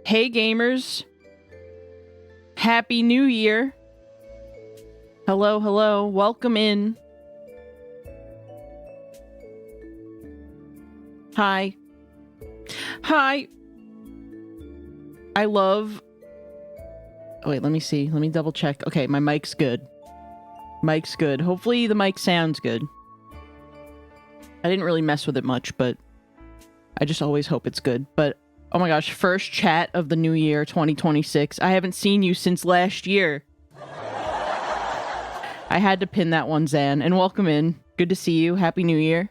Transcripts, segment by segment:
Hey gamers. Happy New Year. Hello, hello. Welcome in. Hi. Hi. I love... Oh, wait, let me see. Let me double check. Okay, my mic's good. Mic's good. Hopefully the mic sounds good. I didn't really mess with it much, but I just always hope it's good. But, oh my gosh, first chat of the new year, 2026. I haven't seen you since last year. I had to pin that one, Zan. And welcome in. Good to see you. Happy New Year.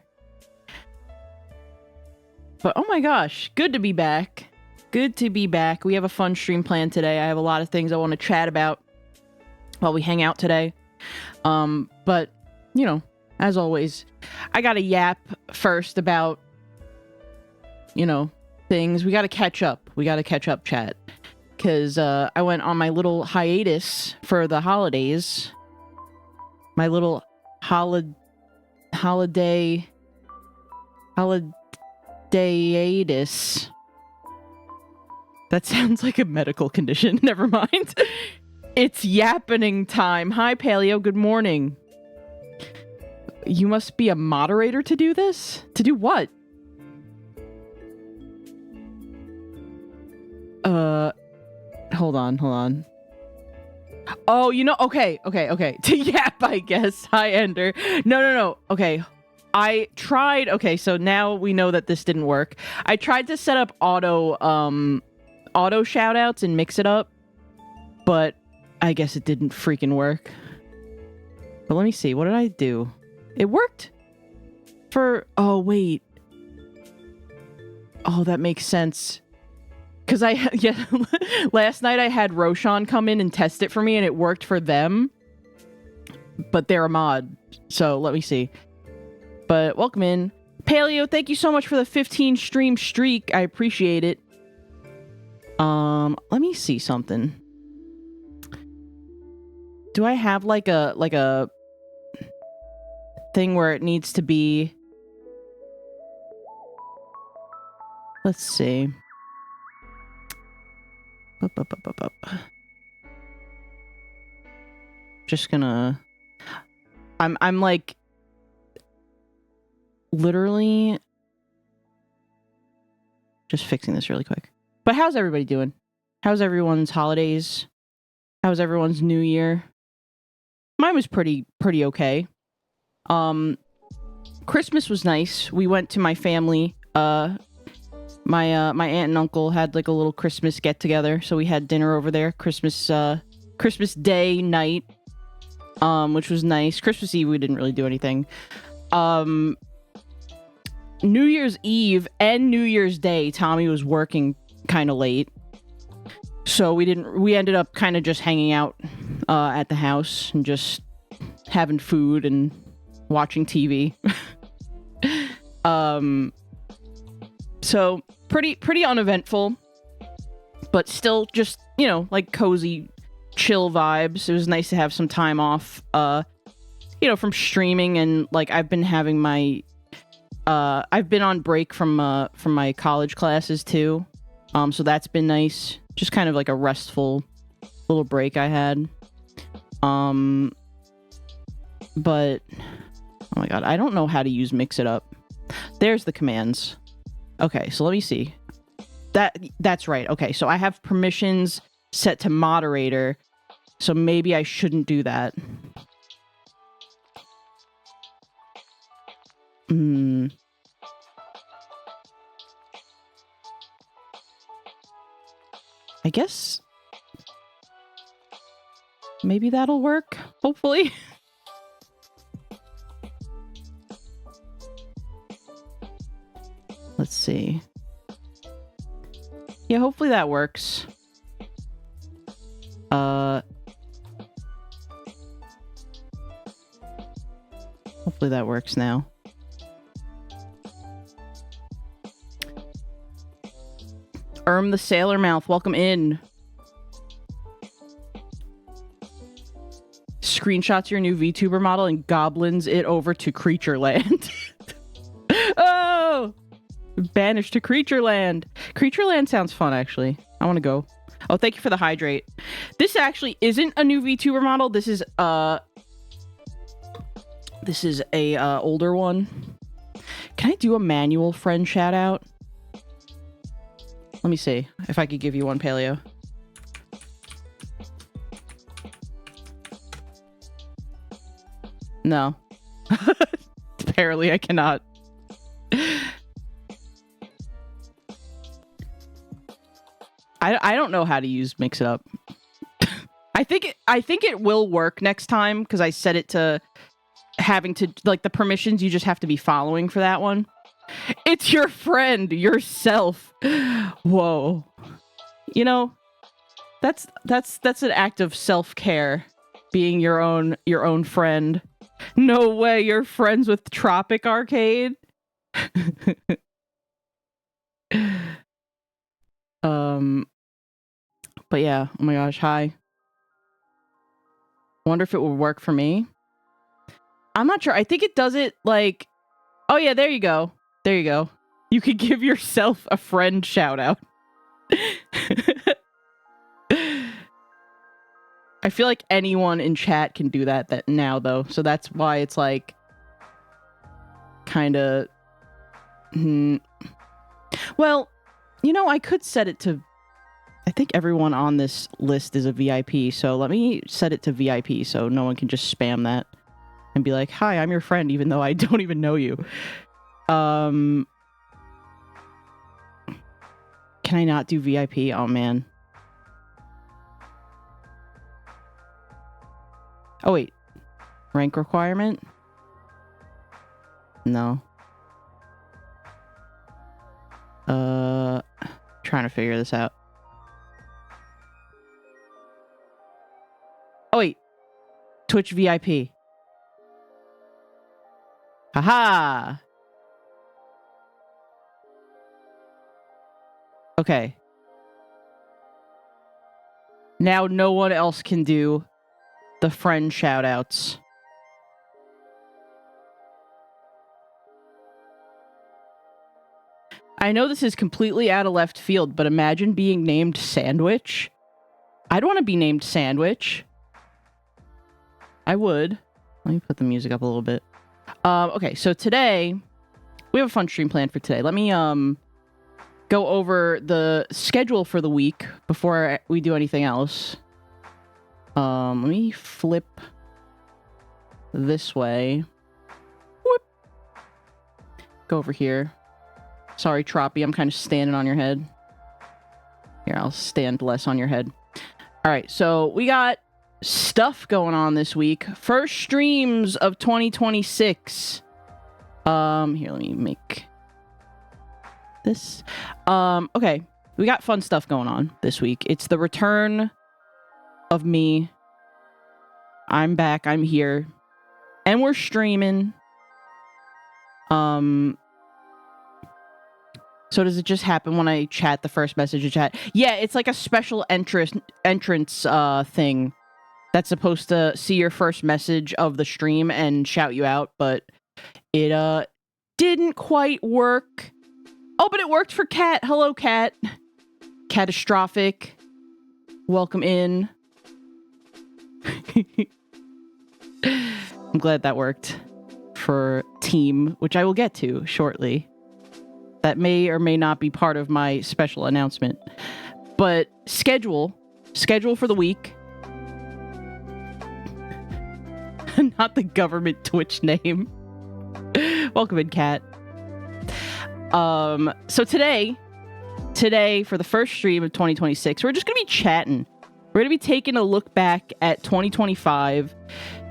But, oh my gosh, good to be back. Good to be back. We have a fun stream planned today. I have a lot of things I want to chat about while we hang out today. But, you know, as always, I gotta yap first about, you know, things. We gotta catch up. We gotta catch up, chat. Because I went on my little hiatus for the holidays. My little holiday hiatus. That sounds like a medical condition. Never mind. It's yapping time. Hi, Paleo. Good morning. You must be a moderator to do this? To do what? Hold on. Oh, you know, okay. To yap, I guess. Hi, Ender. No. Okay. I tried, okay, so now we know that this didn't work. I tried to set up auto shoutouts and mix it up, but I guess it didn't freaking work. But let me see, what did I do? It worked for, oh, wait. Oh, that makes sense. Because last night I had Roshan come in and test it for me and it worked for them, but they're a mod, so let me see. But welcome in. Paleo, thank you so much for the 15 stream streak. I appreciate it. Let me see something. Do I have like a thing where it needs to be? Let's see. Just gonna... I'm like... literally just fixing this really quick. But how's everybody doing? How's everyone's holidays? How's everyone's new year? Mine was pretty okay. Christmas was nice. We went to my family. My aunt and uncle had like a little Christmas get together, so we had dinner over there. Christmas Day night, which was nice. Christmas Eve we didn't really do anything. New Year's Eve and New Year's Day, Tommy was working kind of late, so we ended up kind of just hanging out at the house and just having food and watching TV. So pretty uneventful, but still just, you know, like cozy, chill vibes. It was nice to have some time off, you know, from streaming, and like I've been having my I've been on break from my college classes too. So that's been nice. Just kind of like a restful little break I had. But oh my god, I don't know how to use Mix It Up. There's the commands. Okay, so let me see. That's right. Okay, so I have permissions set to moderator, so maybe I shouldn't do that. I guess maybe that'll work, hopefully. Let's see. Yeah, hopefully that works. Hopefully that works now. The Sailor Mouth, welcome in. Screenshots your new VTuber model and goblins it over to Creature Land. Oh! Banished to Creature Land. Creature Land sounds fun, actually. I want to go. Oh, thank you for the hydrate. This actually isn't a new VTuber model. This is a older one. Can I do a manual friend shout out? Let me see if I could give you one, Paleo. No. Apparently I cannot. I don't know how to use Mix It Up. I think it will work next time because I set it to having to, like, the permissions you just have to be following for that one. It's your friend, yourself. Whoa. You know, that's an act of self-care, being your own friend. No way you're friends with tropicarcade. But yeah, oh my gosh, hi. Wonder if it will work for me. I'm not sure. I think it does it like, oh yeah, there you go. There you go. You could give yourself a friend shout out. I feel like anyone in chat can do that now though. So that's why it's like kind of well, you know, I could set it to, I think everyone on this list is a VIP, so let me set it to VIP so no one can just spam that and be like, hi, I'm your friend, even though I don't even know you. Can I not do VIP? Oh, man. Oh, wait. Rank requirement? No. Trying to figure this out. Oh, wait. Twitch VIP. Haha! Okay. Now no one else can do the friend shoutouts. I know this is completely out of left field, but imagine being named Sandwich. I'd want to be named Sandwich. I would. Let me put the music up a little bit. Okay, so today, we have a fun stream planned for today. Let me go over the schedule for the week before we do anything else. Let me flip this way. Whoop. Go over here. Sorry, Troppy, I'm kind of standing on your head. Here, I'll stand less on your head. All right, so we got stuff going on this week. First streams of 2026. Here, let me make this. Okay, we got fun stuff going on this week. It's the return of me. I'm back, I'm here. And we're streaming. So does it just happen when I chat the first message in chat? Yeah, it's like a special entrance thing that's supposed to see your first message of the stream and shout you out, but it didn't quite work. Oh, but it worked for Cat. Hello, Cat. Catastrophic. Welcome in. I'm glad that worked for Team, which I will get to shortly. That may or may not be part of my special announcement. But schedule for the week. Not the government Twitch name. Welcome in, Cat. So today, for the first stream of 2026, we're just going to be chatting. We're going to be taking a look back at 2025,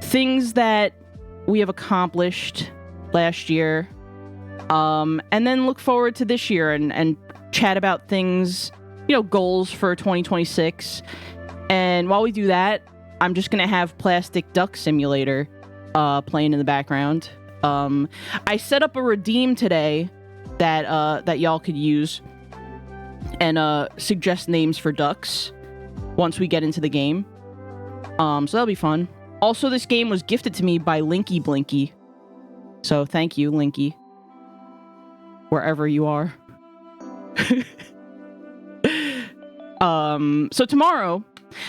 things that we have accomplished last year, and then look forward to this year and chat about things, you know, goals for 2026. And while we do that, I'm just going to have Plastic Duck Simulator playing in the background. I set up a redeem today that y'all could use and suggest names for ducks once we get into the game. So that'll be fun. Also, this game was gifted to me by Linky Blinky. So thank you, Linky. Wherever you are. So tomorrow,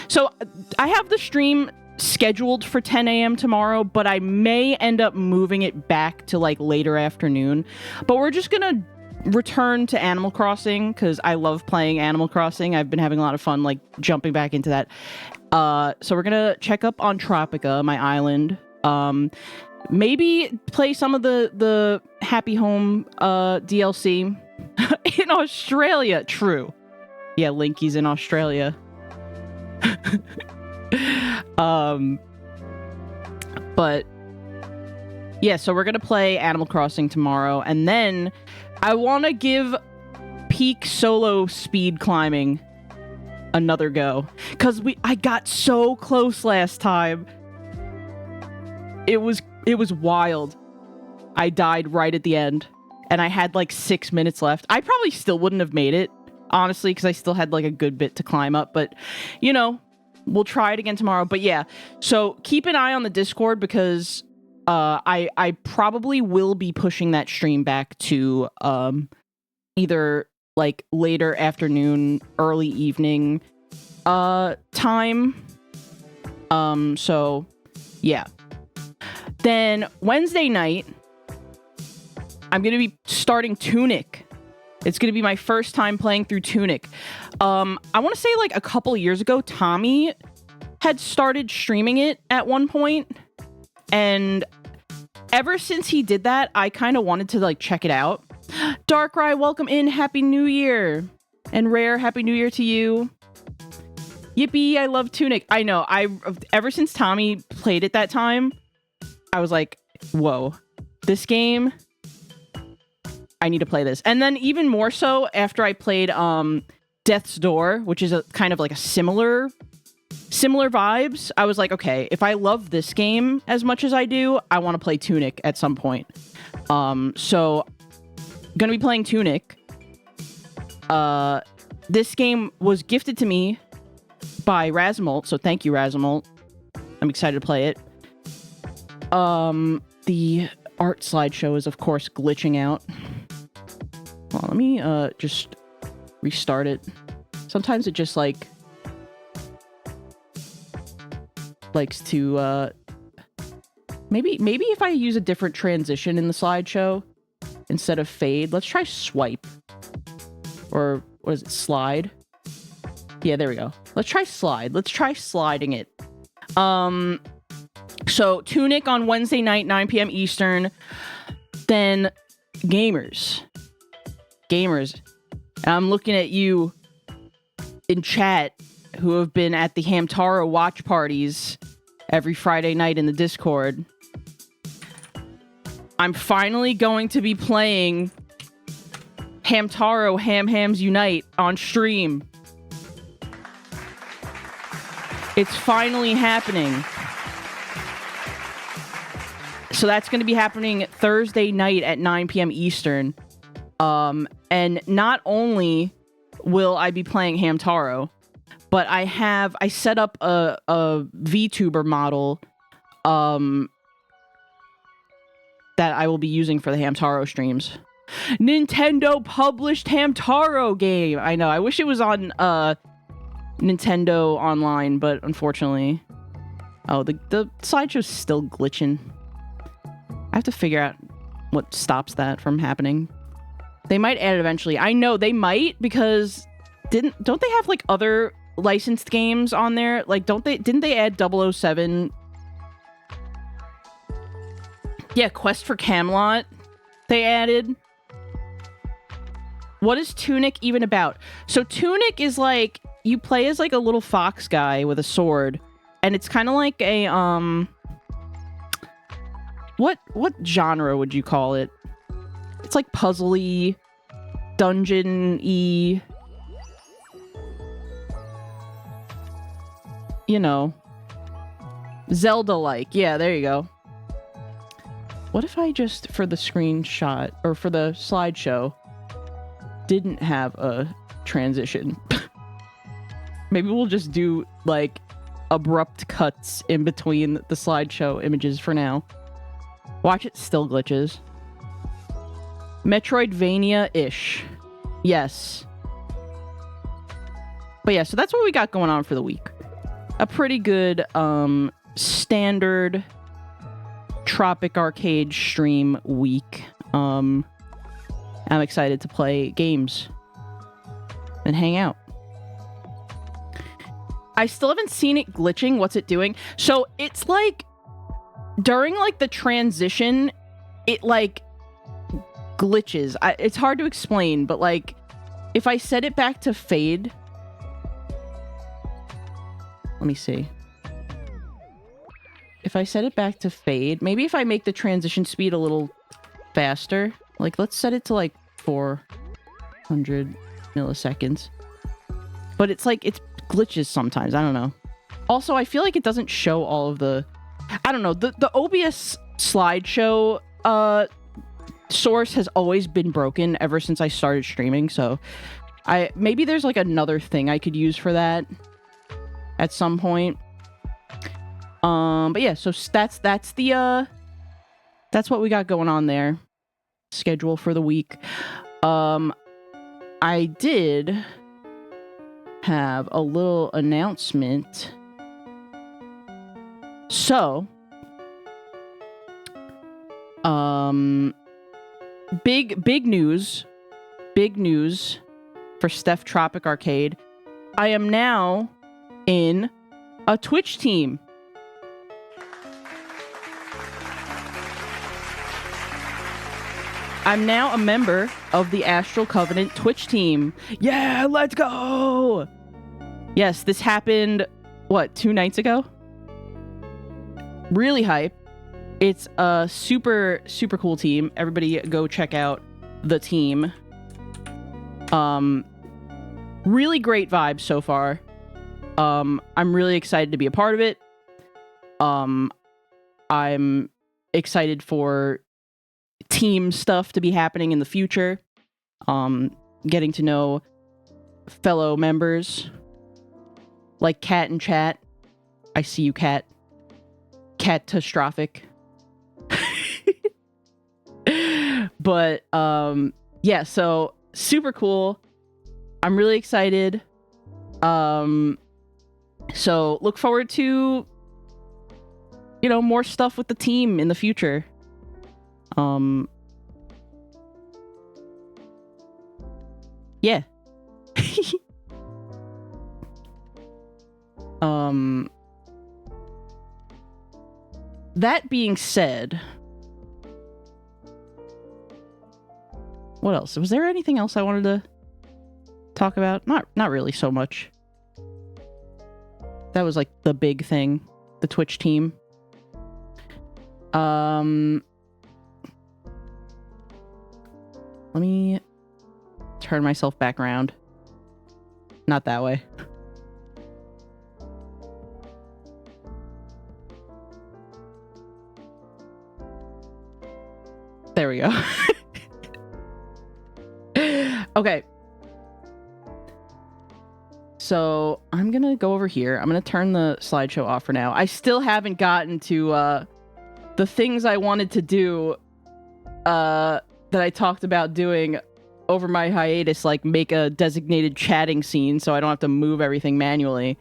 so I have the stream scheduled for 10 a.m. tomorrow, but I may end up moving it back to like later afternoon. But we're just gonna return to Animal Crossing because I love playing Animal Crossing. I've been having a lot of fun like jumping back into that. So we're gonna check up on Tropica, my island. Maybe play some of the Happy Home DLC in Australia. True. Yeah, Linky's in Australia. But yeah, so we're gonna play Animal Crossing tomorrow, and then I want to give peak solo speed climbing another go because I got so close last time. It was wild. I died right at the end, and I had like 6 minutes left. I probably still wouldn't have made it, honestly, because I still had like a good bit to climb up, but you know, we'll try it again tomorrow. But yeah, so keep an eye on the Discord because I probably will be pushing that stream back to either like later afternoon, early evening time. So yeah. Then Wednesday night, I'm going to be starting Tunic. It's going to be my first time playing through Tunic. I want to say like a couple years ago, Tommy had started streaming it at one point. And ever since he did that, I kind of wanted to like check it out. Darkrai, welcome in. Happy New Year. And Rare, Happy New Year to you. Yippee, I love Tunic. I know. Ever since Tommy played it that time, I was like, whoa, this game, I need to play this. And then even more so after I played Death's Door, which is a kind of like a similar vibes. I was like, okay, if I love this game as much as I do, I want to play Tunic at some point. So gonna be playing Tunic. This game was gifted to me by Razmolt, so thank you, Razmolt. I'm excited to play it. The art slideshow is, of course, glitching out. Well, let me just restart it. Sometimes it just likes to maybe if I use a different transition in the slideshow instead of fade. Let's try swipe. Or what is it? Slide? Yeah, there we go. Let's try slide. Let's try sliding it. So Tunic on Wednesday night, 9 p.m. Eastern. Then gamers. I'm looking at you in chat who have been at the Hamtaro watch parties every Friday night in the Discord. I'm finally going to be playing Hamtaro Ham Hams Unite on stream. It's finally happening. So that's going to be happening Thursday night at 9 p.m. Eastern. And not only will I be playing Hamtaro, but I set up a VTuber model that I will be using for the Hamtaro streams. Nintendo published Hamtaro game. I know. I wish it was on Nintendo Online, but unfortunately, the slideshow's still glitching. I have to figure out what stops that from happening. They might add it eventually. I know they might because don't they have like other licensed games on there? Like didn't they add 007? Yeah, Quest for Camelot they added. What is Tunic even about? So Tunic is like you play as like a little fox guy with a sword, and it's kind of like a what genre would you call it? It's like puzzly, dungeon-y, you know, Zelda-like. Yeah, there you go. What if I just, for the screenshot, or for the slideshow, didn't have a transition? Maybe we'll just do, like, abrupt cuts in between the slideshow images for now. Watch, it still glitches. Metroidvania-ish. Yes. But yeah, so that's what we got going on for the week. A pretty good standard Tropic Arcade stream week. I'm excited to play games and hang out. I still haven't seen it glitching. What's it doing? So it's like during like the transition, it like glitches. It's hard to explain, but like if I set it back to fade, let me see. If I set it back to fade, maybe if I make the transition speed a little faster, like let's set it to like 400 milliseconds. But it's like, it's glitches sometimes. I don't know. Also, I feel like it doesn't show all of the, I don't know, the OBS slideshow source has always been broken ever since I started streaming. So maybe there's like another thing I could use for that at some point. But yeah, so that's what we got going on there. Schedule for the week. I did have a little announcement. So, big news for Steph Tropic Arcade. I am now in a Twitch team. I'm now a member of the Astral Covenant Twitch team. Yeah, let's go! Yes, this happened, 2 nights ago? Really hype. It's a super, super cool team. Everybody go check out the team. Really great vibes so far. I'm really excited to be a part of it. I'm excited for team stuff to be happening in the future. Getting to know fellow members like Cat in chat. I see you, Cat. Catastrophic. But yeah, so super cool. I'm really excited. So look forward to more stuff with the team in the future. Yeah. That being said, what else? Was there anything else I wanted to talk about? Not really so much. That was like the big thing, the Twitch team. Let me turn myself back around. Not that way. There we go. Okay. So I'm gonna go over here. I'm gonna turn the slideshow off for now. I still haven't gotten to the things I wanted to do that I talked about doing over my hiatus, like make a designated chatting scene so I don't have to move everything manually.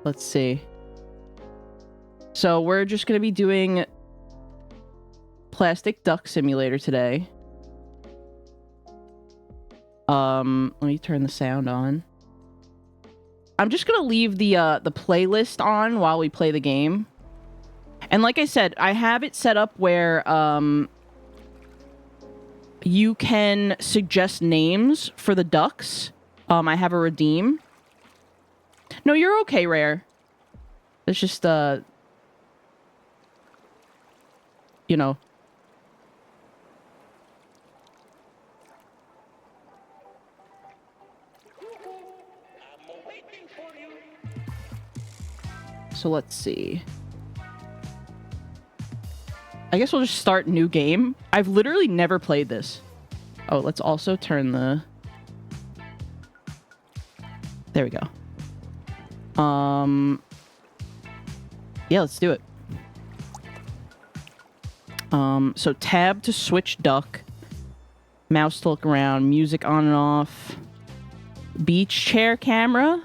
Let's see. So we're just going to be doing Plastic Duck Simulator today. Let me turn the sound on. I'm just going to leave the playlist on while we play the game. And like I said, I have it set up where you can suggest names for the ducks. I have a redeem. No, you're okay, Rare. It's just, you know. So let's see. I guess we'll just start new game. I've literally never played this. Oh, let's also turn the... There we go. Yeah, let's do it. So tab to switch duck. Mouse to look around. Music on and off. Beach chair camera.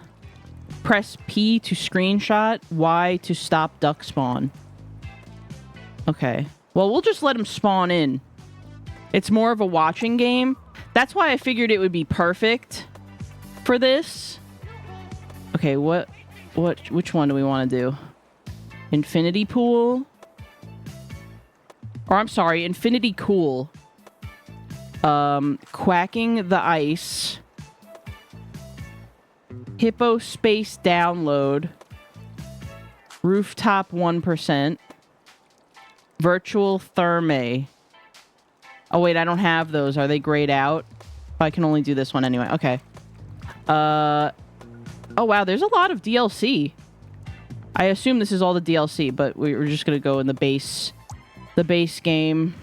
Press P to screenshot. Y to stop duck spawn. Okay. Well, we'll just let him spawn in. It's more of a watching game. That's why I figured it would be perfect for this. Okay, which one do we want to do? Infinity pool? Or I'm sorry, infinity cool. Quacking the ice. Hippo space download. Rooftop 1%. Virtual therme. Oh wait, I don't have those. Are they grayed out? Oh, I can only do this one anyway. Okay. Oh wow, there's a lot of DLC. I assume this is all the DLC, but we're just gonna go in the base game.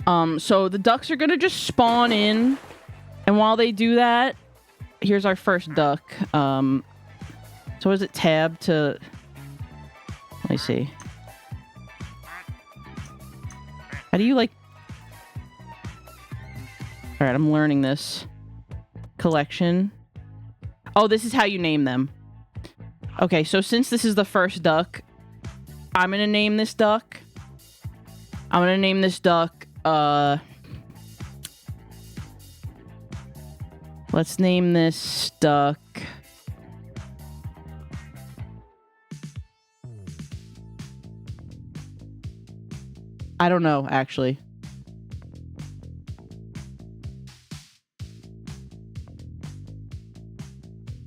So the ducks are gonna just spawn in, and while they do that, here's our first duck. So is it tab to? Let me see. How do you like? All right, I'm learning this. Collection. Oh, this is how you name them. Okay, so since this is the first duck, I'm gonna name this duck. I'm gonna name this duck, let's name this duck... I don't know, actually.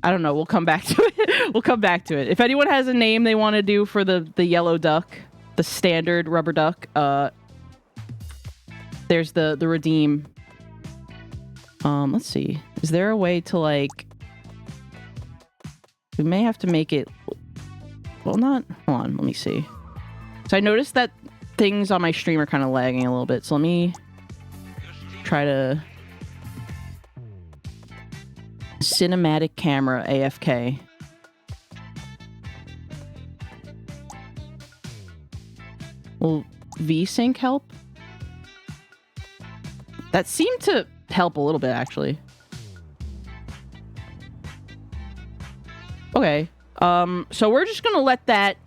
I don't know. We'll come back to it. We'll come back to it. If anyone has a name they want to do for the yellow duck, the standard rubber duck, there's the redeem. Let's see. Is there a way to like... We may have to make it... Well, not... Hold on. Let me see. So I noticed that things on my stream are kind of lagging a little bit. So let me try to... Cinematic camera AFK. Will VSync help? That seemed to help a little bit, actually. Okay. So we're just gonna let that...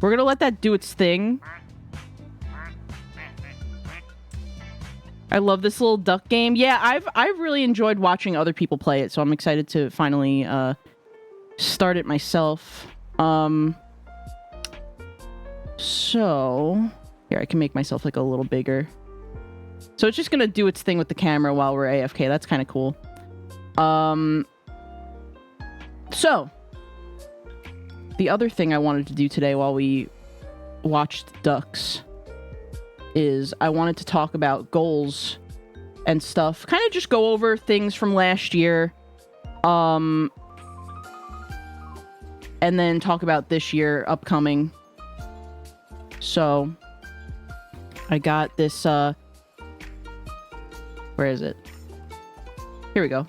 We're gonna let that do its thing. I love this little duck game. Yeah, I've really enjoyed watching other people play it, so I'm excited to finally start it myself. So here, I can make myself like a little bigger. So it's just gonna do its thing with the camera while we're AFK. That's kind of cool. So the other thing I wanted to do today while we watched ducks is I wanted to talk about goals and stuff. Kind of just go over things from last year. And then talk about this year upcoming. So I got this, where is it? Here we go.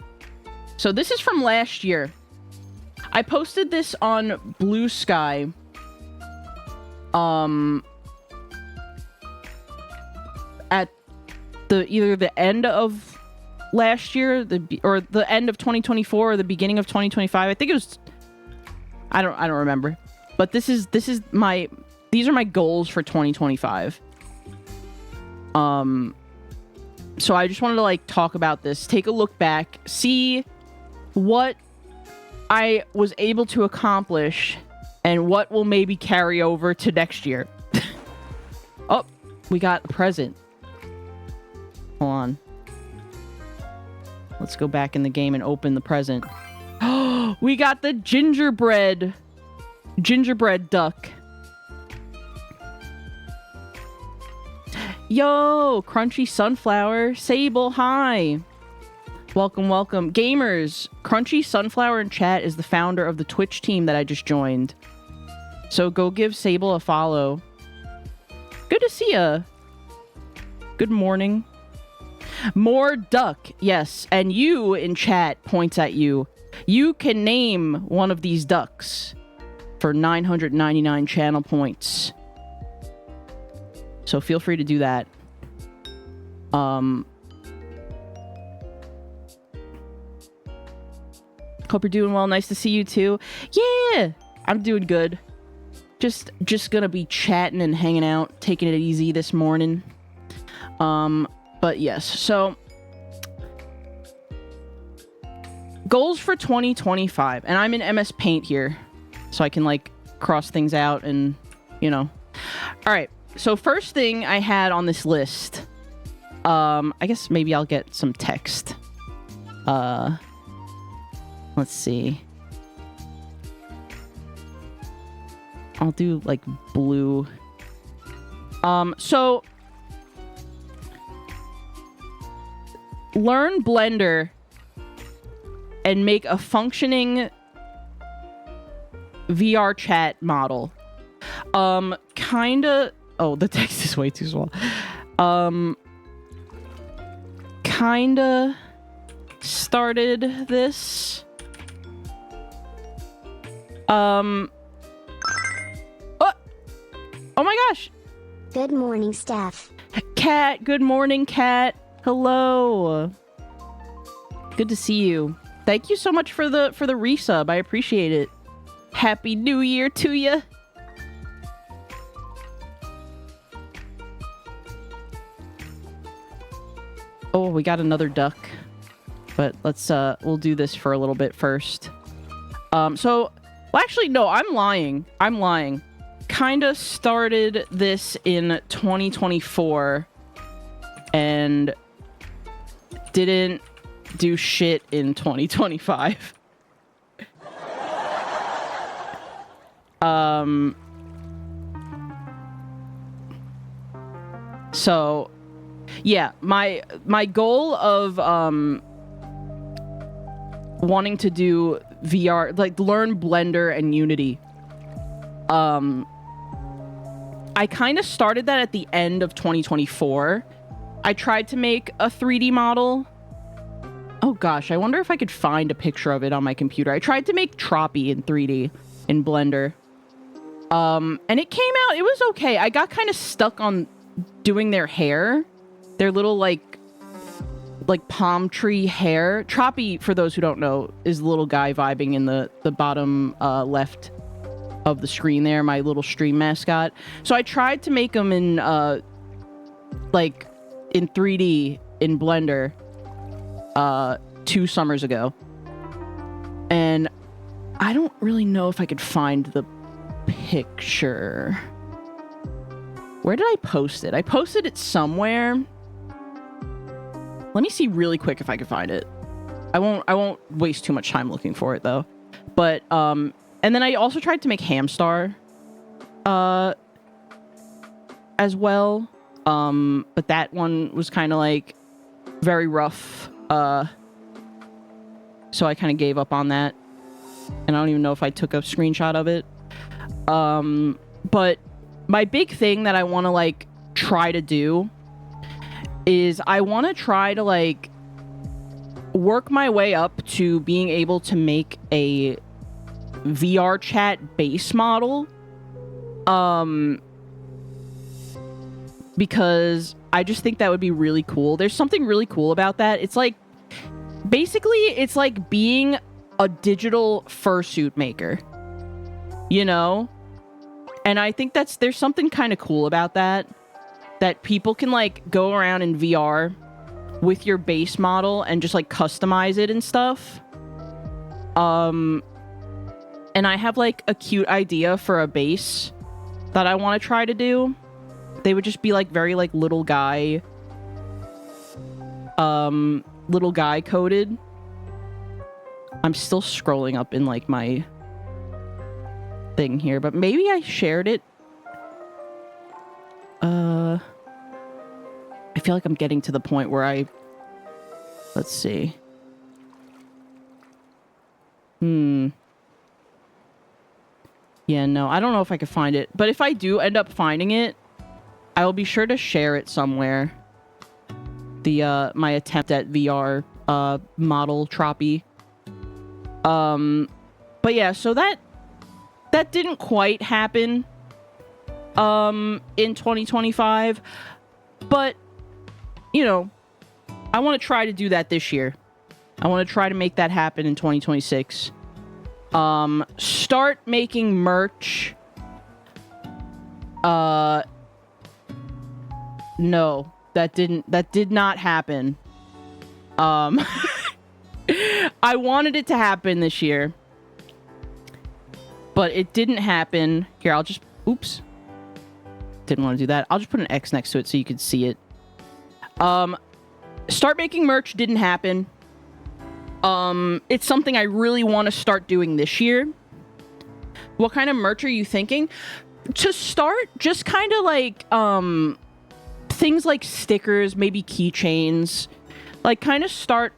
So this is from last year. I posted this on Blue Sky. At either the end of last year, or the end of 2024, or the beginning of 2025. I think it was... I don't remember. But these are my goals for 2025. So I just wanted to like talk about this, take a look back, see what I was able to accomplish and what will maybe carry over to next year. Oh, we got a present. Hold on. Let's go back in the game and open the present. Oh, we got the gingerbread duck. Yo, Crunchy Sunflower, Sable, hi. Welcome, welcome. Gamers, Crunchy Sunflower in chat is the founder of the Twitch team that I just joined. So go give Sable a follow. Good to see ya. Good morning. More duck, yes. And you in chat points at you. You can name one of these ducks for 999 channel points. So feel free to do that. Hope you're doing well. Nice to see you too. Yeah, I'm doing good. Just gonna be chatting and hanging out, taking it easy this morning. But yes, so goals for 2025, and I'm in MS Paint here, so I can like cross things out and, you know. All right, so first thing I had on this list, I guess maybe I'll get some text. Let's see. I'll do like blue. So learn Blender and make a functioning VR chat model. Kinda... Oh, the text is way too small. Kinda started this. Oh! Oh my gosh! Good morning, Steph. Cat, good morning, Cat. Hello. Good to see you. Thank you so much for the resub. I appreciate it. Happy New Year to you. Oh, we got another duck. But let's we'll do this for a little bit first. Well, actually no, I'm lying. Kinda started this in 2024 and didn't do shit in 2025. So yeah, my goal of wanting to do VR, like learn Blender and Unity, I kind of started that at the end of 2024. I tried to make a 3D model. Oh gosh, I wonder if I could find a picture of it on my computer. I tried to make Troppy in 3D in Blender. And it came out, it was okay. I got kind of stuck on doing their hair. Their little like palm tree hair. Troppy, for those who don't know, is the little guy vibing in the bottom left of the screen there, my little stream mascot. So I tried to make them in like in 3D in Blender 2 summers ago. And I don't really know if I could find the picture. Where did I post it? I posted it somewhere. Let me see really quick if I can find it. I won't waste too much time looking for it though. But and then I also tried to make Hamstar as well. But that one was kind of like very rough. So I kind of gave up on that. And I don't even know if I took a screenshot of it. But my big thing that I want to like try to do is I want to try to like work my way up to being able to make a VR chat base model. Because I just think that would be really cool. There's something really cool about that. It's like, basically, it's like being a digital fursuit maker, you know? And I think there's something kind of cool about that people can like go around in VR with your base model and just like customize it and stuff. And I have like a cute idea for a base that I want to try to do. They would just be like very like little guy coded. I'm still scrolling up in like my thing here, but maybe I shared it. I feel like I'm getting to the point where let's see. Yeah, no, I don't know if I could find it, but if I do end up finding it, I will be sure to share it somewhere. My attempt at VR model Troppy. But yeah, so that didn't quite happen in 2025, but you know, I want to try to do that this year. I want to try to make that happen in 2026. Start making merch. No, that did not happen. I wanted it to happen this year, but it didn't happen. Here, I'll just, oops. Didn't want to do that. I'll just put an X next to it so you can see it. Start making merch didn't happen. It's something I really want to start doing this year. What kind of merch are you thinking? To start, just kind of like, things like stickers, maybe keychains. Like, kind of start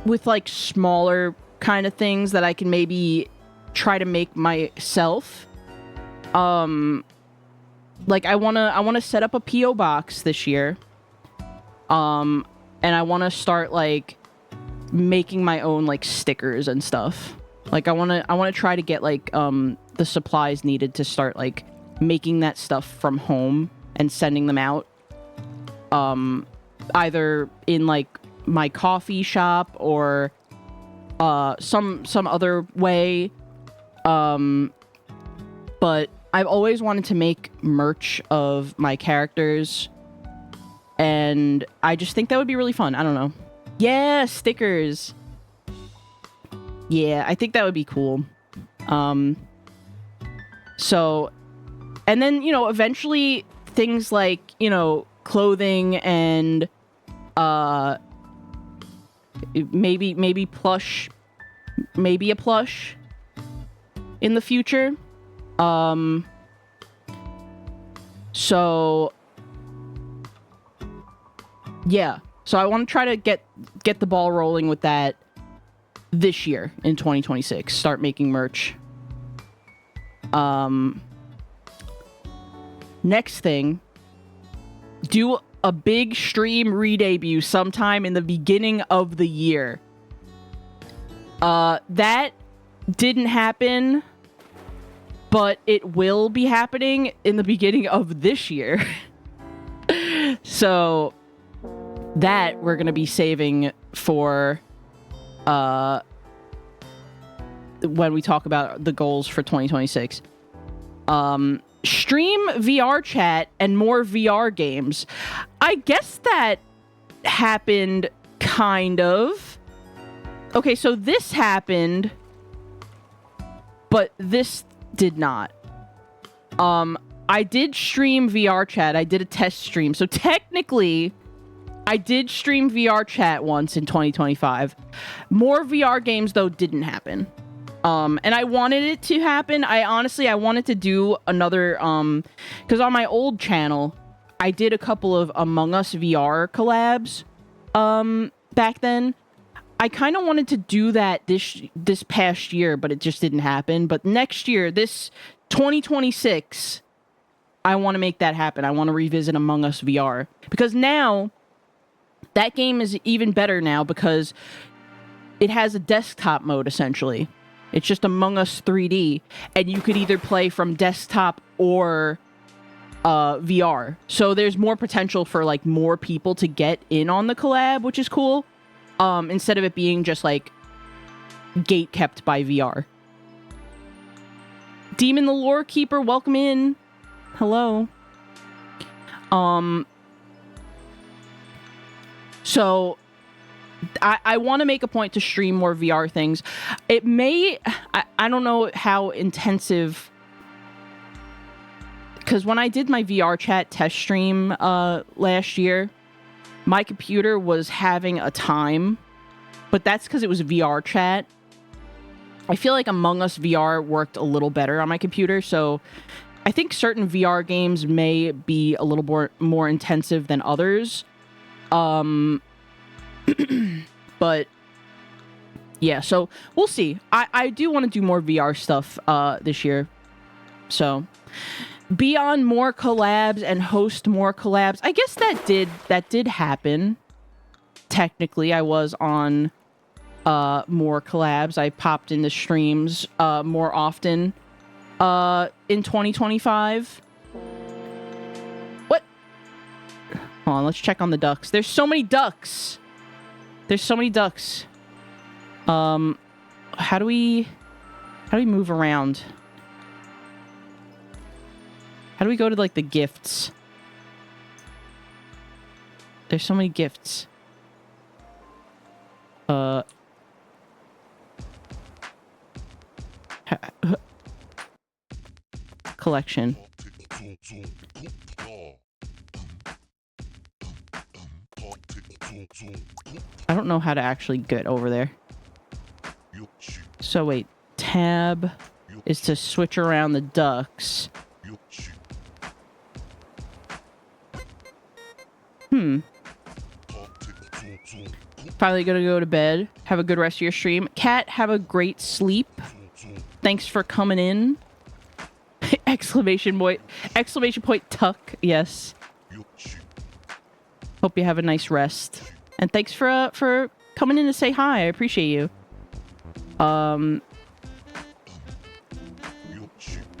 with, like, smaller kind of things that I can maybe try to make myself. Like, I wanna set up a P.O. box this year. And I wanna start, like, making my own, like, stickers and stuff. Like, I wanna try to get, like, the supplies needed to start, like, making that stuff from home and sending them out. Either in, like, my coffee shop or some other way. But I've always wanted to make merch of my characters, and I just think that would be really fun. I don't know. Yeah, stickers. Yeah, I think that would be cool. So, and then, you know, eventually things like, you know, clothing and maybe plush, maybe a plush in the future. So yeah, so I want to try to get the ball rolling with that this year in 2026. Start making merch. Next thing, do a big stream re-debut sometime in the beginning of the year. That didn't happen, but it will be happening in the beginning of this year. So that we're going to be saving for when we talk about the goals for 2026. Stream VR chat and more VR games. I guess that happened, kind of. Okay, so this happened, but this did not. I did stream VR chat. I did a test stream. So technically, I did stream VR chat once in 2025. More VR games, though, didn't happen. And I wanted it to happen. I wanted to do another, because on my old channel, I did a couple of Among Us VR collabs, back then. I kind of wanted to do that this past year, but it just didn't happen. But next year, this 2026, I want to make that happen. I want to revisit Among Us VR, because now that game is even better now because it has a desktop mode, essentially. It's just Among Us 3D, and you could either play from desktop or VR. So there's more potential for, like, more people to get in on the collab, which is cool. Instead of it being just, like, gate kept by VR. Demon the Lore Keeper, welcome in. Hello. So I want to make a point to stream more VR things. It may, I don't know how intensive, because when I did my VR chat test stream last year, my computer was having a time, but that's because it was VR chat. I feel like Among Us VR worked a little better on my computer, so I think certain VR games may be a little more intensive than others. But yeah, so we'll see. I do want to do more VR stuff this year. So be on more collabs and host more collabs. I guess that did happen. Technically, I was on more collabs. I popped into streams more often in 2025. What? Hold on, let's check on the ducks. There's so many ducks. There's so many ducks. How do we move around? How do we go to, like, the gifts? There's so many gifts. Collection. I don't know how to actually get over there. So wait, tab is to switch around the ducks. Finally gonna go to bed. Have a good rest of your stream. Cat, have a great sleep. Thanks for coming in. Exclamation point tuck. Yes. Hope you have a nice rest. And thanks for coming in to say hi. I appreciate you. I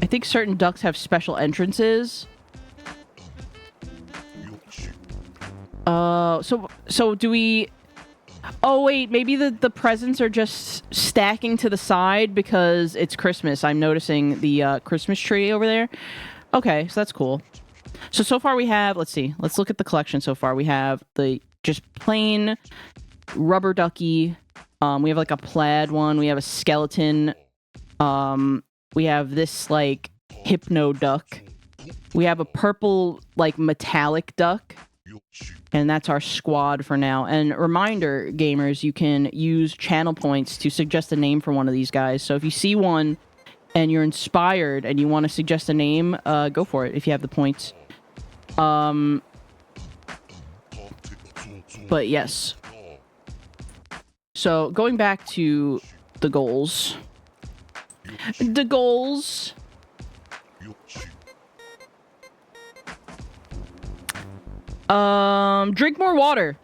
think certain ducks have special entrances. So do we... Oh, wait, maybe the presents are just stacking to the side because it's Christmas. I'm noticing the Christmas tree over there. Okay, so that's cool. So far we have... Let's see. Let's look at the collection so far. We have the just plain rubber ducky. We have, like, a plaid one. We have a skeleton. We have this, like, hypno duck. We have a purple, like, metallic duck. And that's our squad for now. And reminder, gamers, you can use channel points to suggest a name for one of these guys. So if you see one and you're inspired and you want to suggest a name, go for it if you have the points. But yes. So going back to the goals. The goals. Drink more water.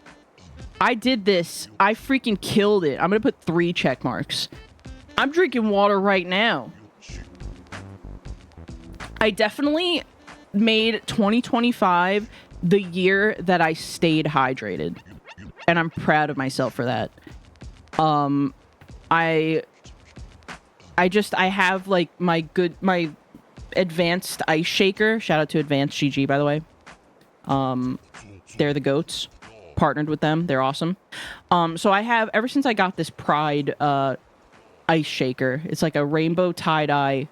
I did this. I freaking killed it. I'm gonna put 3 check marks. I'm drinking water right now. I definitely made 2025 the year that I stayed hydrated. And I'm proud of myself for that. I have, like, my advanced ice shaker. Shout out to Advanced GG, by the way. They're the goats. Partnered with them. They're awesome. So I have, ever since I got this Pride, ice shaker. It's like a rainbow tie-dye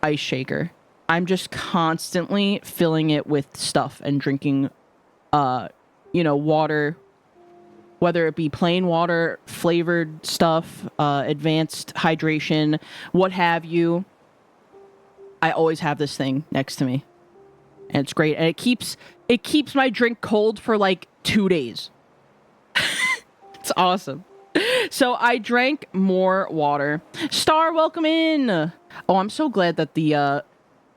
ice shaker. I'm just constantly filling it with stuff and drinking, you know, water, whether it be plain water, flavored stuff, advanced hydration, what have you. I always have this thing next to me. And it's great. And it keeps my drink cold for like 2 days. It's awesome. So I drank more water. Star, welcome in. Oh, I'm so glad that the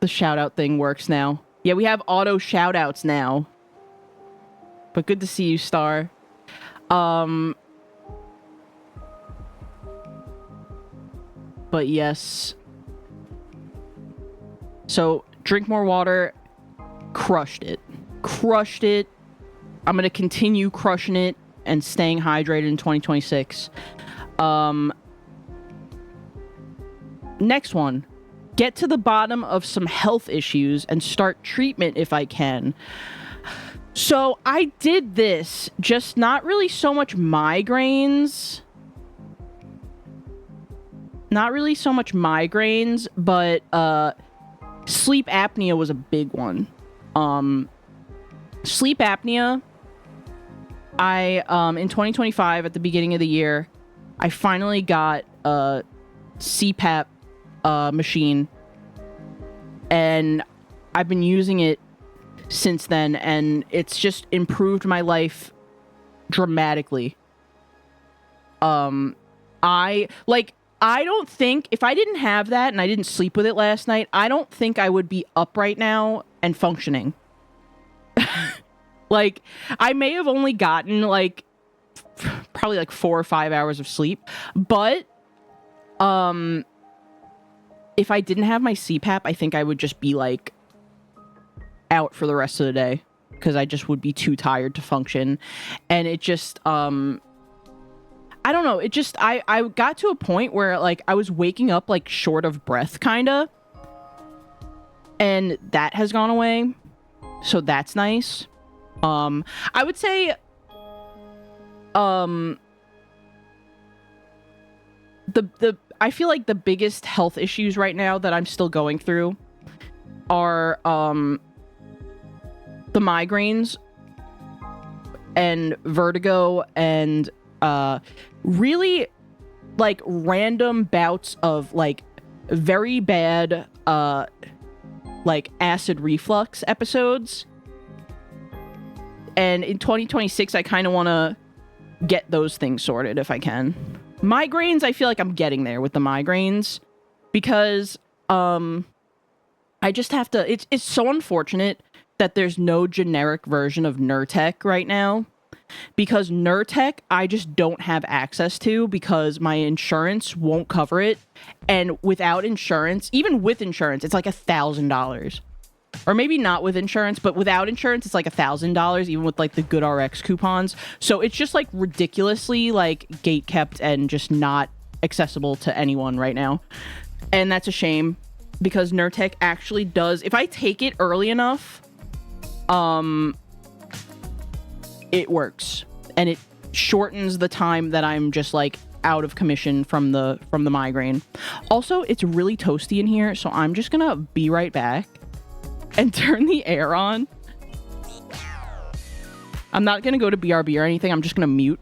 shout out thing works now. Yeah, we have auto shout outs now. But good to see you, Star. But yes. So drink more water. Crushed it. Crushed it. I'm gonna continue crushing it and staying hydrated in 2026. Next one. Get to the bottom of some health issues and start treatment if I can. So I did this, just not really so much migraines. Not really so much migraines, but sleep apnea was a big one. Sleep apnea, I in 2025 at the beginning of the year, I finally got a CPAP machine, and I've been using it since then, and it's just improved my life dramatically. I don't think, if I didn't have that and I didn't sleep with it last night, I don't think I would be up right now and functioning. Like, I may have only gotten, like, probably like 4 or 5 hours of sleep. But if I didn't have my CPAP, I think I would just be like out for the rest of the day because I just would be too tired to function. And it just I don't know, it just I got to a point where like I was waking up like short of breath kinda, and that has gone away, so that's nice. I would say the I feel like the biggest health issues right now that I'm still going through are the migraines and vertigo and really like random bouts of like very bad like acid reflux episodes. And in 2026 I kind of want to get those things sorted if I can. Migraines, I feel like I'm getting there with the migraines because I just have to, it's so unfortunate that there's no generic version of Nurtec right now, because Nurtec I just don't have access to because my insurance won't cover it, and without insurance, even with insurance, it's like $1,000. Or maybe not with insurance, but without insurance, it's like $1,000, even with like the Good RX coupons. So it's just like ridiculously like gate kept and just not accessible to anyone right now. And that's a shame because Nurtec actually does, if I take it early enough, it works. And it shortens the time that I'm just like out of commission from the migraine. Also, it's really toasty in here, so I'm just gonna be right back and turn the air on. I'm not gonna go to BRB or anything. I'm just gonna mute.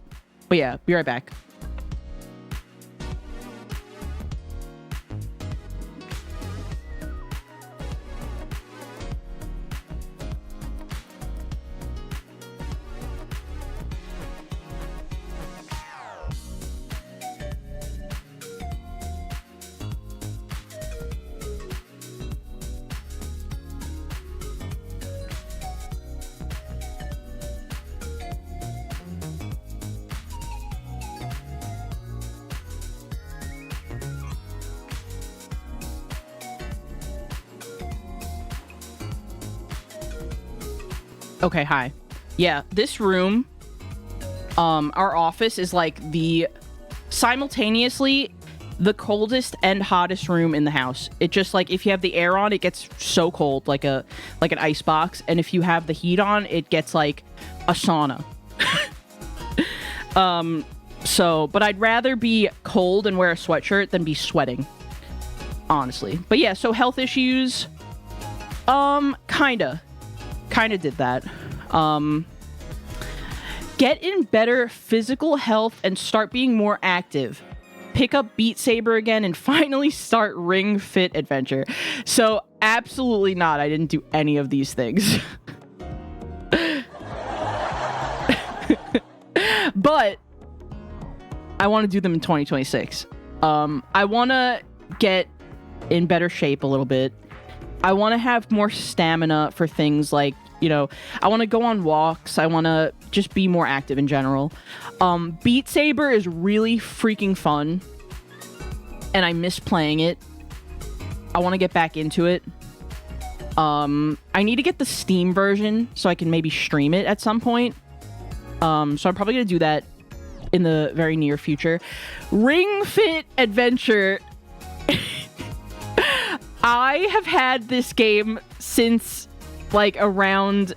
But yeah, be right back. Okay, hi. Yeah, this room, our office is like simultaneously the coldest and hottest room in the house. It just like, if you have the air on, it gets so cold, like an ice box. And if you have the heat on, it gets like a sauna. But I'd rather be cold and wear a sweatshirt than be sweating, honestly. But yeah, so health issues, kind of did that. Get in better physical health and start being more active. Pick up Beat Saber again and finally start Ring Fit Adventure. So absolutely not. I didn't do any of these things. But I want to do them in 2026. I want to get in better shape a little bit. I want to have more stamina for things like, you know, I want to go on walks. I want to just be more active in general. Beat Saber is really freaking fun, and I miss playing it. I want to get back into it. I need to get the Steam version so I can maybe stream it at some point. So I'm probably going to do that in the very near future. Ring Fit Adventure. I have had this game since like around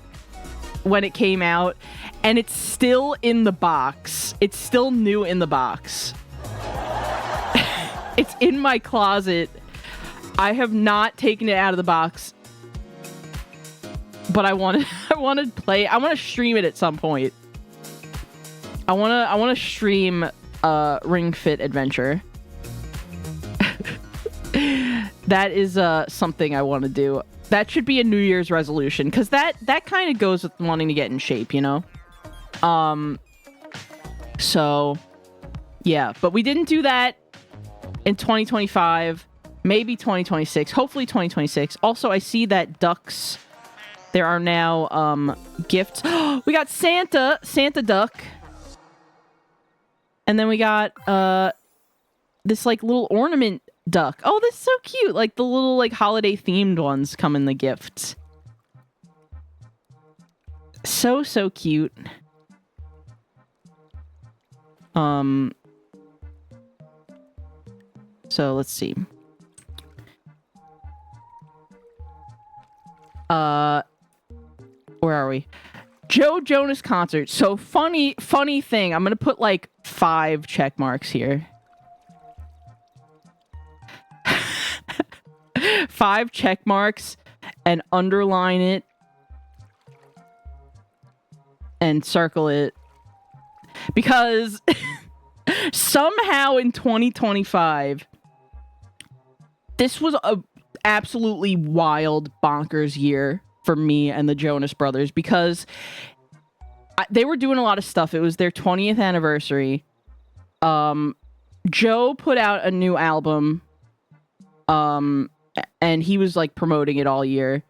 when it came out, and it's still in the box. It's still new in the box. It's in my closet. I have not taken it out of the box, but I want to play. I want to stream it at some point. I want to stream Ring Fit Adventure. That is something I want to do. That should be a New Year's resolution, because that kind of goes with wanting to get in shape, you know? So, yeah. But we didn't do that in 2025. Maybe 2026. Hopefully 2026. Also, I see that ducks... There are now gifts. We got Santa Duck. And then we got this like little ornament duck. Oh, this is so cute. Like the little like holiday themed ones come in the gifts. So cute. So let's see. Where are we? Joe Jonas concert. So funny thing. I'm gonna put like 5 check marks here. 5 check marks and underline it and circle it because somehow in 2025 this was a absolutely wild bonkers year for me and the Jonas Brothers because they were doing a lot of stuff. It was their 20th anniversary. Joe put out a new album and he was like promoting it all year.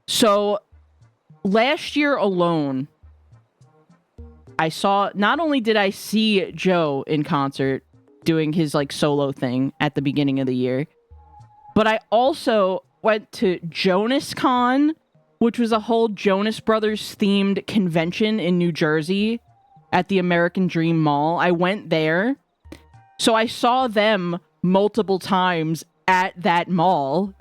So last year alone not only did I see Joe in concert doing his like solo thing at the beginning of the year, but I also went to JonasCon, which was a whole Jonas Brothers themed convention in New Jersey at the American Dream Mall. I went there. So I saw them multiple times at that mall.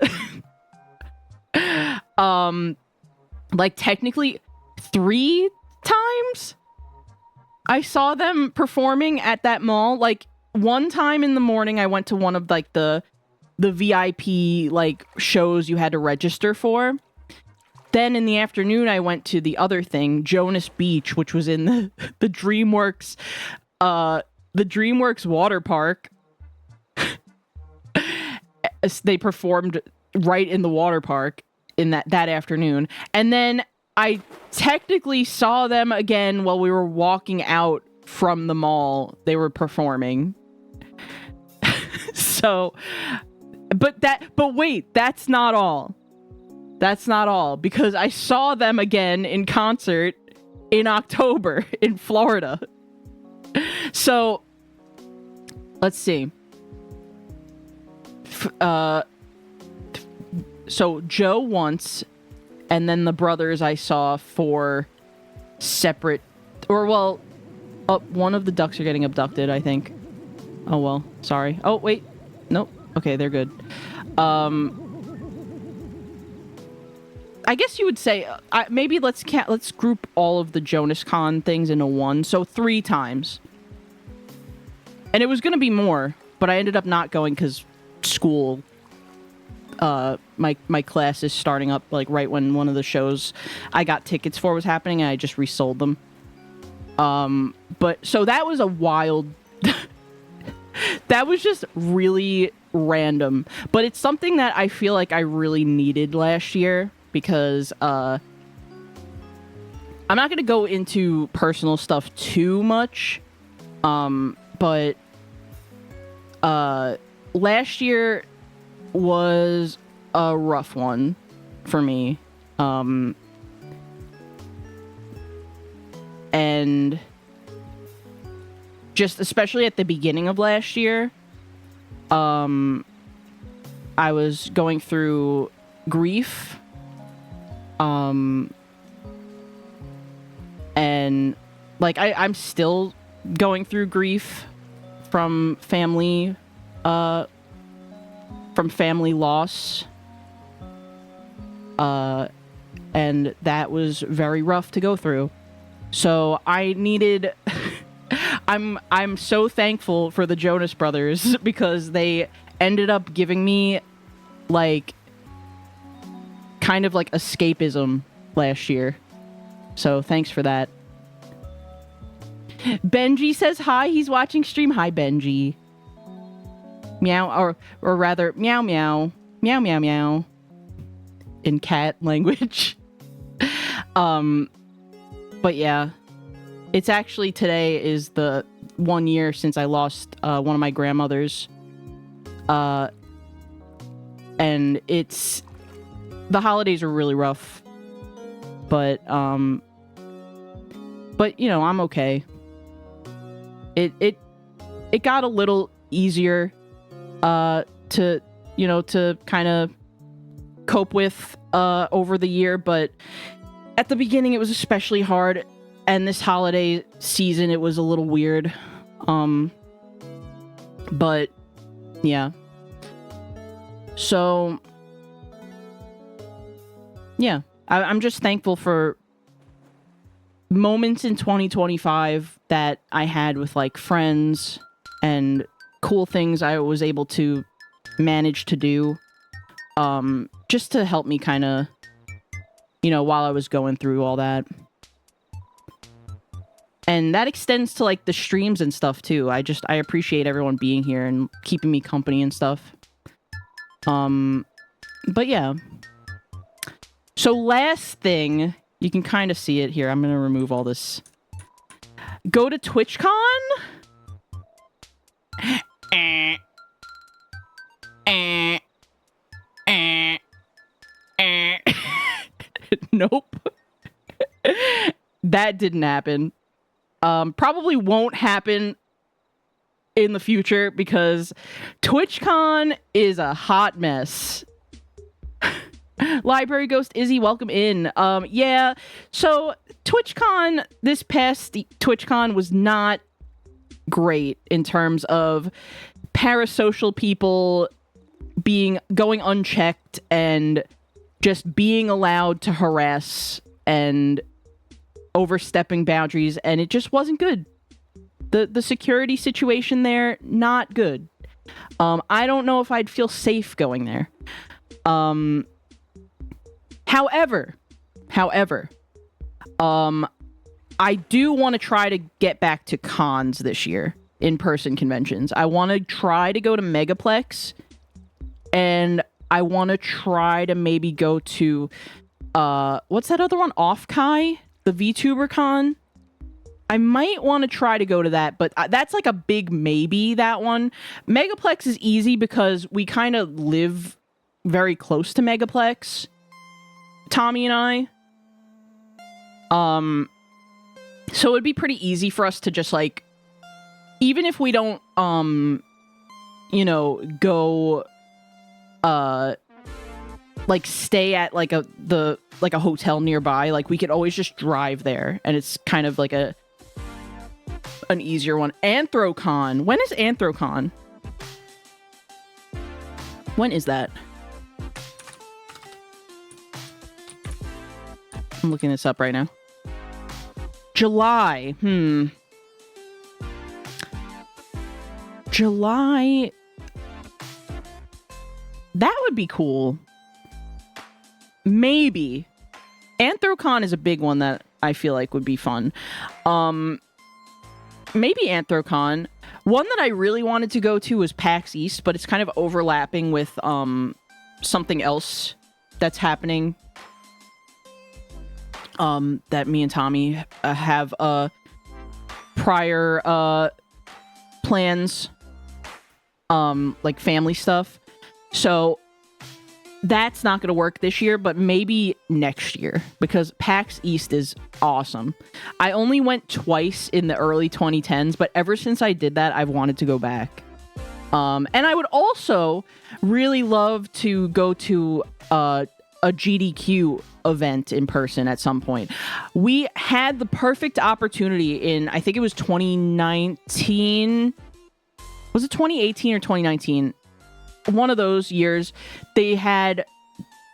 Like technically 3 times I saw them performing at that mall. Like one time in the morning I went to one of like the VIP like shows you had to register for. Then in the afternoon I went to the other thing, Jonas Beach, which was in the DreamWorks water park. They performed right in the water park in that afternoon. And then I technically saw them again while we were walking out from the mall. They were performing. So, but wait, that's not all. That's not all, because I saw them again in concert in October in Florida. So, let's see. So Joe once, and then the brothers I saw 4 separate, or well, one of the ducks are getting abducted, I think. Oh well, sorry. Oh wait, nope. Okay, they're good. I guess you would say maybe let's group all of the JonasCon things into one. So 3 times, and it was gonna be more, but I ended up not going because school. My class is starting up like right when one of the shows I got tickets for was happening, and I just resold them. But so that was a wild. That was just really random, but it's something that I feel like I really needed last year because I'm not going to go into personal stuff too much, but last year was a rough one for me, and just especially at the beginning of last year, I was going through grief, and like I'm still going through grief from family loss, and that was very rough to go through. So I needed. I'm so thankful for the Jonas Brothers because they ended up giving me like kind of like escapism last year. So thanks for that. Benji says hi, he's watching stream. Hi Benji. Meow, or rather meow meow meow meow meow in cat language. But yeah, it's actually today is the 1 year since I lost one of my grandmothers, and it's the holidays are really rough, but you know, I'm okay. it got a little easier to kind of cope with over the year, but at the beginning it was especially hard, and this holiday season it was a little weird. But yeah. So yeah, I'm just thankful for moments in 2025 that I had with like friends and cool things I was able to manage to do, just to help me kind of, while I was going through all that. And that extends to like the streams and stuff too. I appreciate everyone being here and keeping me company and stuff. But yeah. So last thing, you can kind of see it here. I'm going to remove all this. Go to TwitchCon? Nope. That didn't happen. Probably won't happen in the future because TwitchCon is a hot mess. Library Ghost Izzy, welcome in. Yeah, so TwitchCon, this past TwitchCon was not great in terms of parasocial people going unchecked and just being allowed to harass and overstepping boundaries, and it just wasn't good. The security situation there, not good. I don't know if I'd feel safe going there. However, I do want to try to get back to cons this year, in-person conventions. I want to try to go to Megaplex, and I want to try to maybe go to, what's that other one? Off-Kai? The VTuber Con? I might want to try to go to that, but that's like a big maybe, that one. Megaplex is easy because we kind of live very close to Megaplex, Tommy and I. So it'd be pretty easy for us to just like, even if we don't, go, like stay at like a hotel nearby, like we could always just drive there, and it's kind of like an easier one. Anthrocon. When is Anthrocon? When is that? I'm looking this up right now. July. July. That would be cool. Maybe. Anthrocon is a big one that I feel like would be fun. Maybe Anthrocon. One that I really wanted to go to was PAX East, but it's kind of overlapping with something else that's happening. That me and Tommy have prior plans, like family stuff. So that's not going to work this year, but maybe next year, because PAX East is awesome. I only went twice in the early 2010s, but ever since I did that, I've wanted to go back. And I would also really love to go to a GDQ event in person at some point. We had the perfect opportunity in, I think it was 2019. Was it 2018 or 2019? One of those years, they had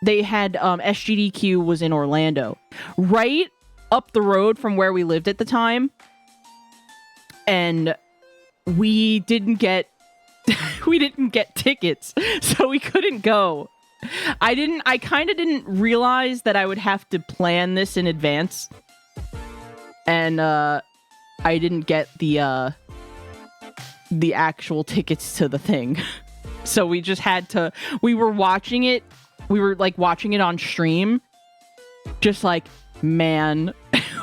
SGDQ was in Orlando, right up the road from where we lived at the time, and we didn't get tickets, so we couldn't go. I kind of didn't realize that I would have to plan this in advance, and I didn't get the actual tickets to the thing. So we just had to, we were watching it on stream, just like, man,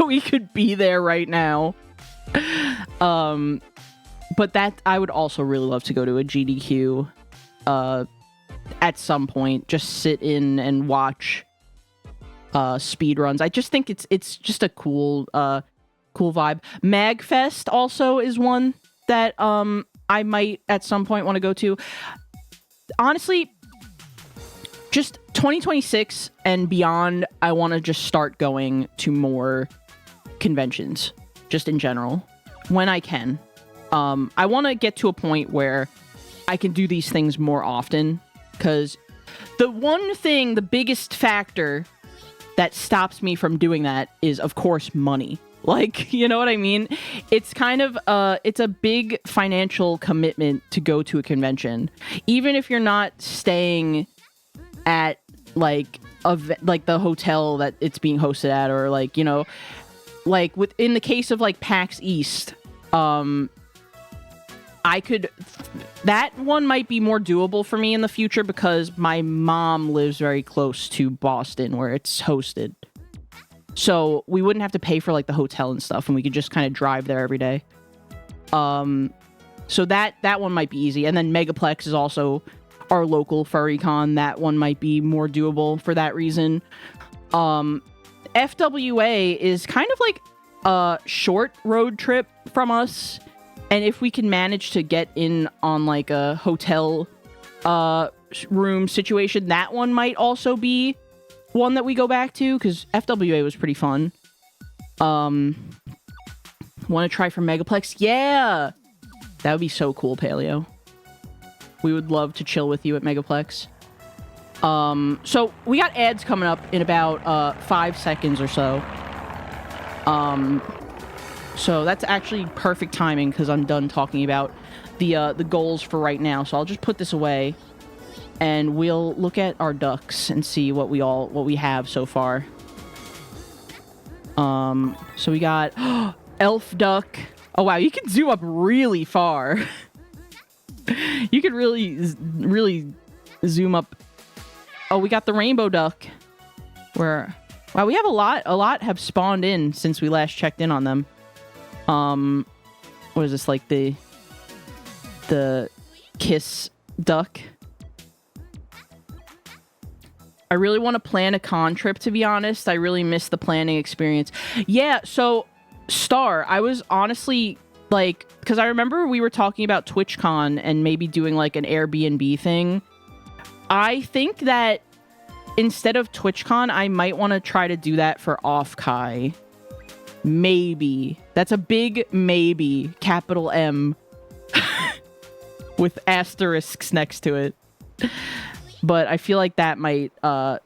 we could be there right now. But that, I would also really love to go to a GDQ at some point, just sit in and watch speed runs. I just think it's just a cool vibe. MagFest also is one that I might at some point want to go to. Honestly, just 2026 and beyond, I want to just start going to more conventions, just in general, when I can. I want to get to a point where I can do these things more often, because the biggest factor that stops me from doing that is, of course, money. Like, you know what I mean? It's kind of, it's a big financial commitment to go to a convention. Even if you're not staying at, like, the hotel that it's being hosted at, or, like, you know, like, in the case of, like, PAX East, that one might be more doable for me in the future because my mom lives very close to Boston where it's hosted. So we wouldn't have to pay for like the hotel and stuff, and we could just kind of drive there every day. So that one might be easy. And then Megaplex is also our local furry con. That one might be more doable for that reason. FWA is kind of like a short road trip from us. And if we can manage to get in on like a hotel room situation, that one might also be one that we go back to, because FWA was pretty fun. Want to try for Megaplex? Yeah! That would be so cool, Paleo. We would love to chill with you at Megaplex. So we got ads coming up in about 5 seconds or so. So that's actually perfect timing because I'm done talking about the goals for right now. So I'll just put this away and we'll look at our ducks and see what we have so far. So we got elf duck. Oh wow, you can zoom up really far. You could really zoom up. Oh, we got the rainbow duck. Wow, we have a lot have spawned in since we last checked in on them. What is this, like the kiss duck? I really want to plan a con trip, to be honest. I really miss the planning experience. Yeah, so Star, I was honestly like, because I remember we were talking about TwitchCon and maybe doing like an Airbnb thing. I think that instead of TwitchCon, I might want to try to do that for Off-Kai. Maybe. That's a big maybe, capital M, with asterisks next to it. But I feel like that might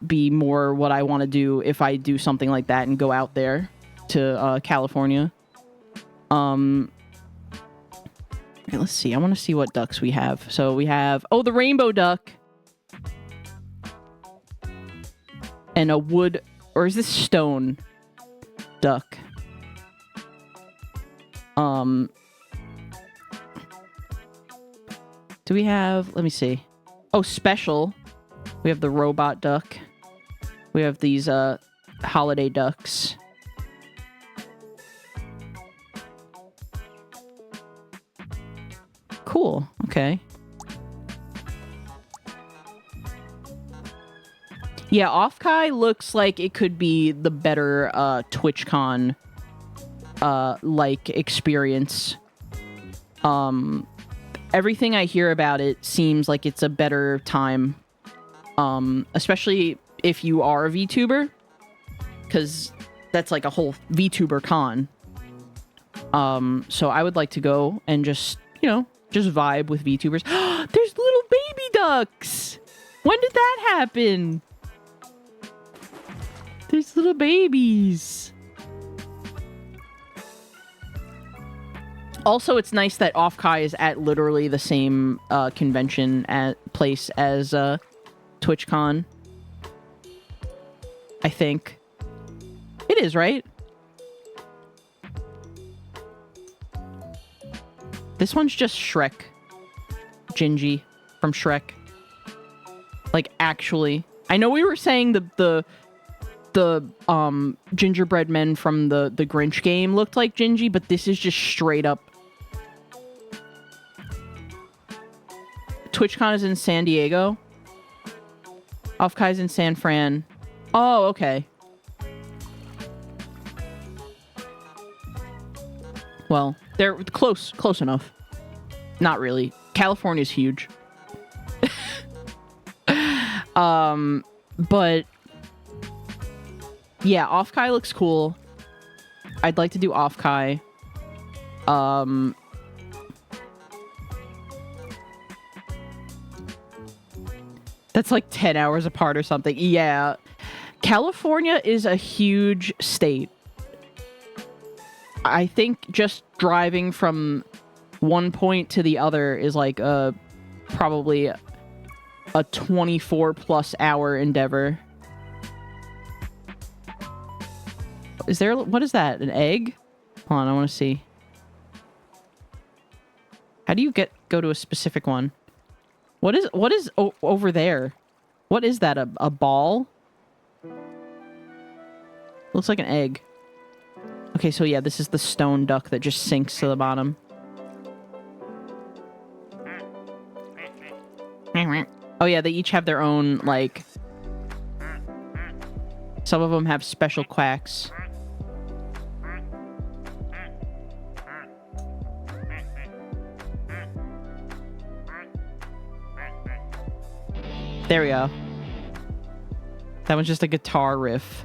be more what I want to do if I do something like that and go out there to California. Let's see. I want to see what ducks we have. So we have, the rainbow duck. And a wood, or is this stone duck? Do we have, let me see. Oh, special. We have the robot duck. We have these holiday ducks. Cool. Okay. Yeah, Off-Kai looks like it could be the better TwitchCon like experience. Everything I hear about it seems like it's a better time. Especially if you are a VTuber, because that's like a whole VTuber con. So I would like to go and just vibe with VTubers. There's little baby ducks! When did that happen? There's little babies. Also, it's nice that Off-Kai is at literally the same convention place as TwitchCon. I think. It is, right? This one's just Shrek. Gingy from Shrek. Like, actually. I know we were saying the gingerbread men from the Grinch game looked like Gingy, but this is just straight up. TwitchCon is in San Diego. Off-Kai's in San Fran. Oh, okay. Well, they're close enough. Not really. California's huge. But yeah, off-kai looks cool. I'd like to do off-kai. That's like 10 hours apart or something. Yeah. California is a huge state. I think just driving from one point to the other is like probably a 24+ hour endeavor. Is there, what is that? An egg? Hold on, I want to see. How do you go to a specific one? What is over there? What is that? A ball? Looks like an egg. Okay, so yeah, this is the stone duck that just sinks to the bottom. Oh yeah, they each have their own, like... Some of them have special quacks. There we go. That was just a guitar riff.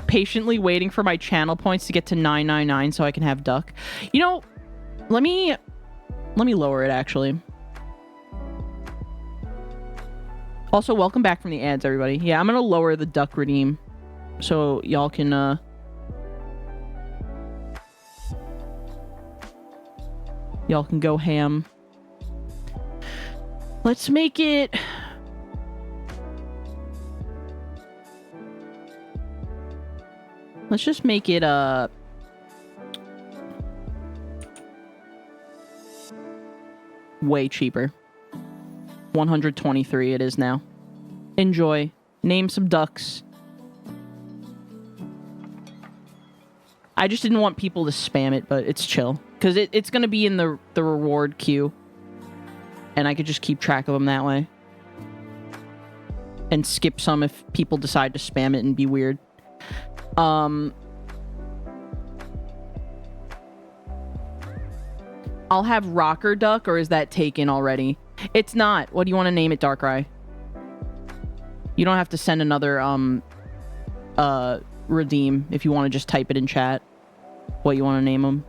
Patiently waiting for my channel points to get to 999 so I can have duck. You know, let me lower it, actually. Also, welcome back from the ads, everybody. Yeah, I'm gonna lower the duck redeem so y'all can go ham. Let's make it... Let's just make it, way cheaper. 123 it is now. Enjoy. Name some ducks. I just didn't want people to spam it, but it's chill. Because it's going to be in the reward queue. And I could just keep track of them that way. And skip some if people decide to spam it and be weird. I'll have Rocker Duck, or is that taken already? It's not. What do you want to name it, Darkrai? You don't have to send another, redeem if you want to just type it in chat. What you want to name them.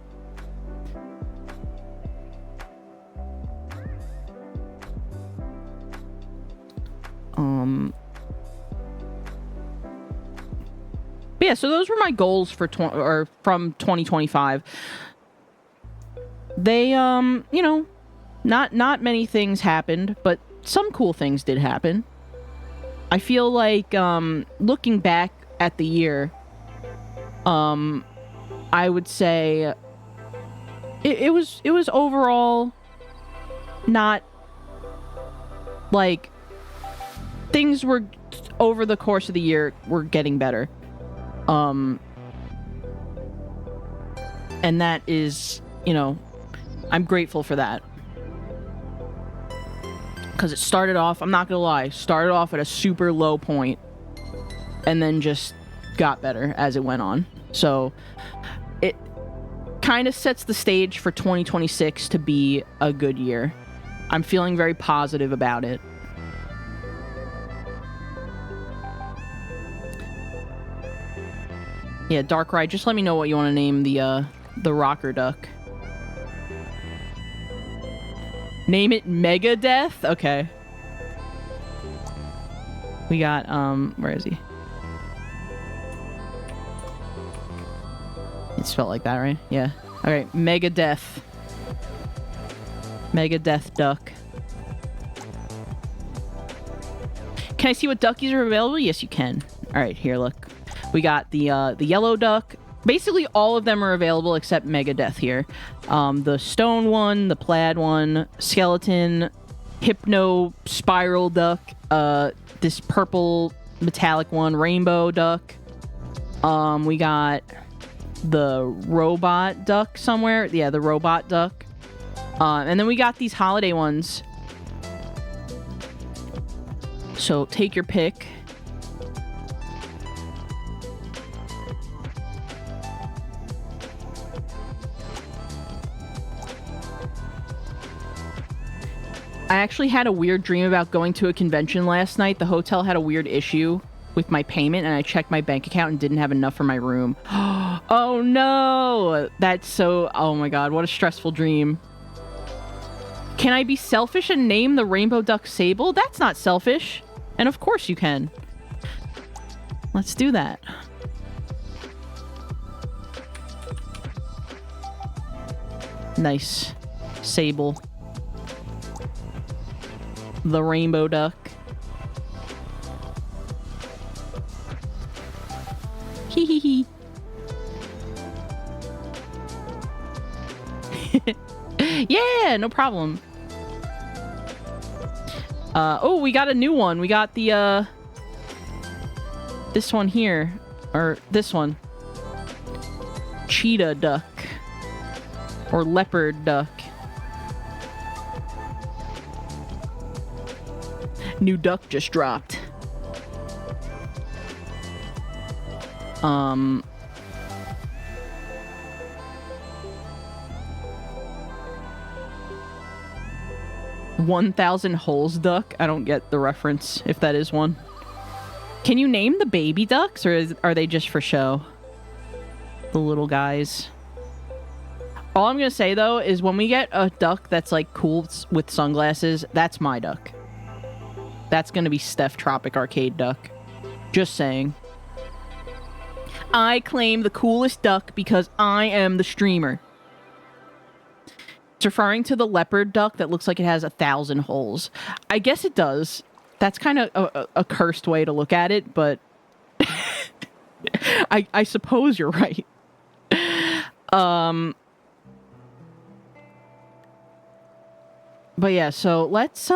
But yeah, so those were my goals for from 2025. They, you know, not many things happened, but some cool things did happen. I feel like, looking back at the year, I would say it was overall not, like, things were, over the course of the year, were getting better. And that is, you know, I'm grateful for that. Because it started off, I'm not gonna lie, started off at a super low point. And then just got better as it went on. So, it kind of sets the stage for 2026 to be a good year. I'm feeling very positive about it. Yeah, Darkrai, just let me know what you want to name the Rocker Duck. Name it Megadeth? Okay. We got, where is he? It's spelled like that, right? Yeah. Alright, Megadeth. Megadeth Duck. Can I see what duckies are available? Yes, you can. Alright, here, look. We got the yellow duck. Basically, all of them are available except Megadeth here. The stone one, the plaid one, skeleton, hypno spiral duck, this purple metallic one, rainbow duck. We got the robot duck somewhere. Yeah, the robot duck. And then we got these holiday ones. So take your pick. I actually had a weird dream about going to a convention last night. The hotel had a weird issue with my payment, and I checked my bank account and didn't have enough for my room. Oh no! That's so... Oh my god, what a stressful dream. Can I be selfish and name the rainbow duck Sable? That's not selfish. And of course you can. Let's do that. Nice. Sable. The rainbow duck. Hee hee hee. Yeah, no problem. Oh, we got a new one. We got the, this one here. Or this one. Cheetah duck. Or leopard duck. New duck just dropped. 1,000 holes duck? I don't get the reference, if that is one. Can you name the baby ducks, or are they just for show? The little guys. All I'm gonna say, though, is when we get a duck that's, like, cool with sunglasses, that's my duck. That's gonna be Steph Tropic Arcade Duck. Just saying. I claim the coolest duck because I am the streamer. It's referring to the leopard duck that looks like it has 1,000 holes. I guess it does. That's kind of a cursed way to look at it, but... I suppose you're right. But yeah, so let's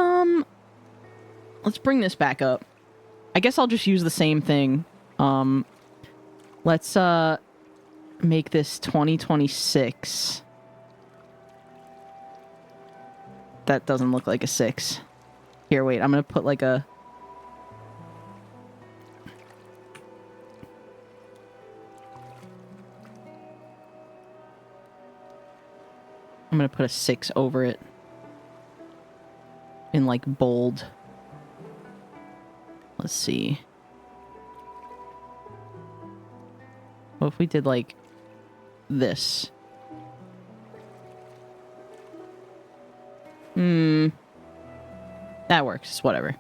bring this back up. I guess I'll just use the same thing. Let's make this 2026. That doesn't look like a 6. Here, wait, I'm gonna put like a... I'm gonna put a 6 over it. In like bold. Let's see. What if we did like this? That works. Whatever.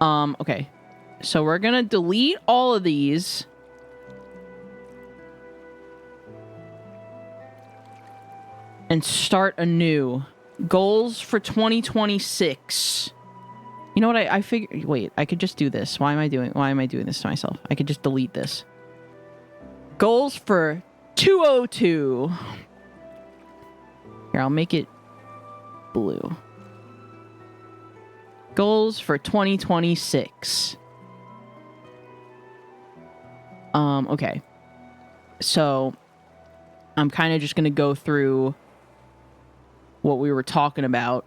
Okay. So we're gonna delete all of these. And start anew. Goals for 2026. You know what? I figured... Wait, I could just do this. Why am I doing this to myself? I could just delete this. Goals for 202. Here, I'll make it blue. Goals for 2026. Okay. So, I'm kind of just going to go through what we were talking about.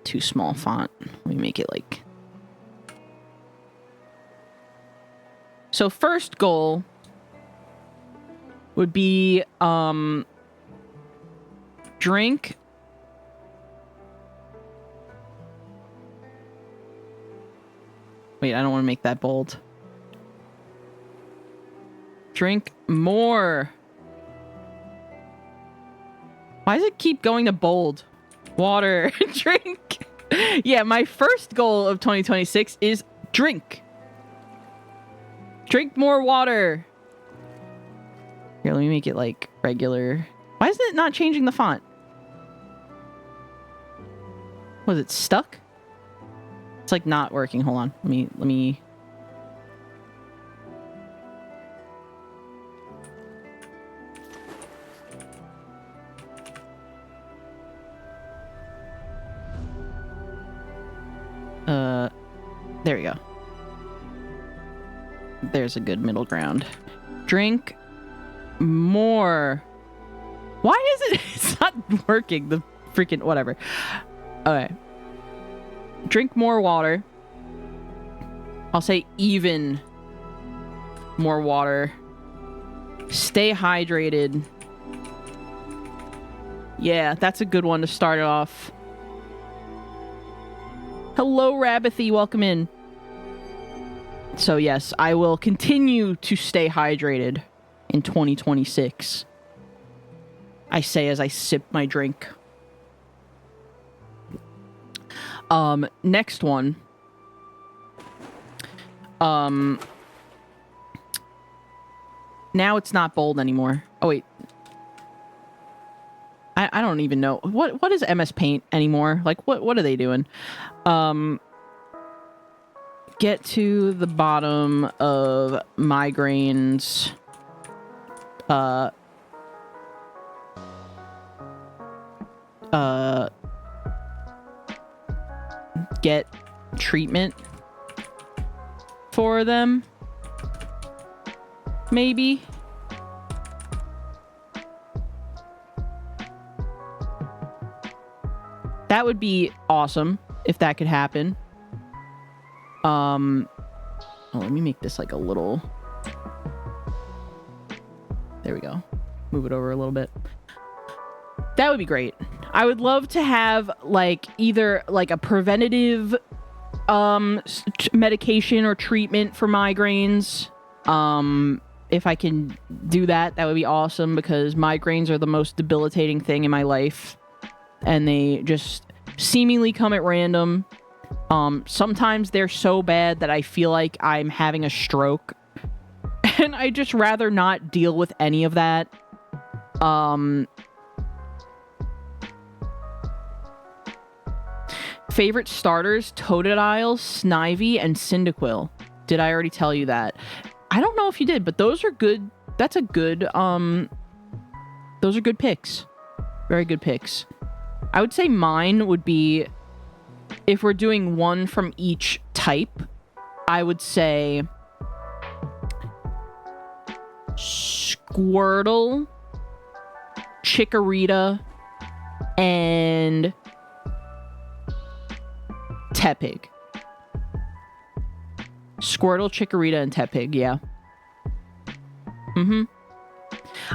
Too small font. Let me make it like... So first goal would be drink wait, I don't want to make that bold. Drink more. Why does it keep going to bold? Water. Drink. Yeah, my first goal of 2026 is drink. Drink more water. Here, let me make it like regular. Why is it not changing the font? Was it stuck? It's like not working. Hold on. Let me there we go. There's a good middle ground. Drink more. Why is it? It's not working. The freaking whatever. Okay. Drink more water. I'll say even more water. Stay hydrated. Yeah, that's a good one to start it off. Hello, Rabbathy. Welcome in. So, yes, I will continue to stay hydrated in 2026. I say as I sip my drink. Next one. Now it's not bold anymore. Oh, wait. I don't even know. What is MS Paint anymore? Like, what are they doing? Get to the bottom of migraines. Get treatment for them. Maybe. That would be awesome if that could happen. Oh, let me make this like a little... There we go. Move it over a little bit. That would be great. I would love to have like either like a preventative medication or treatment for migraines. If I can do that, that would be awesome, because migraines are the most debilitating thing in my life, and they just seemingly come at random. Sometimes they're so bad that I feel like I'm having a stroke, and I just rather not deal with any of that. Favorite starters: Totodile, Snivy, and Cyndaquil. Did I already tell you that? I don't know if you did, but those are good. That's a good, those are good picks. Very good picks. I would say mine would be, if we're doing one from each type, I would say Squirtle, Chikorita, and Tepig. Squirtle, Chikorita, and Tepig, yeah.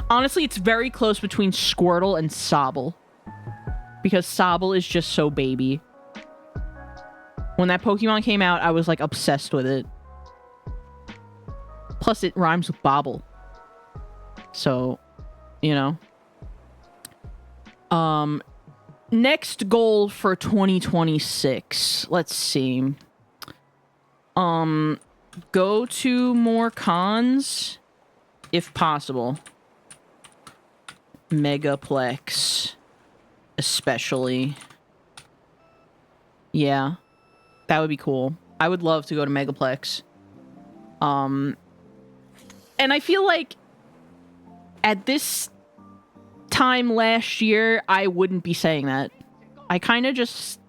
Honestly, it's very close between Squirtle and Sobble, because Sobble is just so baby. When that Pokemon came out, I was like obsessed with it. Plus, it rhymes with Bobble. So, you know. Next goal for 2026. Let's see. Go to more cons, if possible. Megaplex, especially. Yeah, that would be cool. I would love to go to Megaplex. And I feel like at this time last year, I wouldn't be saying that. I kind of just...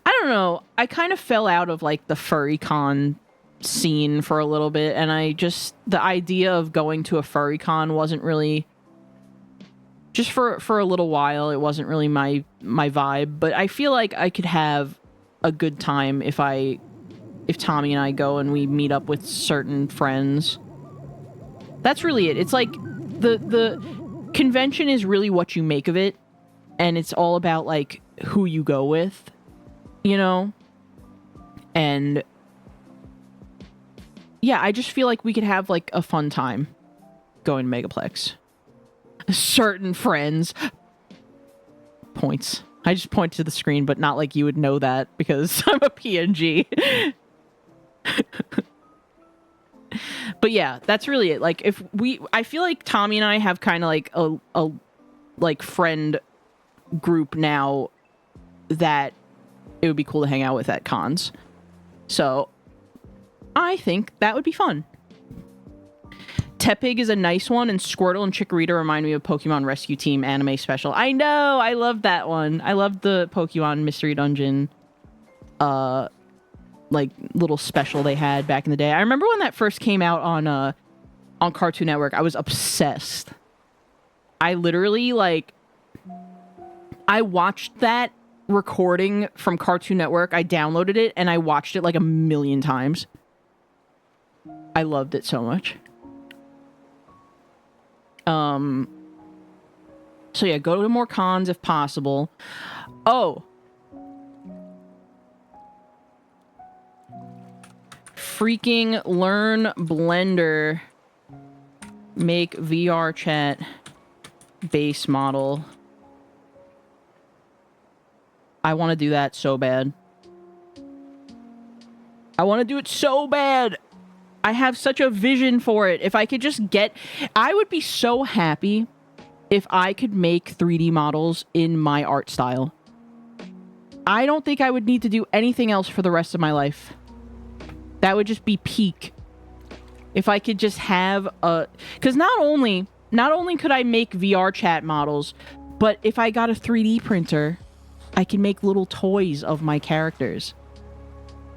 I don't know. I kind of fell out of, like, the furry con scene for a little bit, and I just... The idea of going to a furry con wasn't really... Just for a little while, it wasn't really my vibe, but I feel like I could have a good time if Tommy and I go and we meet up with certain friends. That's really it. It's like the convention is really what you make of it, and it's all about like who you go with, you know? And yeah, I just feel like we could have like a fun time going to Megaplex. Certain friends. Points. I just point to the screen, but not like you would know that because I'm a PNG. But yeah, that's really it. Like I feel like Tommy and I have kind of like a like friend group now that it would be cool to hang out with at cons. So I think that would be fun. Tepig is a nice one, and Squirtle and Chikorita remind me of Pokemon Rescue Team anime special. I know! I love that one. I love the Pokemon Mystery Dungeon, like, little special they had back in the day. I remember when that first came out on Cartoon Network, I was obsessed. I literally, like... I watched that recording from Cartoon Network. I downloaded it, and I watched it, like, 1,000,000 times. I loved it so much. So yeah, go to more cons if possible. Oh. Freaking learn Blender. Make VR chat base model. I want to do that so bad. I want to do it so bad. I have such a vision for it. If I could just get... I would be so happy if I could make 3D models in my art style. I don't think I would need to do anything else for the rest of my life. That would just be peak. If I could just have a... Because not only could I make VR chat models, but if I got a 3D printer, I can make little toys of my characters.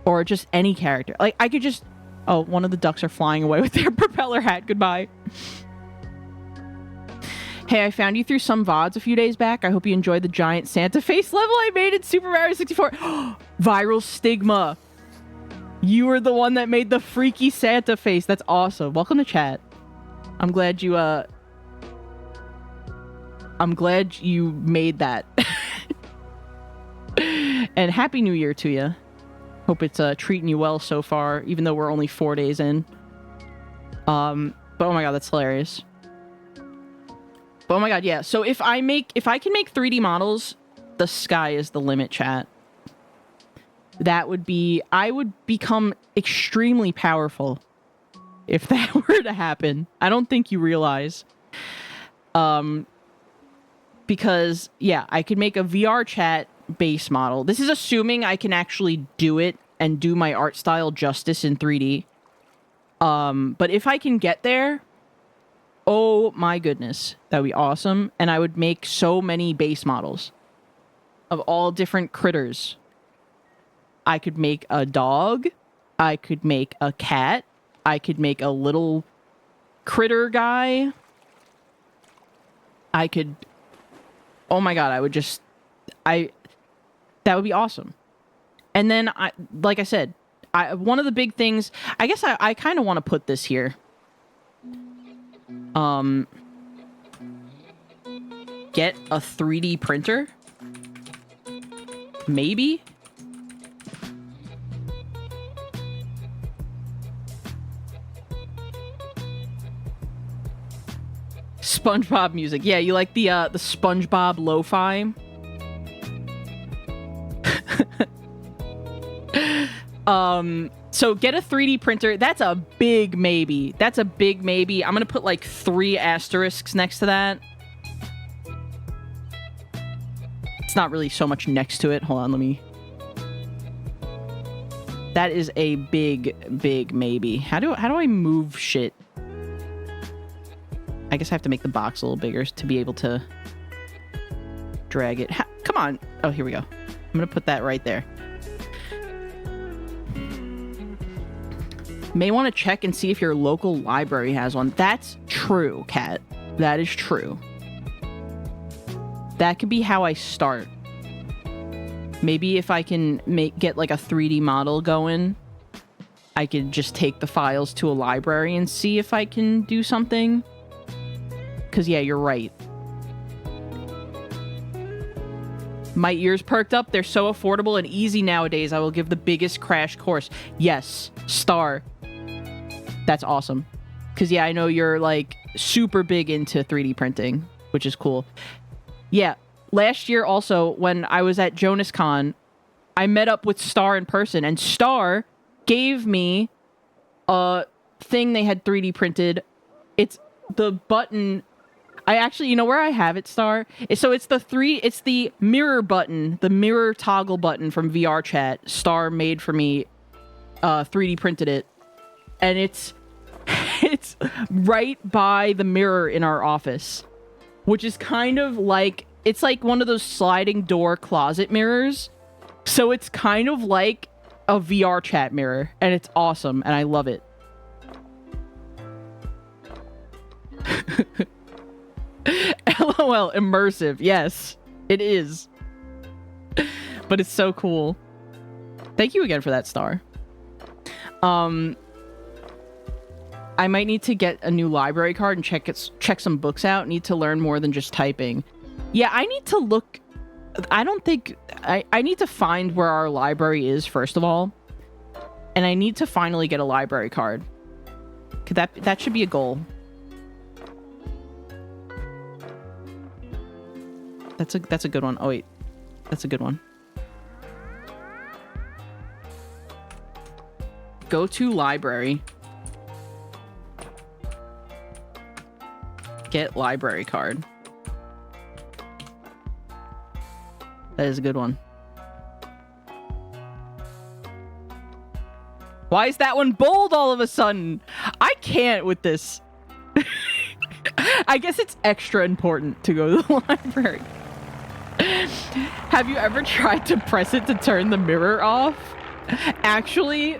Or just any character. Like, I could just... Oh, one of the ducks are flying away with their propeller hat. Goodbye. Hey, I found you through some VODs a few days back. I hope you enjoyed the giant Santa face level I made in Super Mario 64. Viral Stigma. You were the one that made the freaky Santa face. That's awesome. Welcome to chat. I'm glad you made that. And Happy New Year to you. Hope it's treating you well so far, even though we're only 4 days in. But oh my god, that's hilarious. But oh my god, yeah. So if I can make 3D models, the sky is the limit, chat. That would be... I would become extremely powerful if that were to happen. I don't think you realize. Because, yeah, I could make a VR chat base model. This is assuming I can actually do it and do my art style justice in 3D. But if I can get there, oh my goodness, that'd be awesome. And I would make so many base models of all different critters. I could make a dog. I could make a cat. I could make a little critter guy. I could... Oh my god, I would just... That would be awesome. And then, like I said, one of the big things... I guess I kind of want to put this here. Get a 3D printer? Maybe? SpongeBob music. Yeah, you like the SpongeBob lo-fi? So get a 3D printer. That's a big maybe. That's a big maybe. I'm gonna put like 3 asterisks next to that. It's not really so much next to it. Hold on, let me... That is a big maybe. How do I move shit? I guess I have to make the box a little bigger to be able to drag it. Come on. Oh, here we go. I'm going to put that right there. May want to check and see if your local library has one. That's true, Kat. That is true. That could be how I start. Maybe if I can get like a 3D model going, I could just take the files to a library and see if I can do something. Because, yeah, you're right. My ears perked up. They're so affordable and easy nowadays. I will give the biggest crash course. Yes. Star. That's awesome. Because, yeah, I know you're, like, super big into 3D printing, which is cool. Yeah. Last year, also, when I was at JonasCon, I met up with Star in person. And Star gave me a thing they had 3D printed. It's the button... I actually, you know where I have it, Star? So it's the mirror button, the mirror toggle button from VR Chat. Star made for me, 3D printed it. And it's right by the mirror in our office, which is kind of like, it's like one of those sliding door closet mirrors. So it's kind of like a VR Chat mirror, and it's awesome, and I love it. LOL, immersive. Yes, it is. But it's so cool. Thank you again for that, Star. I might need to get a new library card and check some books out. Need to learn more than just typing. Yeah, I need to look. I don't think... I need to find where our library is, first of all. And I need to finally get a library card. That should be a goal. That's a good one. Oh, wait. That's a good one. Go to library. Get library card. That is a good one. Why is that one bold all of a sudden? I can't with this. I guess it's extra important to go to the library. Have you ever tried to press it to turn the mirror off? Actually,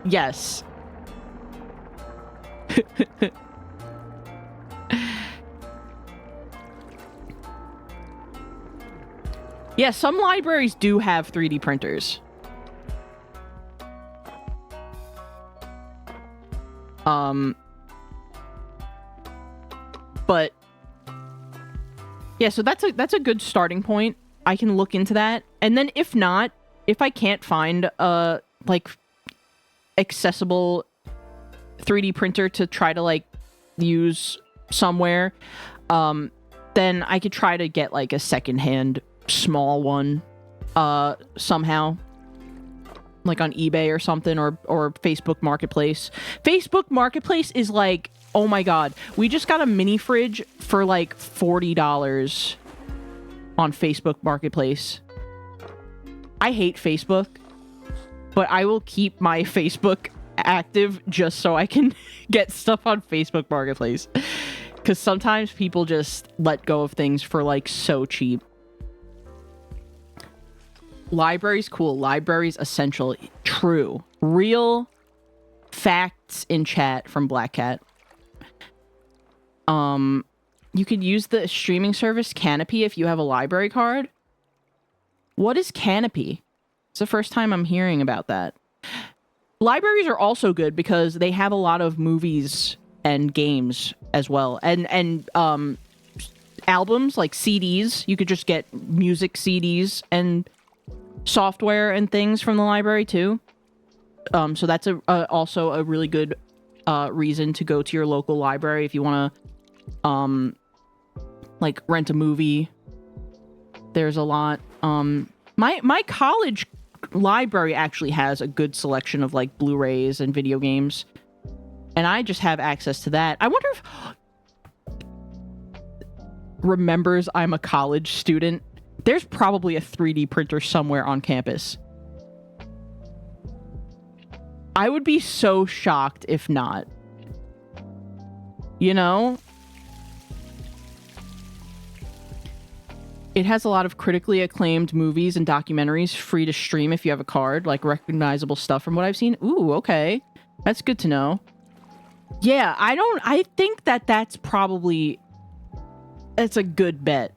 yes. Yeah, some libraries do have 3D printers. But yeah, so that's a good starting point. I can look into that. And then if not, if I can't find a like accessible 3D printer to try to like use somewhere, then I could try to get like a secondhand small one somehow, like on eBay or something, or Facebook Marketplace. Facebook Marketplace is like, oh my god, we just got a mini fridge for like $40 on Facebook Marketplace. I hate Facebook, but I will keep my Facebook active just so I can get stuff on Facebook Marketplace, because sometimes people just let go of things for like so cheap. Library's cool. Library's essential. True. Real facts in chat from Black Cat. You could use the streaming service Canopy if you have a library card. What is Canopy? It's the first time I'm hearing about that. Libraries are also good because they have a lot of movies and games as well. And albums, like CDs. You could just get music CDs and software and things from the library too. So that's also a really good reason to go to your local library if you want to like rent a movie. There's a lot. My college library actually has a good selection of like Blu-rays and video games, and I just have access to that. I wonder if remembers I'm a college student. There's probably a 3D printer somewhere on campus. I would be so shocked if not. You know? It has a lot of critically acclaimed movies and documentaries free to stream if you have a card, like recognizable stuff from what I've seen. Ooh, okay. That's good to know. Yeah, I think that's probably... It's a good bet.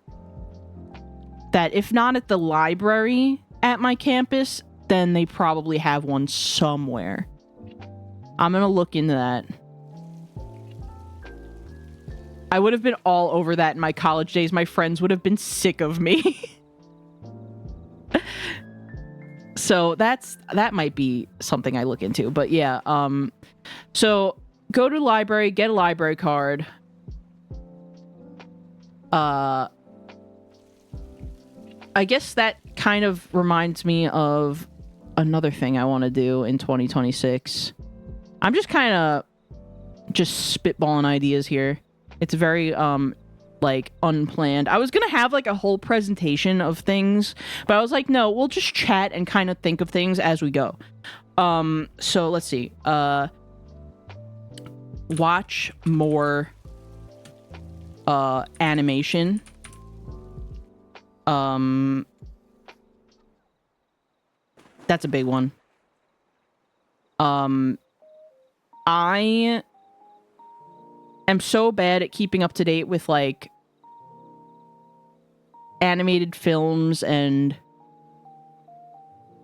That if not at the library at my campus, then they probably have one somewhere. I'm gonna look into that. I would have been all over that in my college days. My friends would have been sick of me. So that might be something I look into. But yeah, so go to the library, get a library card. I guess that kind of reminds me of another thing I want to do in 2026. I'm just kind of spitballing ideas here. It's very, like, unplanned. I was going to have, like, a whole presentation of things, but I was like, no, we'll just chat and kind of think of things as we go. So let's see. Watch more, animation. That's a big one. I am so bad at keeping up to date with like animated films and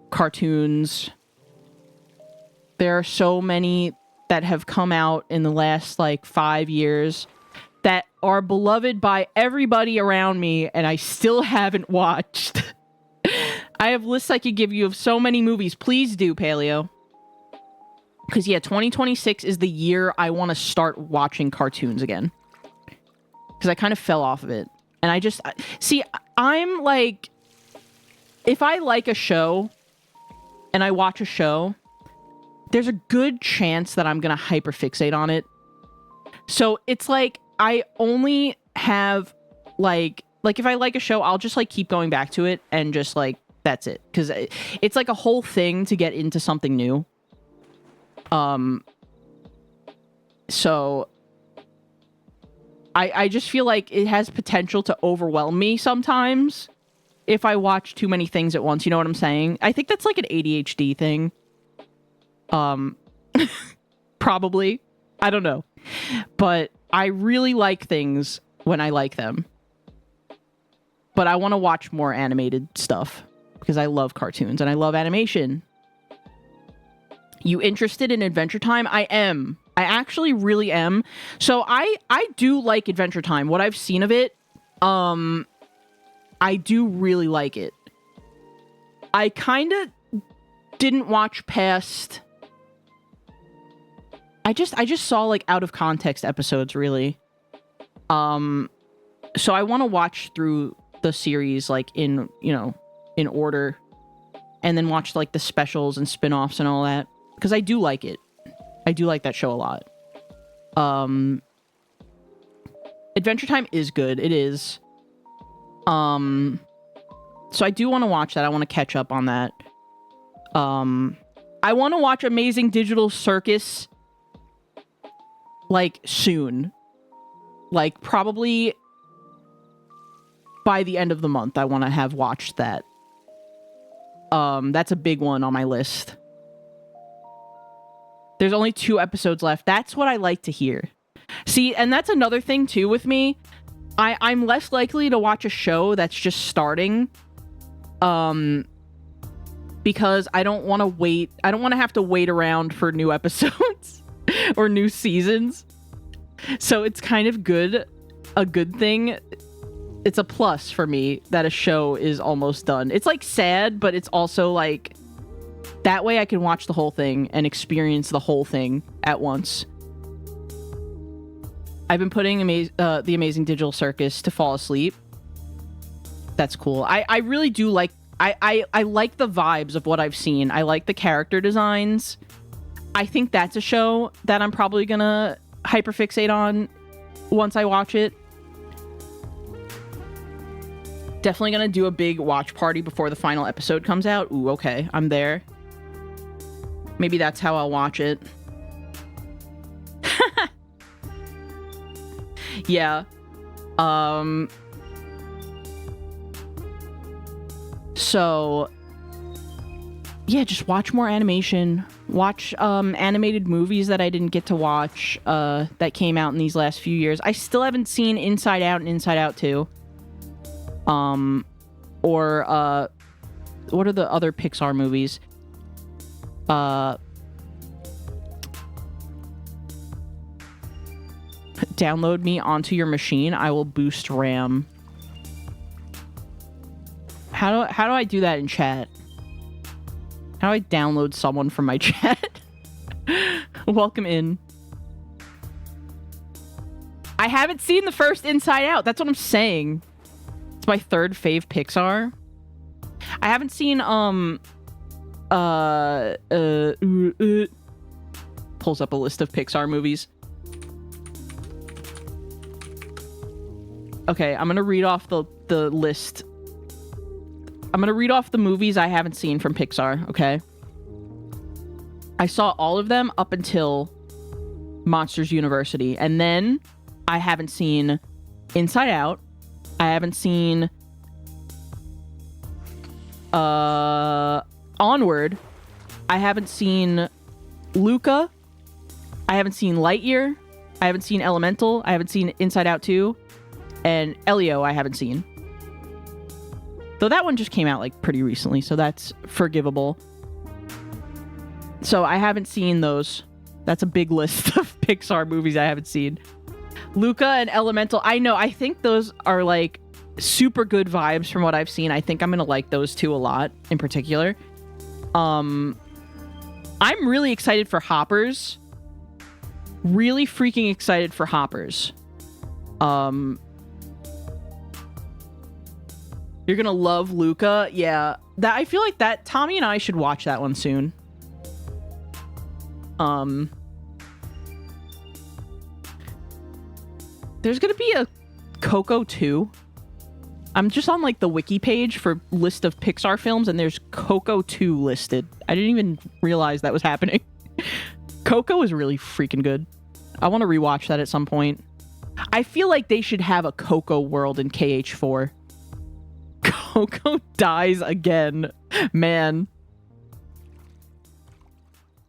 cartoons. There are so many that have come out in the last like 5 years that are beloved by everybody around me, and I still haven't watched. I have lists I could give you of so many movies. Please do, Paleo. Because, yeah, 2026 is the year I want to start watching cartoons again. Because I kind of fell off of it. And I just... See, I'm like... If I like a show, and I watch a show, there's a good chance that I'm going to hyperfixate on it. So it's like, I only have, like if I like a show, I'll just, like, keep going back to it, and just, like, that's it. Because it's, like, a whole thing to get into something new. So I just feel like it has potential to overwhelm me sometimes if I watch too many things at once. You know what I'm saying? I think that's like an ADHD thing. Probably. I don't know. But I really like things when I like them. But I want to watch more animated stuff because I love cartoons and I love animation. You interested in Adventure Time? I am. I actually really am. So I do like Adventure Time. What I've seen of it, I do really like it. I kind of didn't watch past... I just saw, like, out of context episodes, really. So I want to watch through the series, like, in order. And then watch, like, the specials and spin-offs and all that. Because I do like it. I do like that show a lot. Adventure Time is good. It is. So I do want to watch that. I want to catch up on that. I want to watch Amazing Digital Circus, like, soon. Like, probably by the end of the month, I want to have watched that. That's a big one on my list. There's only 2 episodes left. That's what I like to hear. See, and that's another thing, too, with me. I'm less likely to watch a show that's just starting. Because I don't want to wait. I don't want to have to wait around for new episodes or new seasons. So it's kind of good. A good thing. It's a plus for me that a show is almost done. It's, like, sad, but it's also, like... That way I can watch the whole thing and experience the whole thing at once. I've been putting The Amazing Digital Circus to fall asleep. That's cool. I really do like... I like the vibes of what I've seen. I like the character designs. I think that's a show that I'm probably gonna hyperfixate on once I watch it. Definitely gonna do a big watch party before the final episode comes out. Ooh, okay. I'm there. Maybe that's how I'll watch it. Yeah. So, yeah, just watch more animation. Watch animated movies that I didn't get to watch that came out in these last few years. I still haven't seen Inside Out and Inside Out 2. Or what are the other Pixar movies? Download me onto your machine. I will boost RAM. How do I do that in chat? How do I download someone from my chat? Welcome in. I haven't seen the first Inside Out. That's what I'm saying. It's my third fave Pixar. I haven't seen pulls up a list of Pixar movies. Okay, I'm gonna read off the list. I'm gonna read off the movies I haven't seen from Pixar, okay? I saw all of them up until Monsters University, and then I haven't seen Inside Out. I haven't seen Onward. I haven't seen Luca. I haven't seen Lightyear. I haven't seen Elemental. I haven't seen Inside Out 2. And Elio I haven't seen. Though that one just came out, like, pretty recently, so that's forgivable. So I haven't seen those. That's a big list of Pixar movies I haven't seen. Luca and Elemental. I know. I think those are like super good vibes from what I've seen. I think I'm gonna like those two a lot in particular. I'm really excited for Hoppers. Really freaking excited for Hoppers. You're gonna love Luca. Yeah. That I feel like that Tommy and I should watch that one soon. There's gonna be a Coco 2. I'm just on like the wiki page for list of Pixar films, and there's Coco 2 listed. I didn't even realize that was happening. Coco is really freaking good. I want to rewatch that at some point. I feel like they should have a Coco world in KH4. Coco dies again. Man.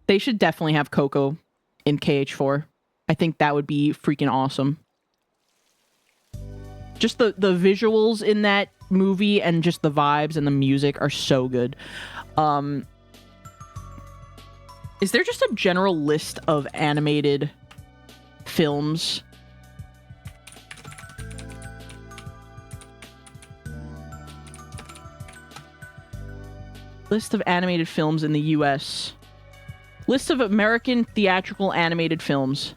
They should definitely have Coco in KH4. I think that would be freaking awesome. Just the visuals in that movie and just the vibes and the music are so good. Is there just a general list of animated films? List of animated films in the US. List of American theatrical animated films.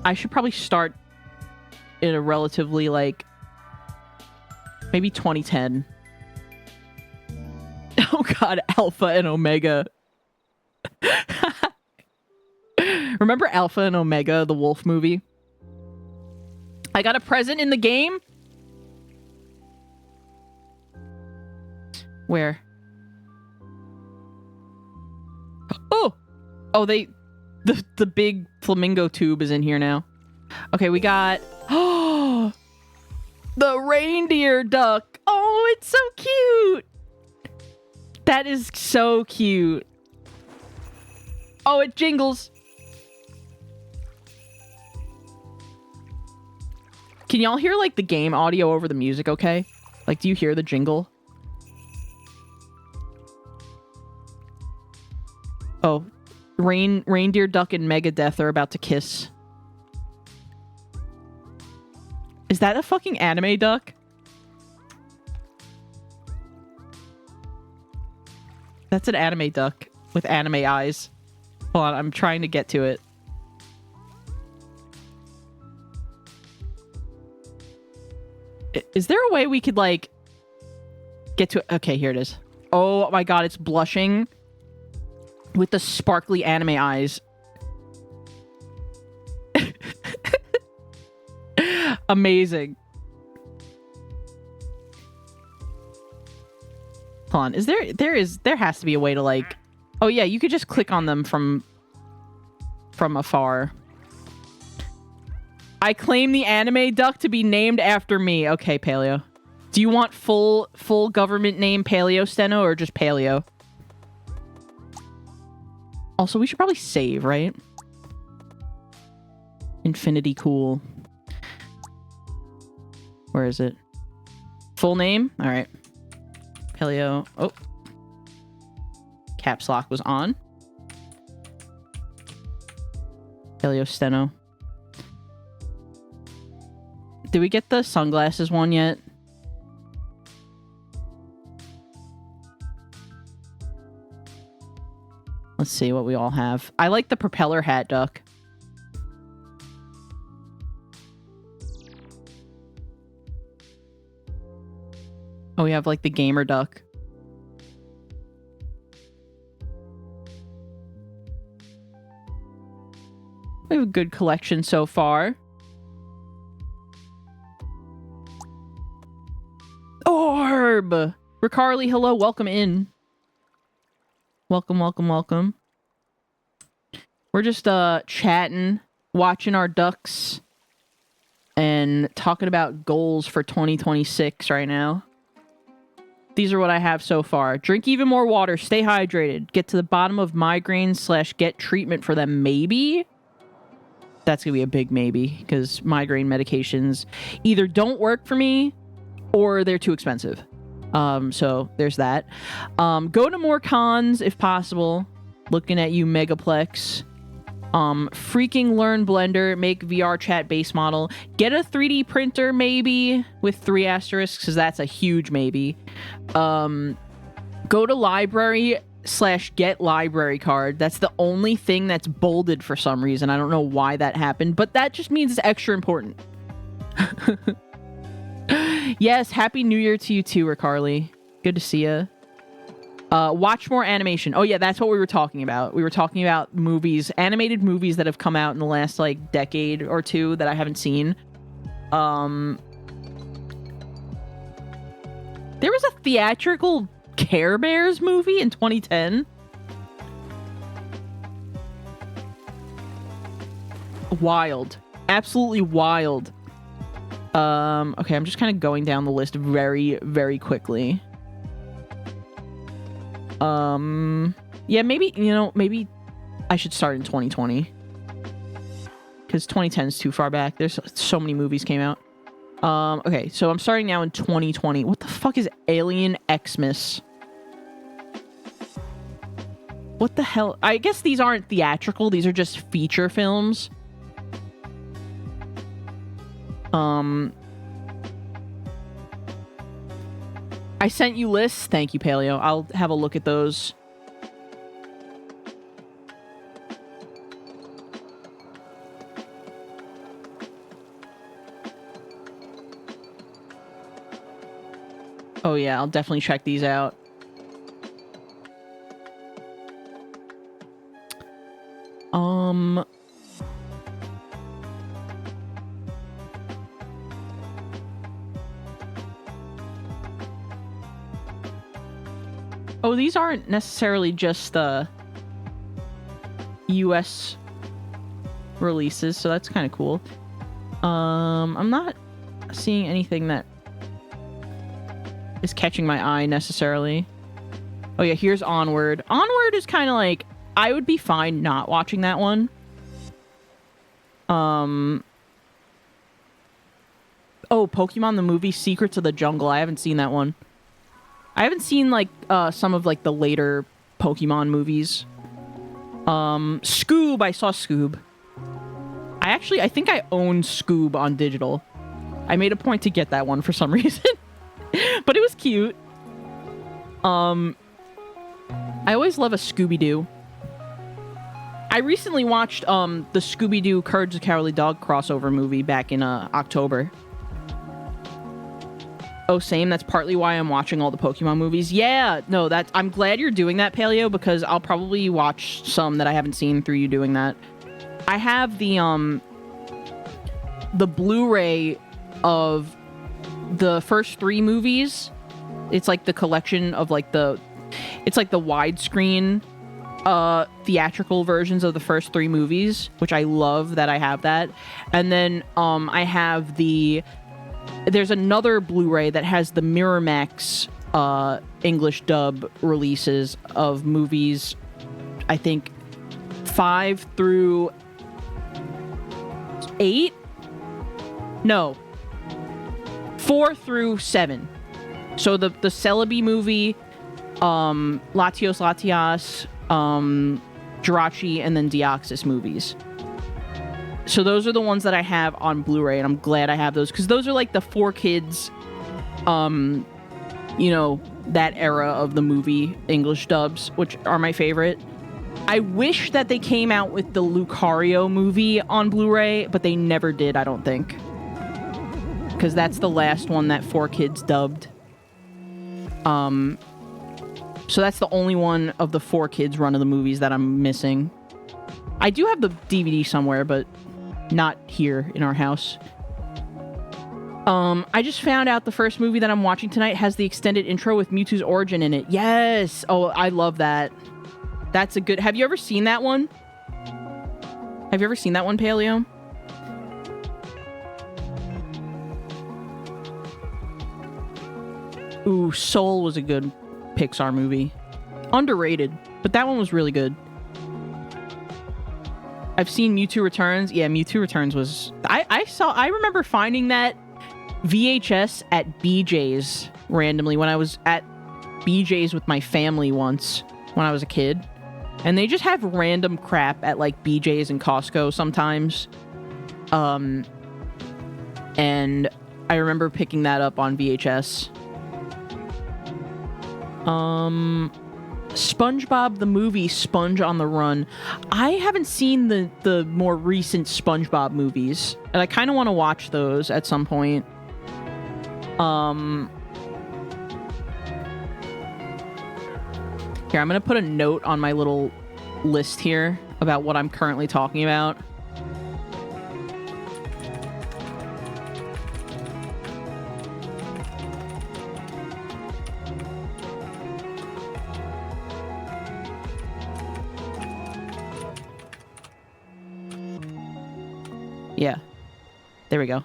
I should probably start in a relatively, like, maybe 2010. Oh god, Alpha and Omega. Remember Alpha and Omega, the wolf movie? I got a present in the game? Where? Oh! Oh, the big flamingo tube is in here now. Okay, we got... Oh! The reindeer duck! Oh, it's so cute! That is so cute. Oh, it jingles. Can y'all hear, like, the game audio over the music, okay? Like, do you hear the jingle? Oh, reindeer duck and Megadeth are about to kiss. Is that a fucking anime duck? That's an anime duck with anime eyes. Hold on, I'm trying to get to it. Is there a way we could, like, get to it? Okay, here it is. Oh my god, it's blushing with the sparkly anime eyes. Amazing. Hold on, there has to be a way to, like... Oh yeah, you could just click on them from afar. I claim the anime duck to be named after me. Okay, Paleo. Do you want full government name Paleo Steno or just Paleo? Also, we should probably save, right? Infinity cool. Where is it? Full name? All right. Paleo. Oh. Caps lock was on. Paleo Steno. Did we get the sunglasses one yet? Let's see what we all have. I like the propeller hat duck. Oh, we have like the gamer duck. We have a good collection so far. Orb! Ricarly, hello, welcome in. Welcome, welcome, welcome. We're just chatting, watching our ducks, and talking about goals for 2026 right now. These are what I have so far. Drink even more water, stay hydrated, get to the bottom of migraines / get treatment for them, maybe? That's gonna be a big maybe, because migraine medications either don't work for me or they're too expensive. So there's that. Go to more cons if possible. Looking at you, Megaplex. Freaking learn Blender, make VR chat base model, get a 3D printer maybe with 3 asterisks because that's a huge maybe. Go to library / get library card. That's the only thing that's bolded for some reason. I don't know why that happened, but that just means it's extra important. Yes, happy new year to you too, Ricarly. Good to see you. Watch more animation. Oh yeah, that's what we were talking about. We were talking about movies, animated movies that have come out in the last like decade or two that I haven't seen. There was a theatrical Care Bears movie in 2010. Wild. Absolutely wild. Okay, I'm just kind of going down the list very, very quickly. Yeah, maybe, you know, maybe I should start in 2020. Because 2010 is too far back. There's so many movies came out. Okay, so I'm starting now in 2020. What the fuck is Alien Xmas? What the hell? I guess these aren't theatrical. These are just feature films. I sent you lists. Thank you, Paleo. I'll have a look at those. Oh yeah, I'll definitely check these out. Oh, these aren't necessarily just the US releases, so that's kind of cool. I'm not seeing anything that is catching my eye necessarily. Oh yeah, here's Onward. Onward is kind of like, I would be fine not watching that one. Oh, Pokemon the movie, Secrets of the Jungle. I haven't seen that one. I haven't seen like some of like the later Pokemon movies. Scoob, I saw Scoob. I think I own Scoob on digital. I made a point to get that one for some reason. But it was cute. I always love a Scooby-Doo. I recently watched the Scooby-Doo Courage the Cowardly Dog crossover movie back in October. Oh, same. That's partly why I'm watching all the Pokemon movies. Yeah, no, I'm glad you're doing that, Paleo, because I'll probably watch some that I haven't seen through you doing that. I have the Blu-ray of the first 3 movies. It's like the collection of like it's like the widescreen theatrical versions of the first 3 movies, which I love that I have that. And then I have there's another Blu-ray that has the Miramax English dub releases of movies, I think 5 through 8? No. 4 through 7. So the Celebi movie, Latios Latias, Jirachi, and then Deoxys movies. So those are the ones that I have on Blu-ray, and I'm glad I have those, because those are like the 4Kids, you know, that era of the movie English dubs, which are my favorite. I wish that they came out with the Lucario movie on Blu-ray, but they never did, I don't think. Because that's the last one that 4Kids dubbed. So that's the only one of the 4Kids run of the movies that I'm missing. I do have the DVD somewhere, but not here in our house. I just found out the first movie that I'm watching tonight has the extended intro with Mewtwo's origin in it. Yes! Oh, I love that. That's a good... Have you ever seen that one? Have you ever seen that one, Paleo? Ooh, Soul was a good Pixar movie. Underrated, but that one was really good. I've seen Mewtwo Returns. Yeah, Mewtwo Returns was... I remember finding that VHS at BJ's randomly when I was at BJ's with my family once when I was a kid. And they just have random crap at like BJ's and Costco sometimes. And I remember picking that up on VHS. SpongeBob the movie, Sponge on the Run. I haven't seen the more recent SpongeBob movies, and I kind of want to watch those at some point. Here, I'm gonna put a note on my little list here about what I'm currently talking about. Yeah. There we go.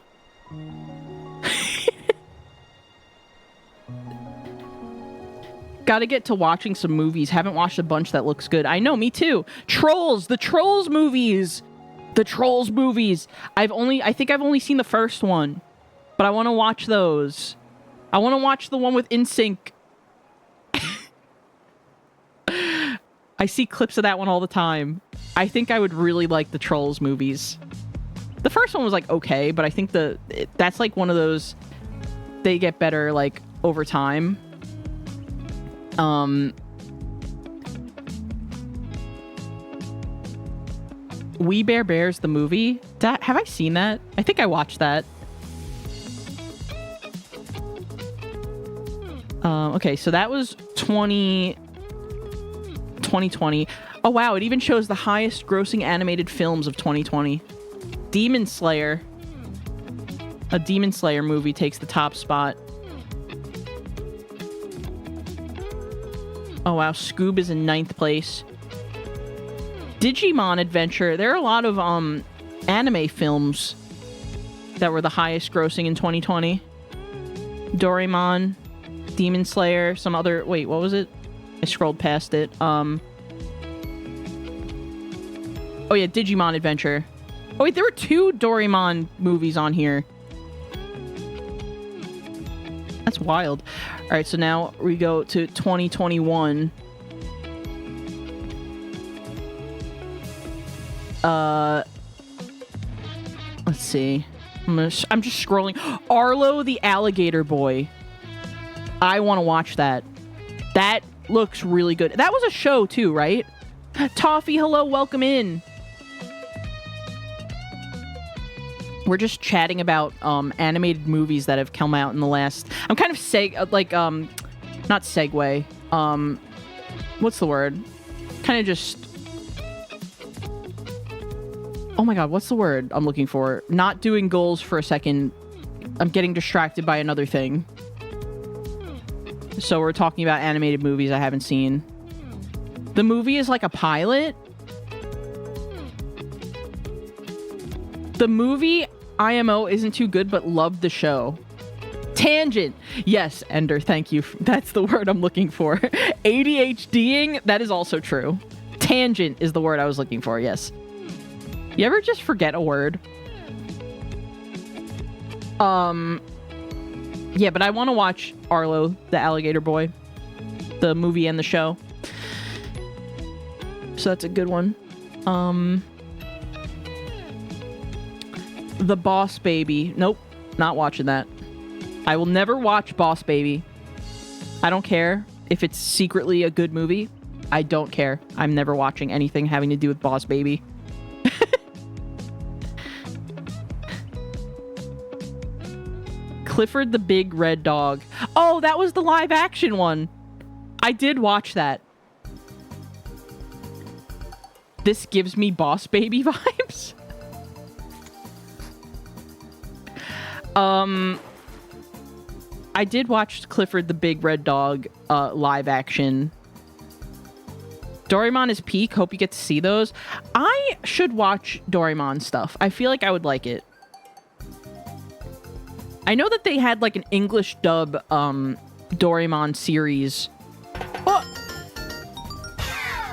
Gotta get to watching some movies. Haven't watched a bunch that looks good. I know, me too. Trolls! The Trolls movies! The Trolls movies! I think I've only seen the first one. But I want to watch those. I want to watch the one with NSYNC. I see clips of that one all the time. I think I would really like the Trolls movies. The first one was like okay, but I think that's like one of those, they get better like over time. We Bare Bears the movie. Have I seen that? I think I watched that. Okay, so that was 2020. Oh wow, it even shows the highest grossing animated films of 2020. Demon Slayer. A Demon Slayer movie takes the top spot. Oh wow, Scoob is in 9th place. Digimon Adventure. There are a lot of anime films that were the highest grossing in 2020. Doraemon, Demon Slayer, some other... Wait, what was it? I scrolled past it. Oh yeah, Digimon Adventure. Oh wait, there were 2 Doraemon movies on here. That's wild. Alright, so now we go to 2021. Let's see. I'm just scrolling. Arlo the Alligator Boy. I want to watch that. That looks really good. That was a show too, right? Toffee, hello, welcome in. We're just chatting about animated movies that have come out in the last... I'm kind of not segue. What's the word? Kind of just... Oh my god, what's the word I'm looking for? Not doing goals for a second. I'm getting distracted by another thing. So we're talking about animated movies I haven't seen. The movie is like a pilot. The movie IMO isn't too good, but loved the show. Tangent. Yes, Ender, thank you. That's the word I'm looking for. ADHDing, that is also true. Tangent is the word I was looking for, yes. You ever just forget a word? Yeah, but I want to watch Arlo, the Alligator Boy. The movie and the show. So that's a good one. The Boss Baby. Nope, not watching that. I will never watch Boss Baby. I don't care if it's secretly a good movie. I don't care. I'm never watching anything having to do with Boss Baby. Clifford the Big Red Dog. Oh, that was the live action one. I did watch that. This gives me Boss Baby vibes. I did watch Clifford the Big Red Dog live action. Doraemon is peak. Hope you get to see those. I should watch Doraemon stuff. I feel like I would like it. I know that they had like an English dub Doraemon series. Oh!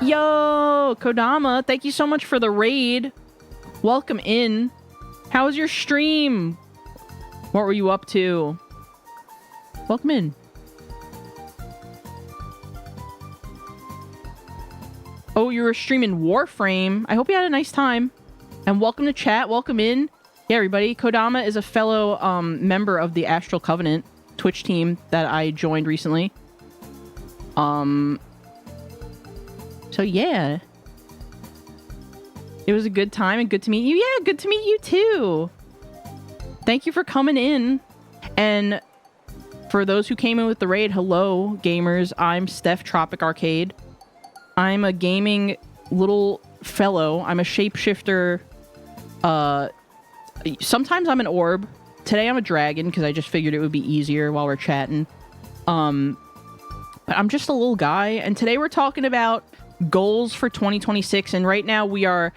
Yo, Kodama, thank you so much for the raid. Welcome in. How was your stream? What were you up to? Welcome in. Oh, you were streaming Warframe. I hope you had a nice time. And welcome to chat. Welcome in. Yeah, everybody. Kodama is a fellow member of the Astral Covenant Twitch team that I joined recently. So yeah. It was a good time and good to meet you. Yeah, good to meet you too. Thank you for coming in. And for those who came in with the raid, hello, gamers. I'm Steph tropicarcade. I'm a gaming little fellow. I'm a shapeshifter. Sometimes I'm an orb. Today I'm a dragon because I just figured it would be easier while we're chatting. But I'm just a little guy. And today we're talking about goals for 2026. And right now we are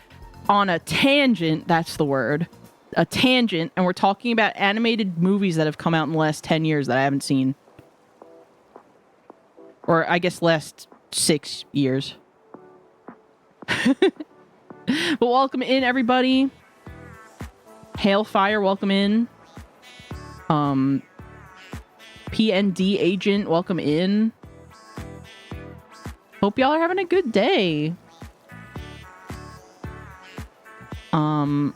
on a tangent. That's the word. A tangent. And we're talking about animated movies that have come out in the last 10 years that I haven't seen. Or I guess last 6 years. But welcome in, everybody. Hailfire, welcome in. PND agent, welcome in. Hope y'all are having a good day. The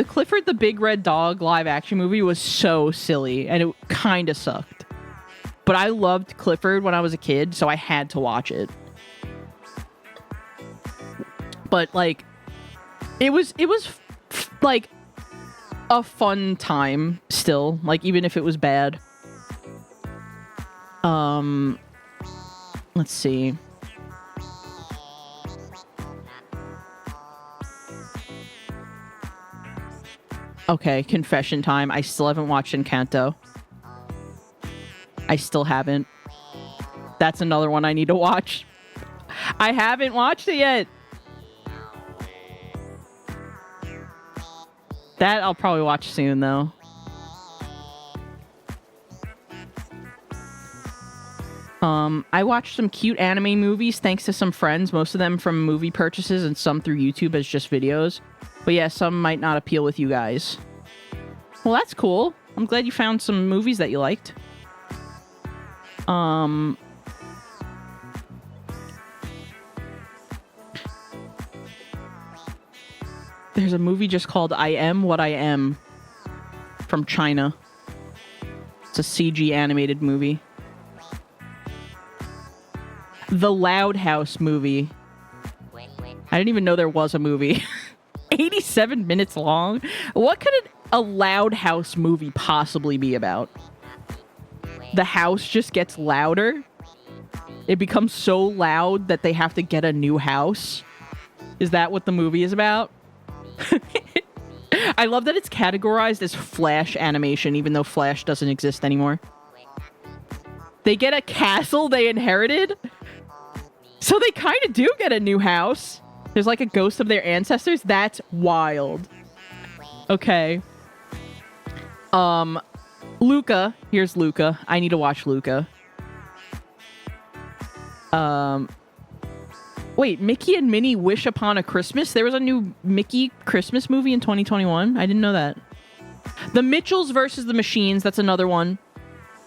Clifford the Big Red Dog live action movie was so silly and it kind of sucked. But I loved Clifford when I was a kid, so I had to watch it. But like it was like a fun time still, like even if it was bad. Let's see. Okay, confession time. I still haven't watched Encanto. I still haven't. That's another one I need to watch. I haven't watched it yet. That I'll probably watch soon, though. I watched some cute anime movies thanks to some friends, most of them from movie purchases and some through YouTube as just videos. But yeah, some might not appeal with you guys. Well, that's cool. I'm glad you found some movies that you liked. There's a movie just called I Am What I Am from China. It's a CG animated movie. The Loud House movie. I didn't even know there was a movie. 87 minutes long? What could a Loud House movie possibly be about? The house just gets louder? It becomes so loud that they have to get a new house? Is that what the movie is about? I love that it's categorized as Flash animation, even though Flash doesn't exist anymore. They get a castle they inherited? So they kind of do get a new house. There's like a ghost of their ancestors. That's wild. Okay. Luca. Here's Luca. I need to watch Luca. Wait, Mickey and Minnie Wish Upon a Christmas? There was a new Mickey Christmas movie in 2021? I didn't know that. The Mitchells versus the Machines. That's another one.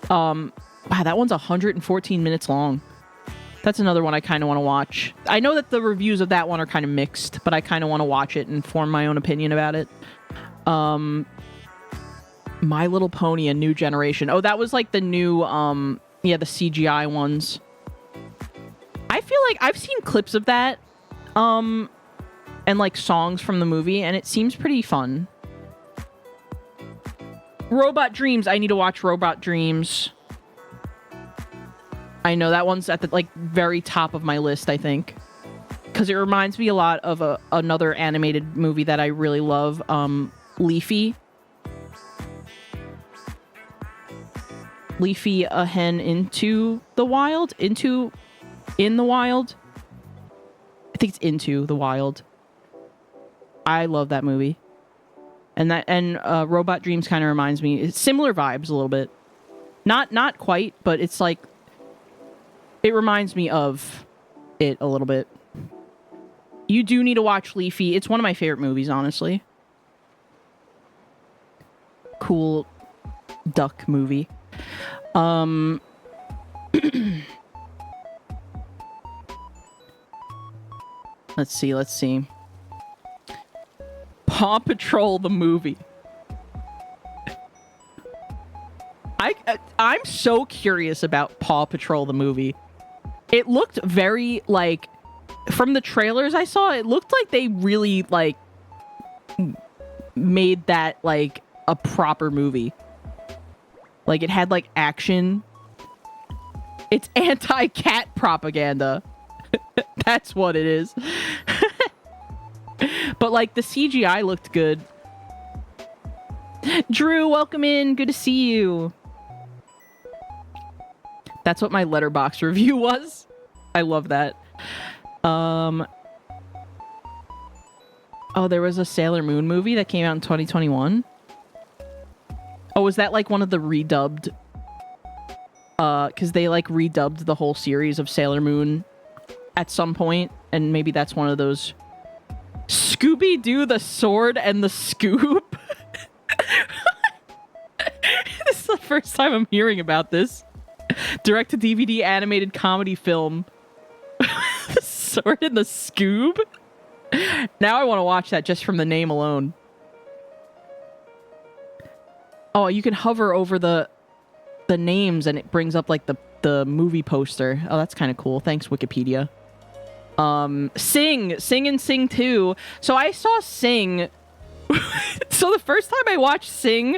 Wow, that one's 114 minutes long. That's another one I kind of want to watch. I know that the reviews of that one are kind of mixed, but I kind of want to watch it and form my own opinion about it. My Little Pony, A New Generation. Oh, that was like the new, yeah, the CGI ones. I feel like I've seen clips of that, and like songs from the movie, and it seems pretty fun. Robot Dreams. I need to watch Robot Dreams. I know that one's at the like very top of my list, I think, because it reminds me a lot of another animated movie that I really love, Leafy. Leafy, a hen into the wild, in the wild. I think it's Into the Wild. I love that movie, and Robot Dreams kind of reminds me. It's similar vibes a little bit, not quite, but it's like. It reminds me of it a little bit. You do need to watch Leafy. It's one of my favorite movies, honestly. Cool duck movie. Let's see. Paw Patrol the movie. I'm so curious about Paw Patrol the movie. It looked very, like, from the trailers I saw, it looked like they really, like, made that, like, a proper movie. Like, it had, like, action. It's anti-cat propaganda. That's what it is. But, like, the CGI looked good. Drew, welcome in. Good to see you. That's what my Letterboxd review was. I love that. Oh, there was a Sailor Moon movie that came out in 2021. Oh, was that like one of the redubbed? Because they like redubbed the whole series of Sailor Moon at some point, and maybe that's one of those. Scooby-Doo, the Sword and the Scoop. This is the first time I'm hearing about this. Direct-to-DVD animated comedy film. The Sword and the Scoob? Now I want to watch that just from the name alone. Oh, you can hover over the names and it brings up like the movie poster. Oh, that's kind of cool. Thanks, Wikipedia. Sing and Sing 2. So I saw Sing. So the first time I watched Sing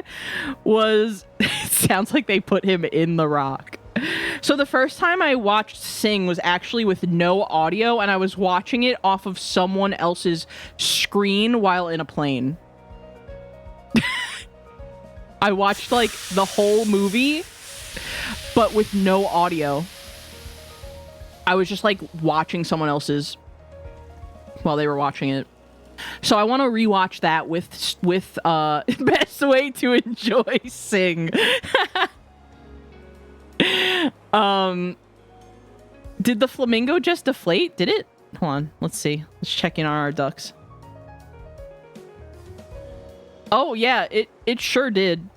was, it sounds like they put him in The Rock. So the first time I watched Sing was actually with no audio, and I was watching it off of someone else's screen while in a plane. I watched like the whole movie, but with no audio. I was just like watching someone else's while they were watching it. So I want to rewatch that with best way to enjoy Sing. Did the flamingo just deflate? Did it? Hold on, let's see. Let's check in on our ducks. Oh yeah, it sure did.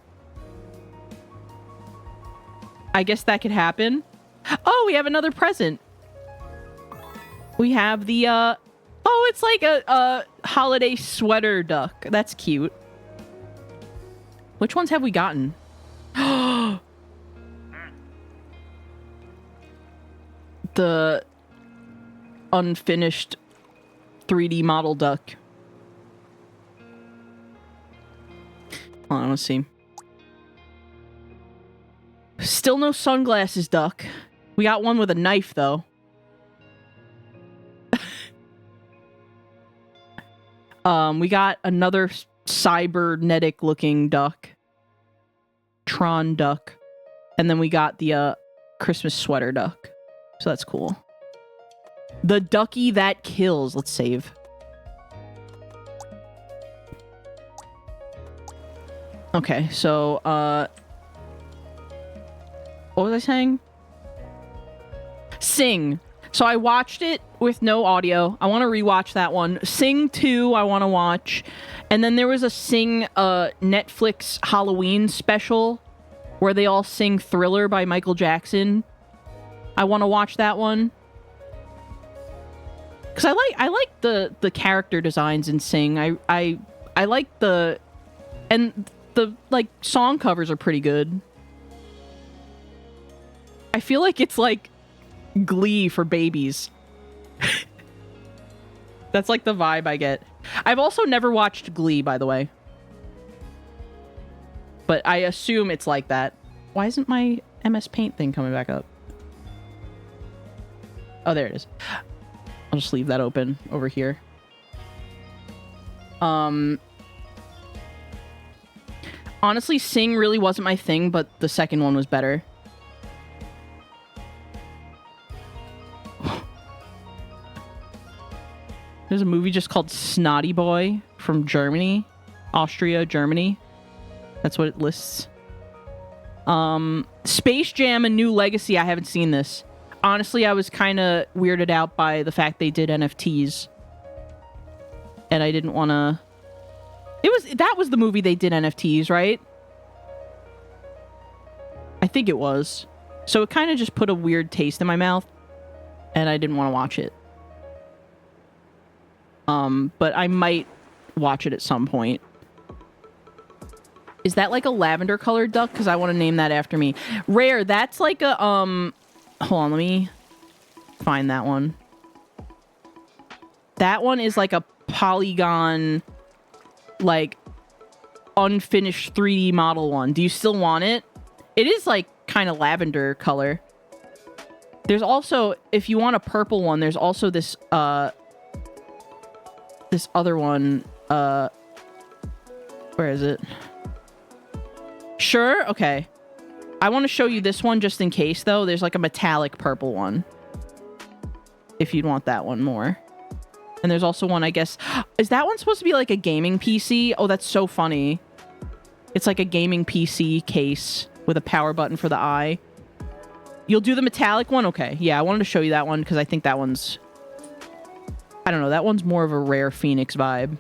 I guess that could happen. Oh, we have another present. We have the oh, it's like a holiday sweater duck. That's cute. Which ones have we gotten? The unfinished 3D model duck. Hold on, let's see. Still no sunglasses duck. We got one with a knife, though. We got another cybernetic looking duck. Tron duck. And then we got the Christmas sweater duck. So that's cool. The ducky that kills. Let's save. Okay, so what was I saying? Sing. So I watched it with no audio. I want to rewatch that one. Sing 2 I want to watch. And then there was a Sing Netflix Halloween special where they all sing Thriller by Michael Jackson. I want to watch that one. Cuz I like the character designs in Sing. I like the like song covers are pretty good. I feel like it's like Glee for babies. That's like the vibe I get. I've also never watched Glee, by the way. But I assume it's like that. Why isn't my MS Paint thing coming back up? Oh, there it is. I'll just leave that open over here. Honestly, Sing really wasn't my thing, but the second one was better. There's a movie just called Snotty Boy from Germany. Austria, Germany. That's what it lists. Space Jam: A New Legacy. I haven't seen this. Honestly, I was kind of weirded out by the fact they did NFTs. And I didn't want to... That was the movie they did NFTs, right? I think it was. So it kind of just put a weird taste in my mouth. And I didn't want to watch it. But I might watch it at some point. Is that like a lavender colored duck? Because I want to name that after me. Rare, that's like a, hold on, let me find that one. That one is like a polygon, like, unfinished 3D model one. Do you still want it? It is like kind of lavender color. There's also, if you want a purple one, there's also this, this other one, where is it? Sure? Okay. I want to show you this one just in case, though. There's like a metallic purple one. If you'd want that one more. And there's also one, I guess... Is that one supposed to be like a gaming PC? Oh, that's so funny. It's like a gaming PC case with a power button for the eye. You'll do the metallic one? Okay. Yeah, I wanted to show you that one because I think that one's... I don't know. That one's more of a rare Phoenix vibe.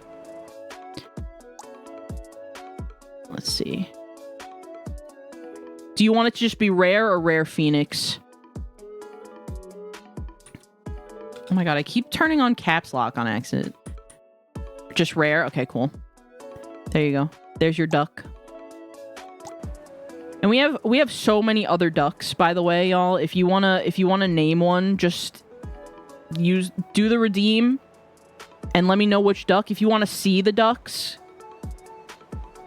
Let's see. Do you want it to just be rare or rare Phoenix? Oh my god, I keep turning on caps lock on accident. Just rare? Okay, cool. There you go. There's your duck. And we have so many other ducks, by the way, y'all. If you wanna name one, just do the redeem and let me know which duck. If you want to see the ducks,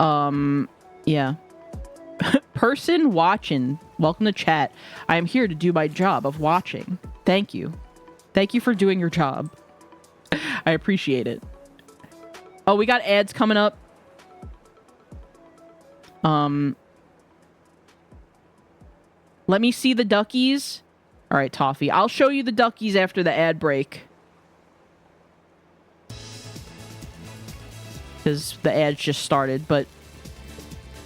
yeah. Person watching, welcome to chat. I am here to do my job of watching. Thank you. Thank you for doing your job. I appreciate it. Oh, we got ads coming up. Let me see the duckies. All right, Toffee. I'll show you the duckies after the ad break. Because the ads just started, but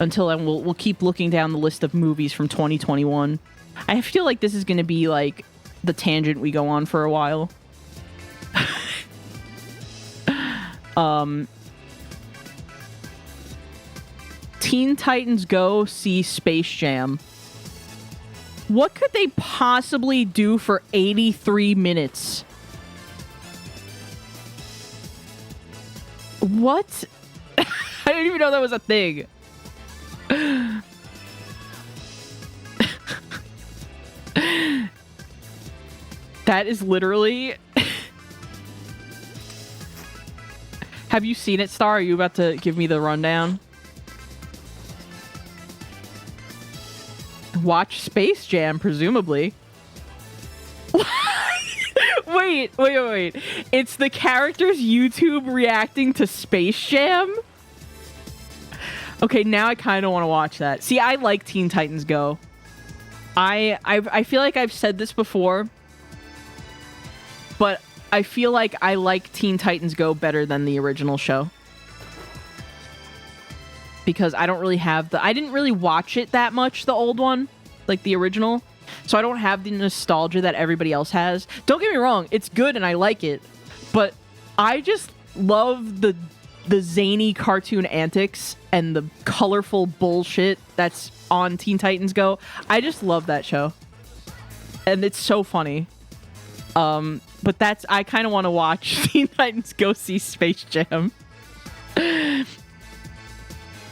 until then, we'll keep looking down the list of movies from 2021. I feel like this is going to be like the tangent we go on for a while. Teen Titans Go see Space Jam. What could they possibly do for 83 minutes? What? I didn't even know that was a thing. That is literally... Have you seen it, Star? Are you about to give me the rundown? Watch Space Jam, presumably. Wait. It's the characters YouTube reacting to Space Jam? Okay, now I kind of want to watch that. See, I like Teen Titans Go. I feel like I've said this before, but I feel like I like Teen Titans Go better than the original show. Because I don't really have I didn't really watch it that much, the old one, like the original. So I don't have the nostalgia that everybody else has. Don't get me wrong, it's good and I like it, but I just love the zany cartoon antics and the colorful bullshit that's on Teen Titans Go. I just love that show. And it's so funny. But I kind of want to watch Teen Titans Go see Space Jam.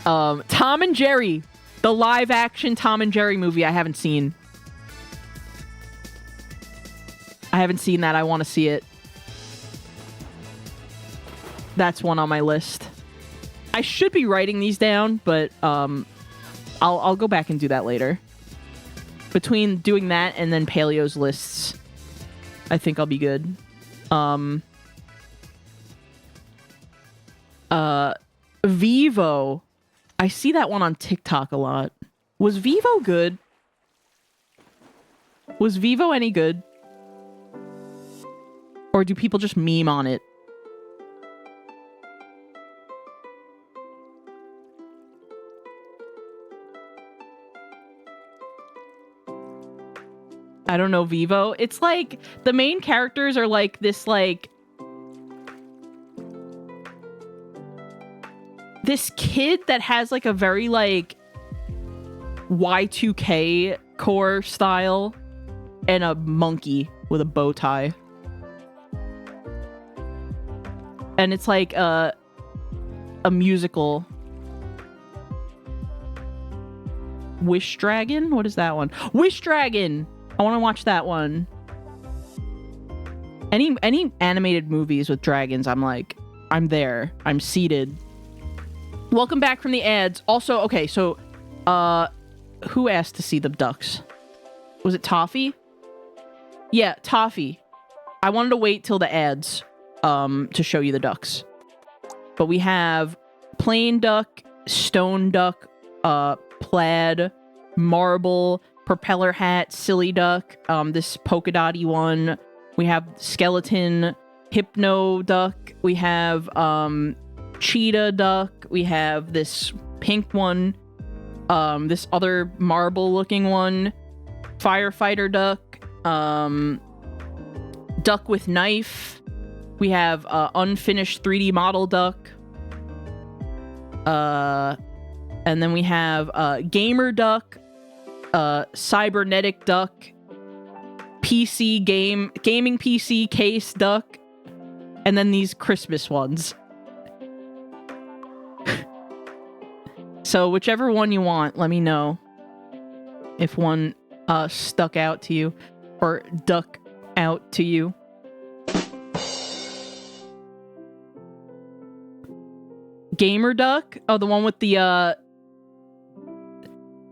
Tom and Jerry. The live action Tom and Jerry movie I haven't seen. I haven't seen that. I want to see it. That's one on my list. I should be writing these down, but I'll go back and do that later. Between doing that and then Paleo's lists, I think I'll be good. Vivo. I see that one on TikTok a lot. Was Vivo good? Was Vivo any good? Or do people just meme on it? I don't know, Vivo. It's like the main characters are like this, like this kid that has like a very like Y2K core style and a monkey with a bow tie. And it's like a musical. Wish Dragon? What is that one? Wish Dragon! I want to watch that one. Any animated movies with dragons, I'm like, I'm there. I'm seated. Welcome back from the ads. Also, okay, so, who asked to see the ducks? Was it Toffee? Yeah, Toffee. I wanted to wait till the ads, to show you the ducks. But we have plain duck, stone duck, plaid, marble, propeller hat, silly duck, this polka dotty one. We have skeleton, hypno duck. We have cheetah duck. We have this pink one, this other marble looking one, firefighter duck, duck with knife. We have unfinished 3D model duck. And then we have gamer duck, cybernetic duck, gaming PC case duck, and then these Christmas ones. So whichever one you want, let me know if one stuck out to you or duck out to you. Gamer duck? Oh, the one with the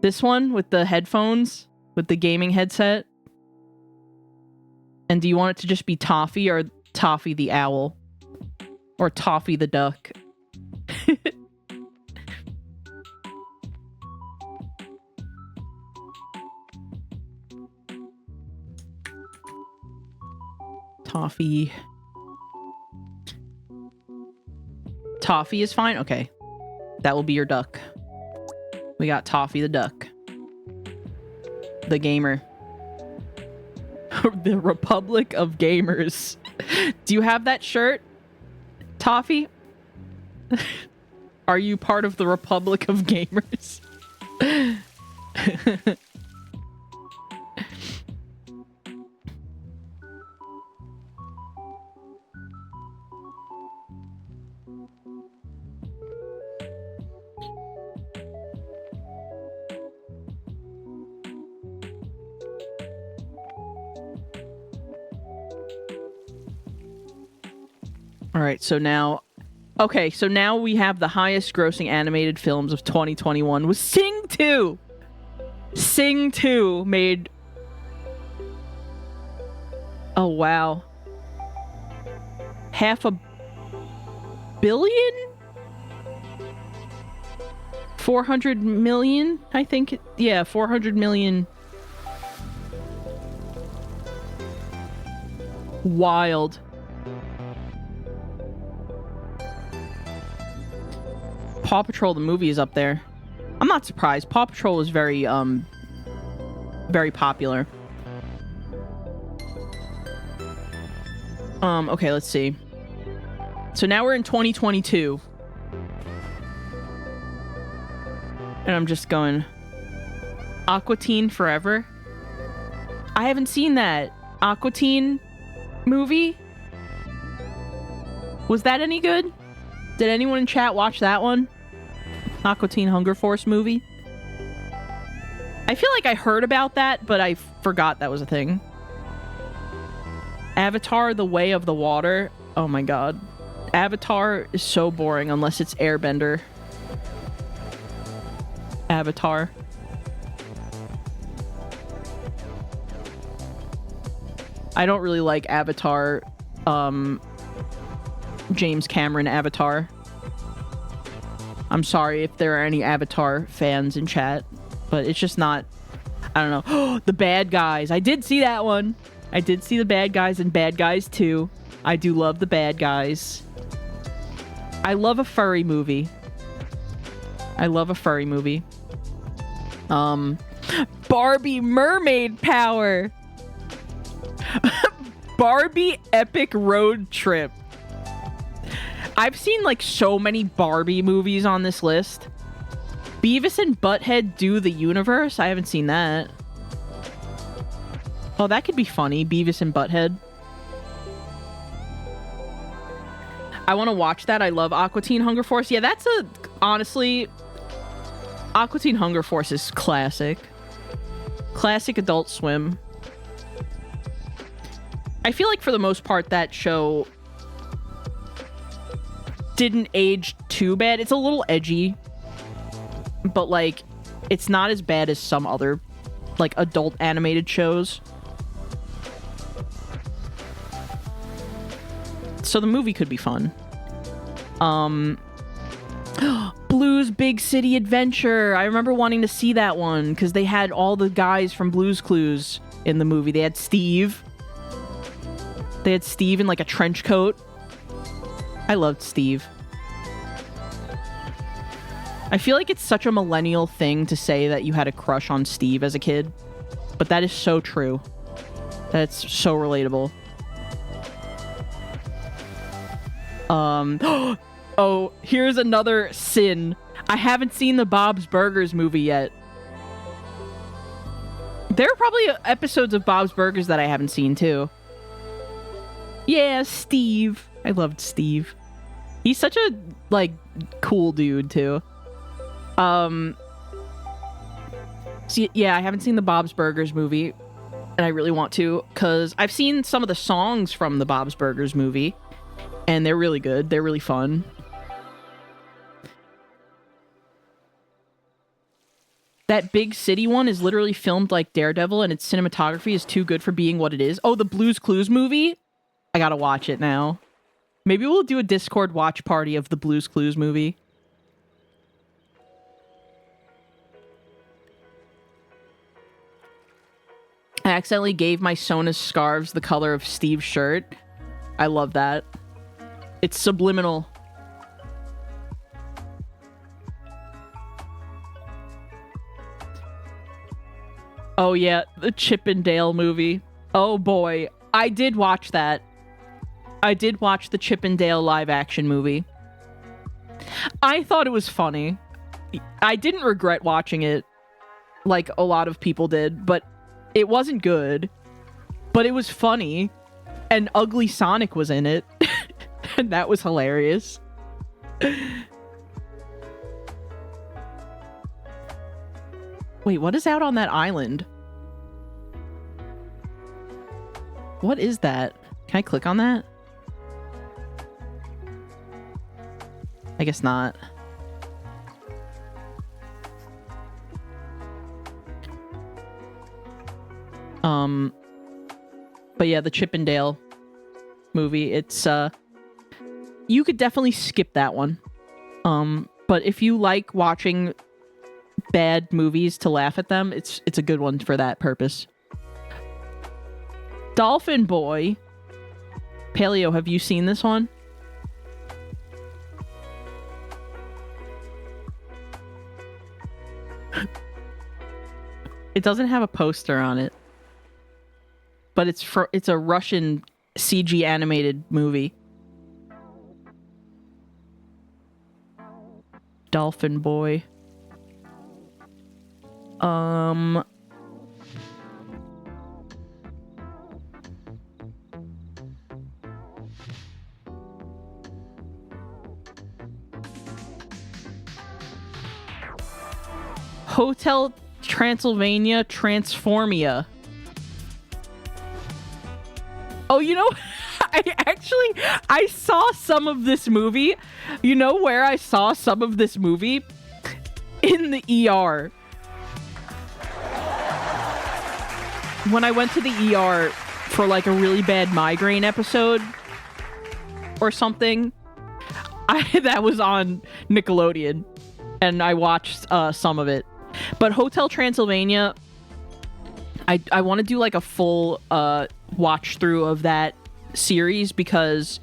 this one with the headphones, with the gaming headset. And do you want it to just be Toffee or Toffee the owl? Or Toffee the duck? Toffee. Toffee is fine? Okay. That will be your duck. We got Toffee the duck. The gamer. The Republic of Gamers. Do you have that shirt, Toffee? Are you part of the Republic of Gamers? All right, so now... Okay, so now we have the highest grossing animated films of 2021 was Sing 2! Sing 2 made... Oh, wow. $500 million? 400 million, I think. Yeah, 400 million. Wild. Paw Patrol the movie is up there. I'm not surprised. Paw Patrol is very very popular. Okay, let's see. So now we're in 2022. And I'm just going Aqua Teen Forever. I haven't seen that Aqua Teen movie. Was that any good? Did anyone in chat watch that one? Aqua Teen Hunger Force movie? I feel like I heard about that, but I forgot that was a thing. Avatar: The Way of the Water. Oh my god. Avatar is so boring unless it's Airbender. Avatar. I don't really like Avatar, James Cameron Avatar. I'm sorry if there are any Avatar fans in chat, but it's just not... I don't know. The Bad Guys. I did see that one. I did see The Bad Guys and Bad Guys 2. I do love The Bad Guys. I love a furry movie. I love a furry movie. Barbie Mermaid Power. Barbie Epic Road Trip. I've seen like so many Barbie movies on this list. Beavis and Butthead Do the Universe? I haven't seen that. Oh, that could be funny. Beavis and Butthead. I want to watch that. I love Aqua Teen Hunger Force. Yeah, that's honestly, Aqua Teen Hunger Force is classic. Classic Adult Swim. I feel like for the most part that show didn't age too bad. It's a little edgy, but like it's not as bad as some other like adult animated shows. So the movie could be fun. Blue's Big City Adventure. I remember wanting to see that one because they had all the guys from Blue's Clues in the movie. They had Steve. They had Steve in like a trench coat. I loved Steve. I feel like it's such a millennial thing to say that you had a crush on Steve as a kid, but that is so true. That's so relatable. Oh, here's another sin. I haven't seen the Bob's Burgers movie yet. There are probably episodes of Bob's Burgers that I haven't seen too. Yeah, Steve. I loved Steve. He's such a like cool dude too. So yeah, I haven't seen the Bob's Burgers movie, and I really want to because I've seen some of the songs from the Bob's Burgers movie. And they're really good. They're really fun. That Big City one is literally filmed like Daredevil, and its cinematography is too good for being what it is. Oh, the Blue's Clues movie? I gotta watch it now. Maybe we'll do a Discord watch party of the Blue's Clues movie. I accidentally gave my Sona's scarves the color of Steve's shirt. I love that. It's subliminal. Oh yeah, the Chip and Dale movie. Oh boy, I did watch that. I did watch the Chip and Dale live action movie. I thought it was funny. I didn't regret watching it like a lot of people did, but it wasn't good. But it was funny, and Ugly Sonic was in it. And that was hilarious. Wait, what is out on that island? What is that? Can I click on that? I guess not. But yeah, the Chip and Dale movie, it's you could definitely skip that one. But if you like watching bad movies to laugh at them, it's a good one for that purpose. Dolphin Boy. Paleo, have you seen this one? It doesn't have a poster on it. But it's a Russian CG animated movie. Dolphin Boy. Hotel Transylvania Transformia. Oh, you know, I saw some of this movie. You know where I saw some of this movie? In the ER. When I went to the ER for like a really bad migraine episode or something, that was on Nickelodeon, and I watched some of it. But Hotel Transylvania, I want to do like a full watch through of that series because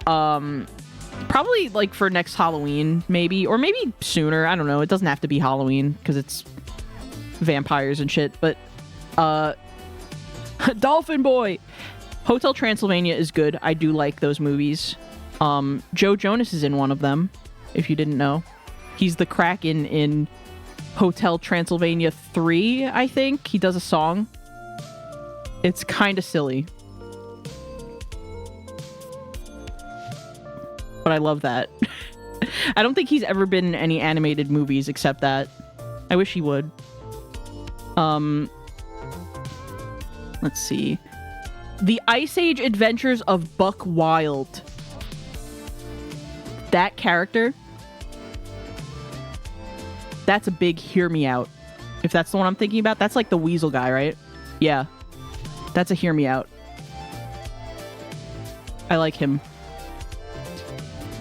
probably like for next Halloween maybe, or maybe sooner. I don't know. It doesn't have to be Halloween because it's vampires and shit. But Dolphin Boy, Hotel Transylvania is good. I do like those movies. Joe Jonas is in one of them, if you didn't know. He's the Kraken in Hotel Transylvania 3, I think. He does a song. It's kind of silly. but I love that. I don't think he's ever been in any animated movies except that. I wish he would. Let's see. The Ice Age Adventures of Buck Wild. That character. That's a big hear me out. If that's the one I'm thinking about, that's like the weasel guy, right? Yeah. That's a hear me out. I like him.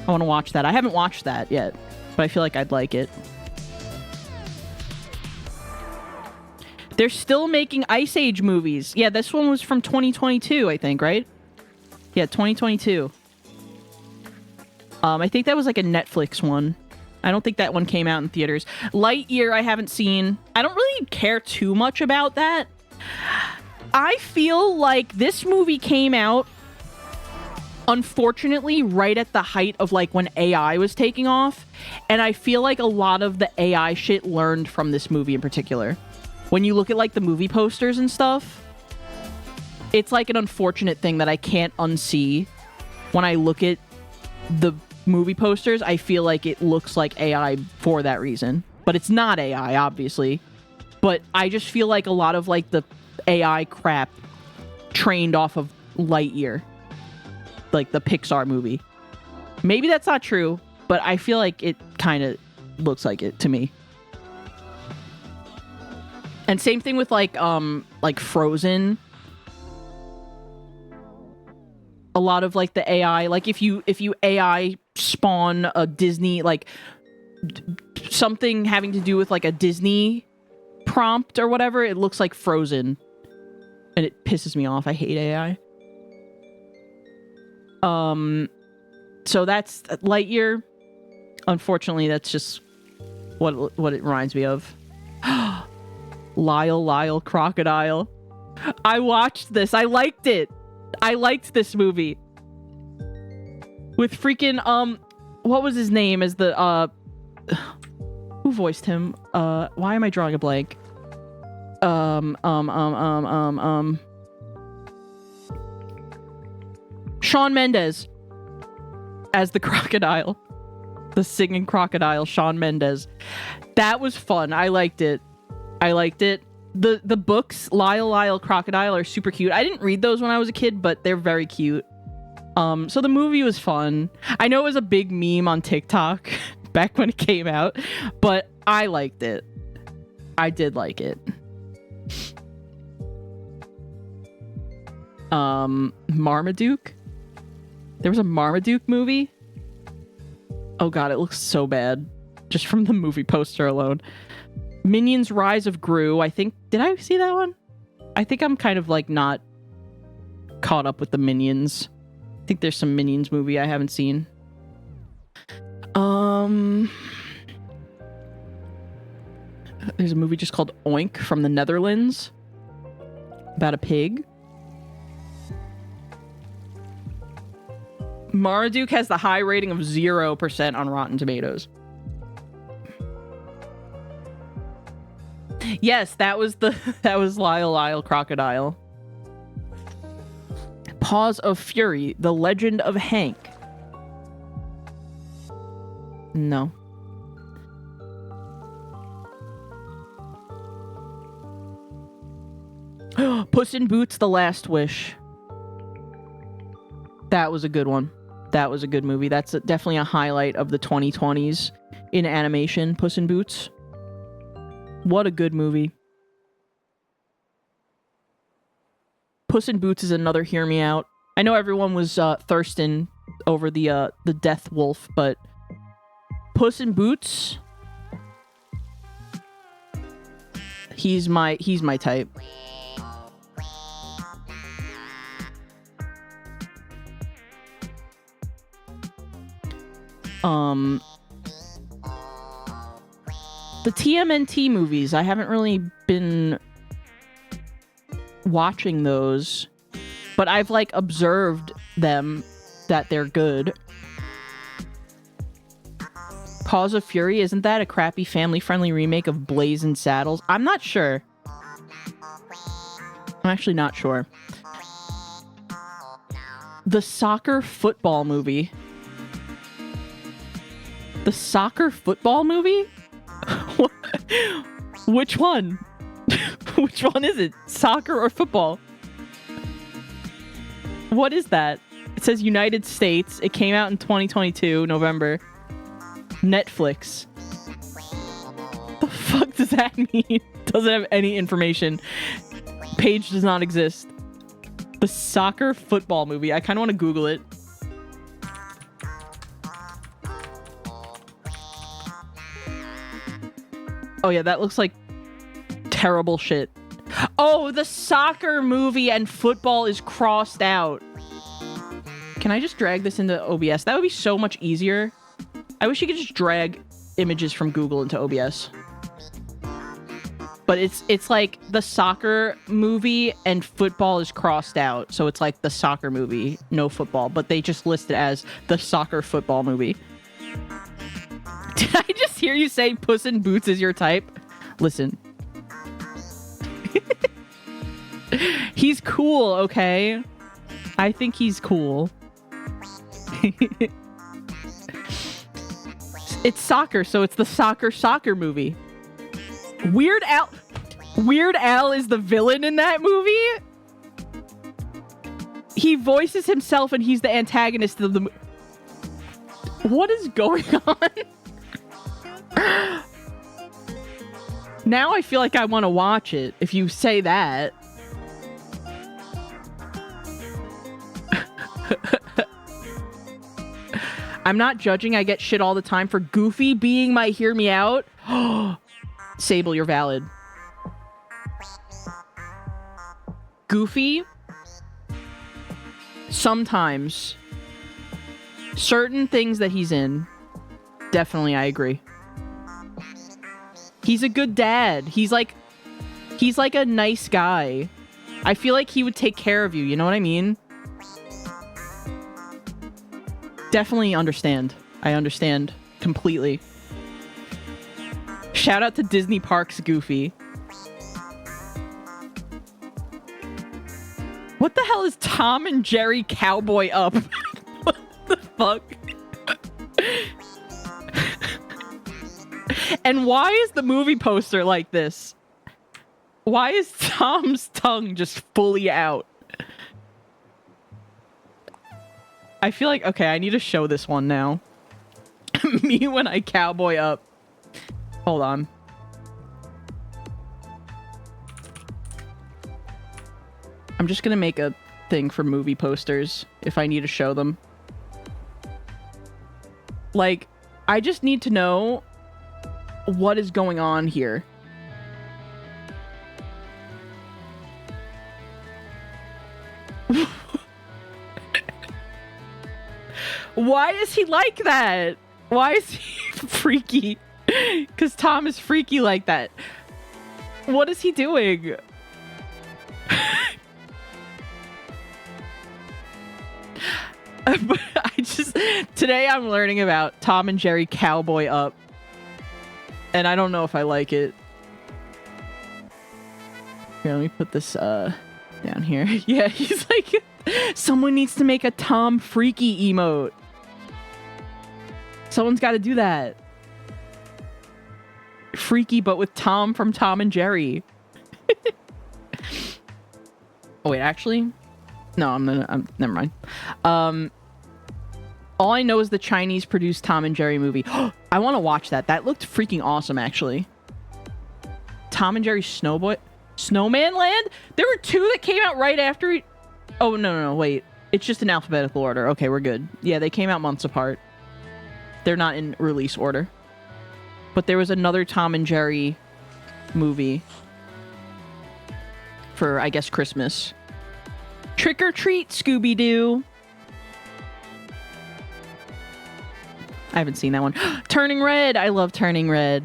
I want to watch that. I haven't watched that yet, but I feel like I'd like it. They're still making Ice Age movies. Yeah, this one was from 2022, I think, right? Yeah, 2022. I think that was like a Netflix one. I don't think that one came out in theaters. Lightyear, I haven't seen. I don't really care too much about that. I feel like this movie came out, unfortunately, right at the height of like when AI was taking off. And I feel like a lot of the AI shit learned from this movie in particular. When you look at like the movie posters and stuff, it's like an unfortunate thing that I can't unsee. When I look at the movie posters, I feel like it looks like AI for that reason. But it's not AI, obviously. But I just feel like a lot of like the AI crap trained off of Lightyear. Like the Pixar movie. Maybe that's not true, but I feel like it kind of looks like it to me. And same thing with like Frozen. A lot of like the AI, like if you AI spawn a Disney, like something having to do with like a Disney prompt or whatever, it looks like Frozen. And it pisses me off. I hate AI. So that's Lightyear. Unfortunately, that's just what it reminds me of. Lyle Crocodile. I watched this. I liked it. I liked this movie. With freaking what was his name as the who voiced him? Why am I drawing a blank? Shawn Mendes as the crocodile. The singing crocodile, Shawn Mendes. That was fun. I liked it. The books, Lyle Crocodile, are super cute. I didn't read those when I was a kid, but they're very cute. So the movie was fun. I know it was a big meme on TikTok back when it came out, but I liked it. I did like it. Marmaduke? There was a Marmaduke movie? Oh god, it looks so bad. Just from the movie poster alone. Minions Rise of Gru, I think. Did I see that one? I think I'm kind of like not caught up with the Minions. I think there's some Minions movie I haven't seen. There's a movie just called Oink from the Netherlands about a pig. Marmaduke has the high rating of 0% on Rotten Tomatoes. Yes, that was Lyle Crocodile. Paws of Fury, The Legend of Hank. No. Puss in Boots, The Last Wish. That was a good one. That was a good movie. That's definitely a highlight of the 2020s in animation, Puss in Boots. What a good movie. Puss in Boots is another hear me out. I know everyone was thirsting over the Death Wolf, but Puss in Boots, he's my type. The TMNT movies, I haven't really been watching those, but I've like observed them that they're good. Paws of Fury, isn't that a crappy family-friendly remake of Blazing Saddles? I'm not sure. I'm actually not sure. The soccer football movie. The soccer football movie? Which one? Which one is it? Soccer or football? What is that? It says United States. It came out in 2022, November. Netflix. The fuck does that mean? Doesn't have any information. Page does not exist. The soccer football movie. I kind of want to Google it. Oh yeah, that looks like terrible shit. Oh, the soccer movie and football is crossed out. Can I just drag this into OBS? That would be so much easier. I wish you could just drag images from Google into OBS. But it's like the soccer movie and football is crossed out. So it's like the soccer movie, no football. But they just list it as the soccer football movie. Did I just hear you say Puss in Boots is your type? Listen. He's cool, okay? I think he's cool. It's soccer, so it's the soccer movie. Weird Al is the villain in that movie? He voices himself and he's the antagonist of the movie. What is going on? Now I feel like I want to watch it, if you say that. I'm not judging. I get shit all the time for Goofy being my hear me out. Sable, you're valid. Goofy, sometimes, certain things that he's in, definitely I agree. He's a good dad. He's like a nice guy. I feel like he would take care of you, you know what I mean? Definitely understand. I understand completely. Shout out to Disney Parks Goofy. What the hell is Tom and Jerry Cowboy Up? What the fuck? And why is the movie poster like this? Why is Tom's tongue just fully out? I feel like, okay, I need to show this one now. Me when I cowboy up. Hold on. I'm just gonna make a thing for movie posters if I need to show them. Like, I just need to know what is going on here. Why is he like that? Why is he freaky? Because Tom is freaky like that. What is he doing? Today I'm learning about Tom and Jerry Cowboy Up. And I don't know if I like it. Here, let me put this down here. Yeah, he's like, someone needs to make a Tom freaky emote. Someone's got to do that. Freaky, but with Tom from Tom and Jerry. Oh, wait, actually? No, never mind. All I know is the Chinese produced Tom and Jerry movie. I want to watch that. That looked freaking awesome, actually. Tom and Jerry Snowman Land? There were two that came out right after... Oh, no, wait. It's just in alphabetical order. Okay, we're good. Yeah, they came out months apart. They're not in release order. But there was another Tom and Jerry movie for, I guess, Christmas. Trick or Treat, Scooby-Doo. I haven't seen that one. Turning Red. I love Turning Red.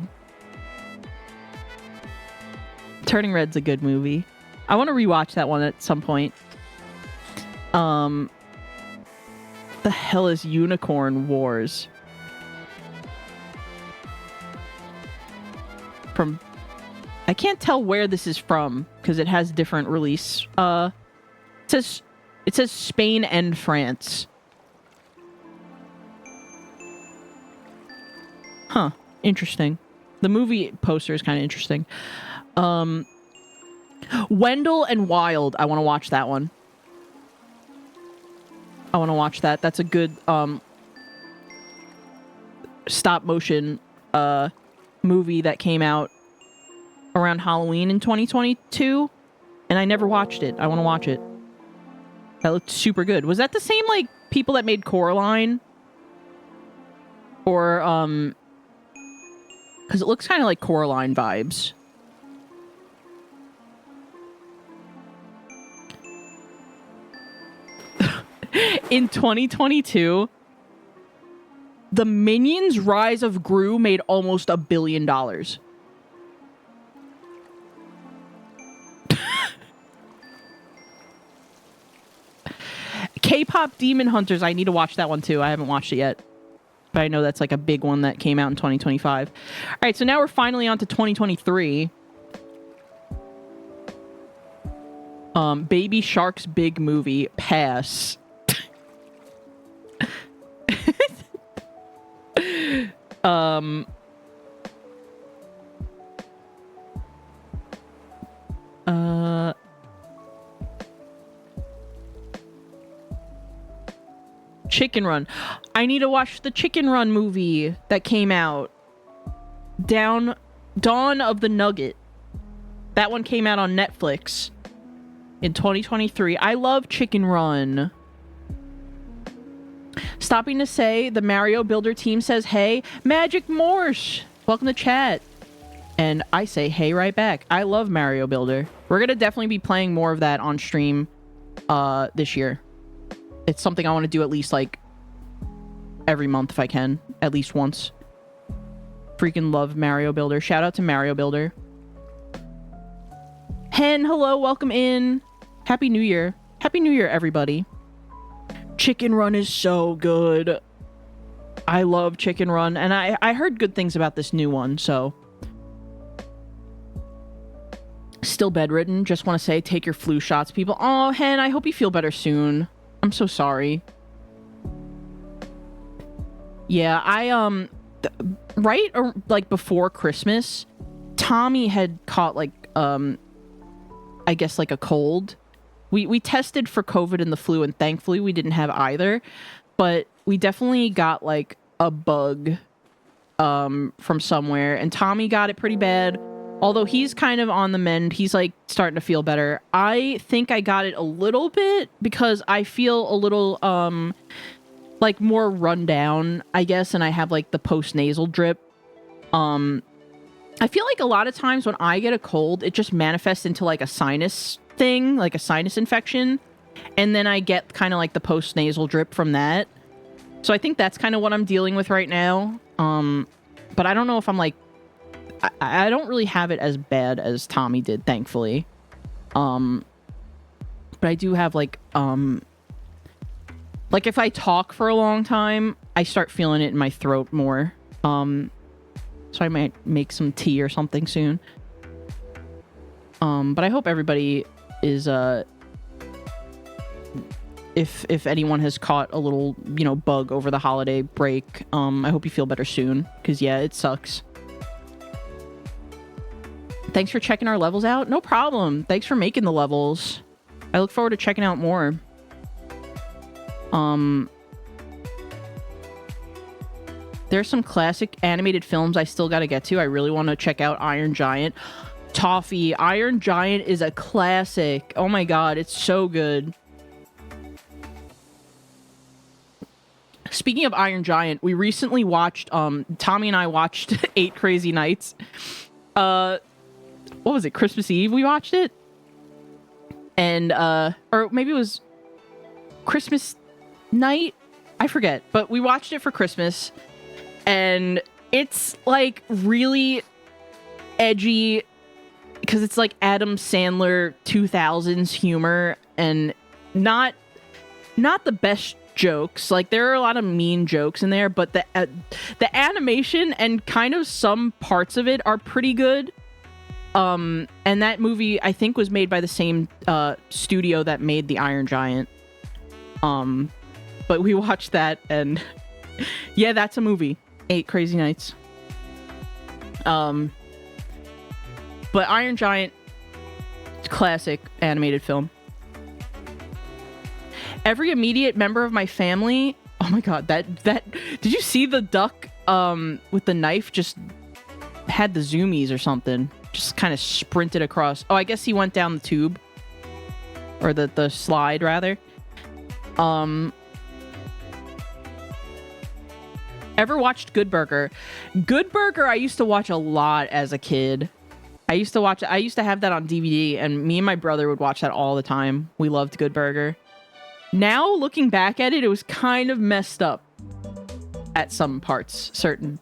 Turning Red's a good movie. I want to rewatch that one at some point. The hell is Unicorn Wars? From... I can't tell where this is from because it has different release. It says Spain and France. Interesting. The movie poster is kind of interesting. Wendell and Wild. I want to watch that one. I want to watch that. That's a good stop motion movie that came out around Halloween in 2022, and I never watched it. I want to watch it. That looked super good. Was that the same like people that made Coraline? Or because it looks kind of like Coraline vibes. In 2022, the Minions Rise of Gru made almost $1 billion. K-pop Demon Hunters. I need to watch that one too. I haven't watched it yet. But I know that's like a big one that came out in 2025. All right, so now we're finally on to 2023. Baby Shark's big movie, pass. Chicken Run. I need to watch the Chicken Run movie that came out. Dawn of the Nugget. That one came out on Netflix in 2023. I love Chicken Run. Stopping to say, the Mario Builder team says, hey, Magic Morse, welcome to chat. And I say, hey, right back. I love Mario Builder. We're going to definitely be playing more of that on stream this year. It's something I want to do at least, like, every month if I can. At least once. Freaking love Mario Builder. Shout out to Mario Builder. Hen, hello, welcome in. Happy New Year. Happy New Year, everybody. Chicken Run is so good. I love Chicken Run. And I heard good things about this new one, so... Still bedridden. Just want to say, take your flu shots, people. Oh, Hen, I hope you feel better soon. I'm so sorry. Yeah, right or like before Christmas, Tommy had caught like I guess like a cold. We tested for COVID and the flu, and thankfully we didn't have either, but we definitely got like a bug from somewhere, and Tommy got it pretty bad. Although he's kind of on the mend, he's like starting to feel better. I think I got it a little bit because I feel a little like more run down, I guess, and I have like the post-nasal drip. I feel like a lot of times when I get a cold, it just manifests into like a sinus thing, like a sinus infection, and then I get kind of like the post-nasal drip from that. So I think that's kind of what I'm dealing with right now. But I don't know if I'm like, I don't really have it as bad as Tommy did, thankfully. But I do have like if I talk for a long time, I start feeling it in my throat more. So I might make some tea or something soon. But I hope everybody is if anyone has caught a little, bug over the holiday break, I hope you feel better soon, because yeah, it sucks. Thanks for checking our levels out. No problem. Thanks for making the levels. I look forward to checking out more. There's some classic animated films I still got to get to. I really want to check out Iron Giant. Toffee. Iron Giant is a classic. Oh my god, it's so good. Speaking of Iron Giant, we recently watched, Tommy and I watched 8 Crazy Nights. What was it? Christmas Eve we watched it? And, or maybe it was Christmas night? I forget. But we watched it for Christmas. And it's, like, really edgy. Because it's, like, Adam Sandler 2000s humor. And not the best jokes. Like, there are a lot of mean jokes in there. But the animation and kind of some parts of it are pretty good. And that movie, I think, was made by the same studio that made The Iron Giant. But we watched that, and yeah, that's a movie. 8 Crazy Nights. But Iron Giant, classic animated film. Every immediate member of my family. Oh my god, that did you see the duck with the knife just had the zoomies or something? Just kind of sprinted across. Oh, I guess he went down the tube. Or the slide rather. Ever watched Good Burger? Good Burger I used to watch a lot as a kid. I used to have that on DVD, and me and my brother would watch that all the time. We loved Good Burger. Now, looking back at it, it was kind of messed up at some parts, certain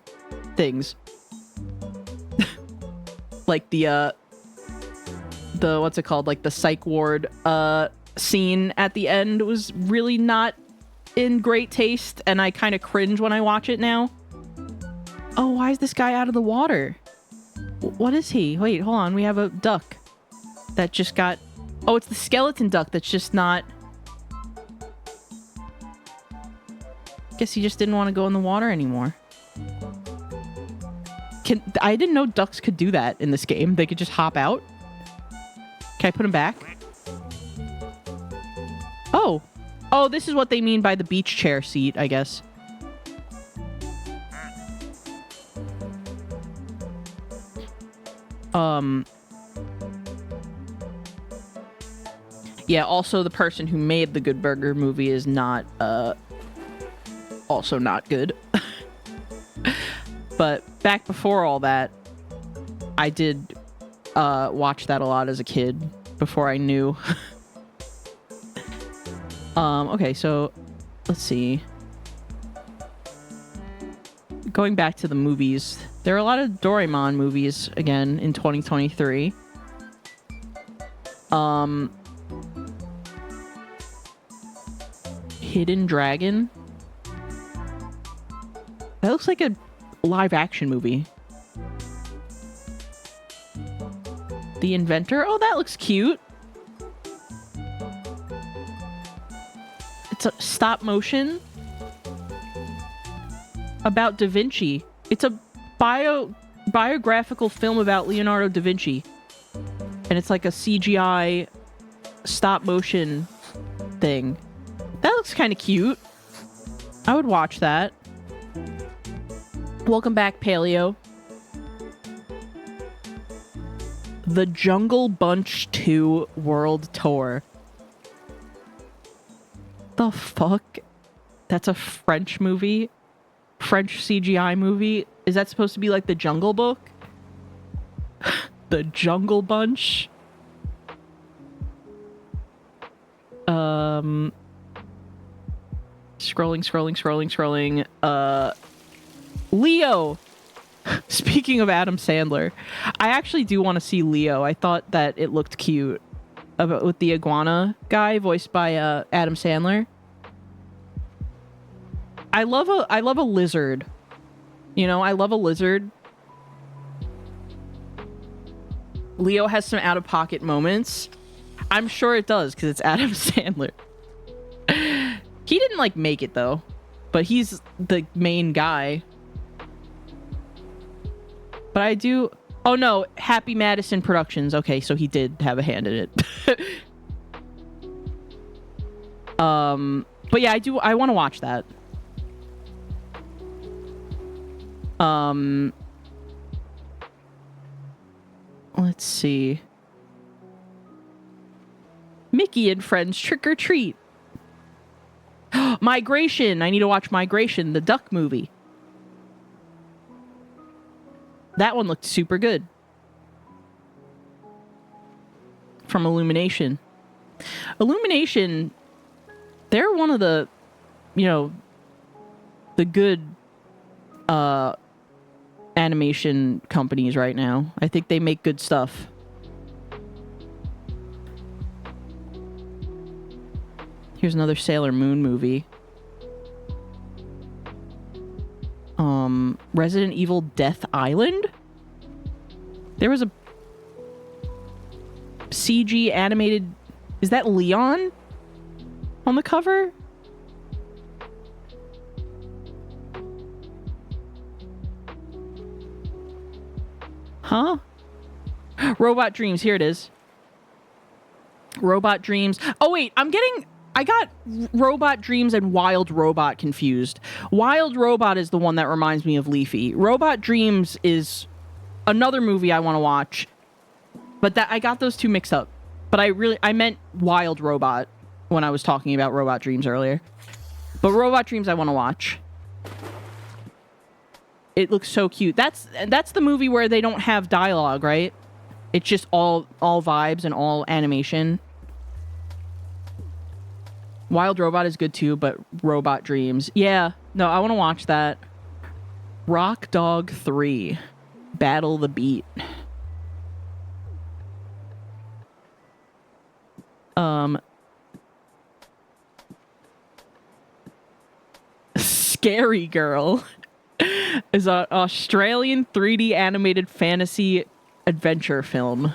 things. Like the what's it called? Like the psych ward scene at the end was really not in great taste, and I kind of cringe when I watch it now. Oh, why is this guy out of the water? What is he? Wait, hold on. We have a duck that just got... Oh, it's the skeleton duck that's just not... Guess he just didn't want to go in the water anymore. I didn't know ducks could do that in this game. They could just hop out. Can I put him back? Oh. Oh, this is what they mean by the beach chair seat, I guess. Yeah, also the person who made the Good Burger movie is not, also not good. But back before all that, I did, watch that a lot as a kid before I knew. Okay, so let's see. Going back to the movies, there are a lot of Doraemon movies again in 2023. Hidden Dragon. That looks like a live action movie. The Inventor. Oh, that looks cute. It's a stop motion about Da Vinci. It's a biographical film about Leonardo da Vinci. And it's like a CGI stop motion thing. That looks kind of cute. I would watch that. Welcome back, Paleo. The Jungle Bunch 2 World Tour. The fuck? That's a French movie? French CGI movie? Is that supposed to be like the Jungle Book? The Jungle Bunch? Scrolling. Leo! Speaking of Adam Sandler, I actually do want to see Leo. I thought that it looked cute. With the iguana guy voiced by Adam Sandler. I love a lizard. You know, I love a lizard. Leo has some out-of-pocket moments. I'm sure it does, because it's Adam Sandler. He didn't, like, make it, though. But he's the main guy. But I do... Oh, no. Happy Madison Productions. Okay, so he did have a hand in it. But yeah, I want to watch that. Let's see. Mickey and Friends Trick or Treat. Migration. I need to watch Migration, the duck movie. That one looked super good. From Illumination. Illumination, they're one of the, you know, the good animation companies right now. I think they make good stuff. Here's another Sailor Moon movie. Resident Evil Death Island? There was a CG animated... Is that Leon on the cover? Huh? Robot Dreams. Here it is. Robot Dreams. Oh, wait. I got Robot Dreams and Wild Robot confused. Wild Robot is the one that reminds me of Leafy. Robot Dreams is another movie I want to watch. But I got those two mixed up. But I meant Wild Robot when I was talking about Robot Dreams earlier. But Robot Dreams I want to watch. It looks so cute. That's the movie where they don't have dialogue, right? It's just all vibes and all animation. Wild Robot is good too, but Robot Dreams. Yeah, no, I want to watch that. Rock Dog 3. Battle the Beat. Scary Girl is an Australian 3D animated fantasy adventure film.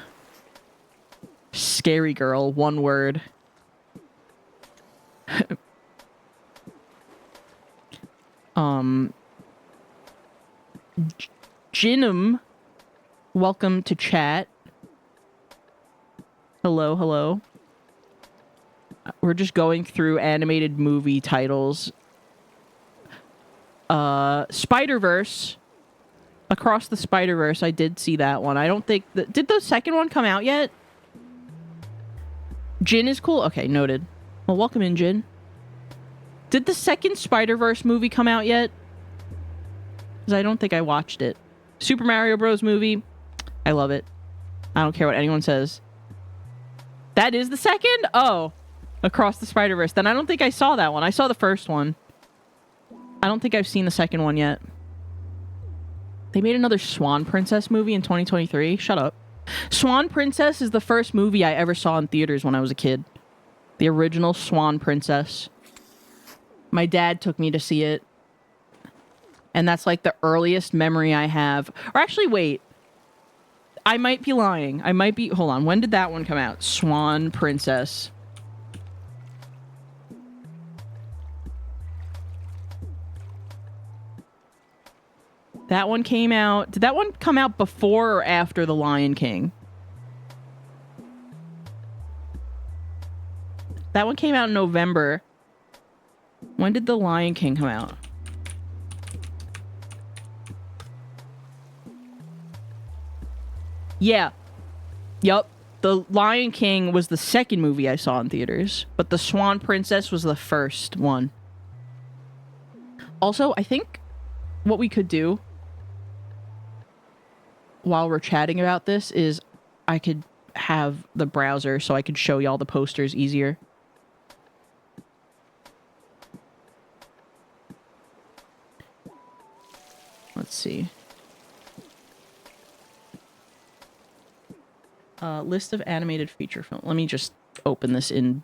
Scary Girl, one word. Jinnum, welcome to chat. Hello. We're just going through animated movie titles. Spider-Verse. Across the Spider-Verse, I did see that one. I don't think... Did the second one come out yet? Jin is cool? Okay, noted. Well, welcome in, Jin. Did the second Spider-Verse movie come out yet? Because I don't think I watched it. Super Mario Bros. Movie. I love it. I don't care what anyone says. That is the second? Oh. Across the Spider-Verse. Then I don't think I saw that one. I saw the first one. I don't think I've seen the second one yet. They made another Swan Princess movie in 2023. Shut up. Swan Princess is the first movie I ever saw in theaters when I was a kid. The original Swan Princess. My dad took me to see it. And that's like the earliest memory I have. Or actually, wait. I might be lying. Hold on. When did that one come out? Swan Princess. That one came out... Did that one come out before or after The Lion King? That one came out in November. When did The Lion King come out? Yeah. Yup. The Lion King was the second movie I saw in theaters. But The Swan Princess was the first one. Also, I think what we could do while we're chatting about this is I could have the browser so I could show y'all the posters easier. Let's see. List of animated feature film. Let me just open this in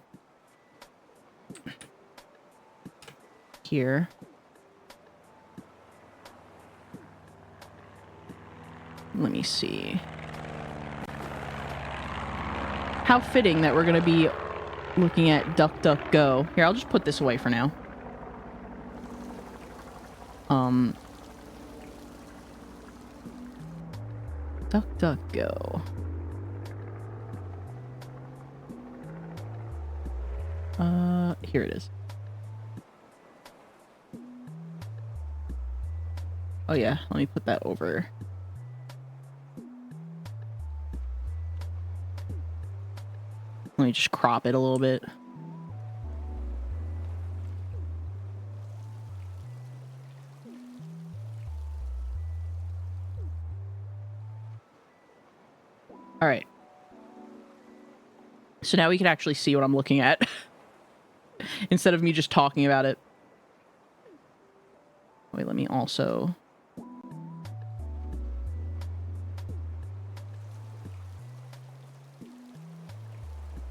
here. Let me see. How fitting that we're going to be looking at DuckDuckGo. Here, I'll just put this away for now. DuckDuckGo. Here it is. Oh yeah, let me put that over. Let me just crop it a little bit. All right. So now we can actually see what I'm looking at instead of me just talking about it. Wait, let me also...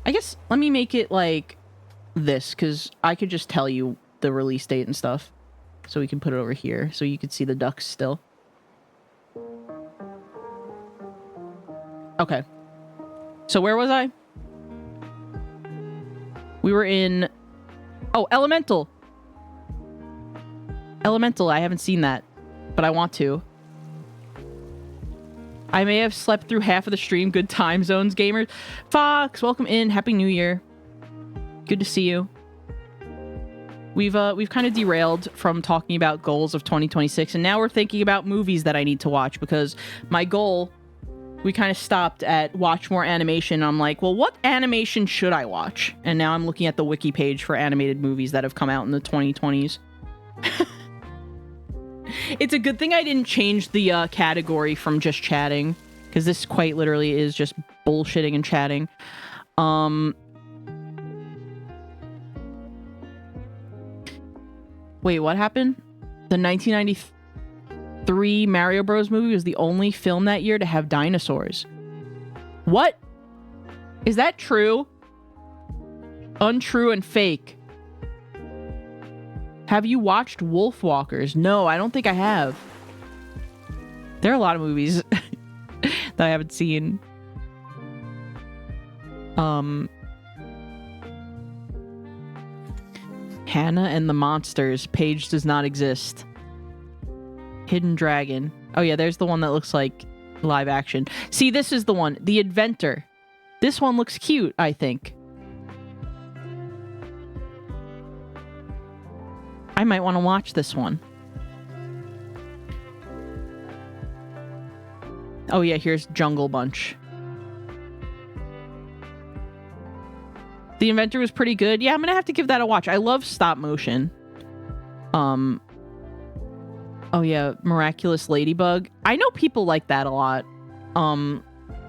I guess let me make it like this, because I could just tell you the release date and stuff. So we can put it over here so you could see the ducks still. Okay. So where was I? We were in... Oh, Elemental! Elemental, I haven't seen that, but I want to. I may have slept through half of the stream. Good time zones, gamers. Fox, welcome in. Happy New Year. Good to see you. We've kind of derailed from talking about goals of 2026, and now we're thinking about movies that I need to watch, because my goal, we kind of stopped at watch more animation. I'm like, well, what animation should I watch? And now I'm looking at the wiki page for animated movies that have come out in the 2020s. It's a good thing I didn't change the category from just chatting, because this quite literally is just bullshitting and chatting. Wait, what happened? The 1993 Mario Bros. Movie was the only film that year to have dinosaurs. What? Is that true? Untrue and fake. Have you watched Wolfwalkers? No, I don't think I have. There are a lot of movies that I haven't seen. Hannah and the Monsters. Page does not exist. Hidden Dragon. Oh yeah, there's the one that looks like live action. See, this is the one. The Inventor. This one looks cute, I think. I might want to watch this one. Oh yeah, here's Jungle Bunch. The Inventor was pretty good. Yeah, I'm gonna have to give that a watch. I love stop motion. Oh yeah, Miraculous Ladybug. I know people like that a lot.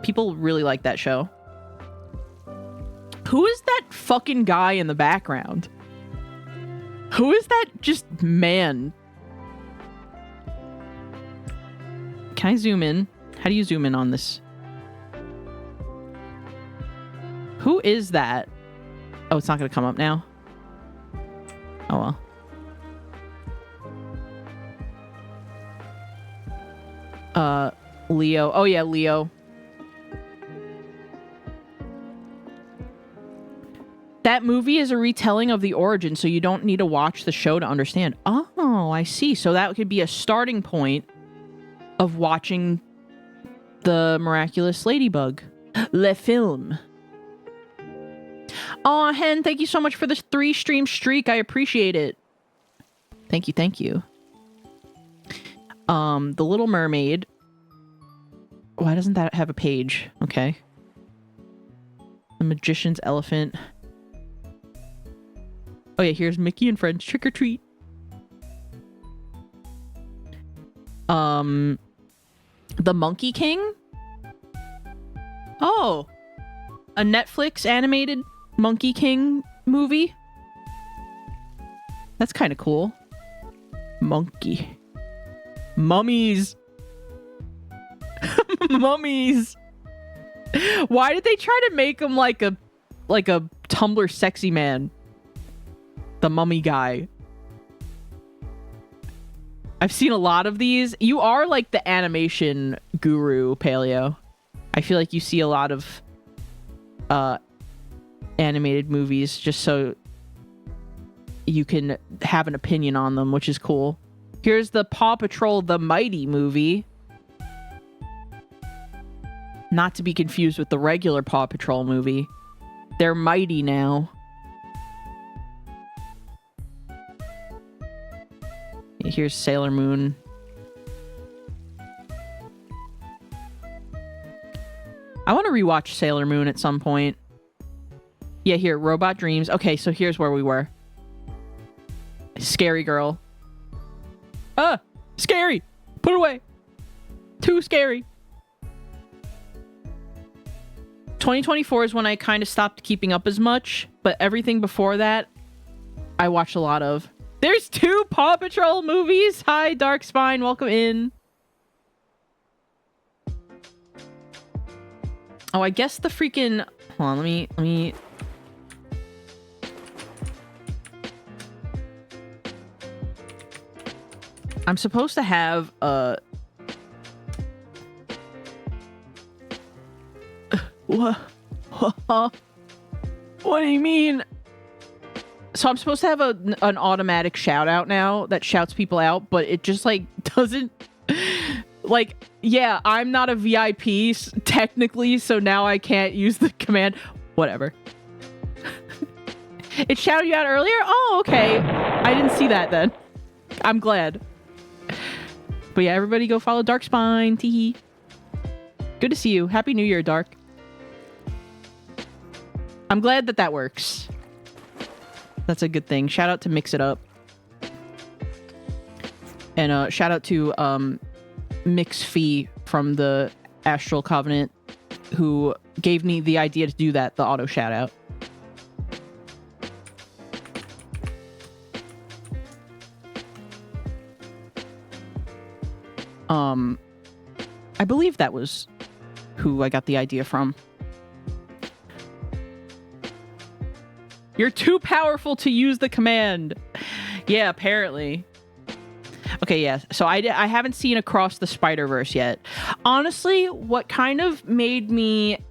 People really like that show. Who is that fucking guy in the background? Who is that just man? Can I zoom in? How do you zoom in on this? Who is that? Oh, it's not going to come up now. Oh, well. Leo. Oh, yeah, Leo. That movie is a retelling of the origin, so you don't need to watch the show to understand. Oh, I see. So that could be a starting point of watching the Miraculous Ladybug. Le film. Aw, Hen, thank you so much for the 3-stream streak. I appreciate it. Thank you, thank you. The Little Mermaid. Why doesn't that have a page? Okay. The Magician's Elephant. Oh yeah, here's Mickey and Friends Trick or Treat. The Monkey King? Oh. A Netflix animated Monkey King movie? That's kind of cool. Monkey. Mummies. Mummies. Why did they try to make him like a Tumblr sexy man? The mummy guy. I've seen a lot of these. You are like the animation guru, Paleo. I feel like you see a lot of animated movies just so you can have an opinion on them, which is cool. Here's the Paw Patrol The Mighty movie. Not to be confused with the regular Paw Patrol movie. They're mighty now. Here's Sailor Moon. I want to rewatch Sailor Moon at some point. Yeah, here, Robot Dreams. Okay, so here's where we were. Scary Girl. Scary! Put it away! Too scary. 2024 is when I kind of stopped keeping up as much, but everything before that, I watched a lot of. There's 2 Paw Patrol movies! Hi, Dark Spine, welcome in. Oh, I guess the freaking... Hold on, let me... I'm supposed to have What? What do you mean? So I'm supposed to have an automatic shout out now that shouts people out, but it just like doesn't like Yeah, I'm not a VIP technically, so now I can't use the command. Whatever. It shouted you out earlier? Oh, okay. I didn't see that then. I'm glad. But yeah, everybody go follow Darkspine. Teehee. Good to see you. Happy New Year, Dark. I'm glad that works. That's a good thing. Shout out to Mix It Up. And shout out to Mix Fee from the Astral Covenant, who gave me the idea to do that, the auto shout out. I believe that was who I got the idea from. You're too powerful to use the command. Yeah, apparently. Okay, yeah. So I haven't seen Across the Spider-Verse yet. Honestly, what kind of made me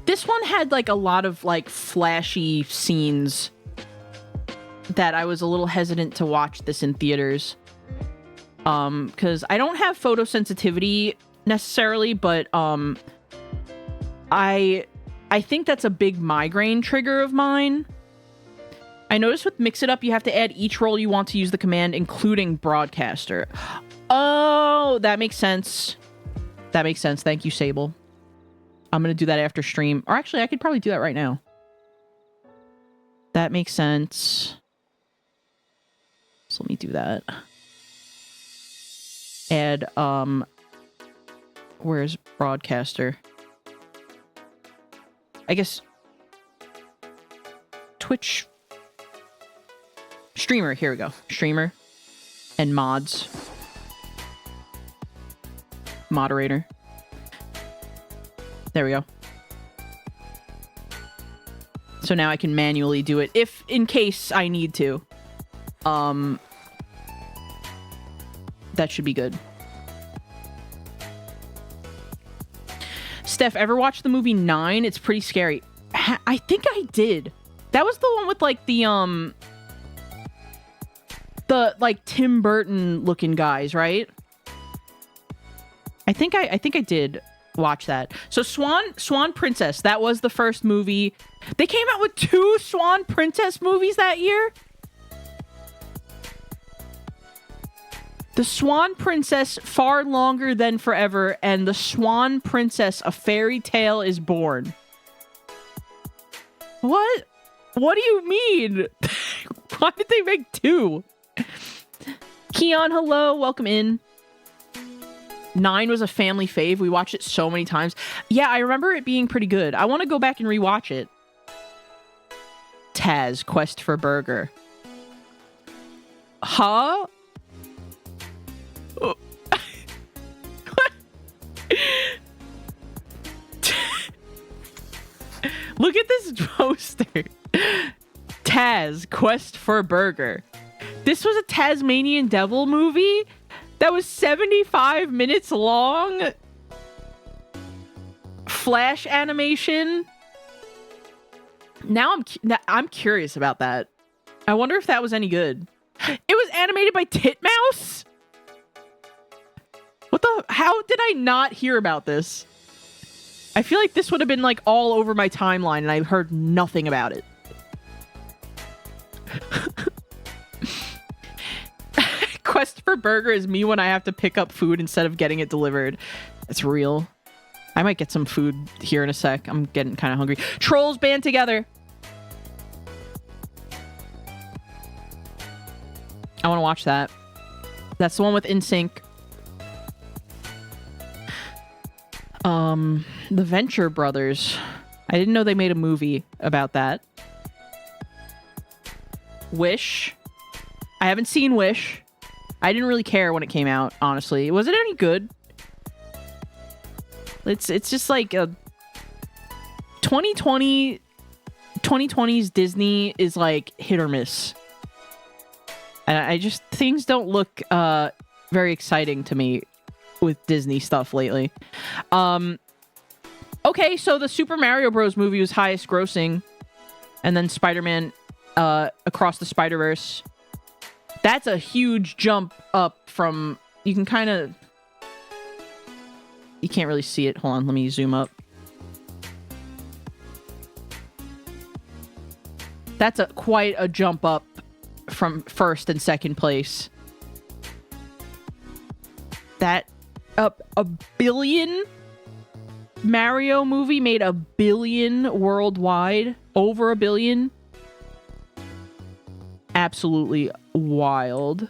this one had like a lot of like flashy scenes that I was a little hesitant to watch this in theaters. Because I don't have photosensitivity necessarily, but I think that's a big migraine trigger of mine. I noticed with Mix It Up, you have to add each role you want to use the command, including broadcaster. Oh, that makes sense. That makes sense. Thank you, Sable. I'm going to do that after stream. Or actually, I could probably do that right now. That makes sense. So let me do that. Add, where's broadcaster? I guess Twitch streamer. Here we go. Streamer and mods. Moderator. There we go. So now I can manually do it if in case I need to. That should be good. Steph, ever watched the movie 9? It's pretty scary. I think I did. That was the one with like the like Tim Burton looking guys, right? I think I did watch that. So Swan Princess, that was the first movie. They came out with 2 Swan Princess movies that year. The Swan Princess, Far Longer Than Forever, and The Swan Princess, A Fairy Tale is Born. What? What do you mean? Why did they make 2? Keon, hello. Welcome in. 9 was a family fave. We watched it so many times. Yeah, I remember it being pretty good. I want to go back and rewatch it. Taz, Quest for Burger. Huh? Oh. Look at this poster. Taz, Quest for Burger. This was a Tasmanian Devil movie that was 75 minutes long. Flash animation. Now I'm curious about that. I wonder if that was any good. It was animated by Titmouse? What the? How did I not hear about this? I feel like this would have been like all over my timeline and I heard nothing about it. Quest for Burger is me when I have to pick up food instead of getting it delivered. That's real. I might get some food here in a sec. I'm getting kind of hungry. Trolls Band Together. I want to watch that. That's the one with NSYNC. The Venture Brothers. I didn't know they made a movie about that. Wish. I haven't seen Wish. I didn't really care when it came out, honestly. Was it any good? It's just like a 2020's Disney is like hit or miss. And I just, things don't look very exciting to me with Disney stuff lately. Okay, so the Super Mario Bros. Movie was highest grossing. And then Spider-Man Across the Spider-Verse. That's a huge jump up from you can kind of... You can't really see it. Hold on, let me zoom up. That's quite a jump up from first and second place. That a billion Mario movie made $1 billion worldwide, over $1 billion. Absolutely wild.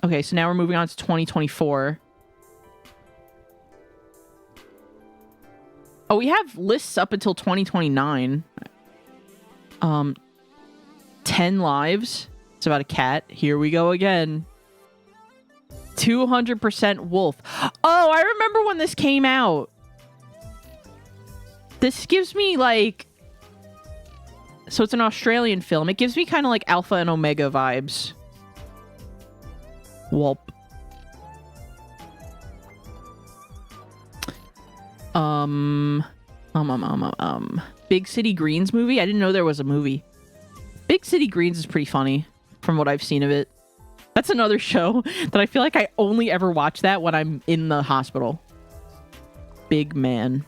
Okay, so now we're moving on to 2024. Oh, we have lists up until 2029. 10 Lives. It's about a cat. Here we go again. 200% Wolf. Oh, I remember when this came out. This gives me like... So it's an Australian film. It gives me kind of like Alpha and Omega vibes. Wulp. Big City Greens movie? I didn't know there was a movie. Big City Greens is pretty funny from what I've seen of it. That's another show that I feel like I only ever watch that when I'm in the hospital. Big Man.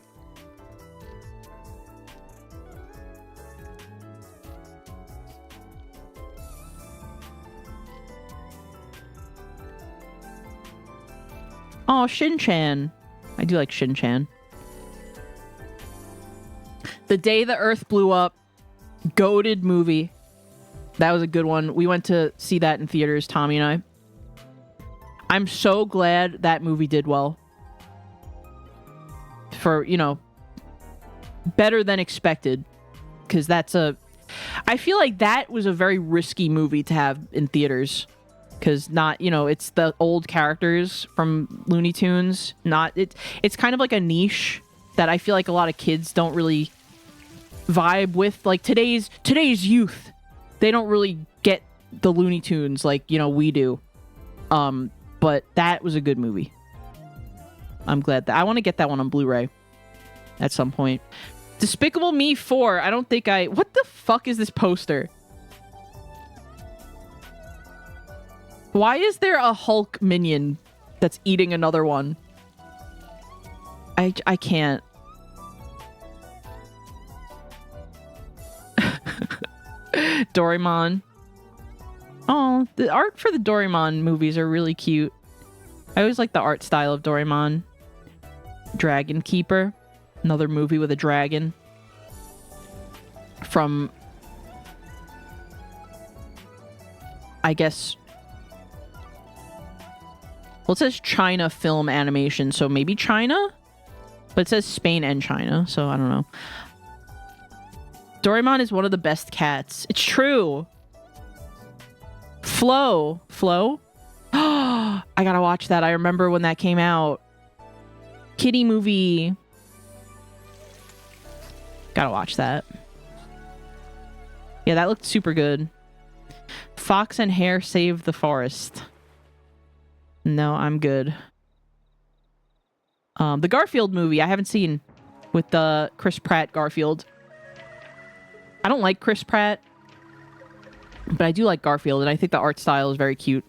Oh, Shin-Chan. I do like Shin-Chan. The Day the Earth Blew Up. Goated movie. That was a good one. We went to see that in theaters, Tommy and I. I'm so glad that movie did well. For, you know, better than expected. Because that's a... I feel like that was a very risky movie to have in theaters. Because not, you know, it's the old characters from Looney Tunes. Not... It's kind of like a niche that I feel like a lot of kids don't really vibe with. Like today's youth, they don't really get the Looney Tunes like, you know, we do. But that was a good movie. I'm glad that I want to get that one on Blu-ray at some point. Despicable Me 4. I don't think what the fuck is this poster? Why is there a Hulk minion that's eating another one? I can't. Doraemon. Oh, the art for the Doraemon movies are really cute. I always like the art style of Doraemon. Dragon Keeper. Another movie with a dragon. From... I guess... Well, it says China Film Animation, so maybe China? But it says Spain and China, so I don't know. Doraemon is one of the best cats. It's true. Flo. I gotta watch that. I remember when that came out. Kitty movie. Gotta watch that. Yeah, that looked super good. Fox and Hare Save the Forest. No, I'm good. The Garfield movie I haven't seen with the Chris Pratt Garfield. I don't like Chris Pratt, but I do like Garfield, and I think the art style is very cute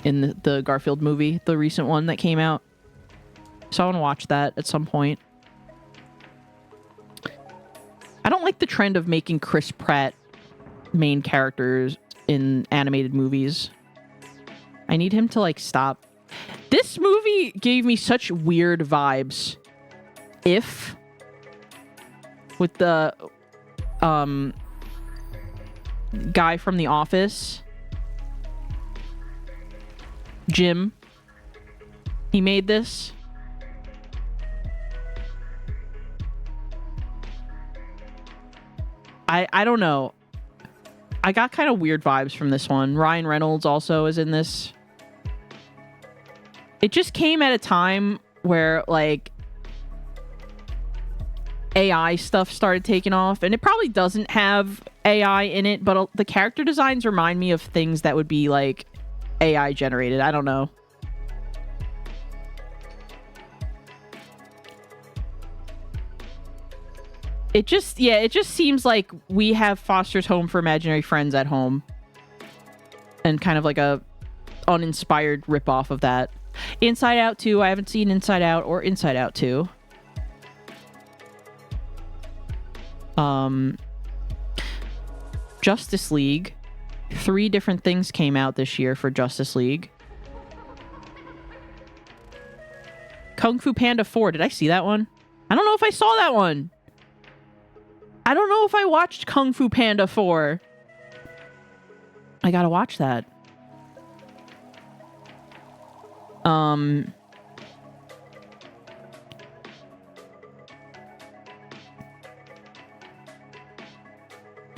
in the Garfield movie, the recent one that came out. So I want to watch that at some point. I don't like the trend of making Chris Pratt main characters in animated movies. I need him to, like, stop. This movie gave me such weird vibes. If... With the... guy from The Office. Jim. He made this. I don't know. I got kind of weird vibes from this one. Ryan Reynolds also is in this. It just came at a time where, like, AI stuff started taking off, and it probably doesn't have AI in it, but the character designs remind me of things that would be, like, AI generated. I don't know. It just seems like we have Foster's Home for Imaginary Friends at home. And kind of like a uninspired ripoff of that. Inside Out 2, I haven't seen Inside Out or Inside Out 2. Justice League. 3 different things came out this year for Justice League. Kung Fu Panda 4. Did I see that one? I don't know if I saw that one. I don't know if I watched Kung Fu Panda 4. I gotta watch that.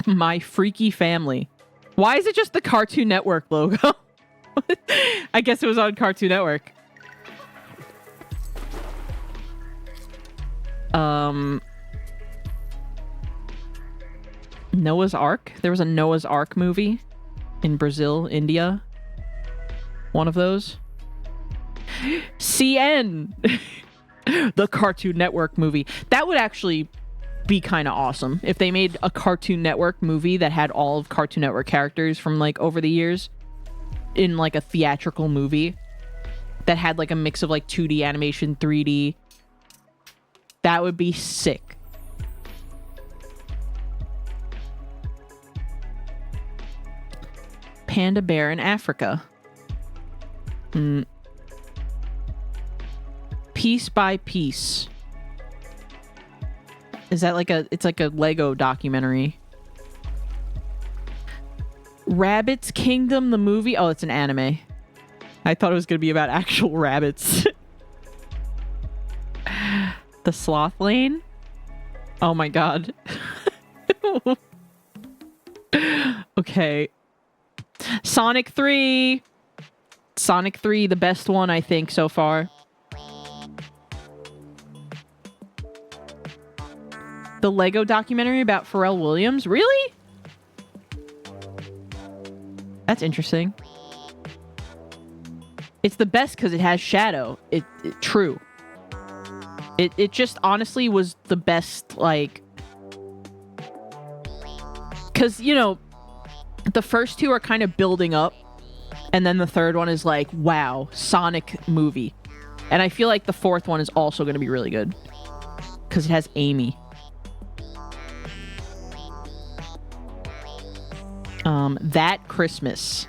My Freaky Family. Why is it just the Cartoon Network logo? I guess it was on Cartoon Network. Noah's Ark? There was a Noah's Ark movie in Brazil, India. One of those. CN! The Cartoon Network movie. That would actually be kind of awesome if they made a Cartoon Network movie that had all of Cartoon Network characters from like over the years in like a theatrical movie that had like a mix of like 2D animation, 3D. That would be sick. Panda Bear in Africa. Piece by Piece. Is that like it's like a Lego documentary. Rabbit's Kingdom, the movie. Oh, it's an anime. I thought it was going to be about actual rabbits. The Sloth Lane? Oh my god. Okay. Sonic 3. Sonic 3, the best one, I think, so far. The Lego documentary about Pharrell Williams? Really? That's interesting. It's the best because it has Shadow. True. It just honestly was the best, like... Because, you know, the first 2 are kind of building up. And then the third one is like, wow, Sonic movie. And I feel like the 4th one is also going to be really good. Because it has Amy. That Christmas.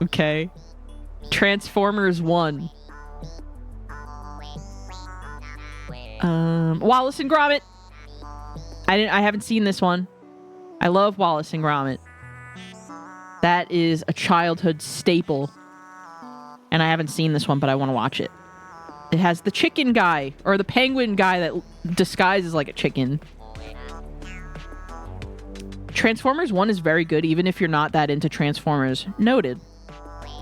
Okay. Transformers 1. Wallace and Gromit. I haven't seen this one. I love Wallace and Gromit. That is a childhood staple. And I haven't seen this one, but I want to watch it. It has the chicken guy, or the penguin guy that disguises like a chicken. Transformers 1 is very good, even if you're not that into Transformers. Noted.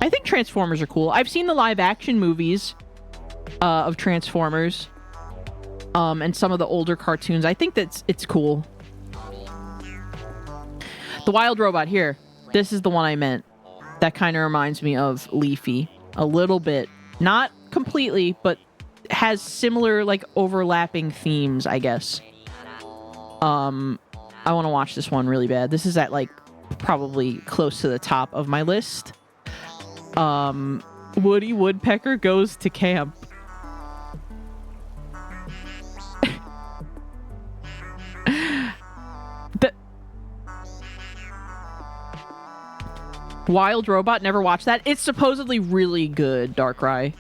I think Transformers are cool. I've seen the live-action movies of Transformers. And some of the older cartoons. I think it's cool. The Wild Robot here. This is the one I meant. That kind of reminds me of Leafy. A little bit. Not completely, but has similar, like, overlapping themes, I guess. I want to watch this one really bad. This is at, like, probably close to the top of my list. Woody Woodpecker Goes to Camp. Wild Robot, never watched that. It's supposedly really good, Darkrai.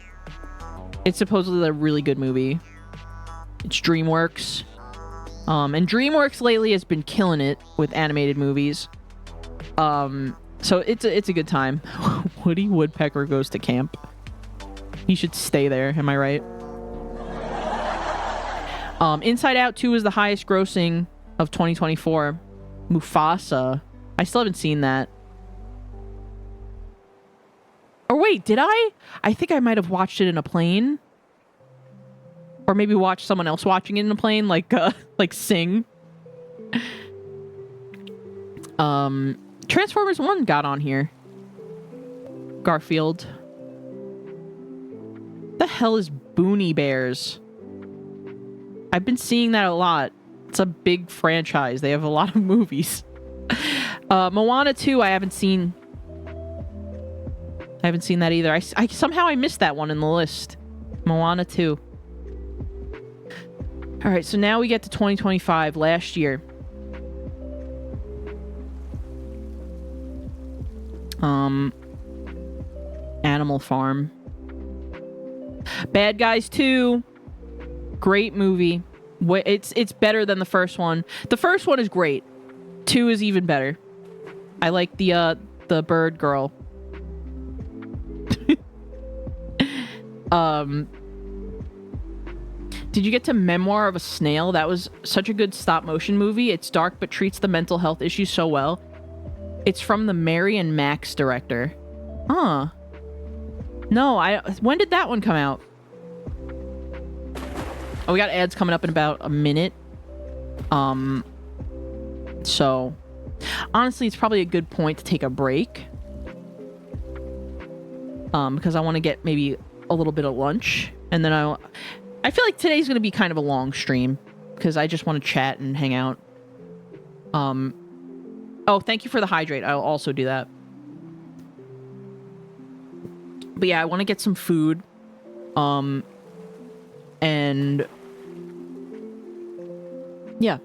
It's supposedly a really good movie. It's DreamWorks. And DreamWorks lately has been killing it with animated movies. So it's a good time. Woody Woodpecker Goes to Camp. He should stay there, am I right? Inside Out 2 is the highest grossing of 2024. Mufasa. I still haven't seen that. Or wait, did I? I think I might have watched it in a plane. Or maybe watched someone else watching it in a plane, like Sing. Transformers 1 got on here. Garfield. The hell is Boonie Bears? I've been seeing that a lot. It's a big franchise. They have a lot of movies. Moana 2, I haven't seen. I haven't seen that either. I somehow I missed that one in the list. Moana 2. All right, so now we get to 2025, last year. Animal Farm. Bad Guys 2. Great movie. It's better than the first one. The first one is great. 2 is even better. I like the bird girl. Did you get to Memoir of a Snail? That was such a good stop motion movie. It's dark but treats the mental health issues so well. It's from the Mary and Max director. Huh. No, when did that one come out? Oh, we got ads coming up in about a minute. So honestly, it's probably a good point to take a break. Because I want to get maybe a little bit of lunch, and then I feel like today's going to be kind of a long stream because I just want to chat and hang out. Oh, thank you for the hydrate. I'll also do that. But yeah, I want to get some food. And yeah.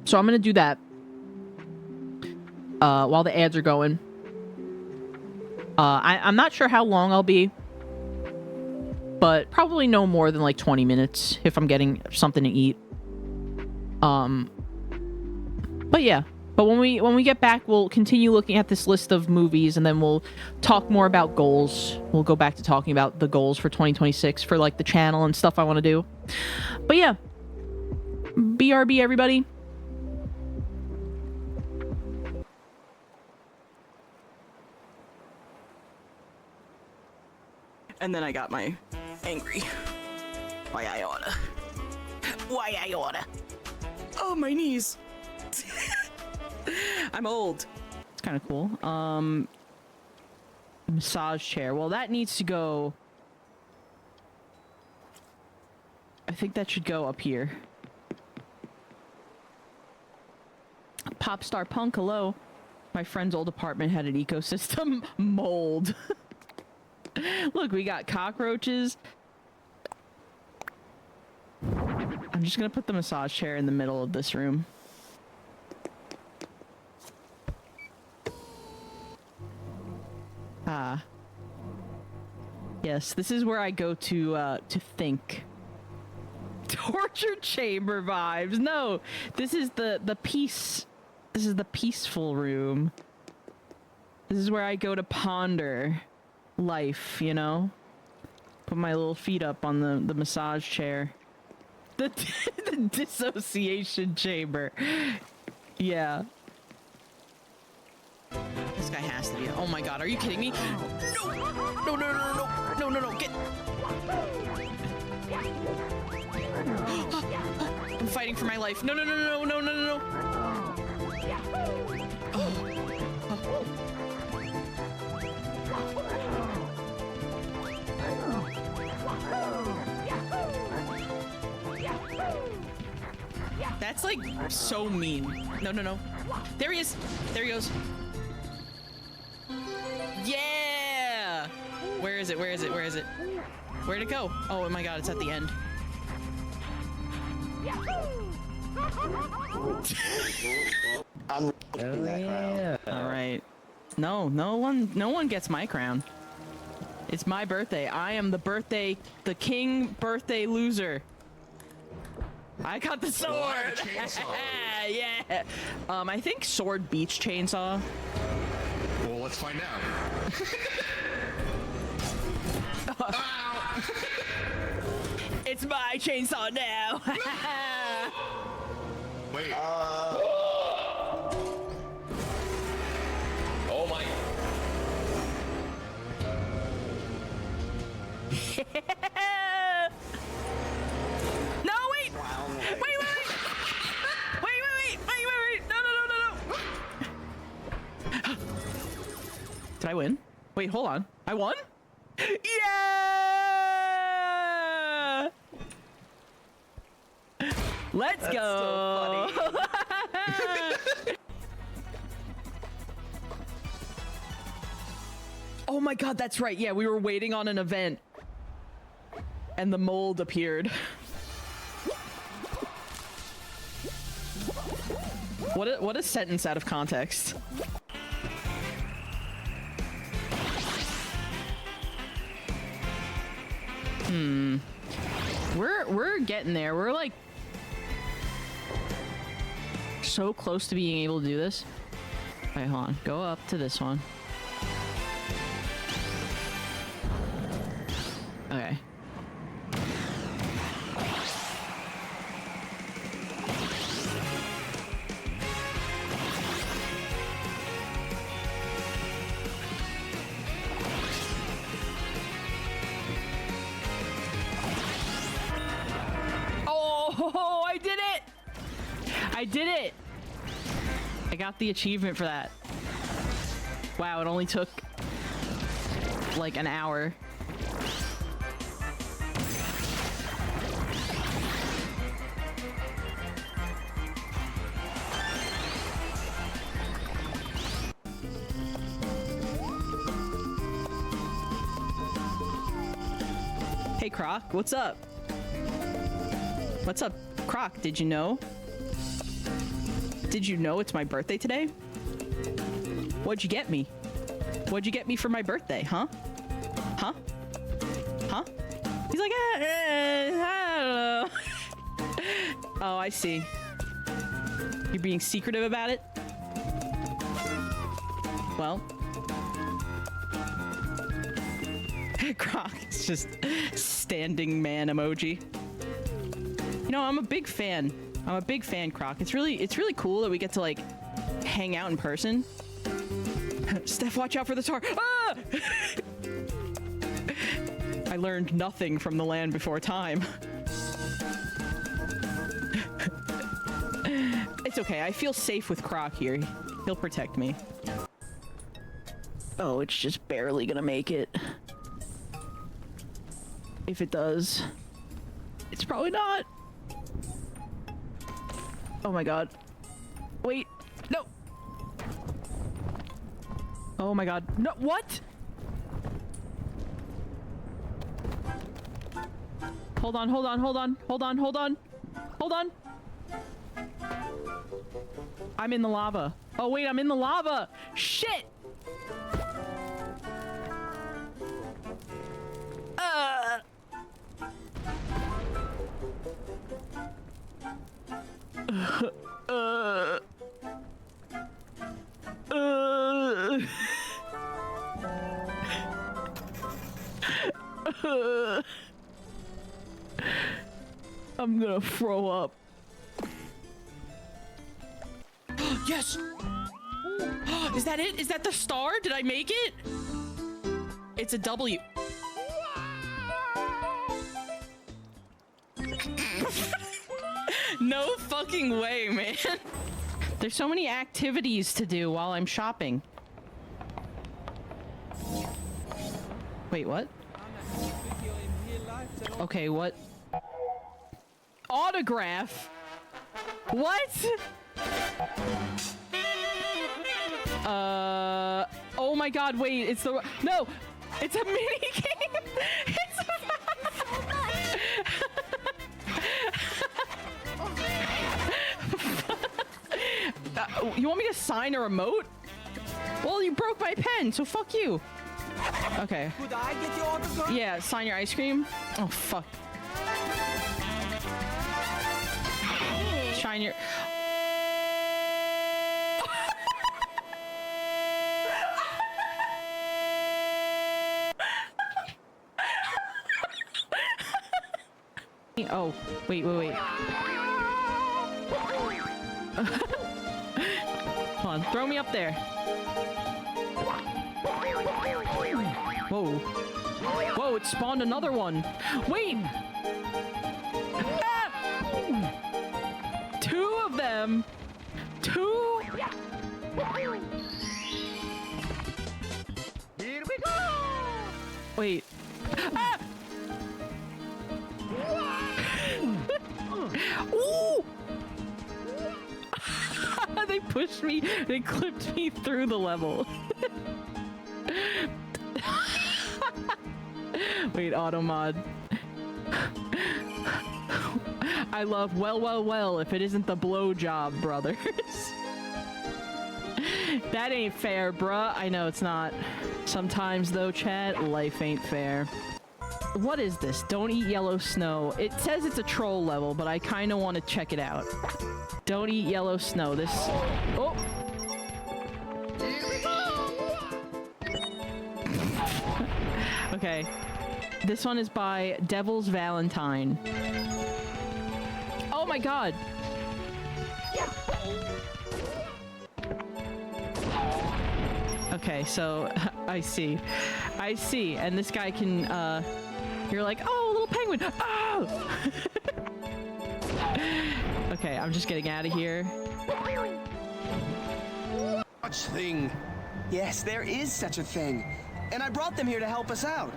So I'm going to do that while the ads are going. I'm not sure how long I'll be, but probably no more than like 20 minutes if I'm getting something to eat. But yeah. But when we get back, we'll continue looking at this list of movies, and then we'll talk more about goals. We'll go back to talking about the goals for 2026 for like the channel and stuff I want to do. But yeah. BRB, everybody. And then I got my angry. Why I oughta. Oh, my knees. I'm old. It's kind of cool. Massage chair. Well, that needs to go. I think that should go up here. Popstar Punk, hello. My friend's old apartment had an ecosystem. Mold. Look, we got cockroaches. I'm just gonna put the massage chair in the middle of this room. Ah. Yes, this is where I go to think. Torture chamber vibes. No, this is the peace. This is the peaceful room. This is where I go to ponder life, you know? Put my little feet up on the massage chair. The dissociation chamber. Yeah. This guy has to be. Oh my god, are you kidding me? No! No, no, no, no, no, no, no, get... I'm fighting for my life. No, no, no, no, no, no, no, no. Oh. That's like so mean. No, no, no. There he is. There he goes. Yeah! Where is it? Where is it? Where is it? Where'd it go? Oh my god, it's at the end. I'm that crown. All right. No one gets my crown. It's my birthday. I am the king birthday loser. I got the sword. Yeah. I think sword beats chainsaw. Well, let's find out. It's my chainsaw now. Wait. Oh my. No, wait. Wait. No. Did I win? Wait, hold on. I won? Yeah! Let's go. So funny. Oh my god, that's right. Yeah, we were waiting on an event. And the mold appeared. What a sentence out of context. We're getting there. We're like so close to being able to do this. Wait, hold on. Go up to this one. Okay. Oh, I did it! I did it! I got the achievement for that. Wow, it only took like an hour. Hey Croc, what's up? What's up, Croc? Did you know? Did you know it's my birthday today? What'd you get me? What'd you get me for my birthday, huh? Huh? Huh? He's like, I don't know. Oh, I see. You're being secretive about it? Well. Croc is just standing man emoji. You know, I'm a big fan. I'm a big fan, Croc. It's really cool that we get to like hang out in person. Steph, watch out for the tar. Ah! I learned nothing from the land before time. It's okay. I feel safe with Croc here. He'll protect me. Oh, it's just barely gonna make it. If it does, it's probably not. Oh my god. Wait. No. Oh my god. No. What? Hold on, hold on, hold on. Hold on, hold on. Hold on. I'm in the lava. Oh wait, I'm in the lava. Shit. I'm gonna throw up. Yes! Is that it? Is that the star? Did I make it? It's a W. No fucking way, man. There's so many activities to do while I'm shopping. Wait, what? Okay, what? Autograph? What? Oh my god, wait, it's the... No! It's a mini game! It's a... you want me to sign a remote? Well, you broke my pen, so fuck you. Okay. Could I get your autograph? Yeah, sign your ice cream. Oh, fuck. Shine your... Oh, wait. Hold on, throw me up there. Whoa. Whoa, it spawned another one. Wait! Ah! Two of them! Two? Here we go! Wait. Ah! Ooh! They pushed me, they clipped me through the level. Wait, auto mod. I love well, if it isn't the blowjob, brothers. That ain't fair, bruh. I know it's not. Sometimes, though, chat, life ain't fair. What is this? Don't eat yellow snow. It says it's a troll level, but I kind of want to check it out. Don't eat yellow snow. This... Oh! Okay. This one is by Devil's Valentine. Oh my god! Okay, so I see. I see. And this guy can, you're like, oh, little penguin! Oh! Okay, I'm just getting out of here. Such thing. Yes, there is such a thing. And I brought them here to help us out.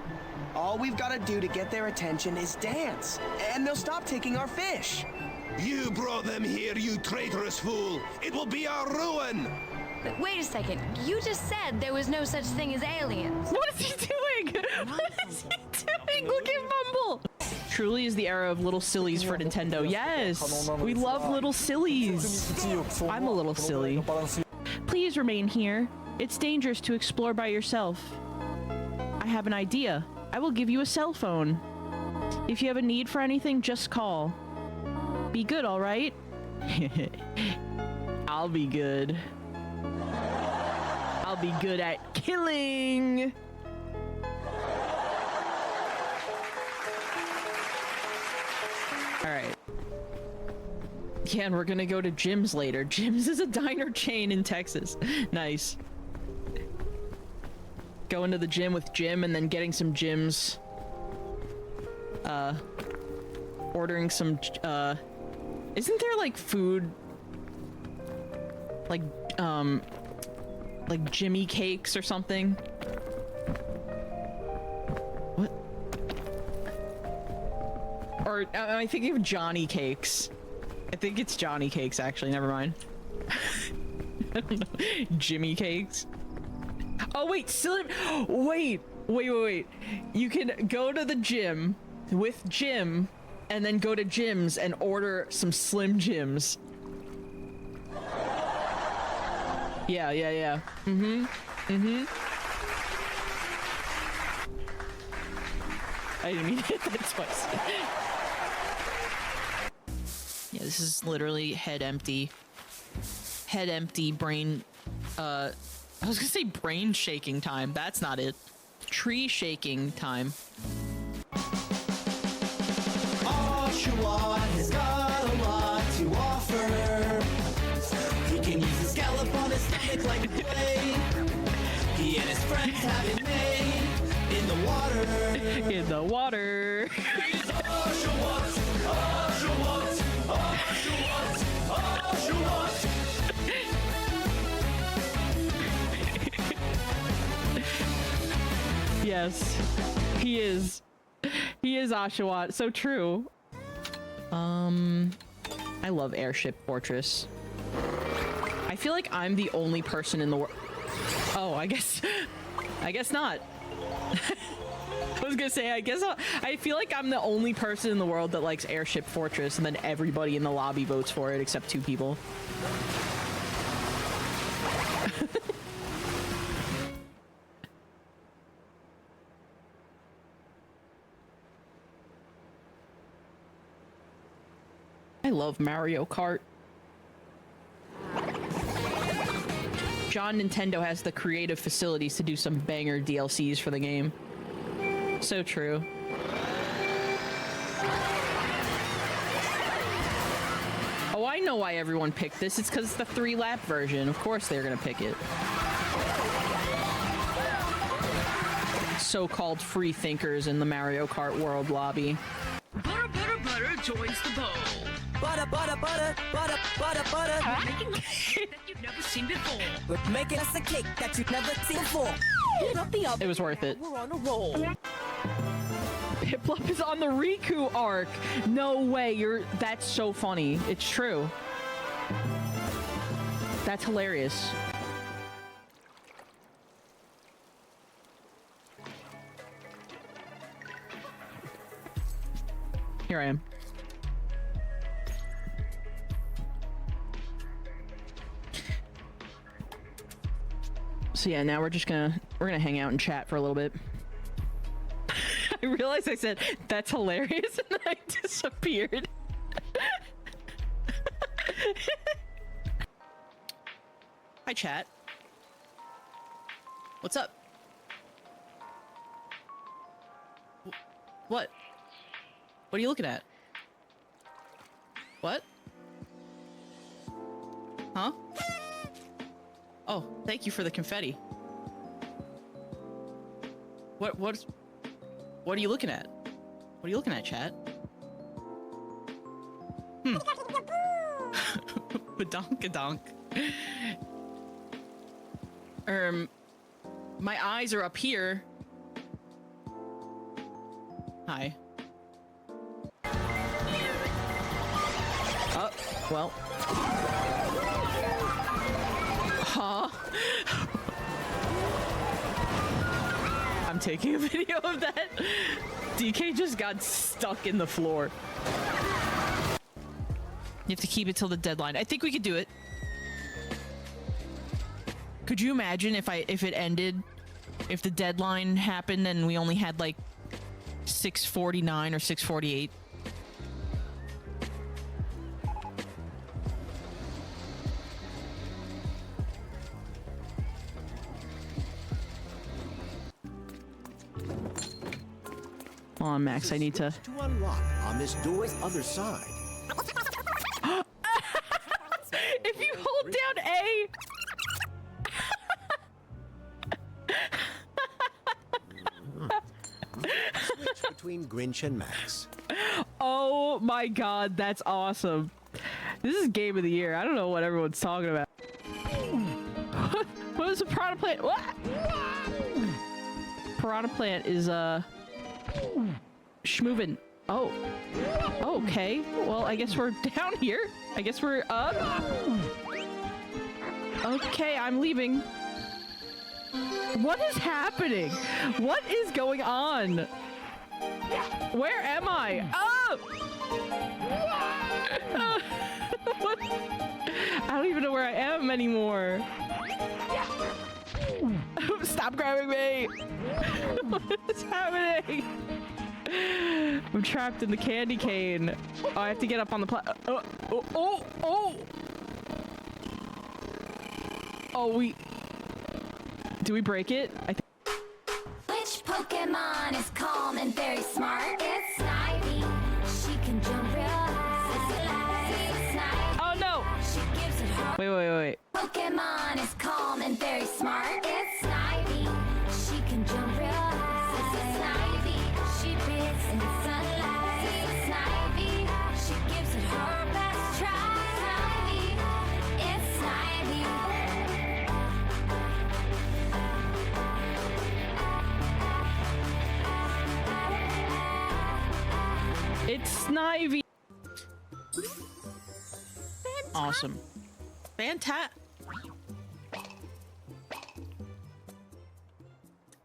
All we've got to do to get their attention is dance. And they'll stop taking our fish. You brought them here, you traitorous fool. It will be our ruin. But wait a second. You just said there was no such thing as aliens. What is he doing? What is he doing? Look at Bumble! Truly is the era of little sillies for Nintendo. Yes! We love little sillies! I'm a little silly. Please remain here. It's dangerous to explore by yourself. I have an idea. I will give you a cell phone. If you have a need for anything, just call. Be good, alright? I'll be good. I'll be good at killing! Alright. Yeah, and we're gonna go to Jim's later. Jim's is a diner chain in Texas. Nice. Going to the gym with Jim and then getting some Jim's. Ordering some, isn't there like food? Like Jimmy cakes or something? What? Or am I thinking of Johnny cakes? I think it's Johnny cakes, actually. Never mind. I don't know. Jimmy cakes. Oh wait, Slim. Wait. You can go to the gym with Jim, and then go to Jim's and order some Slim Jims. Yeah. I didn't mean to hit that twice. Yeah, this is literally head empty. Head empty, brain, I was gonna say brain shaking time. That's not it. Tree shaking time. Oshawott has got a lot to offer. He can use a scallop on his stomach like play. He and his friends have it made in the water. In the water. He's Oshawott, Oshawott, Oshawott, Oshawott. Yes, he is. He is Oshawott. So true. I love Airship Fortress. I feel like I'm the only person in the world. Oh, I guess not. I was gonna say, I feel like I'm the only person in the world that likes Airship Fortress, and then everybody in the lobby votes for it except 2 people. I love Mario Kart. John Nintendo has the creative facilities to do some banger DLCs for the game. So true. Oh, I know why everyone picked this. It's because it's the 3-lap version. Of course they're gonna pick it. So-called free thinkers in the Mario Kart World lobby. Butter, butter, butter joins the bowl. Butter, butter, butter, butter, butter, butter. We're making cake that you've never seen before. We're making us a cake that you've never seen before. Heat up the oven. It was worth it. We're on a roll. Piplup is on the Riku arc. No way, that's so funny. It's true. That's hilarious. Here I am. So yeah, now we're gonna hang out and chat for a little bit. I realized I said that's hilarious and then I disappeared. Hi chat. What's up? What? What are you looking at? What? Huh? Oh, thank you for the confetti. What are you looking at? What are you looking at, chat? Badonkadonk. My eyes are up here. Hi. Oh, well. Huh? I'm taking a video of that. DK just got stuck in the floor. You have to keep it till the deadline. I think we could do it. Could you imagine if it ended, if the deadline happened and we only had like 6:49 or 6:48? Hold on, Max, I need to unlock on this door's other side. If you hold down A. Switch between Grinch and Max. Oh my god, that's awesome. This is game of the year. I don't know what everyone's talking about. What is a piranha plant? What? Piranha plant is schmovin'. Oh. Okay. Well, I guess we're down here. I guess we're up. Okay, I'm leaving. What is happening? What is going on? Where am I? Oh! I don't even know where I am anymore. Stop grabbing me! What is happening? I'm trapped in the candy cane. Oh, I have to get up on the Oh, do we break it? Which Pokemon is calm and very smart? It's Snivy. She can jump real high. Oh no! She gives it her. Wait. Pokemon is calm and very smart. It's Snivy. She can jump real high. Snivy. She bites in the sunlight. Snivy. She gives it her best try. Snivy. It's Snivy. It's Snivy. Awesome.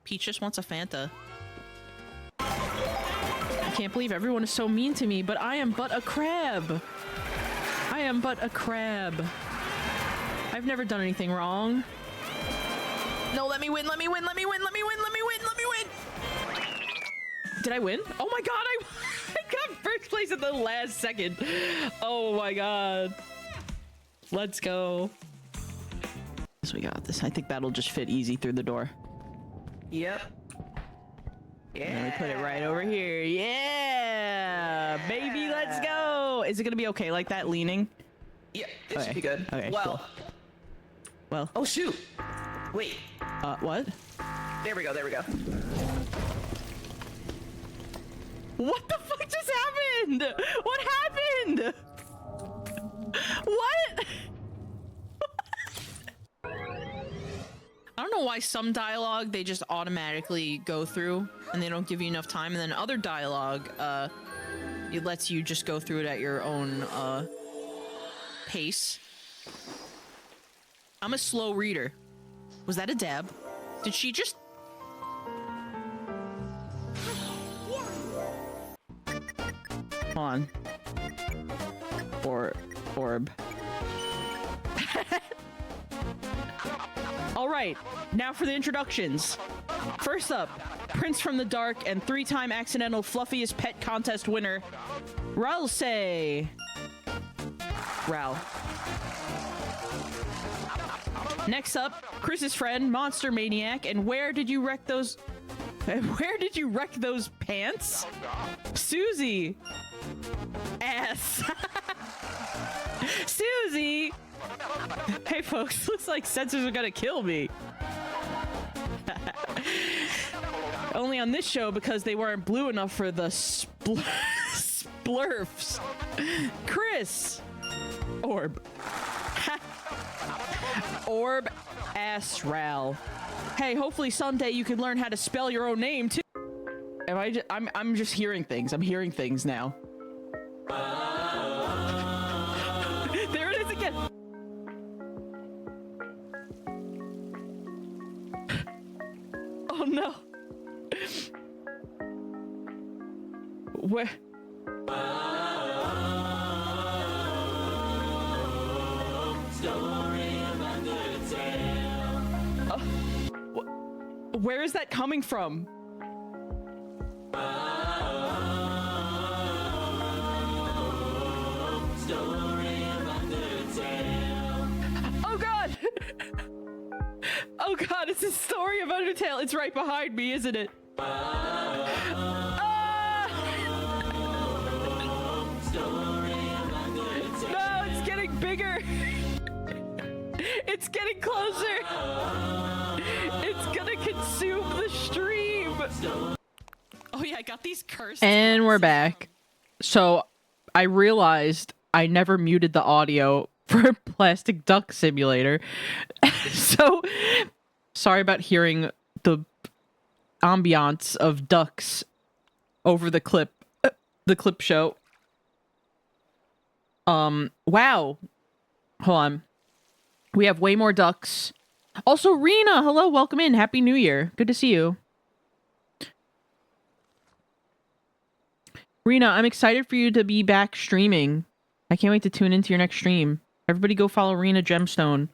Peach just wants a Fanta. I can't believe everyone is so mean to me, but I am but a crab. I am but a crab. I've never done anything wrong. No, let me win, let me win, let me win, let me win, let me win, let me win. Did I win? Oh my god, I got first place at the last second. Oh my god. Let's go. So we got this. I think that'll just fit easy through the door. Yep. And we put it right over here. Yeah, baby, let's go. Is it gonna be okay like that, leaning? Yeah, it should be good. Okay, well. cool. Well. Oh shoot. Wait. What? There we go. What the fuck just happened? What happened? What? I don't know why some dialogue they just automatically go through and they don't give you enough time, and then other dialogue it lets you just go through it at your own pace. I'm a slow reader. Was that a dab? Did she just... Hold on. Orb. All right, now for the introductions. First up, Prince from the Dark and 3-time accidental fluffiest pet contest winner, Ralsei. Ral. Next up, Chris's friend, Monster Maniac, and where did you wreck those pants? Susie. Ass. Susie. Hey folks, looks like censors are gonna kill me. Only on this show because they weren't blue enough for the splurfs. Chris. Orb. Orb ass Ral. Hey, hopefully someday you can learn how to spell your own name too. I'm just hearing things. I'm hearing things now. There it is again. Oh no. Where? Where is that coming from? Oh god! Oh god, it's a story of Undertale. It's right behind me, isn't it? No, it's getting bigger. It's getting closer. It's gonna consume the stream. Oh yeah, I got these cursed. And we're back. So I realized I never muted the audio for Plastic Duck Simulator. So sorry about hearing the ambiance of ducks over the clip show. Wow. Hold on. We have way more ducks. Also, Rena, hello, welcome in. Happy New Year. Good to see you. Rena, I'm excited for you to be back streaming. I can't wait to tune into your next stream. Everybody go follow Rena Gemstone.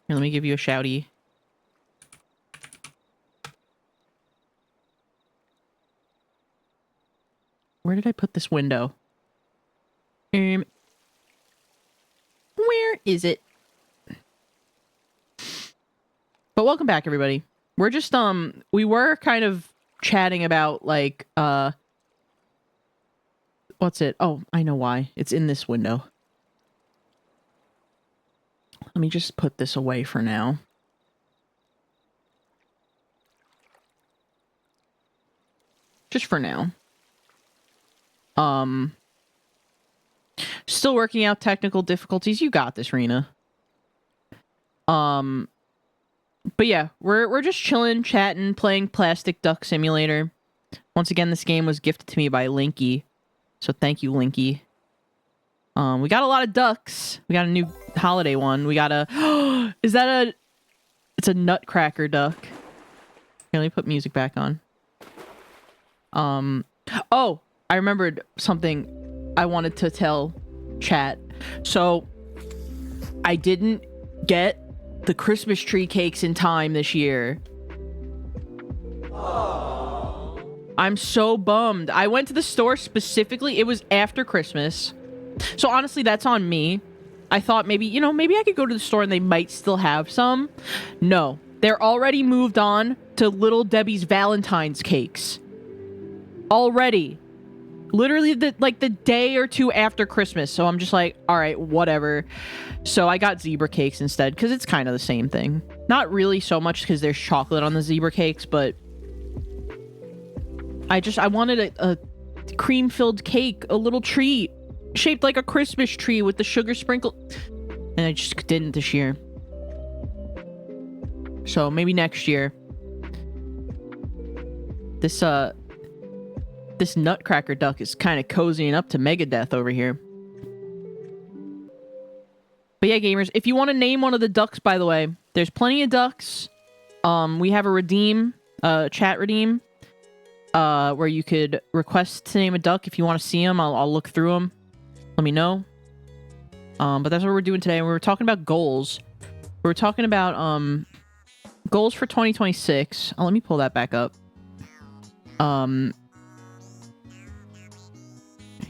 Here, let me give you a shouty. Where did I put this window? Where is it? But welcome back, everybody. We're just, we were kind of chatting about, like, what's it? Oh, I know why. It's in this window. Let me just put this away for now. Just for now. Still working out technical difficulties. You got this, Rena. But yeah, we're just chilling, chatting, playing Plastic Duck Simulator. Once again, this game was gifted to me by Linky. So thank you, Linky. We got a lot of ducks. We got a new holiday one. We got a... Is that a... It's a nutcracker duck. Here, let me put music back on. Oh, I remembered something I wanted to tell chat. So, I didn't get the Christmas tree cakes in time this year. I'm so bummed. I went to the store specifically. It was after Christmas. So honestly, that's on me. I thought maybe, you know, maybe I could go to the store and they might still have some. No. They're already moved on to Little Debbie's Valentine's cakes. Already. Literally the day or two after Christmas. So I'm just like, all right, whatever. So I got zebra cakes instead because it's kind of the same thing. Not really so much because there's chocolate on the zebra cakes, but I wanted a cream-filled cake, a little treat shaped like a Christmas tree with the sugar sprinkle. And I just didn't this year. So maybe next year. This nutcracker duck is kind of cozying up to Megadeth over here. But yeah, gamers, if you want to name one of the ducks, by the way, there's plenty of ducks. We have a redeem, chat redeem. where you could request to name a duck. If you want to see them, I'll look through them. Let me know. But that's what we're doing today. We were talking about goals. We were talking about goals for 2026. Oh, let me pull that back up.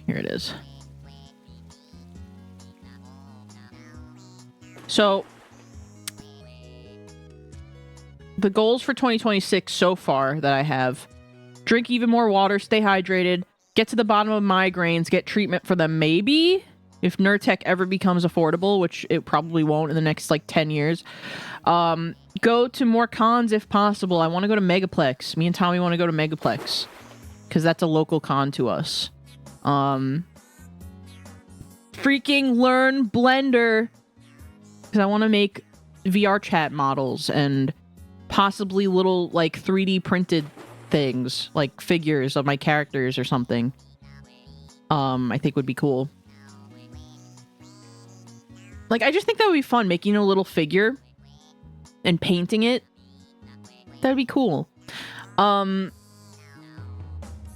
Here it is. So, the goals for 2026 so far that I have: drink even more water, stay hydrated, get to the bottom of migraines, get treatment for them maybe, if Nurtec ever becomes affordable, which it probably won't in the next, like, 10 years. Go to more cons if possible. I want to go to Megaplex. Me and Tommy want to go to Megaplex, because that's a local con to us. Freaking learn Blender, because I want to make VR chat models and possibly little, like, 3D printed things, like figures of my characters or something. I think would be cool. Like, I just think that would be fun, making a little figure and painting it. That'd be cool.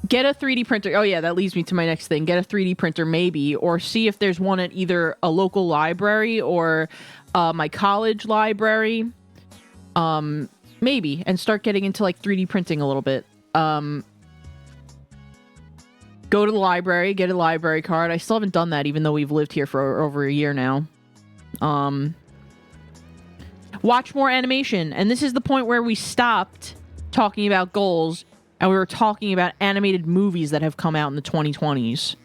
Get a 3D printer. Oh yeah, that leads me to my next thing. Get a 3D printer maybe, or see if there's one at either a local library or my college library. Maybe, and start getting into, like, 3D printing a little bit. Go to the library, get a library card. I still haven't done that, even though we've lived here for over a year now. Watch more animation. And this is the point where we stopped talking about goals and we were talking about animated movies that have come out in the 2020s.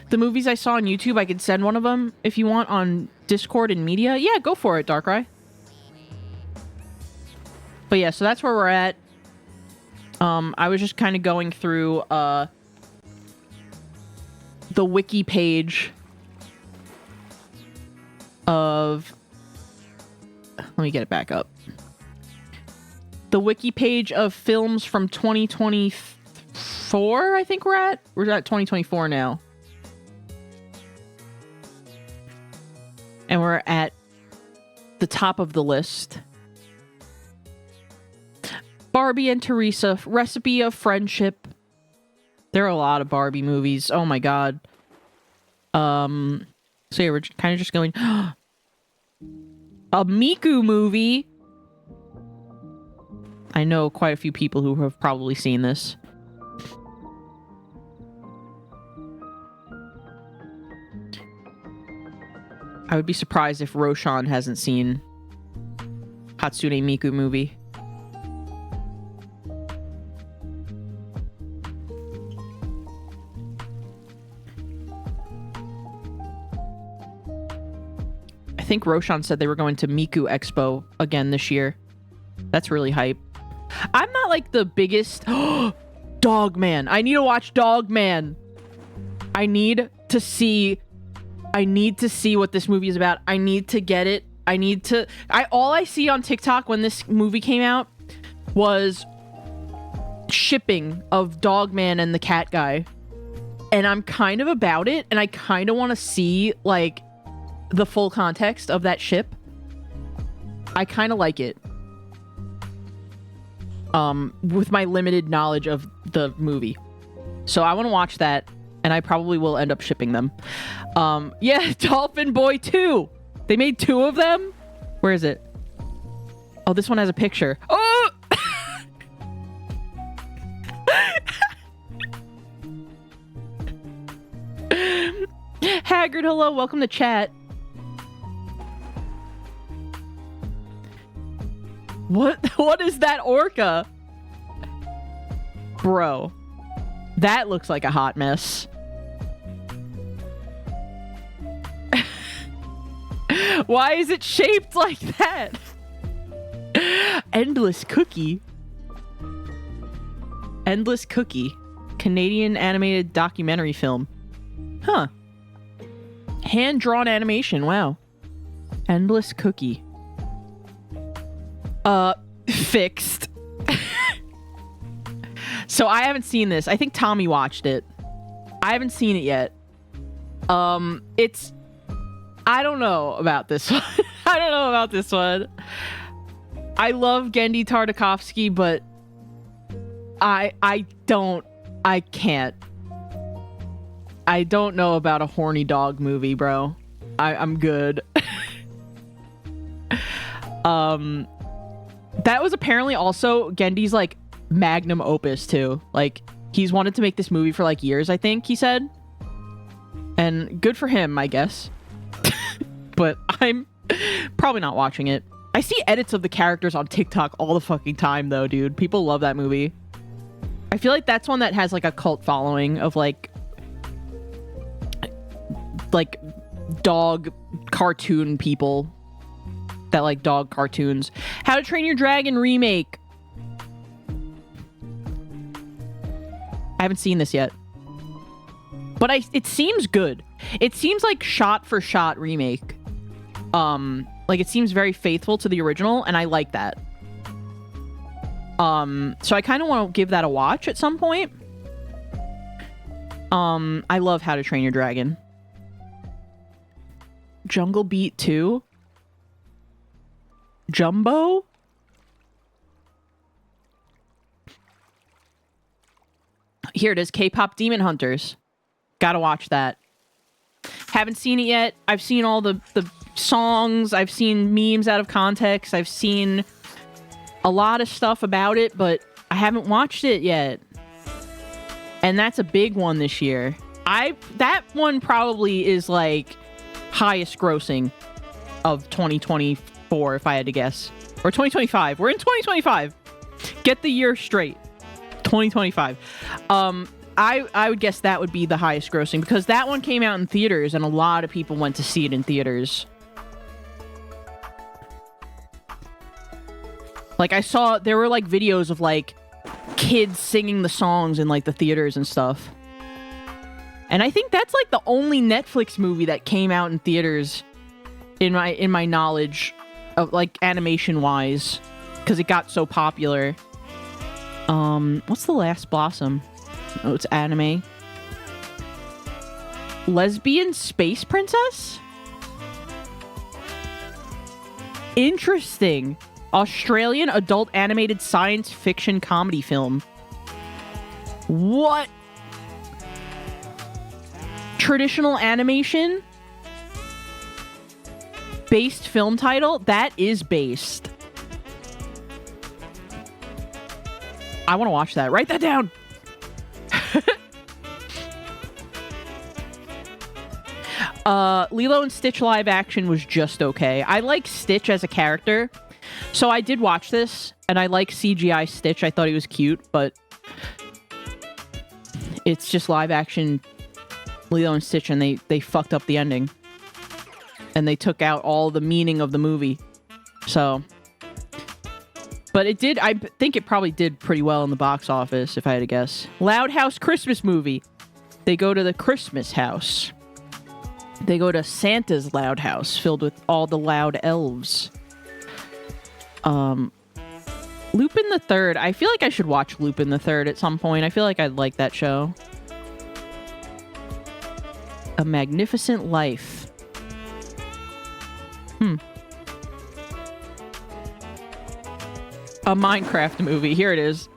The movies I saw on YouTube, I could send one of them if you want on Discord and media. Yeah, go for it, Darkrai. But yeah, so that's where we're at. I was just kind of going through the wiki page of... Let me get it back up. The wiki page of films from 2024, I think we're at. We're at 2024 now. And we're at the top of the list. Barbie and Teresa, Recipe of Friendship. There are a lot of Barbie movies. Oh my god. So yeah, we're kind of just going... A Miku movie. I know quite a few people who have probably seen this. I would be surprised if Roshan hasn't seen Hatsune Miku movie. I think Roshan said they were going to Miku Expo again this year. That's really hype. I'm not like the biggest... Dogman. I need to watch Dogman. I need to see what this movie is about. I need to get it. All I see on TikTok when this movie came out was shipping of Dogman and the cat guy. And I'm kind of about it, and I kind of want to see, like, the full context of that ship. I kind of like it. With my limited knowledge of the movie. So I want to watch that, and I probably will end up shipping them. Yeah, Dolphin Boy 2! They made 2 of them? Where is it? Oh, this one has a picture. Oh! Haggard, hello, welcome to chat. What is that orca? Bro, that looks like a hot mess. Why is it shaped like that? Endless Cookie. Endless Cookie. Canadian animated documentary film. Huh. Hand-drawn animation, wow. Endless Cookie. Fixed. So I haven't seen this. I think Tommy watched it. I haven't seen it yet. I don't know about this one. I don't know about this one. I love Gendy Tartakovsky, but I can't. I don't know about a horny dog movie, bro. I'm good. That was apparently also Gendy's like magnum opus too. Like he's wanted to make this movie for like years, I think he said. And good for him, I guess. But I'm probably not watching it. I see edits of the characters on TikTok all the fucking time though, dude. People love that movie. I feel like that's one that has like a cult following of like dog cartoon people that like dog cartoons. How to Train Your Dragon remake. I haven't seen this yet. But it seems good. It seems like shot for shot remake. Like it seems very faithful to the original, and I like that. So I kind of want to give that a watch at some point. I love How to Train Your Dragon. Jungle Beat 2? Jumbo? Here it is, K-pop Demon Hunters. Gotta watch that. Haven't seen it yet. I've seen all the songs. I've seen memes out of context. I've seen a lot of stuff about it, but I haven't watched it yet. And that's a big one this year. That one probably is like highest grossing of 2024, if I had to guess. Or 2025. We're in 2025. Get the year straight. 2025. I would guess that would be the highest grossing because that one came out in theaters and a lot of people went to see it in theaters. Like I saw there were like videos of like kids singing the songs in like the theaters and stuff. And I think that's like the only Netflix movie that came out in theaters in my knowledge of like animation wise because it got so popular. What's The Last Blossom? Oh, it's anime. Lesbian Space Princess? Interesting. Australian adult animated science fiction comedy film. What? Traditional animation? Based film title? That is based. I want to watch that. Write that down. Lilo and Stitch live action was just okay. I like Stitch as a character. So I did watch this, and I like CGI Stitch. I thought he was cute, but it's just live action Lilo and Stitch, and they fucked up the ending. And they took out all the meaning of the movie. So... But it did, I think it probably did pretty well in the box office, if I had to guess. Loud House Christmas movie. They go to the Christmas house. They go to Santa's loud house, filled with all the loud elves. Lupin the Third. I feel like I should watch Lupin the Third at some point. I feel like I'd like that show. A Magnificent Life. A Minecraft movie. Here it is.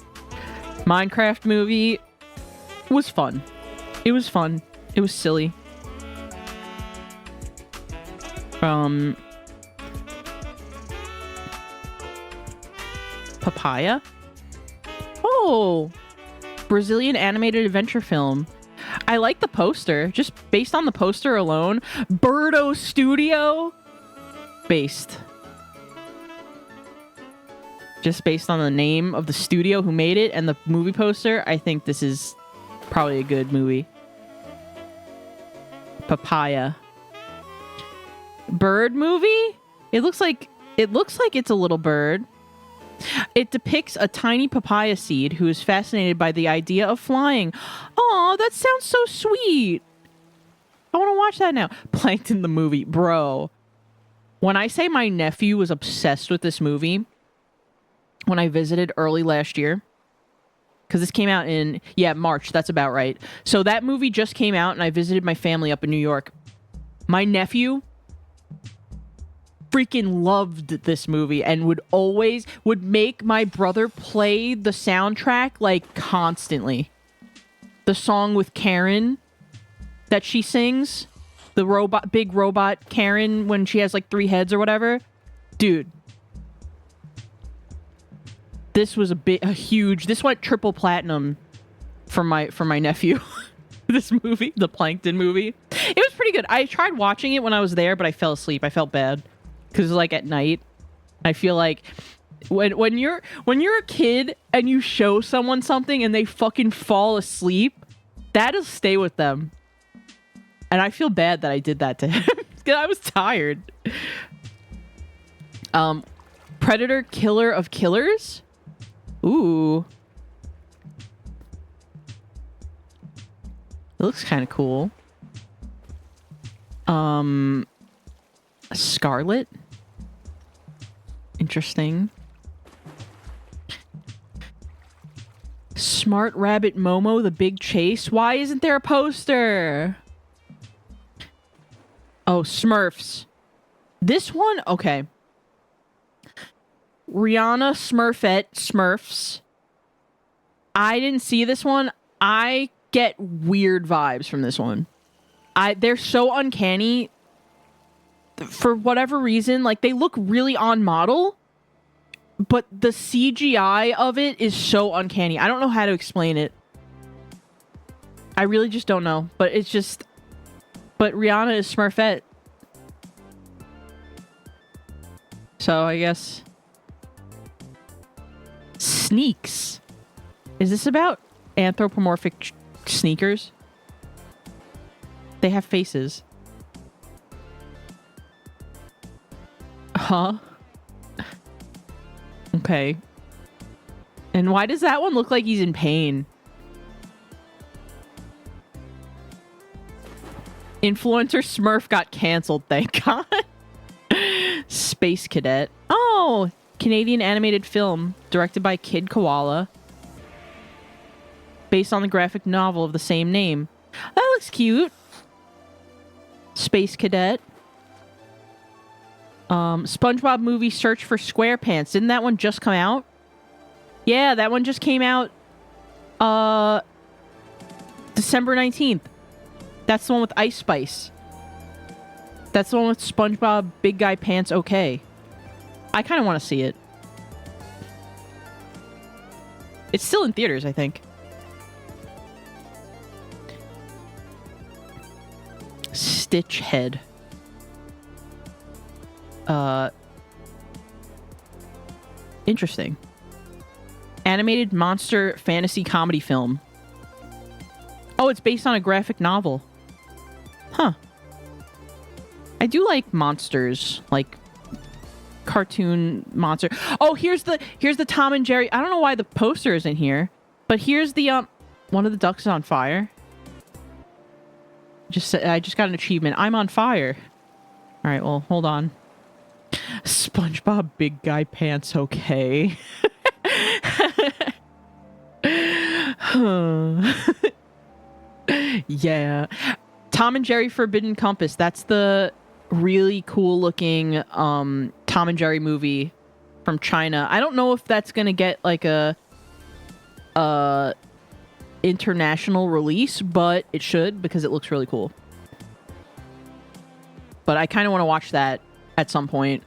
Minecraft movie was fun. It was fun. It was silly. Papaya? Oh! Brazilian animated adventure film. I like the poster. Just based on the poster alone. Birdo Studio? Based. Just based on the name of the studio who made it and the movie poster, I think this is probably a good movie. Papaya. Bird movie? It looks like it's a little bird. It depicts a tiny papaya seed who is fascinated by the idea of flying. Aw, that sounds so sweet. I want to watch that now. Plankton the movie. Bro. When I say my nephew was obsessed with this movie... when I visited early last year, because this came out in, March, that's about right. So that movie just came out, and I visited my family up in New York. My nephew freaking loved this movie and would make my brother play the soundtrack like constantly. The song with Karen that she sings, the big robot Karen when she has like 3 heads or whatever. Dude. This was a huge, this went triple platinum for my nephew. This movie, the Plankton movie. It was pretty good. I tried watching it when I was there, but I fell asleep. I felt bad because like at night, I feel like when you're a kid and you show someone something and they fucking fall asleep, that'll stay with them. And I feel bad that I did that to him because I was tired. Predator Killer of Killers. Ooh. It looks kind of cool. Scarlet. Interesting. Smart Rabbit Momo, The Big Chase. Why isn't there a poster? Oh, Smurfs. This one? Okay. Rihanna Smurfette Smurfs. I didn't see this one. I get weird vibes from this one. They're so uncanny. For whatever reason, like they look really on model, but the CGI of it is so uncanny. I don't know how to explain it. I really just don't know. But it's just... But Rihanna is Smurfette. So I guess... Sneaks. Is this about anthropomorphic sneakers? They have faces. Huh? Okay. And why does that one look like he's in pain? Influencer Smurf got canceled, thank God. Space Cadet. Oh, Canadian animated film directed by Kid Koala. Based on the graphic novel of the same name. That looks cute. Space Cadet. SpongeBob movie Search for SquarePants. Didn't that one just come out? Yeah, that one just came out December 19th. That's the one with Ice Spice. That's the one with SpongeBob Big Guy Pants Okay. I kind of want to see it. It's still in theaters, I think. Stitch Head. Interesting. Animated monster fantasy comedy film. Oh, it's based on a graphic novel. Huh. I do like monsters, like cartoon monster. Oh, here's the Tom and Jerry. I don't know why the poster isn't here, but here's the one of the ducks is on fire. I just got an achievement. I'm on fire. All right, well, hold on. SpongeBob Big Guy Pants Okay. Yeah. Tom and Jerry Forbidden Compass. That's the really cool looking Tom and Jerry movie from China. I don't know if that's going to get like a international release, but it should because it looks really cool. But I kind of want to watch that at some point.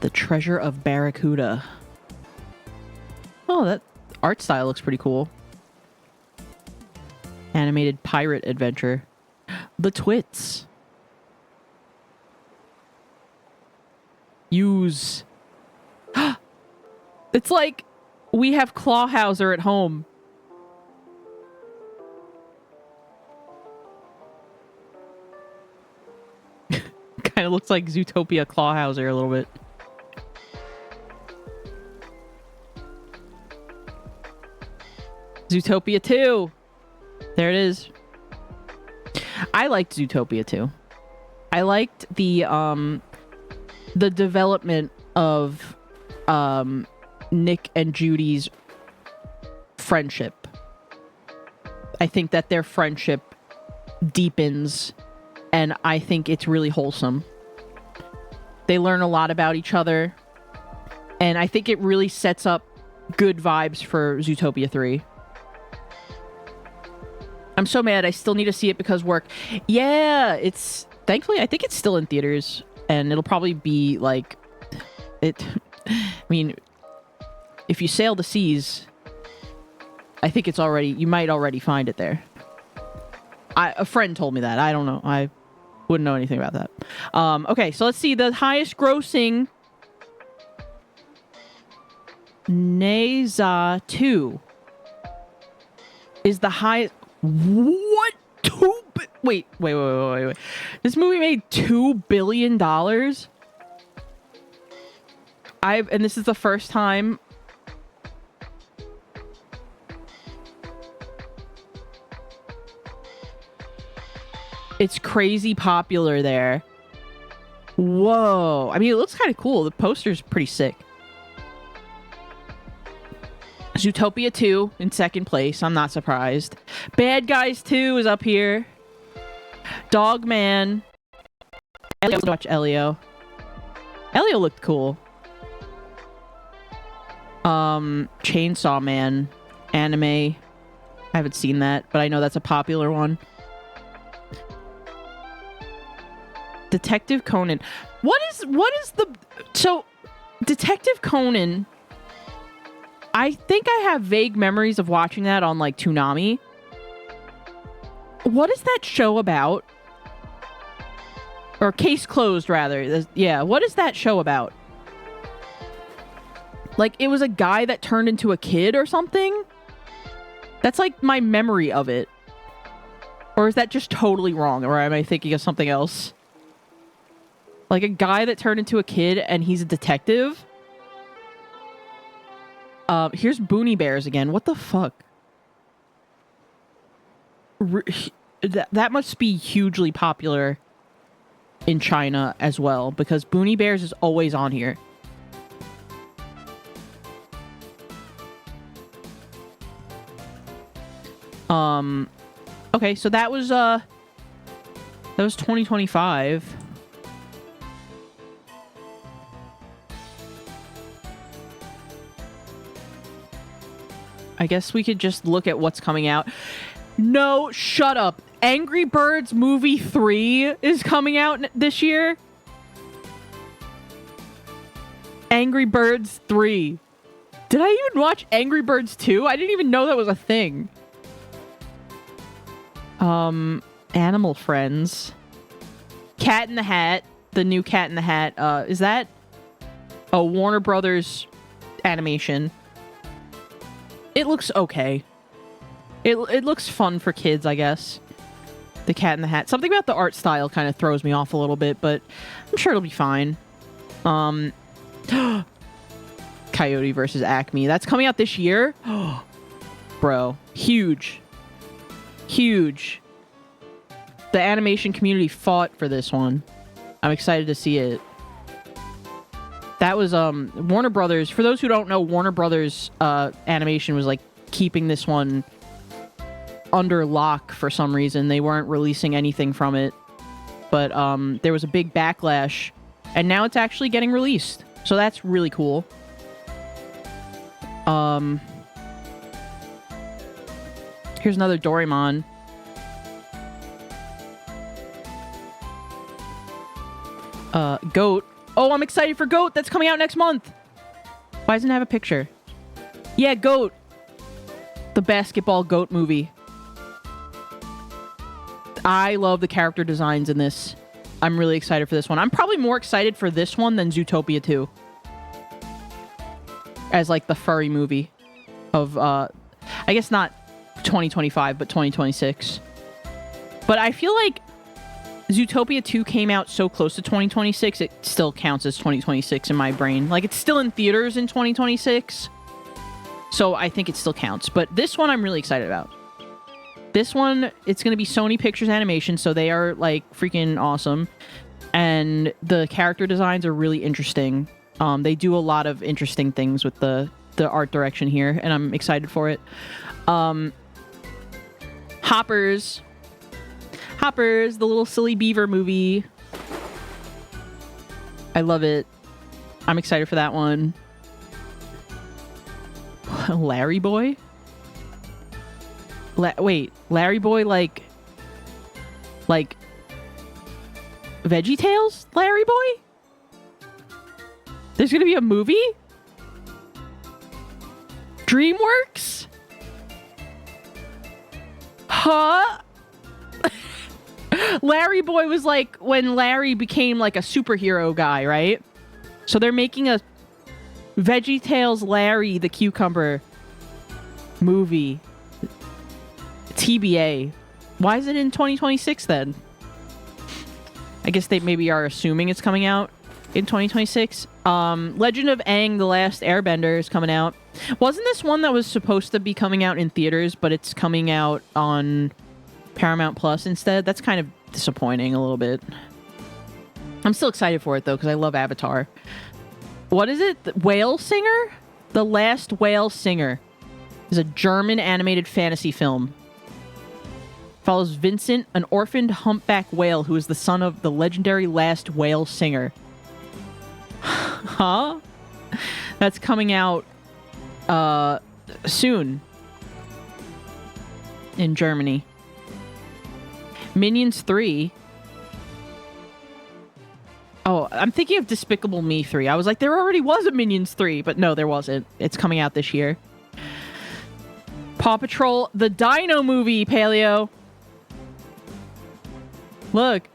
The Treasure of Barracuda. Oh, that art style looks pretty cool. Animated pirate adventure. The Twits. Use. It's like we have Clawhauser at home. Kind of looks like Zootopia Clawhauser a little bit. Zootopia 2. There it is. I liked Zootopia 2. I liked the development of Nick and Judy's friendship. I think that their friendship deepens, and I think it's really wholesome. They learn a lot about each other, and I think it really sets up good vibes for Zootopia 3. I'm so mad. I still need to see it because work. Yeah, it's... Thankfully, I think it's still in theaters, and it'll probably be, like... I mean, if you sail the seas, I think it's already... You might already find it there. A friend told me that. I don't know. I wouldn't know anything about that. Okay, so let's see. The highest grossing... Neza 2 is the highest... What? Wait. This movie made $2 billion? And this is the first time... It's crazy popular there. Whoa. I mean, it looks kind of cool. The poster's pretty sick. Zootopia 2 in second place. I'm not surprised. Bad Guys 2 is up here. Dog Man. Elio. Watch Elio. Elio looked cool. Chainsaw Man. Anime. I haven't seen that, but I know that's a popular one. Detective Conan. What is the... So, Detective Conan... I think I have vague memories of watching that on, like, Toonami. What is that show about? Or Case Closed, rather. Yeah, what is that show about? Like, it was a guy that turned into a kid or something? That's, like, my memory of it. Or is that just totally wrong? Or am I thinking of something else? Like, a guy that turned into a kid and he's a detective? Here's Boonie Bears again. What the fuck? That must be hugely popular in China as well, because Boonie Bears is always on here. Okay, so that was 2025. I guess we could just look at what's coming out. No, shut up. Angry Birds Movie 3 is coming out this year. Angry Birds 3. Did I even watch Angry Birds 2? I didn't even know that was a thing. Animal Friends. Cat in the Hat. The new Cat in the Hat. Is that... Oh, Warner Brothers animation. It looks okay. It looks fun for kids, I guess. The Cat in the Hat. Something about the art style kind of throws me off a little bit, but I'm sure it'll be fine. Coyote versus Acme. That's coming out this year? Bro. Huge. Huge. The animation community fought for this one. I'm excited to see it. That was Warner Brothers. For those who don't know, Warner Brothers animation was like keeping this one under lock for some reason. They weren't releasing anything from it. But there was a big backlash, and now it's actually getting released. So that's really cool. Here's another Doraemon. Goat. Oh, I'm excited for Goat. That's coming out next month. Why doesn't it have a picture? Yeah, Goat. The basketball Goat movie. I love the character designs in this. I'm really excited for this one. I'm probably more excited for this one than Zootopia 2. As like the furry movie of, I guess not 2025, but 2026. But I feel like Zootopia 2 came out so close to 2026, it still counts as 2026 in my brain. Like, it's still in theaters in 2026, so I think it still counts. But this one I'm really excited about. This one, it's going to be Sony Pictures Animation, so they are, like, freaking awesome. And the character designs are really interesting. They do a lot of interesting things with the art direction here, and I'm excited for it. Hoppers. Hoppers, the little silly beaver movie. I love it. I'm excited for that one. Larry Boy? Wait, Larry Boy like Veggie Tales? Larry Boy? There's gonna be a movie? DreamWorks? Huh? Larry Boy was like when Larry became like a superhero guy, right? So they're making a Veggie Tales Larry the Cucumber movie. TBA. Why is it in 2026 then? I guess they maybe are assuming it's coming out in 2026. Legend of Aang, The Last Airbender is coming out. Wasn't this one that was supposed to be coming out in theaters, but it's coming out on Paramount Plus instead? That's kind of disappointing a little bit. I'm still excited for it though, because I love Avatar. What is it? The Whale Singer? The Last Whale Singer is a German animated fantasy film. Follows Vincent, an orphaned humpback whale who is the son of the legendary Last Whale Singer. Huh? That's coming out soon in Germany. Minions 3. Oh, I'm thinking of Despicable Me 3. I was like, there already was a Minions 3, but no, there wasn't. It's coming out this year. Paw Patrol, the Dino movie, Paleo. Look.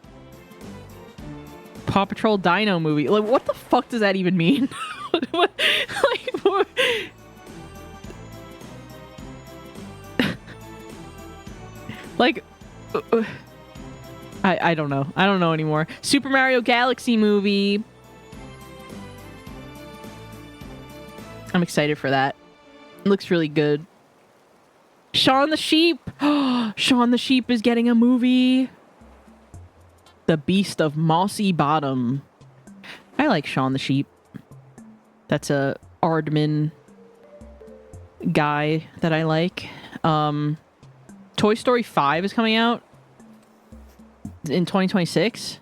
Paw Patrol Dino movie. Like, what the fuck does that even mean? What? Like, I don't know. I don't know anymore. Super Mario Galaxy movie. I'm excited for that. It looks really good. Shaun the Sheep. Shaun the Sheep is getting a movie. The Beast of Mossy Bottom. I like Shaun the Sheep. That's a Aardman guy that I like. Toy Story 5 is coming out in 2026.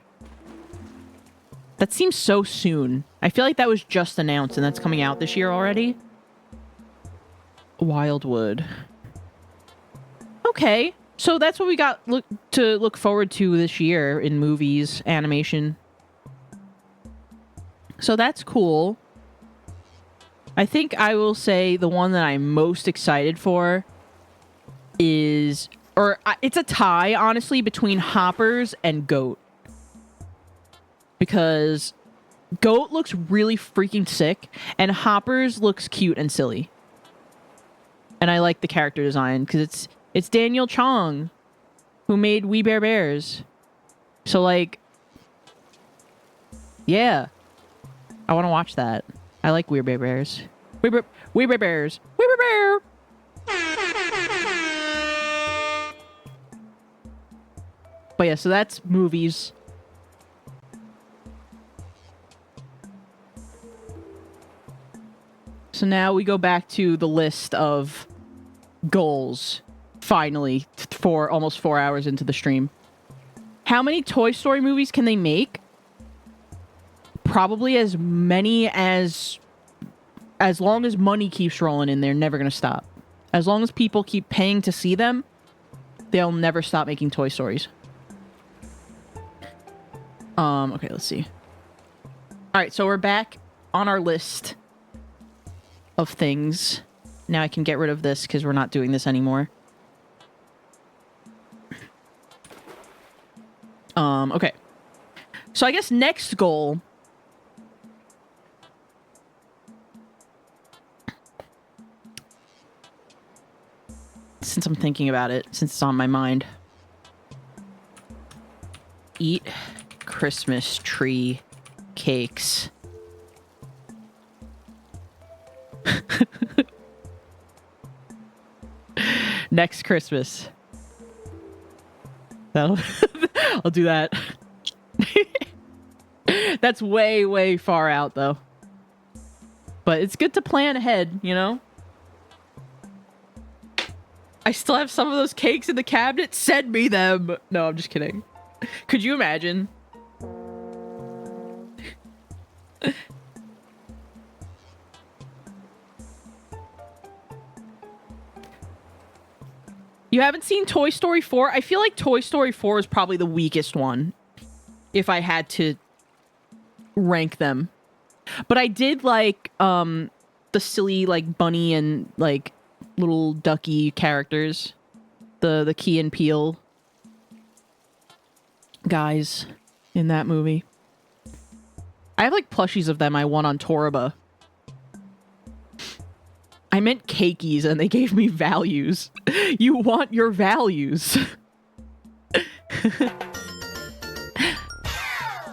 That seems so soon. I feel like that was just announced and that's coming out this year already. Wildwood. Okay. So that's what we got to look forward to this year in movies, animation. So that's cool. I think I will say the one that I'm most excited for is... Or it's a tie, honestly, between Hoppers and Goat. Because Goat looks really freaking sick, and Hoppers looks cute and silly. And I like the character design, because it's Daniel Chong, who made We Bare Bears. So, like... Yeah. I want to watch that. I like We Bare Bears. We Bare Bears. We Bare Bear! But yeah, so that's movies. So now we go back to the list of goals, finally, for almost 4 hours into the stream. How many Toy Story movies can they make? Probably as many as long as money keeps rolling in, they're never going to stop. As long as people keep paying to see them, they'll never stop making Toy Stories. Okay, let's see. All right, so we're back on our list of things. Now I can get rid of this because we're not doing this anymore. Okay. So I guess next goal... Since I'm thinking about it, since it's on my mind. Eat Christmas tree cakes. Next Christmas. I'll do that. That's way, way far out, though. But it's good to plan ahead, you know? I still have some of those cakes in the cabinet. Send me them. No, I'm just kidding. Could you imagine? You haven't seen Toy Story 4? I feel like Toy Story 4 is probably the weakest one, if I had to rank them. But I did like the silly like bunny and like little ducky characters, the Key and Peele guys in that movie. I have like plushies of them I won on Toraba. I meant cakeys and they gave me values. You want your values.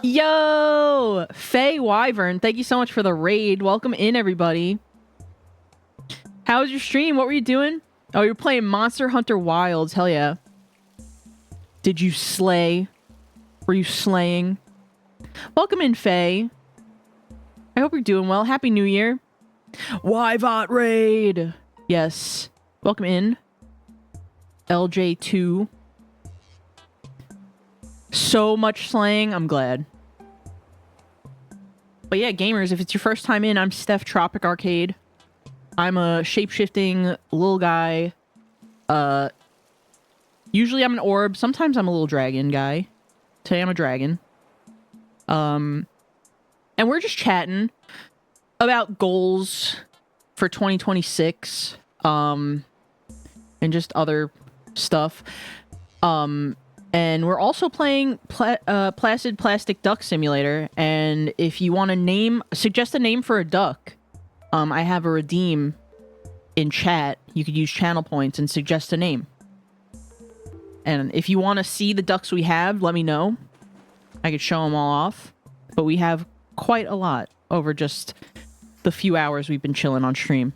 Yo! Faye Wyvern, thank you so much for the raid. Welcome in, everybody. How was your stream? What were you doing? Oh, you're playing Monster Hunter Wilds. Hell yeah. Did you slay? Were you slaying? Welcome in, Faye. I hope you're doing well. Happy New Year. Wyvot raid. Yes. Welcome in. LJ2. So much slaying. I'm glad. But yeah, gamers, if it's your first time in, I'm Steph tropicarcade. I'm a shape-shifting little guy. Usually I'm an orb. Sometimes I'm a little dragon guy. Today I'm a dragon. And we're just chatting about goals for 2026. And just other stuff. And we're also playing Placid Plastic Duck Simulator. And if you want to suggest a name for a duck, I have a redeem in chat. You could use channel points and suggest a name. And if you want to see the ducks we have, let me know. I could show them all off. But we have quite a lot over just the few hours we've been chilling on stream.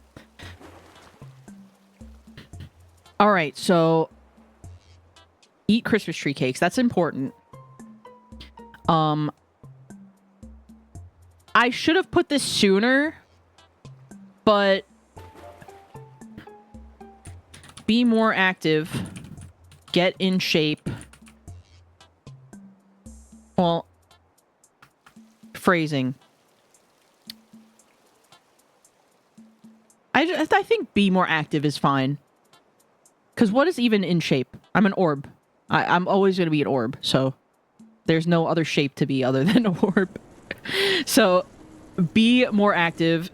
Alright, so eat Christmas tree cakes. That's important. I should have put this sooner, but be more active. Get in shape. Well, phrasing. I think be more active is fine. Because what is even in shape? I'm an orb. I'm always going to be an orb, so there's no other shape to be other than an orb. So, be more active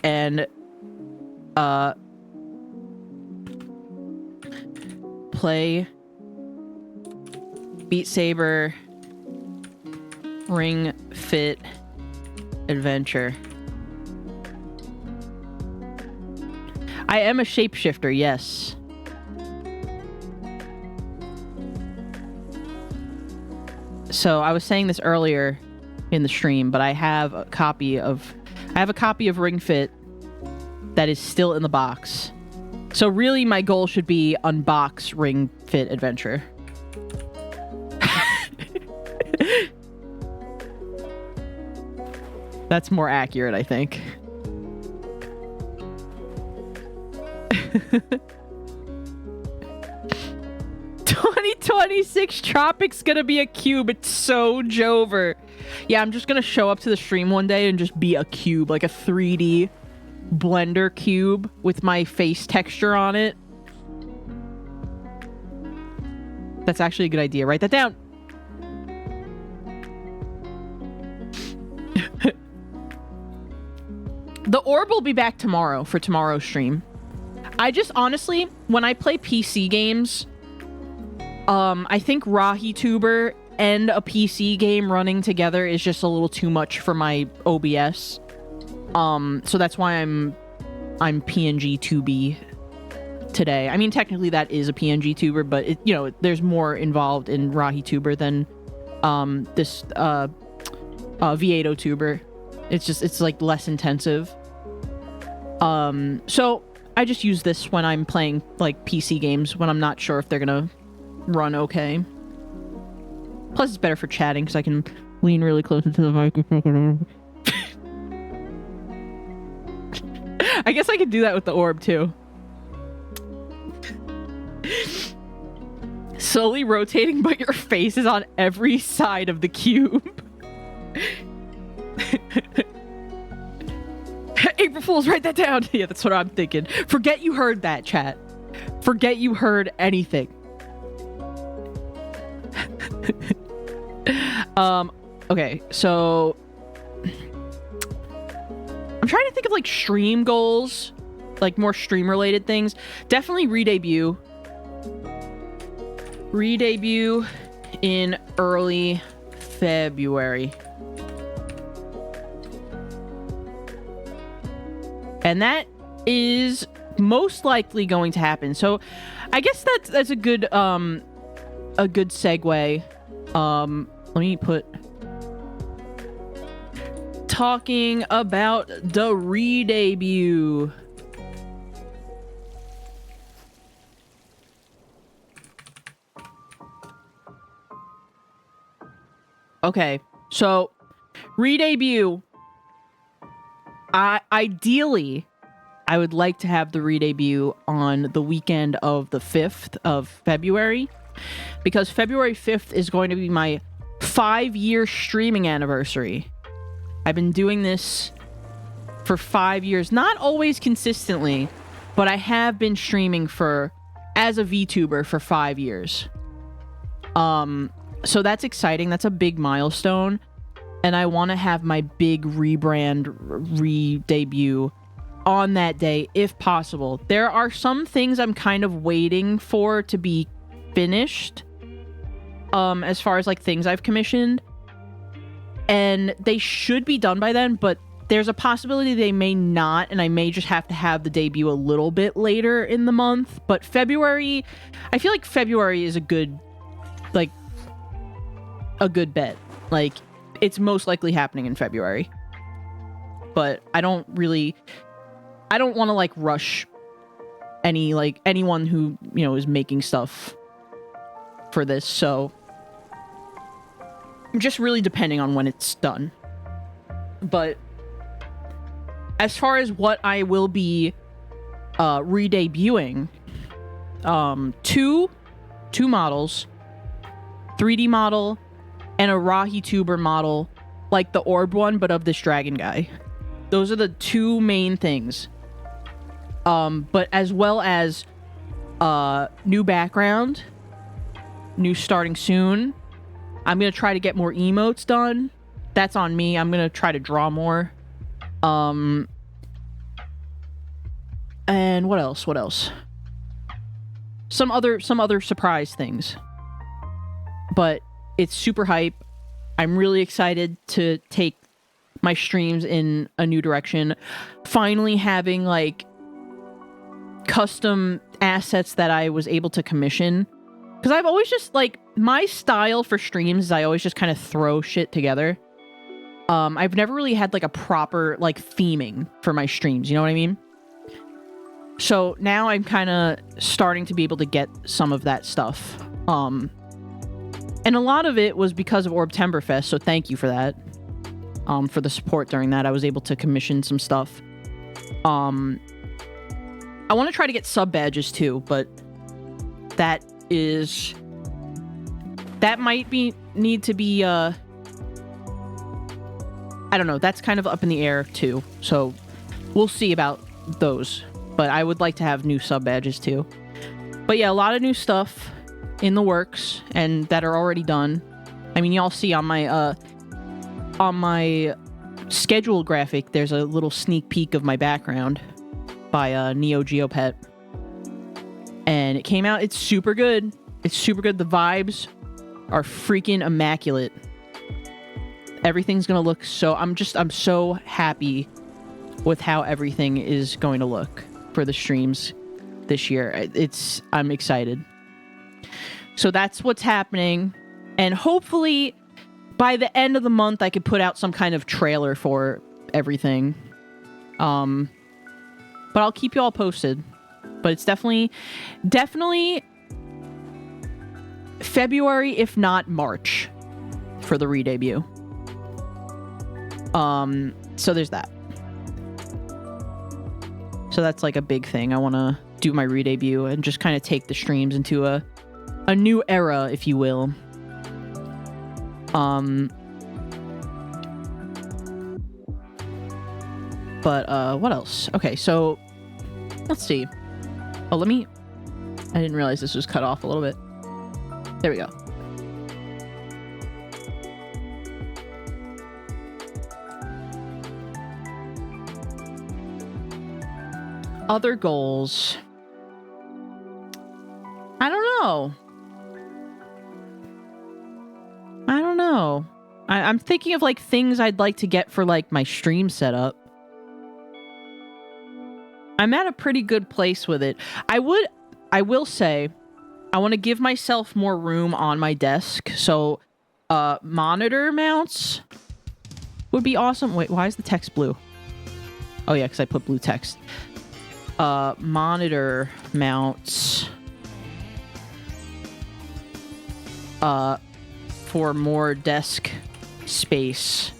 and play Beat Saber Ring Fit Adventure. I am a shapeshifter, yes. So I was saying this earlier in the stream, but I have a copy of Ring Fit that is still in the box. So really my goal should be unbox Ring Fit Adventure. That's more accurate, I think. 2026 Tropic's gonna be a cube. It's so Jover. Yeah, I'm just gonna show up to the stream one day and just be a cube, like a 3D Blender cube with my face texture on it. That's actually a good idea. Write that down. The orb will be back tomorrow for tomorrow's stream. I just honestly, when I play PC games, I think RahiTuber and a PC game running together is just a little too much for my OBS. So that's why I'm PNG 2B today. I mean, technically that is a PNG tuber, but it, you know, there's more involved in RahiTuber than this V8 tuber. It's like less intensive. So I just use this when I'm playing like PC games when I'm not sure if they're gonna run okay. Plus it's better for chatting because I can lean really close into the microphone. I guess I could do that with the orb too. slowly rotating, but your face is on every side of the cube. April Fools, write that down. Yeah, that's what I'm thinking. Forget you heard that, chat. Forget you heard anything. Okay, so I'm trying to think of like stream goals, like more stream related things. Definitely re-debut. Re-debut in early February. And that is most likely going to happen. So I guess that's a good segue. Let me put talking about the re-debut. Okay, so re-debut. Ideally, I would like to have the re-debut on the weekend of the 5th of February, because February 5th is going to be my 5-year streaming anniversary. I've been doing this for 5 years, not always consistently, but I have been streaming as a VTuber for 5 years. So that's exciting. That's a big milestone. And I want to have my big rebrand, re-debut on that day, if possible. There are some things I'm kind of waiting for to be finished, as far as like things I've commissioned, and they should be done by then, but there's a possibility they may not, and I may just have to have the debut a little bit later in the month. But February, I feel like February is a good bet. Like, it's most likely happening in February. But I don't want to like rush anyone who, is making stuff for this. So I'm just really depending on when it's done. But as far as what I will be re-debuting, two models, 3D model and a RahiTuber model, like the orb one, but of this dragon guy. Those are the two main things. But as well as new background, new starting soon. I'm going to try to get more emotes done. That's on me. I'm going to try to draw more. And what else? Some other surprise things. But it's super hype. I'm really excited to take my streams in a new direction. Finally having like custom assets that I was able to commission. Because I've always just like, my style for streams is I always just kind of throw shit together. I've never really had like a proper like theming for my streams. You know what I mean? So now I'm kind of starting to be able to get some of that stuff. And a lot of it was because of Orbtemberfest, so thank you for that. For the support during that. I was able to commission some stuff. I want to try to get sub badges too, but that might need to be I don't know, that's kind of up in the air too. So we'll see about those. But I would like to have new sub badges too. But yeah, a lot of new stuff in the works and that are already done. I mean, y'all see on my schedule graphic, there's a little sneak peek of my background by Neo Geopet. And it came out, it's super good. It's super good. The vibes are freaking immaculate. Everything's gonna look so... I'm so happy with how everything is going to look for the streams this year. I'm excited. So that's what's happening. And hopefully by the end of the month, I could put out some kind of trailer for everything. But I'll keep you all posted. But it's definitely February, if not March, for the re-debut. So there's that. So that's like a big thing. I want to do my re-debut and just kind of take the streams into a a new era, if you will. But what else? Okay, so let's see. Oh, I didn't realize this was cut off a little bit. There we go. Other goals. I don't know. I'm thinking of like things I'd like to get for like my stream setup. I'm at a pretty good place with it. I will say, I want to give myself more room on my desk. So, monitor mounts would be awesome. Wait, why is the text blue? Oh yeah, because I put blue text. Monitor mounts. For more desk space.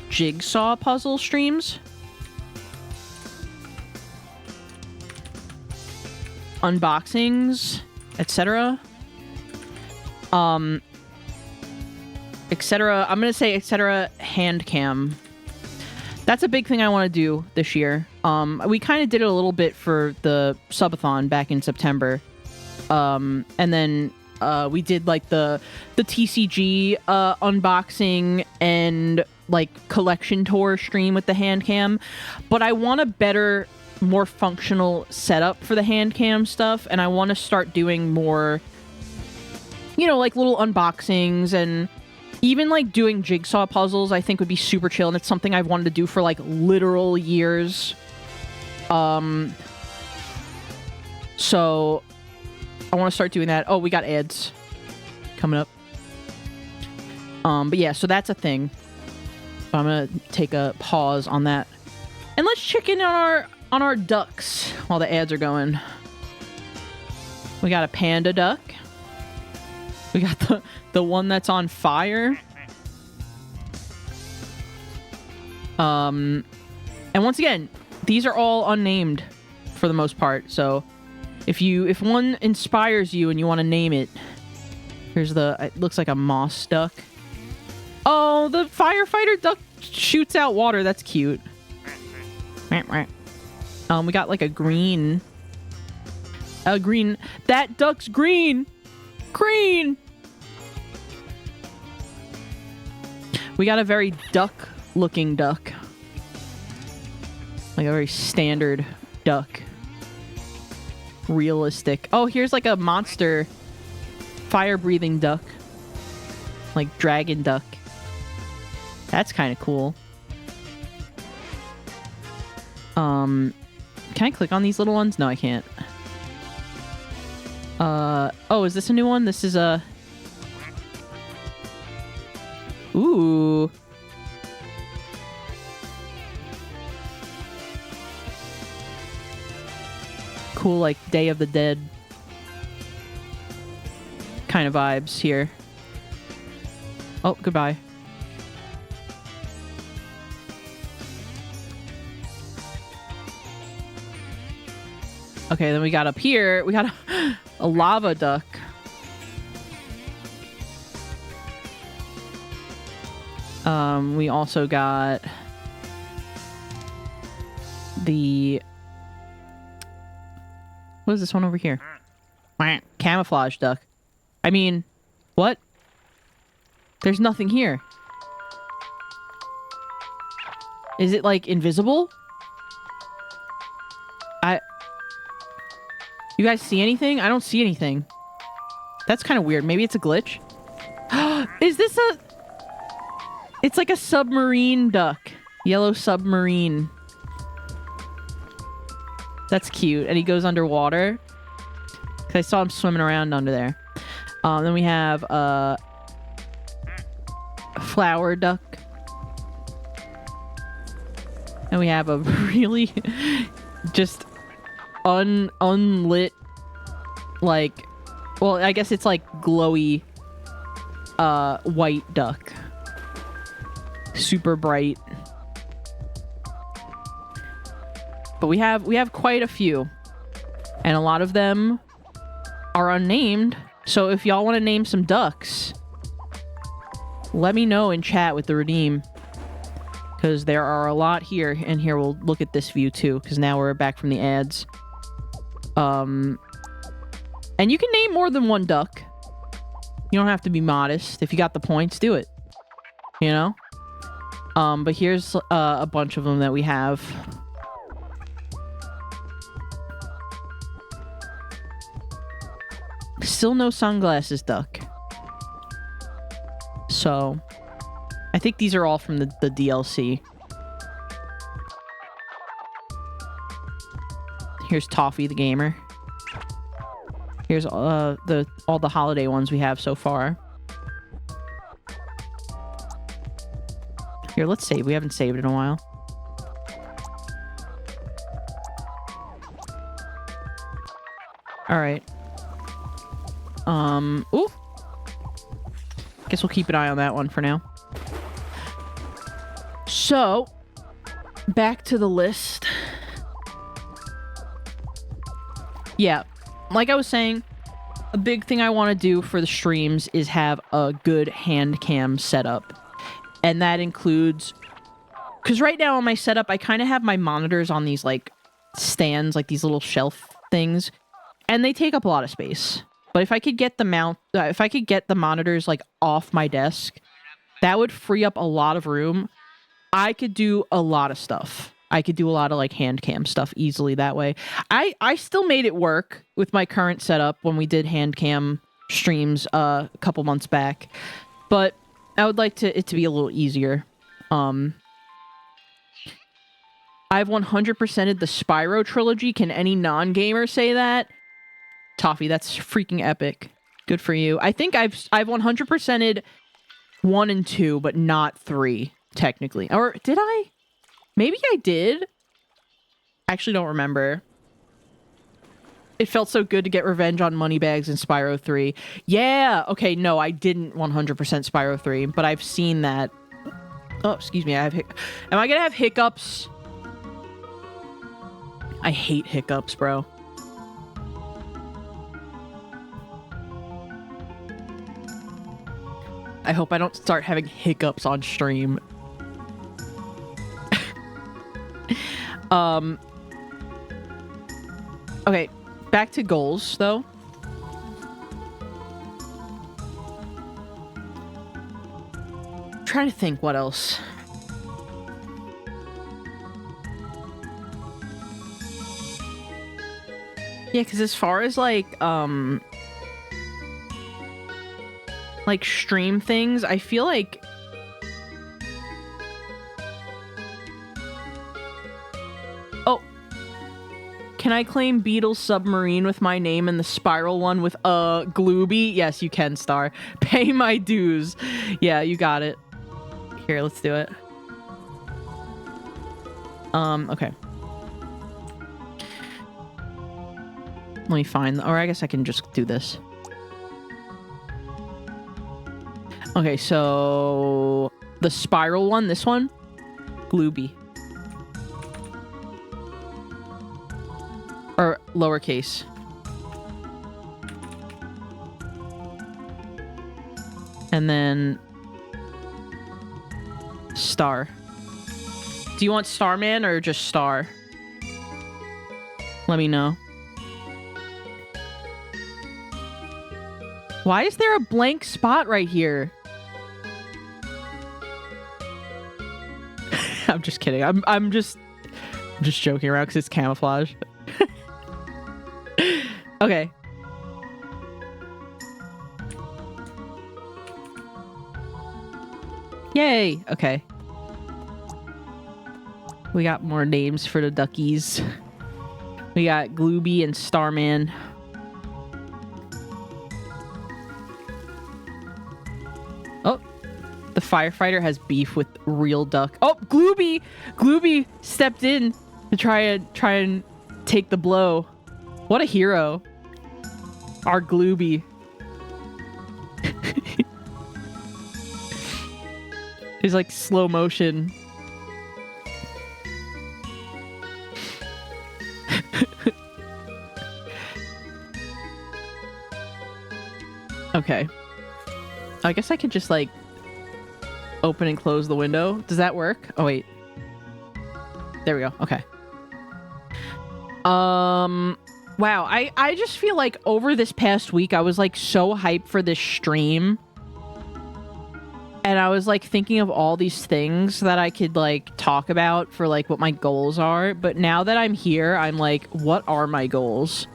Jigsaw puzzle streams. Unboxings, etc. Etc. I'm gonna say etc. hand cam. That's a big thing I want to do this year. We kind of did it a little bit for the subathon back in September. And then we did like the TCG unboxing and like collection tour stream with the hand cam. But I want a better, more functional setup for the hand cam stuff, and I want to start doing more, you know, like little unboxings and even like doing jigsaw puzzles. I think would be super chill, and it's something I've wanted to do for like literal years. So I want to start doing that. Oh, we got ads coming up. But yeah, so that's a thing. I'm gonna take a pause on that, and let's check in on our ducks while the ads are going. We got a panda duck. We got the one that's on fire. And once again, these are all unnamed for the most part. So if one inspires you and you want to name it, here's it looks like a moss duck. Oh, the firefighter duck shoots out water. That's cute. We got like a green. That duck's green. Green. We got a very duck-looking duck. Like a very standard duck. Realistic. Oh, here's like a monster fire-breathing duck. Like dragon duck. That's kind of cool. Can I click on these little ones? No, I can't. Oh, is this a new one? This is a... Ooh. Cool, like, Day of the Dead kind of vibes here. Oh, goodbye. Okay, then we got up here, we got a lava duck. We also got the... What is this one over here? Camouflage duck. I mean, what? There's nothing here. Is it, like, invisible? You guys see anything? I don't see anything. That's kind of weird. Maybe it's a glitch. Is this a... It's like a submarine duck. Yellow submarine. That's cute. And he goes underwater. 'Cause I saw him swimming around under there. Then we have a flower duck. And we have a really just unlit, like, well, I guess it's like glowy white duck. Super bright. But we have quite a few. And a lot of them are unnamed. So if y'all want to name some ducks, let me know in chat with the redeem. Because there are a lot here. And here, we'll look at this view too. Because now we're back from the ads. And you can name more than one duck. You don't have to be modest. If you got the points, do it. You know? But here's a bunch of them that we have. Still no sunglasses duck. So, I think these are all from the DLC. Here's Toffee the gamer. Here's all the holiday ones we have so far. Here, let's save. We haven't saved in a while. All right. Ooh. Guess we'll keep an eye on that one for now. So, back to the list. Yeah, like I was saying, a big thing I want to do for the streams is have a good hand cam setup. And that includes... Because right now on my setup, I kind of have my monitors on these, like, stands, like these little shelf things. And they take up a lot of space. But if I could get the monitors, like, off my desk, that would free up a lot of room. I could do a lot of stuff. I could do a lot of, like, hand cam stuff easily that way. I still made it work with my current setup when we did hand cam streams a couple months back. But I would like it to be a little easier. I've 100%ed the Spyro trilogy. Can any non-gamer say that? Toffee, that's freaking epic. Good for you. I think I've 100%ed 1 and 2, but not 3, technically. Or did I? Maybe I did. I actually don't remember. It felt so good to get revenge on Moneybags in Spyro 3. Yeah! Okay, no, I didn't 100% Spyro 3, but I've seen that. Oh, excuse me, am I gonna have hiccups? I hate hiccups, bro. I hope I don't start having hiccups on stream. Okay, back to goals, though. I'm trying to think what else. Yeah, because as far as, like stream things, I feel like... Oh. Can I claim Beetle Submarine with my name and the Spiral one with Glooby? Yes, you can, Star. Pay my dues. Yeah, you got it. Here, let's do it. Okay. Let me find... Or I guess I can just do this. Okay, so... The Spiral one, this one? Glooby. Or lowercase. And then... Star. Do you want Starman or just Star? Let me know. Why is there a blank spot right here? I'm just kidding. I'm just joking around because it's camouflage. Okay. Yay! Okay. We got more names for the duckies. We got Glooby and Starman. Oh, the firefighter has beef with real duck. Oh, Glooby! Glooby stepped in to try and take the blow. What a hero. Our Glooby. He's like slow motion. Okay. I guess I could just, like, open and close the window. Does that work? Oh, wait. There we go. Okay. Wow. I just feel like over this past week, I was, like, so hyped for this stream. And I was, like, thinking of all these things that I could, like, talk about for, like, what my goals are. But now that I'm here, I'm like, what are my goals?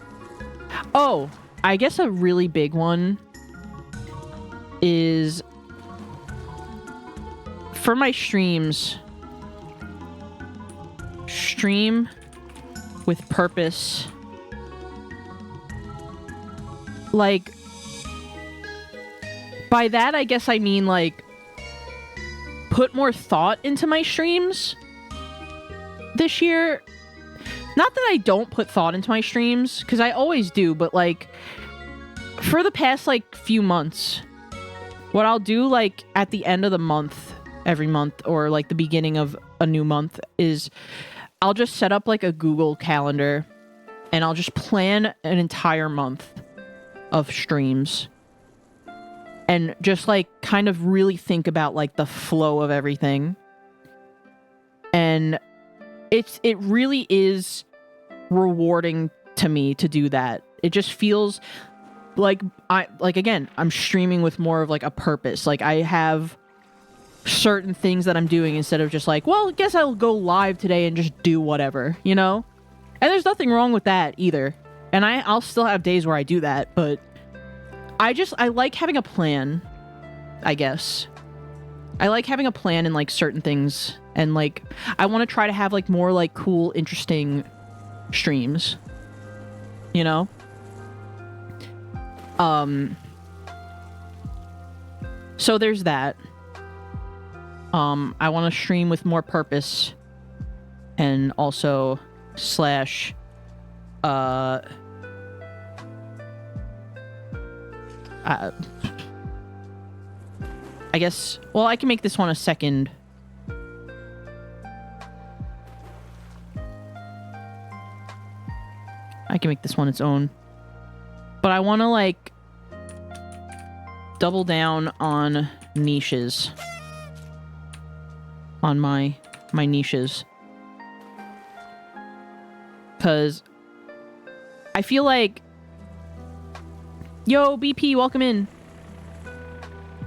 Oh, I guess a really big one is for my streams, stream with purpose. Like, by that, I guess I mean, like, put more thought into my streams this year. Not that I don't put thought into my streams, because I always do, but, like, for the past, like, few months, what I'll do, like, at the end of the month, every month, or, like, the beginning of a new month, is I'll just set up, like, a Google Calendar, and I'll just plan an entire month of streams. And just, like, kind of really think about, like, the flow of everything. And it really is rewarding to me to do that. It just feels like again, I'm streaming with more of, like, a purpose. Like, I have certain things that I'm doing instead of just like, well, I guess I'll go live today and just do whatever, you know? And there's nothing wrong with that either. And I'll still have days where I do that, but I like having a plan, I guess. I like having a plan in, like, certain things. And, like, I want to try to have, like, more, like, cool, interesting streams. You know? So there's that. I want to stream with more purpose. And also slash, I guess, well, I can make this one a second. I can make this one its own. But I want to, like, double down on niches. On my niches. Because I feel like, yo, BP, welcome in.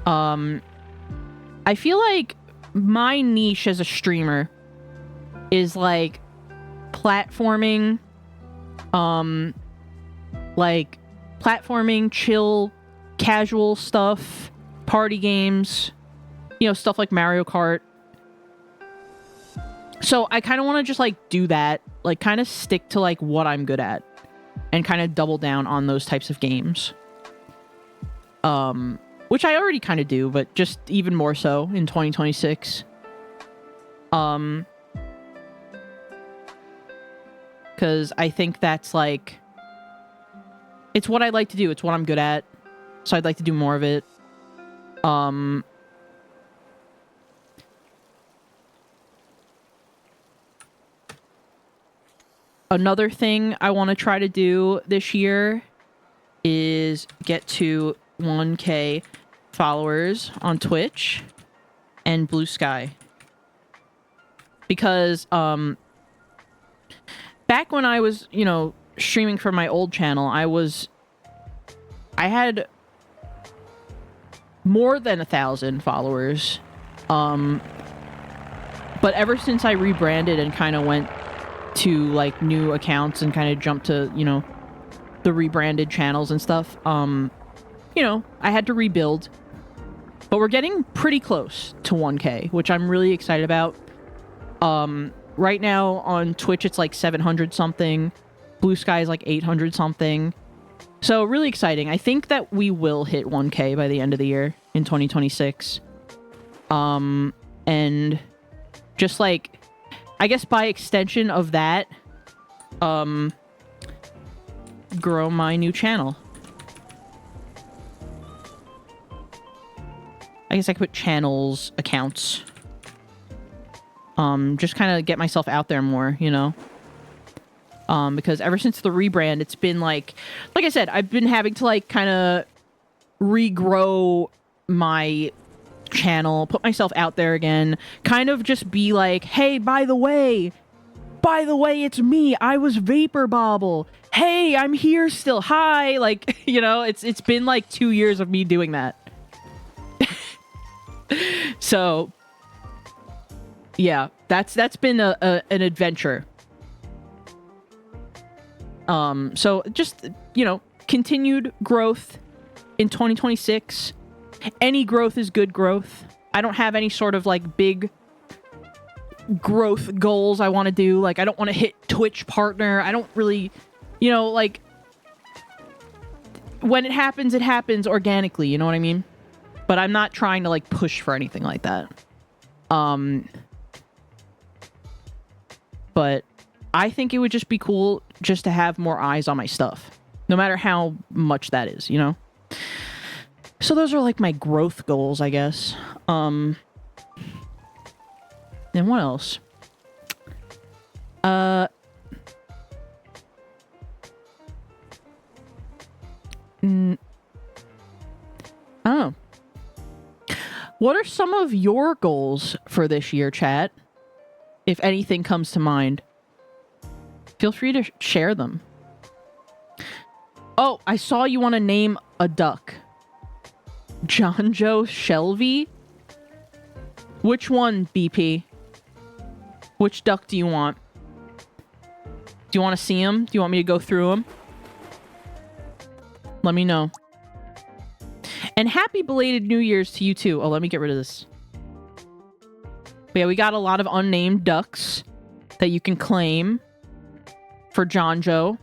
I feel like my niche as a streamer is, like, platforming, chill, casual stuff, party games, you know, stuff like Mario Kart. So I kind of want to just, like, do that, like, kind of stick to, like, what I'm good at and kind of double down on those types of games. Which I already kind of do, but just even more so in 2026. Because I think that's, like, it's what I like to do. It's what I'm good at. So I'd like to do more of it. Another thing I want to try to do this year is get to 1K followers on Twitch and Blue Sky. Because, back when I was, you know, streaming from my old channel, I had more than 1,000 followers. But ever since I rebranded and kind of went to, like, new accounts and kind of jumped to, you know, the rebranded channels and stuff, you know, I had to rebuild. But we're getting pretty close to 1K, which I'm really excited about. Right now on Twitch, it's like 700 something. Blue Sky is like 800 something. So really exciting. I think that we will hit 1K by the end of the year in 2026. And just, like, I guess by extension of that, grow my new channel. I guess I could put channels, accounts. Just kind of get myself out there more, you know? Because ever since the rebrand, it's been, like I said, I've been having to, like, kind of regrow my channel, put myself out there again, kind of just be like, hey, by the way, it's me. I was Vapor Bobble. Hey, I'm here still. Hi. Like, you know, it's been like 2 years of me doing that. So, yeah, that's been an adventure. So just, you know, continued growth in 2026. Any growth is good growth. I don't have any sort of like big growth goals I want to do. Like, I don't want to hit Twitch partner. I don't really, you know, like, when it happens organically, you know what I mean? But I'm not trying to like push for anything like that. But I think it would just be cool just to have more eyes on my stuff, no matter how much that is, you know? So those are like my growth goals, I guess. And what else? I don't know. What are some of your goals for this year, chat? If anything comes to mind, feel free to share them. Oh, I saw you want to name a duck. John Joe Shelby? Which one, BP? Which duck do you want? Do you want to see him? Do you want me to go through him? Let me know. And happy belated New Year's to you too. Oh, let me get rid of this. But yeah, we got a lot of unnamed ducks that you can claim for John Joe.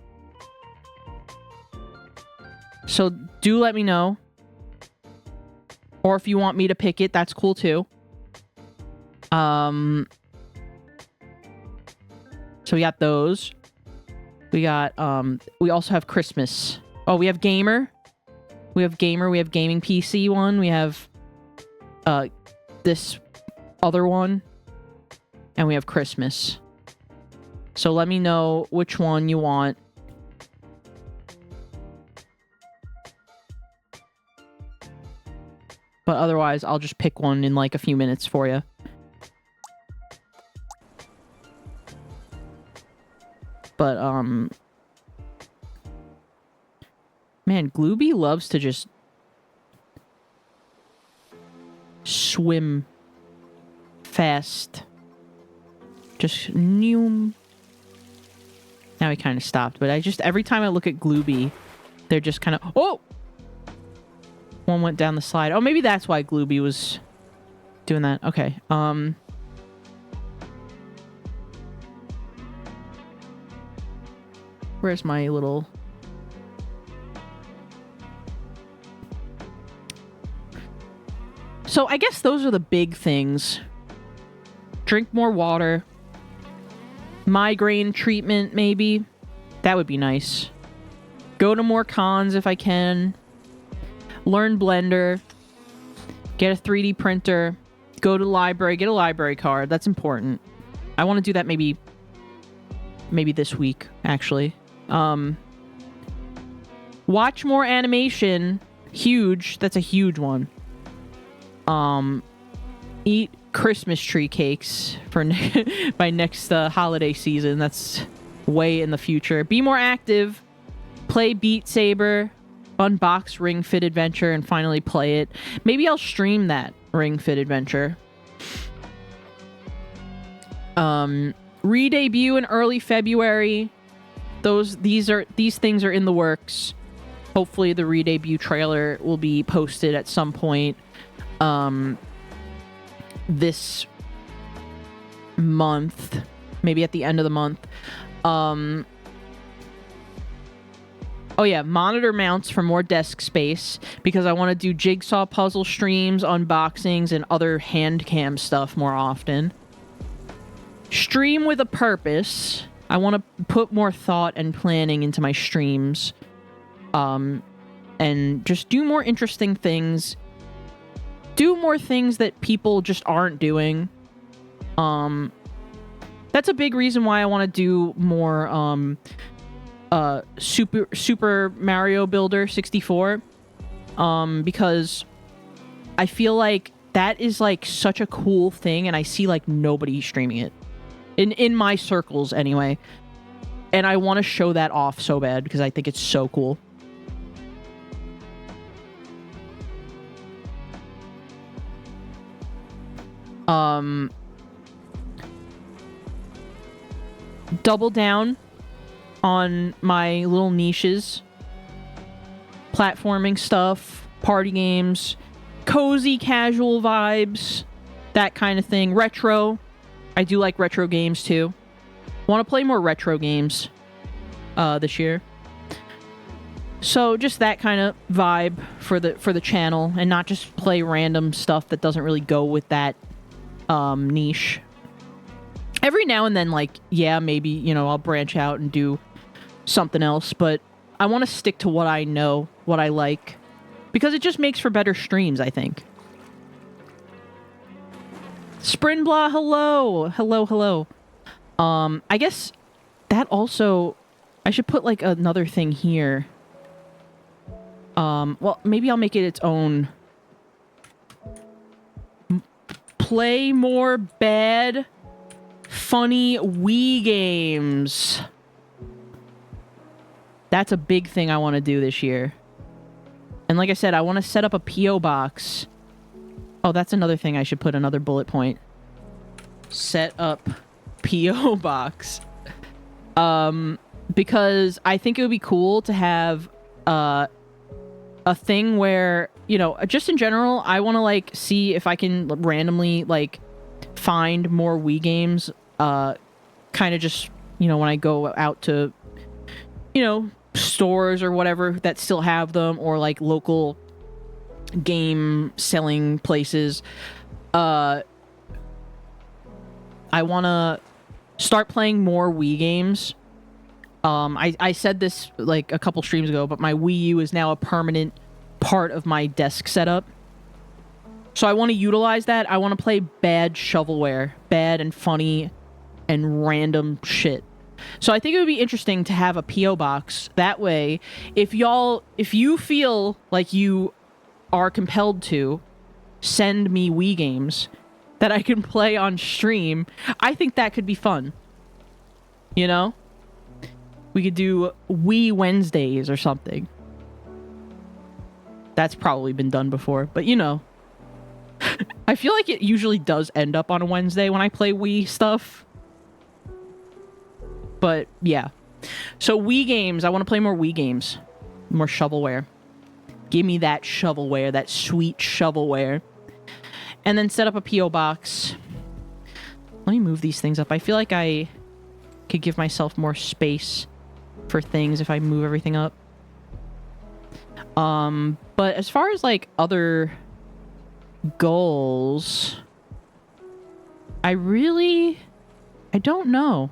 So do let me know. Or if you want me to pick it, that's cool too. So we got those. We got, we also have Christmas. Oh, we have Gamer. We have Gaming PC one. We have, this other one. And we have Christmas. So let me know which one you want. But otherwise, I'll just pick one in like a few minutes for you. But, man, Glooby loves to just swim fast. Just noom. Now he kind of stopped, but every time I look at Glooby, they're just kind of, oh! One went down the slide. Oh, maybe that's why Glooby was doing that. Okay, where's my little... So I guess those are the big things. Drink more water. Migraine treatment, maybe. That would be nice. Go to more cons if I can. Learn Blender. Get a 3D printer. Go to the library. Get a library card. That's important. I want to do that maybe this week, actually. Watch more animation. Huge. That's a huge one. Eat Christmas tree cakes for by next holiday season. That's way in the future. Be more active. Play Beat Saber. Unbox Ring Fit Adventure and finally play it. Maybe I'll stream that Ring Fit Adventure. Re-debut in early February. These things are in the works. Hopefully the re-debut trailer will be posted at some point this month, maybe at the end of the month. Oh yeah, monitor mounts for more desk space because I want to do jigsaw puzzle streams, unboxings, and other hand cam stuff more often. Stream with a purpose. I want to put more thought and planning into my streams. And just do more interesting things. Do more things that people just aren't doing. That's a big reason why I want to do more Super Mario Builder 64. because I feel like that is like such a cool thing, and I see like nobody streaming it in my circles anyway. And I want to show that off so bad because I think it's so cool. Double down on my little niches. Platforming stuff, party games, cozy casual vibes, that kind of thing. Retro. I do like retro games too. Want to play more retro games this year. So just that kind of vibe for the channel, and not just play random stuff that doesn't really go with that niche. Every now and then, like, yeah, maybe, you know, I'll branch out and do something else, but I want to stick to what I know, what I like, because it just makes for better streams, I think. Sprinblah, hello. Hello. I guess that also, I should put like another thing here. Well, maybe I'll make it its own. Play more bad, funny Wii games. That's a big thing I want to do this year. And like I said, I want to set up a P.O. box. Oh, that's another thing I should put another bullet point. Set up P.O. box. Because I think it would be cool to have a thing where, you know, just in general, I want to like see if I can randomly like find more Wii games. Kind of just, you know, when I go out to, you know, stores or whatever that still have them, or like local game selling places. I want to start playing more Wii games. I said this like a couple streams ago, but my Wii U is now a permanent part of my desk setup. So I want to utilize that. I want to play bad shovelware, bad and funny and random shit. So I think it would be interesting to have a P.O. box. That way, if you feel like you are compelled to send me Wii games that I can play on stream, I think that could be fun. You know? We could do Wii Wednesdays or something. That's probably been done before, but you know. I feel like it usually does end up on a Wednesday when I play Wii stuff. But yeah. So Wii games, I want to play more Wii games. More shovelware. Give me that shovelware, that sweet shovelware. And then set up a P.O. box. Let me move these things up. I feel like I could give myself more space for things if I move everything up. But as far as like other goals, I don't know.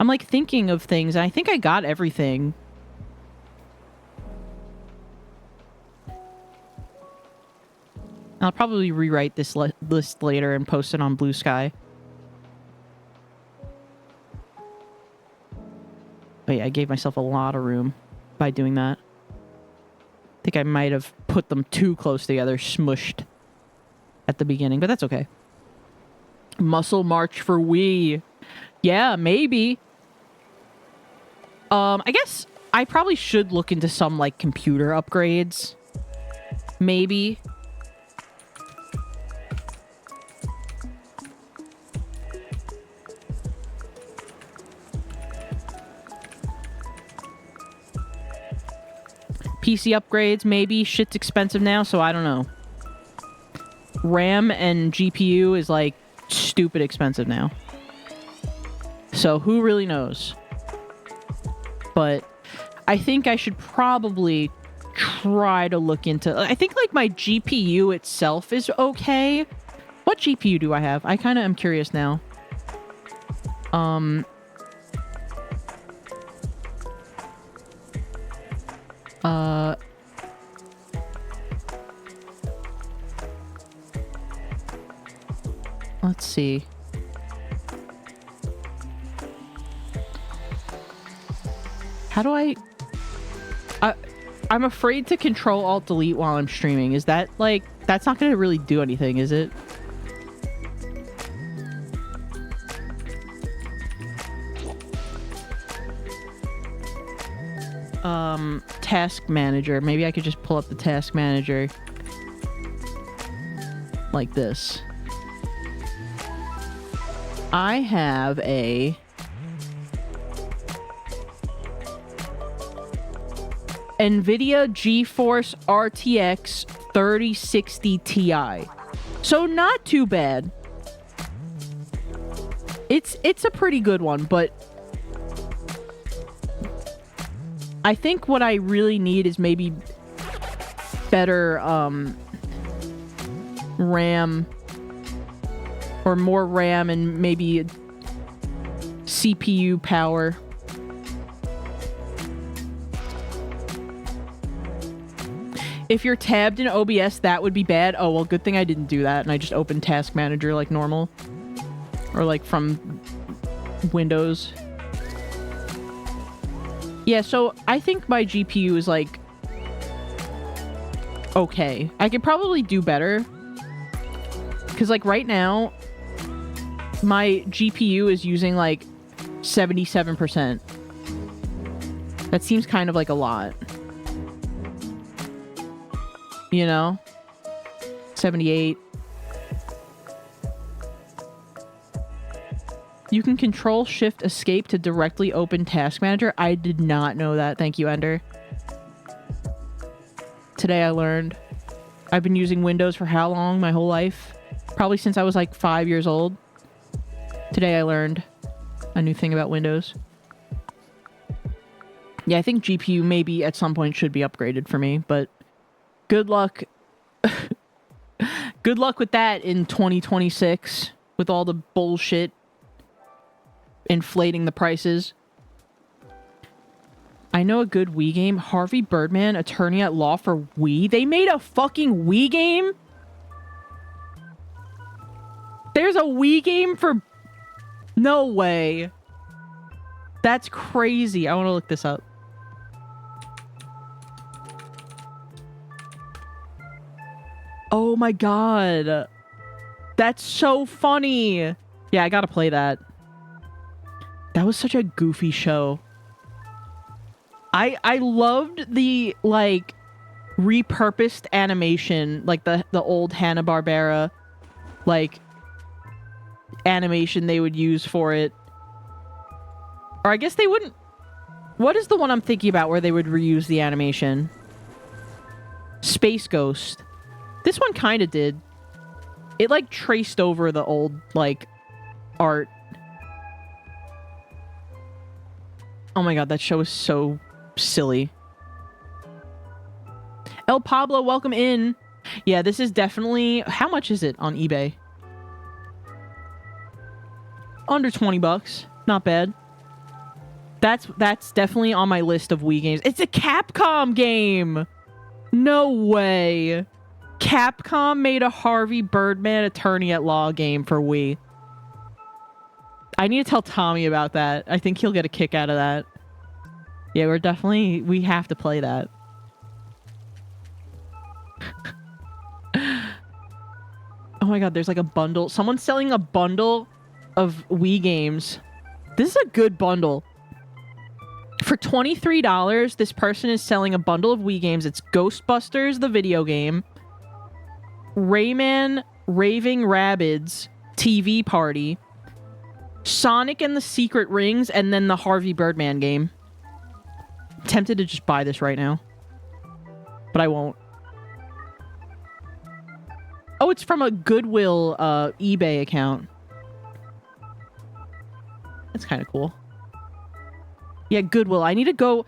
I'm like thinking of things, and I think I got everything. I'll probably rewrite this list later and post it on Blue Sky. Oh yeah, I gave myself a lot of room by doing that. I think I might have put them too close together, smushed at the beginning, but that's okay. Muscle March for Wii. Yeah, maybe. I guess I probably should look into some, like, computer upgrades. Maybe. PC upgrades, maybe. Shit's expensive now, so I don't know. RAM and GPU is, like, stupid expensive now. So who really knows? But I think I should probably try to look into... I think, like, my GPU itself is okay. What GPU do I have? I kind of am curious now. Let's see. How do I... I'm afraid to control alt delete while I'm streaming. Is that like, that's not gonna really do anything, is it? Task manager. Maybe I could just pull up the task manager like this. I have a NVIDIA GeForce RTX 3060 Ti. So not too bad. It's a pretty good one, but I think what I really need is maybe better RAM, or more RAM, and maybe CPU power. If you're tabbed in OBS, that would be bad. Oh, well, good thing I didn't do that and I just opened Task Manager like normal. Or like from Windows. Yeah, so I think my GPU is like okay. I could probably do better. Because like right now, my GPU is using like 77%. That seems kind of like a lot. You know? 78. You can control shift escape to directly open Task Manager. I did not know that. Thank you, Ender. Today I learned. I've been using Windows for how long? My whole life? Probably since I was like 5 years old. Today I learned a new thing about Windows. Yeah, I think GPU maybe at some point should be upgraded for me, but good luck. Good luck with that in 2026 with all the bullshit inflating the prices. I know a good Wii game. Harvey Birdman, attorney at law for Wii. They made a fucking Wii game? There's a Wii game for... No way. That's crazy. I want to look this up. Oh my god. That's so funny. Yeah, I gotta play that. That was such a goofy show. I loved the, like, repurposed animation, like the old Hanna-Barbera, like, animation they would use for it. Or I guess they wouldn't... What is the one I'm thinking about where they would reuse the animation? Space Ghost. This one kind of did. It, like, traced over the old, like, art. Oh my god, that show is so silly. El Pablo, welcome in. Yeah, this is definitely... How much is it on eBay? Under 20 bucks. Not bad. That's definitely on my list of Wii games. It's a Capcom game! No way. Capcom made a Harvey Birdman attorney at law game for Wii. I need to tell Tommy about that. I think he'll get a kick out of that. Yeah, we have to play that. Oh my god, there's like a bundle. Someone's selling a bundle of Wii games. This is a good bundle. For $23, this person is selling a bundle of Wii games. It's Ghostbusters, the video game, Rayman Raving Rabbids TV Party, Sonic and the Secret Rings, and then the Harvey Birdman game. I'm tempted to just buy this right now, but I won't. Oh, it's from a Goodwill eBay account. That's kind of cool. Yeah, Goodwill. I need to go...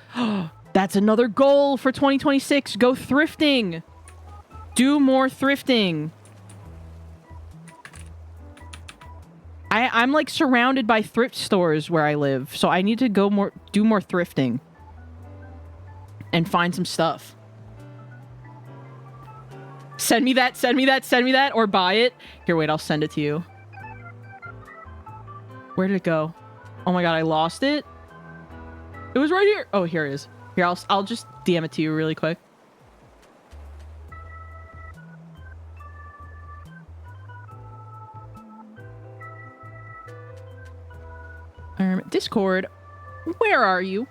That's another goal for 2026. Go thrifting. Do more thrifting. I'm like surrounded by thrift stores where I live, so I need to do more thrifting. And find some stuff. Send me that, send me that, send me that, or buy it. Here, wait, I'll send it to you. Where did it go? Oh my god, I lost it? It was right here. Oh, here it is. Here, I'll just DM it to you really quick. Discord, where are you?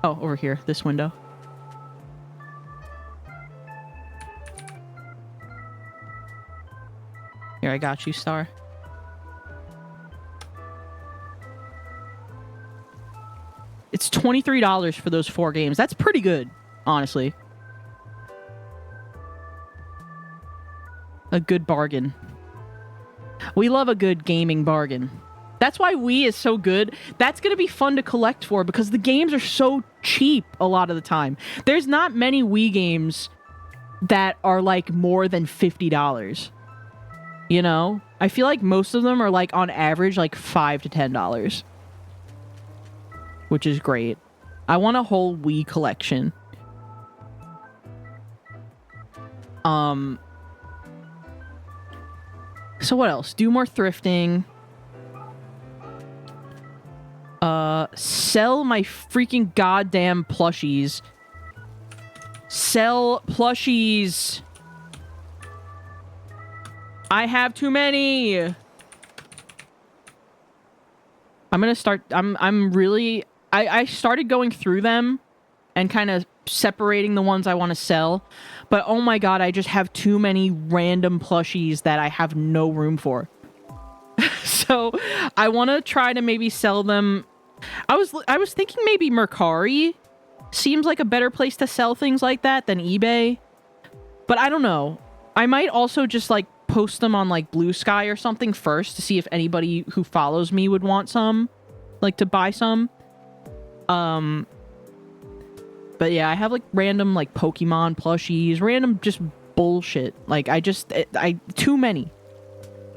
Oh, over here, this window. Here, I got you, Star. It's $23 for those 4 games. That's pretty good, honestly. A good bargain. We love a good gaming bargain. That's why Wii is so good. That's going to be fun to collect for because the games are so cheap a lot of the time. There's not many Wii games that are like more than $50. You know? I feel like most of them are like on average like $5 to $10. Which is great. I want a whole Wii collection. So what else? Do more thrifting. Sell my freaking goddamn plushies. Sell plushies. I have too many. I'm gonna start. I'm really. I started going through them and kind of separating the ones I want to sell. But oh my god, I just have too many random plushies that I have no room for. So I want to try to maybe sell them. I was thinking maybe Mercari seems like a better place to sell things like that than eBay. But I don't know. I might also just like post them on like Blue Sky or something first to see if anybody who follows me would want some, like to buy some. But yeah, I have like random like Pokemon plushies, random just bullshit. Like I too many,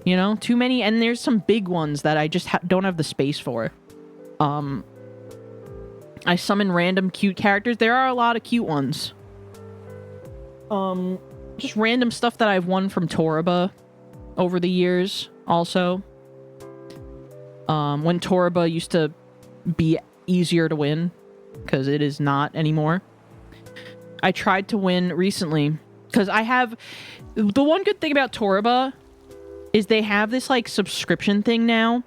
you know, too many. And there's some big ones that I just don't have the space for. I summon random cute characters. There are a lot of cute ones. Just random stuff that I've won from Toraba over the years also. When Toraba used to be easier to win, because it is not anymore. I tried to win recently, because I have... The one good thing about Toraba is they have this, like, subscription thing now,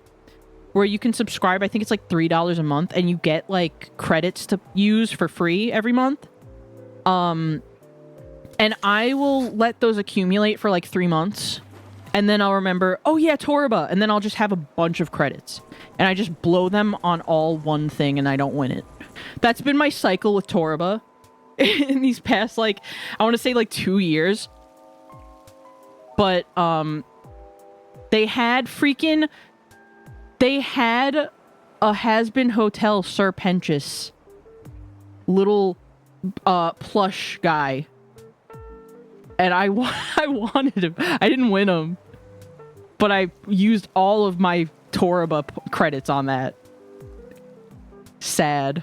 where you can subscribe, I think it's like $3 a month, and you get, like, credits to use for free every month. And I will let those accumulate for, like, 3 months, and then I'll remember, oh yeah, Toraba, and then I'll just have a bunch of credits. And I just blow them on all one thing, and I don't win it. That's been my cycle with Toraba in these past, like, I want to say, like, 2 years. But, they had a Has-Been Hotel Sir Pentious little, plush guy. And I wanted him. I didn't win him. But I used all of my Toraba credits on that. Sad.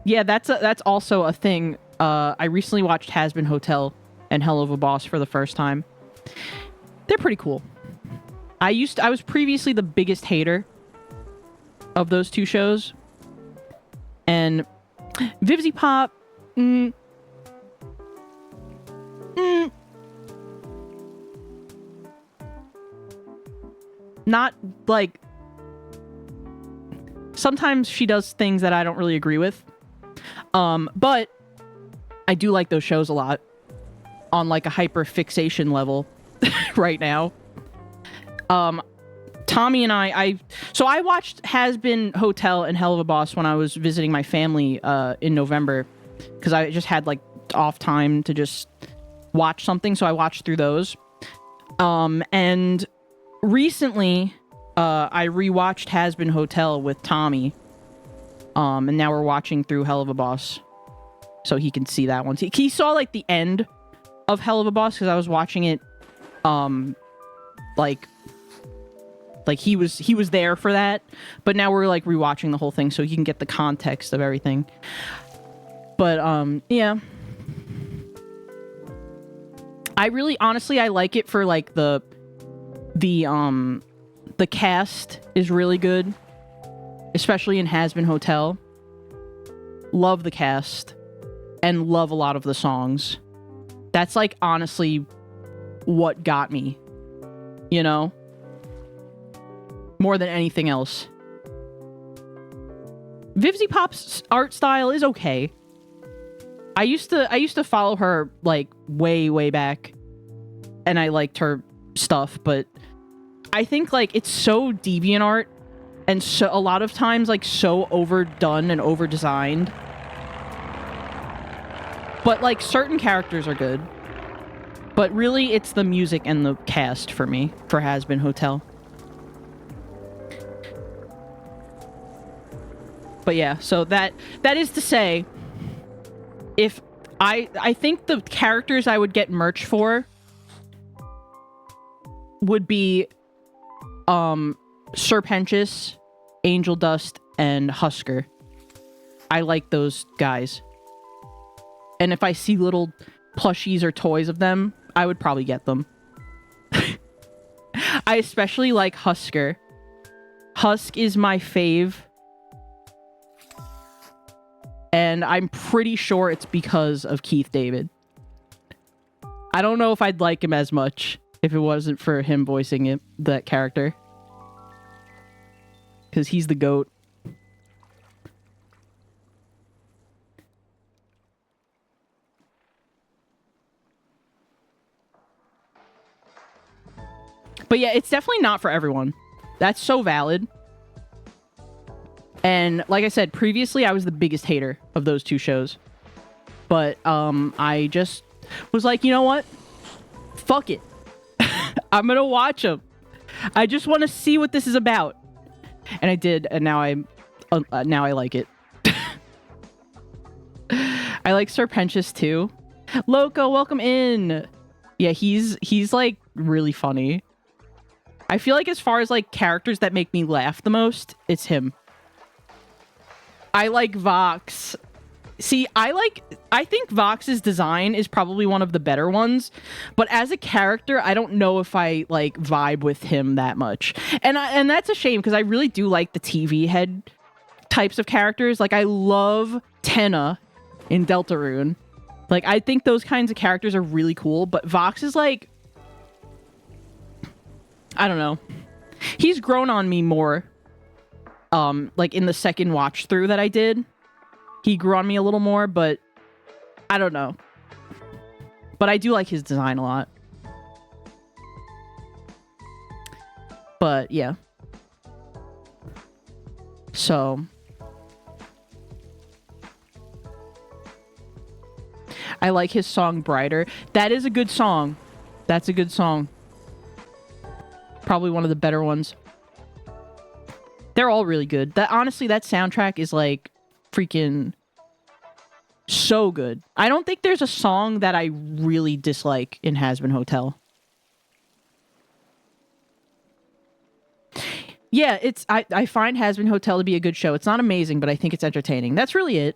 Yeah, that's also a thing. I recently watched Has-Been Hotel and Hell of a Boss for the first time. They're pretty cool. I was previously the biggest hater of those two shows. And Vivzy Pop, not like... Sometimes she does things that I don't really agree with. But I do like those shows a lot. On like a hyper fixation level right now. Tommy and I watched Has-Been Hotel and Hell of a Boss when I was visiting my family in November. Because I just had like off time to just watch something. So I watched through those. And recently... I rewatched Has-Been Hotel with Tommy. And now we're watching through Hell of a Boss. So he can see that one. He saw, like, the end of Hell of a Boss, because I was watching it, like he was there for that. But now we're, like, rewatching the whole thing so he can get the context of everything. But, yeah. I really, honestly, I like it for, like, the cast is really good. especially in Has Been Hotel. Love the cast and love a lot of the songs. That's like honestly what got me, you know, more than anything else. Vivzy Pop's art style is okay. I used to follow her like way back, and I liked her stuff, but I think like it's so DeviantArt and so a lot of times like so overdone and over designed. But like certain characters are good. But really it's the music and the cast for me for Has Been Hotel. But yeah, so that is to say, if I think the characters I would get merch for would be Serpentious, Angel Dust, and Husker. I like those guys. And if I see little plushies or toys of them, I would probably get them. I especially like Husker. Husk is my fave. And I'm pretty sure it's because of Keith David. I don't know if I'd like him as much if it wasn't for him voicing it, that character. Because he's the GOAT. But yeah, it's definitely not for everyone. That's so valid. And like I said, previously I was the biggest hater of those two shows. But I just was like, you know what? Fuck it. I'm gonna watch them. I just want to see what this is about. And I did, and now I like it. I like Serpentious too. Loco, welcome in. Yeah, he's like really funny. I feel like as far as like characters that make me laugh the most, it's him. I like Vox. See, I think Vox's design is probably one of the better ones, but as a character, I don't know if I like vibe with him that much. And that's a shame because I really do like the TV head types of characters. Like I love Tenna in Deltarune. Like I think those kinds of characters are really cool, but Vox is like, I don't know. He's grown on me more. Like in the second watch through that I did. He grew on me a little more, but I don't know. But I do like his design a lot. But yeah. So I like his song Brighter. That is a good song. That's a good song. Probably one of the better ones. They're all really good. That honestly, that soundtrack is like freaking so good. I don't think there's a song that I really dislike in Has Been Hotel. Yeah, I find Has Been Hotel to be a good show. It's not amazing, but I think it's entertaining. That's really it.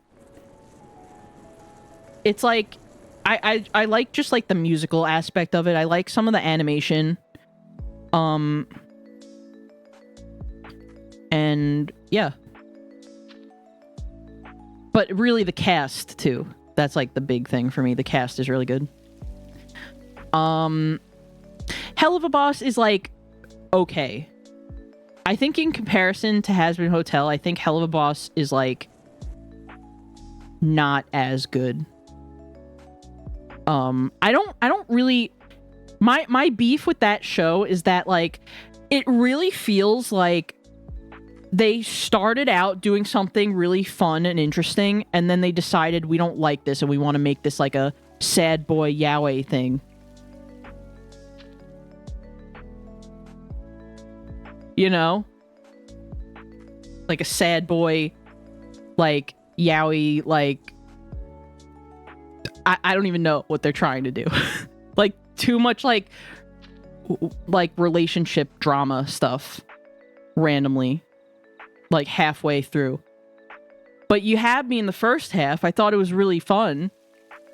It's like I like just like the musical aspect of it. I like some of the animation. And yeah. But really the cast too. That's like the big thing for me. The cast is really good. Hell of a Boss is like okay. I think in comparison to Has Been Hotel, I think Hell of a Boss is like not as good. I don't really my beef with that show is that like it really feels like they started out doing something really fun and interesting, and then they decided we don't like this and we want to make this like a sad boy yaoi thing. You know? Like a sad boy, like yaoi, like I don't even know what they're trying to do. Like too much like relationship drama stuff randomly. Like halfway through. But you had me in the first half. I thought it was really fun.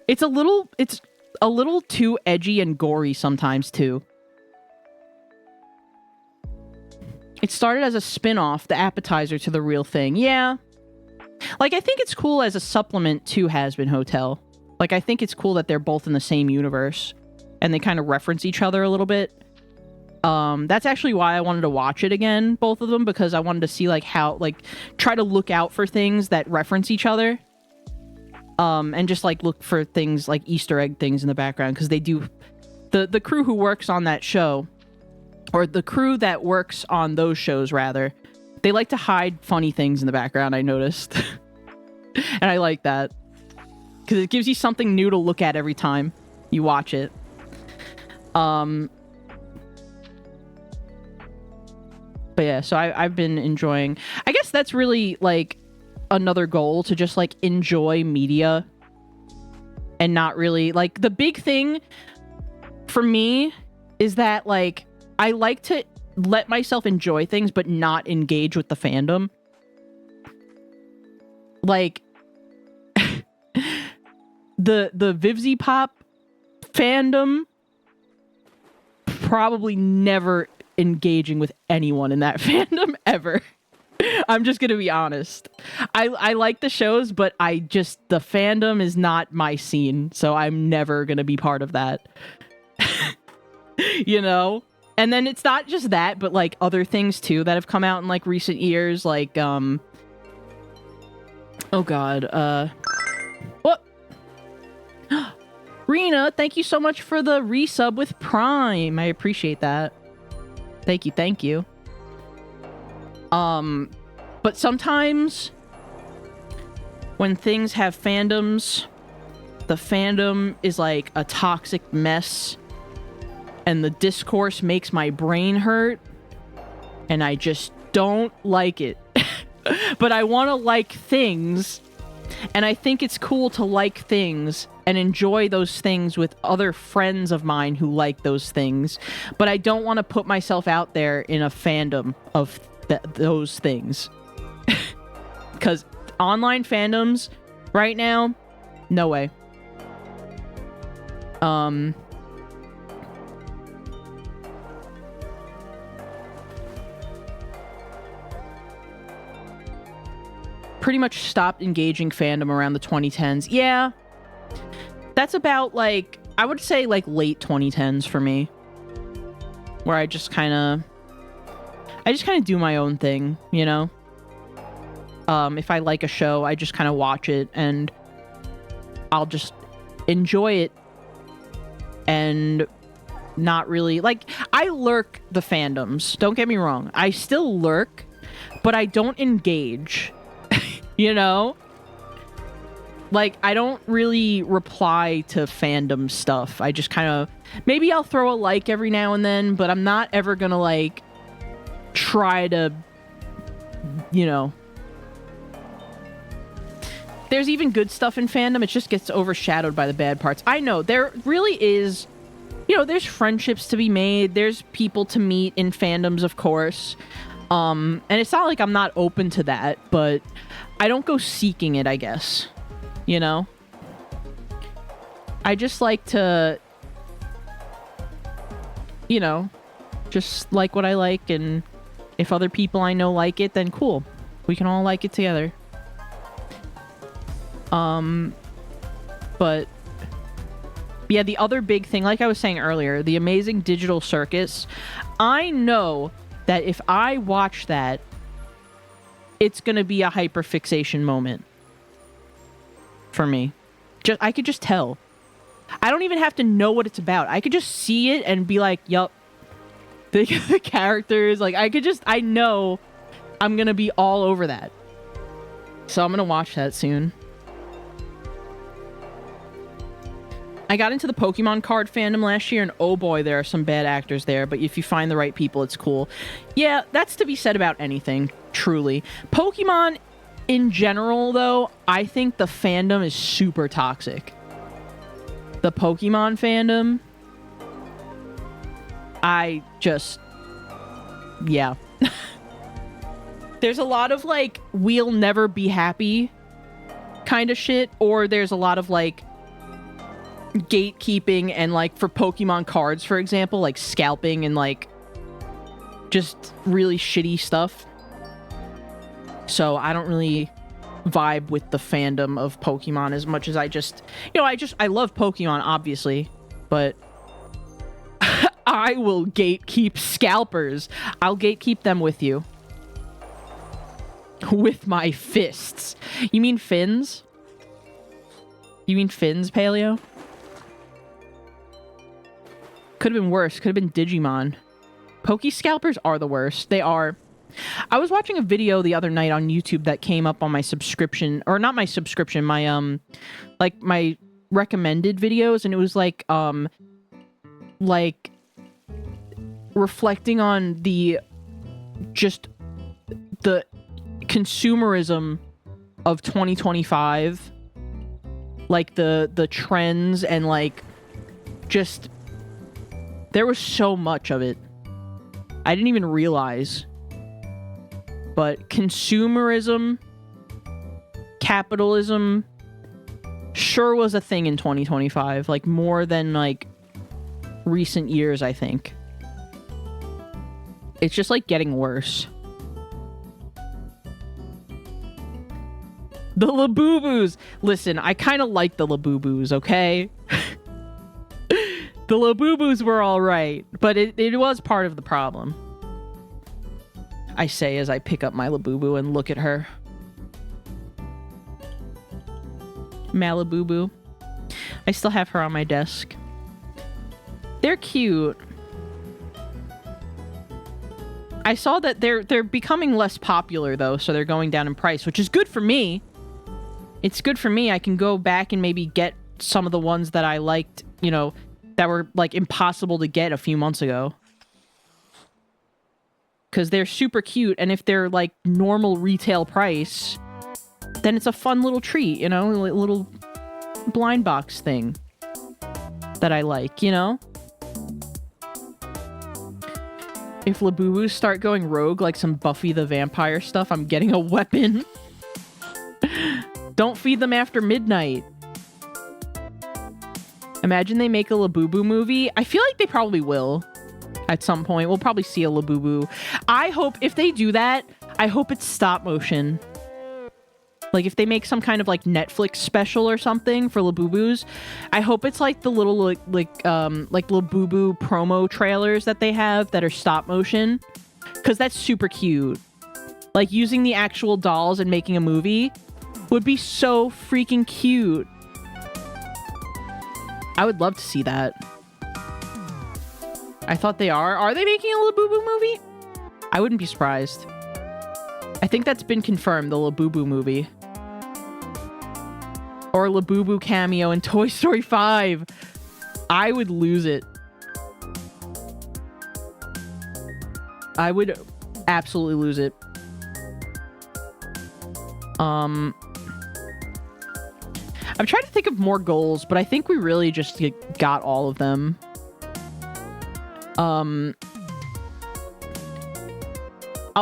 It's a little too edgy and gory sometimes too. It started as a spin-off, the appetizer to the real thing. Yeah. Like, I think it's cool as a supplement to Has Been Hotel. Like, I think it's cool that they're both in the same universe. And they kind of reference each other a little bit. That's actually why I wanted to watch it again, both of them, because I wanted to see, like, how, like, try to look out for things that reference each other. And just, like, look for things, like, Easter egg things in the background, because they do... The crew who works on that show, or the crew that works on those shows, rather, they like to hide funny things in the background, I noticed. And I like that. Because it gives you something new to look at every time you watch it. But yeah, so I've been enjoying... I guess that's really, like, another goal, to just, like, enjoy media. And not really... Like, the big thing for me is that, like, I like to let myself enjoy things, but not engage with the fandom. Like, the Vivzy Pop fandom, probably never engaging with anyone in that fandom ever. I'm just gonna be honest. I like the shows, but the fandom is not my scene, so I'm never gonna be part of that. You know? And then it's not just that, but, like, other things, too, that have come out in, like, recent years. Like, oh, God. What? Rena, thank you so much for the resub with Prime. I appreciate that. Thank you, thank you. But sometimes when things have fandoms, the fandom is, like, a toxic mess. And the discourse makes my brain hurt. And I just don't like it. But I want to like things. And I think it's cool to like things and enjoy those things with other friends of mine who like those things. But I don't want to put myself out there in a fandom of those things. Because online fandoms right now, no way. Pretty much stopped engaging fandom around the 2010s. Yeah. That's about, like, I would say, like, late 2010s for me. Where I just kind of do my own thing, you know? If I like a show, I just kind of watch it, and I'll just enjoy it. And not really... Like, I lurk the fandoms. Don't get me wrong. I still lurk, but I don't engage. You know? Like, I don't really reply to fandom stuff. I just kind of... Maybe I'll throw a like every now and then, but I'm not ever gonna, like, try to... You know... There's even good stuff in fandom. It just gets overshadowed by the bad parts. I know. There really is... You know, there's friendships to be made. There's people to meet in fandoms, of course. And it's not like I'm not open to that, but... I don't go seeking it, I guess. You know? I just like to... You know, just like what I like, and if other people I know like it, then cool. We can all like it together. But... Yeah, the other big thing, like I was saying earlier, the Amazing Digital Circus. I know that if I watch that, it's gonna be a hyperfixation moment for me. I could just tell. I don't even have to know what it's about. I could just see it and be like, yup. The characters, like, I know I'm gonna be all over that. So I'm gonna watch that soon. I got into the Pokemon card fandom last year, and oh boy, there are some bad actors there, but if you find the right people, it's cool. Yeah, that's to be said about anything, truly. Pokemon, in general, though, I think the fandom is super toxic. The Pokemon fandom, yeah. There's a lot of, like, we'll never be happy kind of shit, or there's a lot of, like, gatekeeping and, like, for Pokemon cards, for example, like scalping and, like, just really shitty stuff. So I don't really vibe with the fandom of Pokemon as much as I just, you know, I love Pokemon, obviously, but I will gatekeep scalpers. I'll gatekeep them with you. With my fists. You mean fins? You mean fins, Paleo? Could have been worse. Could have been Digimon. Scalpers are the worst. They are. I was watching a video the other night on YouTube that came up on my subscription, or not my subscription, my like my recommended videos, and it was like reflecting on the consumerism of 2025, like the trends, and like just there was so much of it I didn't even realize. But consumerism, capitalism sure was a thing in 2025, like more than like recent years, I think. It's just like getting worse. The Labubu's. Listen, I kind of like the Labubu's, okay? The Labubu's were alright, but it was part of the problem. I say as I pick up my Labubu and look at her. Malibubu. I still have her on my desk. They're cute. I saw that they're becoming less popular though, so they're going down in price, which is good for me. It's good for me. I can go back and maybe get some of the ones that I liked, you know, that were like impossible to get a few months ago. Because they're super cute, and if they're like normal retail price, then it's a fun little treat, you know, a little blind box thing that I like, you know? If Labubus start going rogue like some Buffy the Vampire stuff, I'm getting a weapon. Don't feed them after midnight. Imagine they make a Labubu movie. I feel like they probably will. At some point, we'll probably see a Labubu. I hope, if they do that, I hope it's stop motion. Like, if they make some kind of, like, Netflix special or something for Labubus, I hope it's, like, the little, like Labubu promo trailers that they have that are stop motion. Because that's super cute. Like, using the actual dolls and making a movie would be so freaking cute. I would love to see that. I thought they are. Are they making a Labubu movie? I wouldn't be surprised. I think that's been confirmed, the Labubu movie. Or Labubu cameo in Toy Story 5. I would lose it. I would absolutely lose it. I'm trying to think of more goals, but I think we really just got all of them. I'll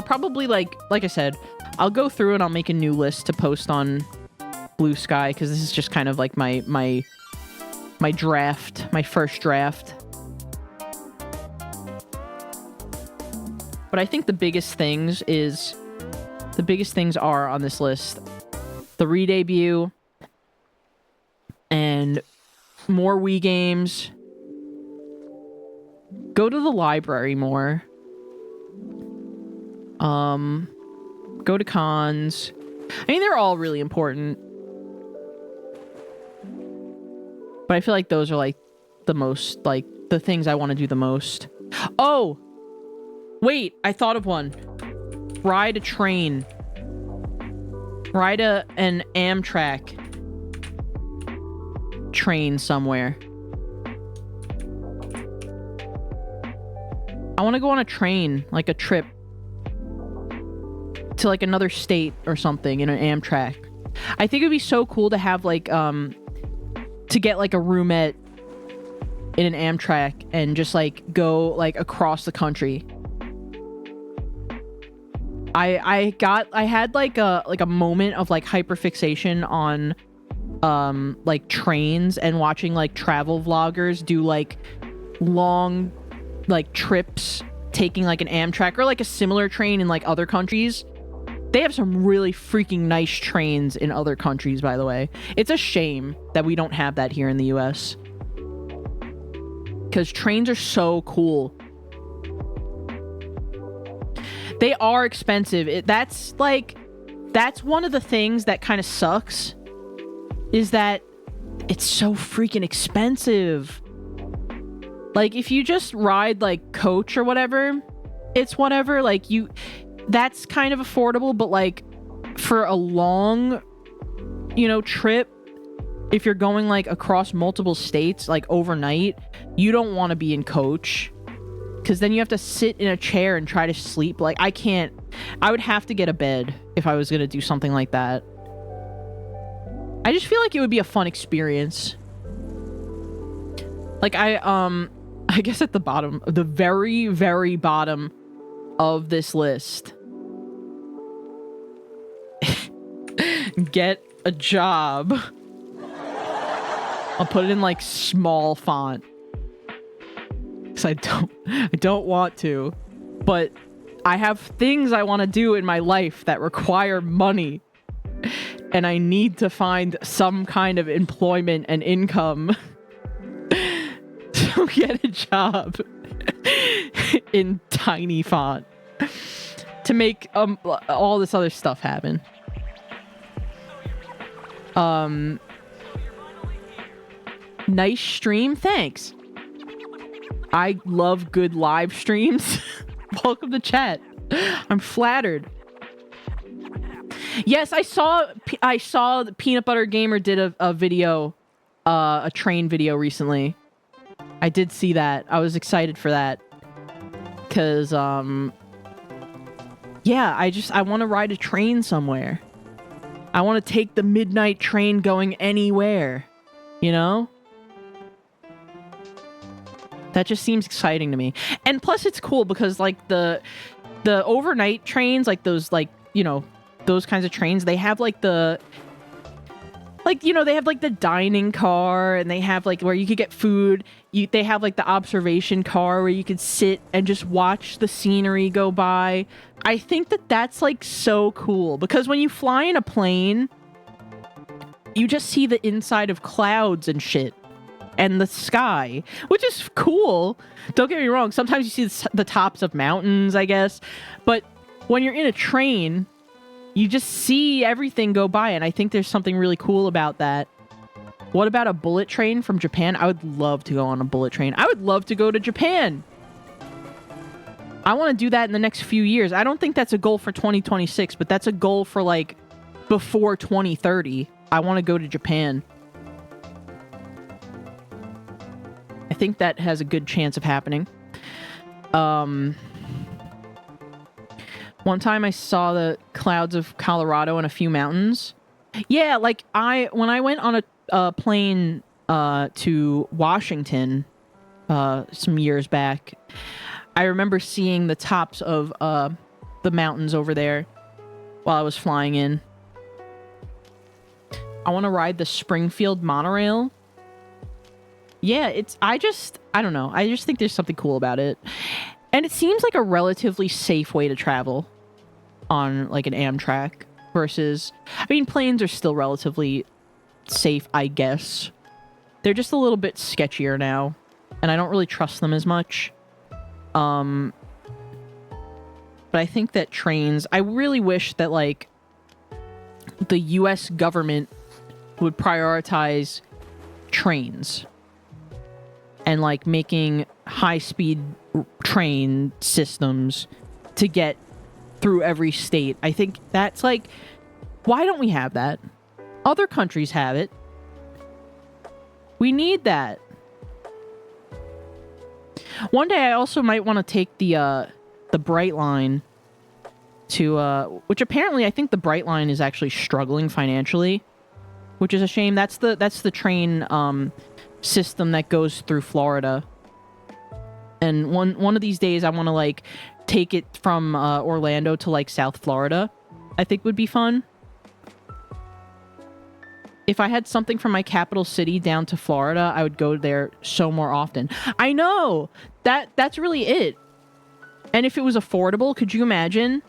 probably like I said, I'll go through and I'll make a new list to post on Blue Sky, because this is just kind of like my draft, my first draft. But I think the biggest things are on this list: the re-debut and more Wii games. Go to the library more. Go to cons. I mean, they're all really important. But I feel like those are like the most, like the things I want to do the most. Oh! Wait, I thought of one. Ride a train. Ride an Amtrak train somewhere. I want to go on a train, like a trip to like another state or something in an Amtrak. I think it'd be so cool to have like to get like a roomette in an Amtrak and just like go like across the country. I had like a moment of like hyperfixation on like trains and watching like travel vloggers do like long like trips taking like an Amtrak or like a similar train in like other countries. They have some really freaking nice trains in other countries, by the way. It's a shame that we don't have that here in the US. Because trains are so cool. They are expensive. That's one of the things that kind of sucks. Is that it's so freaking expensive. Like, if you just ride, like, coach or whatever, it's whatever. Like, that's kind of affordable, but, like, for a long, trip, if you're going, like, across multiple states, like, overnight, you don't want to be in coach. Because then you have to sit in a chair and try to sleep. Like, I would have to get a bed if I was going to do something like that. I just feel like it would be a fun experience. Like, I guess at the bottom, the very, very bottom of this list. Get a job. I'll put it in, like, small font. Because I don't want to. But I have things I want to do in my life that require money. And I need to find some kind of employment and income. So get a job in tiny font to make all this other stuff happen. Nice stream, thanks. I love good live streams. Welcome to chat. I'm flattered. Yes, I saw the Peanut Butter Gamer did a video, a train video recently. I did see that. I was excited for that. Cause, yeah, I want to ride a train somewhere. I want to take the midnight train going anywhere, That just seems exciting to me. And plus it's cool because, like, the overnight trains, like those, like, those kinds of trains, they have like they have like the dining car, and they have like where you could get food. They have like the observation car where you could sit and just watch the scenery go by. I think that's like so cool because when you fly in a plane, you just see the inside of clouds and shit and the sky, which is cool. Don't get me wrong. Sometimes you see the tops of mountains, I guess. But when you're in a train, you just see everything go by, and I think there's something really cool about that. What about a bullet train from Japan? I would love to go on a bullet train. I would love to go to Japan. I want to do that in the next few years. I don't think that's a goal for 2026, but that's a goal for, like, before 2030. I want to go to Japan. I think that has a good chance of happening. One time I saw the clouds of Colorado and a few mountains. Yeah, like when I went on a plane to Washington some years back, I remember seeing the tops of the mountains over there while I was flying in. I want to ride the Springfield monorail. Yeah, I don't know. I just think there's something cool about it. And it seems like a relatively safe way to travel on, like, an Amtrak versus... I mean, planes are still relatively safe, I guess. They're just a little bit sketchier now, and I don't really trust them as much. But I think that trains... I really wish that, like, the US government would prioritize trains and, like, making high-speed train systems to get through every state. I think that's, like, why don't we have that? Other countries have it. We need that. One day I also might want to take the Bright Line to which apparently I think the Bright Line is actually struggling financially, which is a shame. That's the train system that goes through Florida. And one of these days I want to, like, take it from Orlando to, like, South Florida. I think would be fun. If I had something from my capital city down to Florida, I would go there so more often. I know! That's really it. And if it was affordable, could you imagine?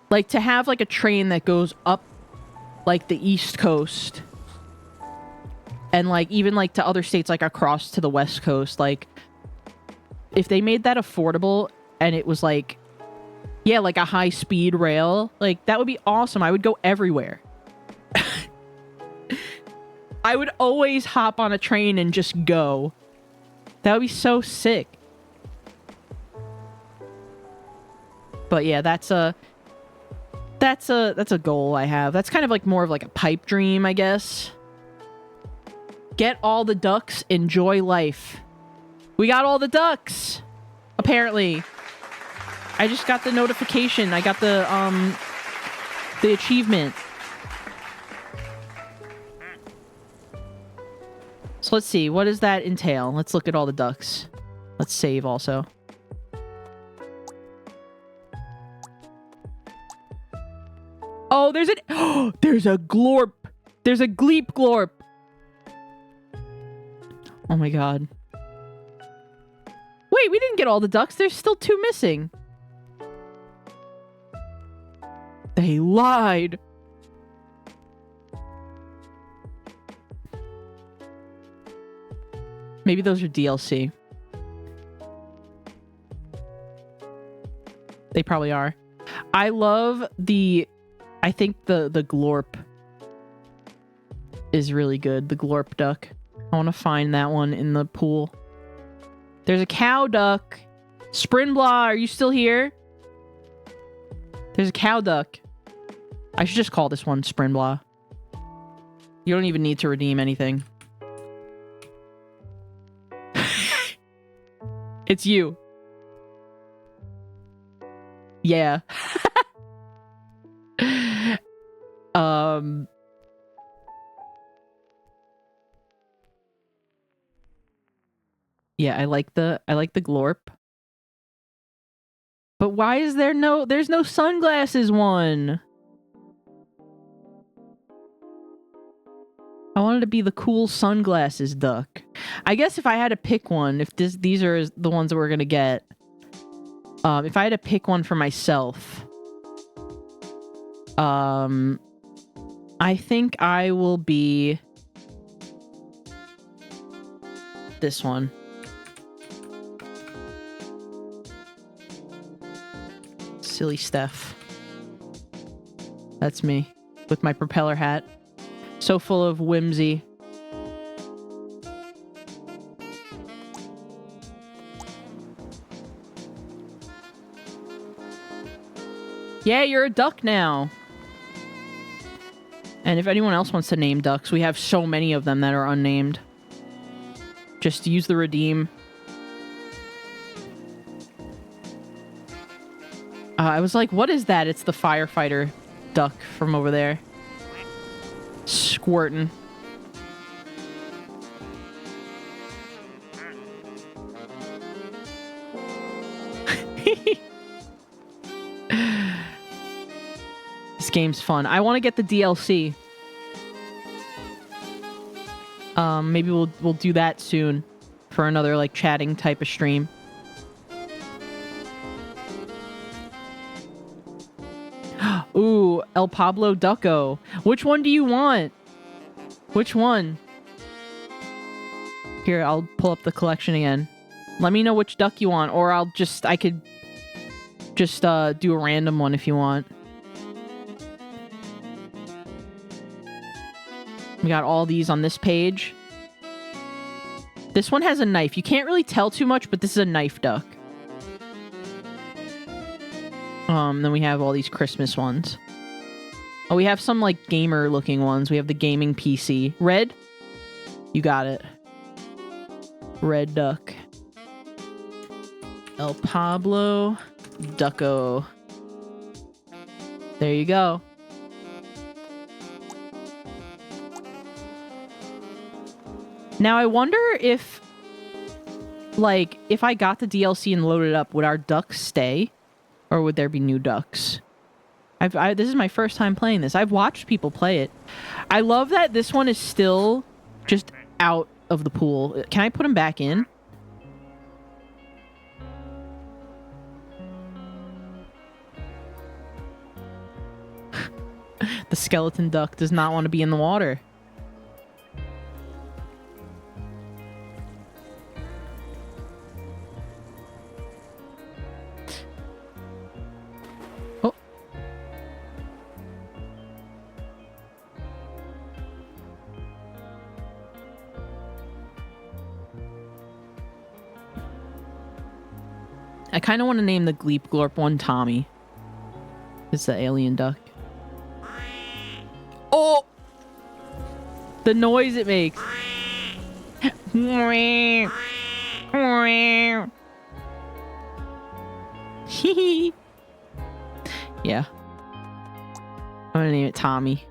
Like, to have, like, a train that goes up, like, the East Coast. And, like, even, like, to other states, like, across to the West Coast. Like, if they made that affordable and it was, like, yeah, like a high-speed rail, like, that would be awesome. I would go everywhere. I would always hop on a train and just go. That would be so sick. But yeah, that's a goal I have. That's kind of like more of like a pipe dream, I guess. Get all the ducks, enjoy life. We got all the ducks, apparently. I just got the notification. I got the achievement. So let's see. What does that entail? Let's look at all the ducks. Let's save also. Oh, there's there's a glorp. There's a gleep glorp. Oh my god. Wait, we didn't get all the ducks. There's still 2 missing. They lied. Maybe those are DLC. They probably are. I love I think the glorp is really good. The glorp duck. I want to find that one in the pool. There's a cow duck. Sprinbla, are you still here? There's a cow duck. I should just call this one Sprinbla. You don't even need to redeem anything. It's you. Yeah. Yeah, I like the glorp. But why is there's no sunglasses one? I wanted to be the cool sunglasses duck. I guess if I had to pick one, if these are the ones that we're gonna get, if I had to pick one for myself, I think I will be this one. Silly Steph. That's me with my propeller hat. So full of whimsy. Yeah, you're a duck now. And if anyone else wants to name ducks, we have so many of them that are unnamed. Just use the redeem. I was like, what is that? It's the firefighter duck from over there. Squirtin'. This game's fun. I want to get the DLC. Maybe we'll do that soon for another like chatting type of stream. Ooh, El Pablo Ducko. Which one do you want? Which one? Here, I'll pull up the collection again. Let me know which duck you want, or I could just do a random one if you want. We got all these on this page. This one has a knife. You can't really tell too much, but this is a knife duck. Then we have all these Christmas ones. Oh, we have some, like, gamer-looking ones. We have the gaming PC. Red? You got it. Red duck. El Pablo Ducko. There you go. Now, I wonder if, like, if I got the DLC and loaded it up, would our ducks stay? Or would there be new ducks? This is my first time playing this. I've watched people play it. I love that this one is still just out of the pool. Can I put him back in? The skeleton duck does not want to be in the water. Oh. I kind of want to name the Gleep Glorp one Tommy. It's the alien duck. Oh! The noise it makes. Yeah. I'm gonna name it Tommy.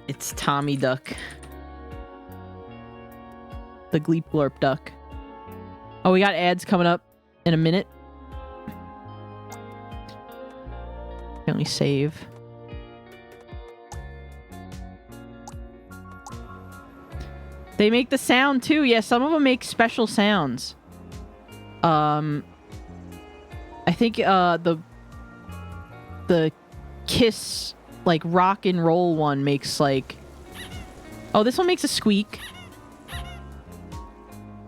It's Tommy Duck. The Gleep Glorp Duck. Oh, we got ads coming up in a minute. Let me save. They make the sound too. Yeah, some of them make special sounds. I think the Kiss like rock and roll one makes like, oh, this one makes a squeak.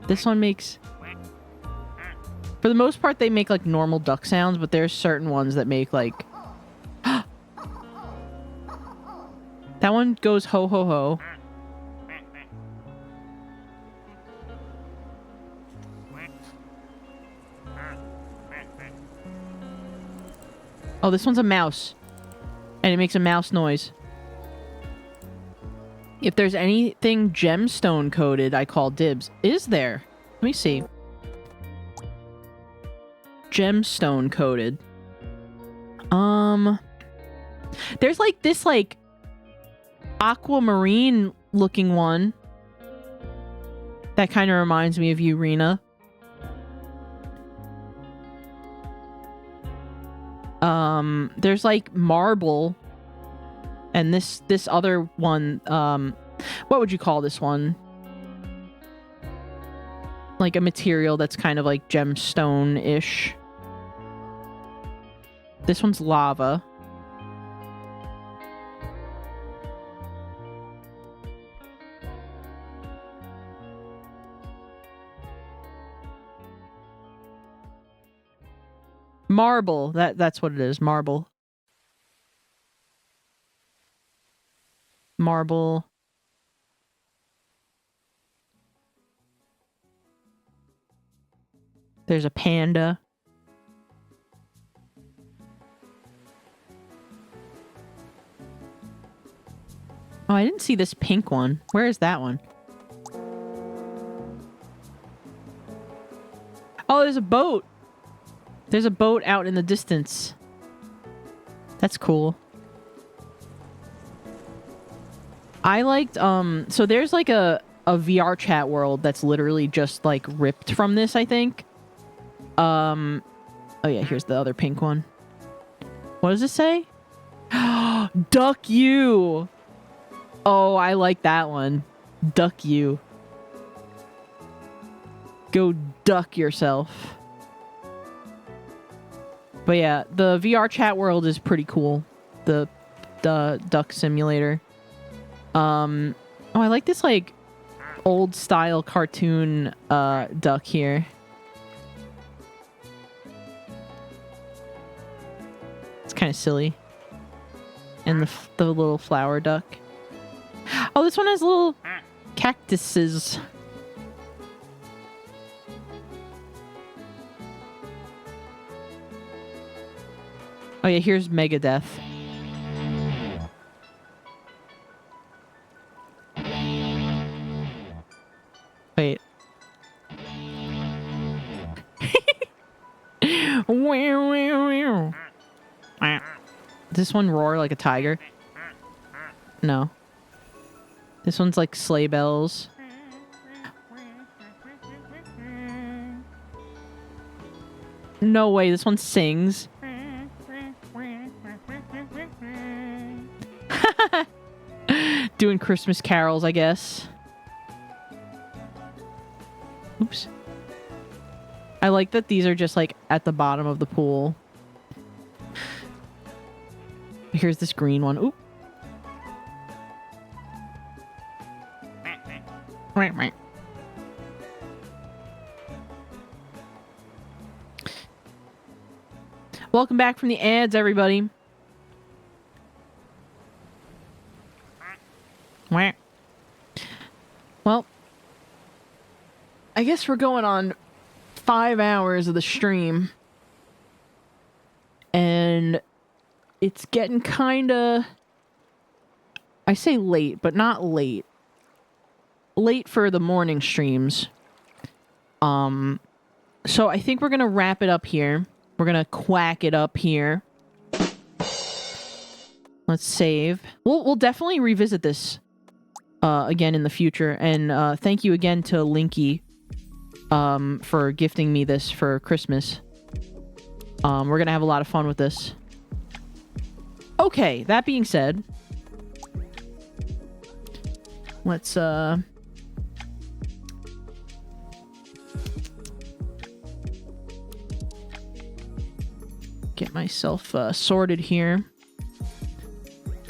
This one makes, for the most part they make like normal duck sounds, but there's certain ones that make like that one goes ho ho ho. Oh, this one's a mouse. And it makes a mouse noise. If there's anything gemstone coated, I call dibs. Is there? Let me see. Gemstone coated. There's like this like aquamarine looking one. That kind of reminds me of you, Rena. There's like marble, and this other one, what would you call this one? Like a material that's kind of like gemstone-ish. This one's lava. Marble. That's what it is. Marble. Marble. There's a panda. Oh, I didn't see this pink one. Where is that one? Oh, there's a boat. There's a boat out in the distance. That's cool. I liked, so there's like a VR chat world that's literally just like ripped from this, I think. Oh yeah, here's the other pink one. What does it say? Duck you. Oh, I like that one. Duck you. Go duck yourself. But yeah, the VR chat world is pretty cool. The duck simulator. Oh, I like this like old style cartoon duck here. It's kind of silly. And the little flower duck. Oh, this one has little cactuses. Oh yeah, here's Megadeth. Wait. Does this one roar like a tiger? No. This one's like sleigh bells. No way, this one sings. Doing Christmas carols, I guess. Oops. I like that these are just like at the bottom of the pool. Here's this green one. Oop. Welcome back from the ads, everybody. Well, I guess we're going on 5 hours of the stream. And it's getting kinda... I say late, but not late. Late for the morning streams. So I think we're gonna wrap it up here. We're gonna quack it up here. Let's save. We'll definitely revisit this again in the future. And thank you again to Linky for gifting me this for Christmas. We're gonna have a lot of fun with this. Okay, that being said, let's get myself sorted here.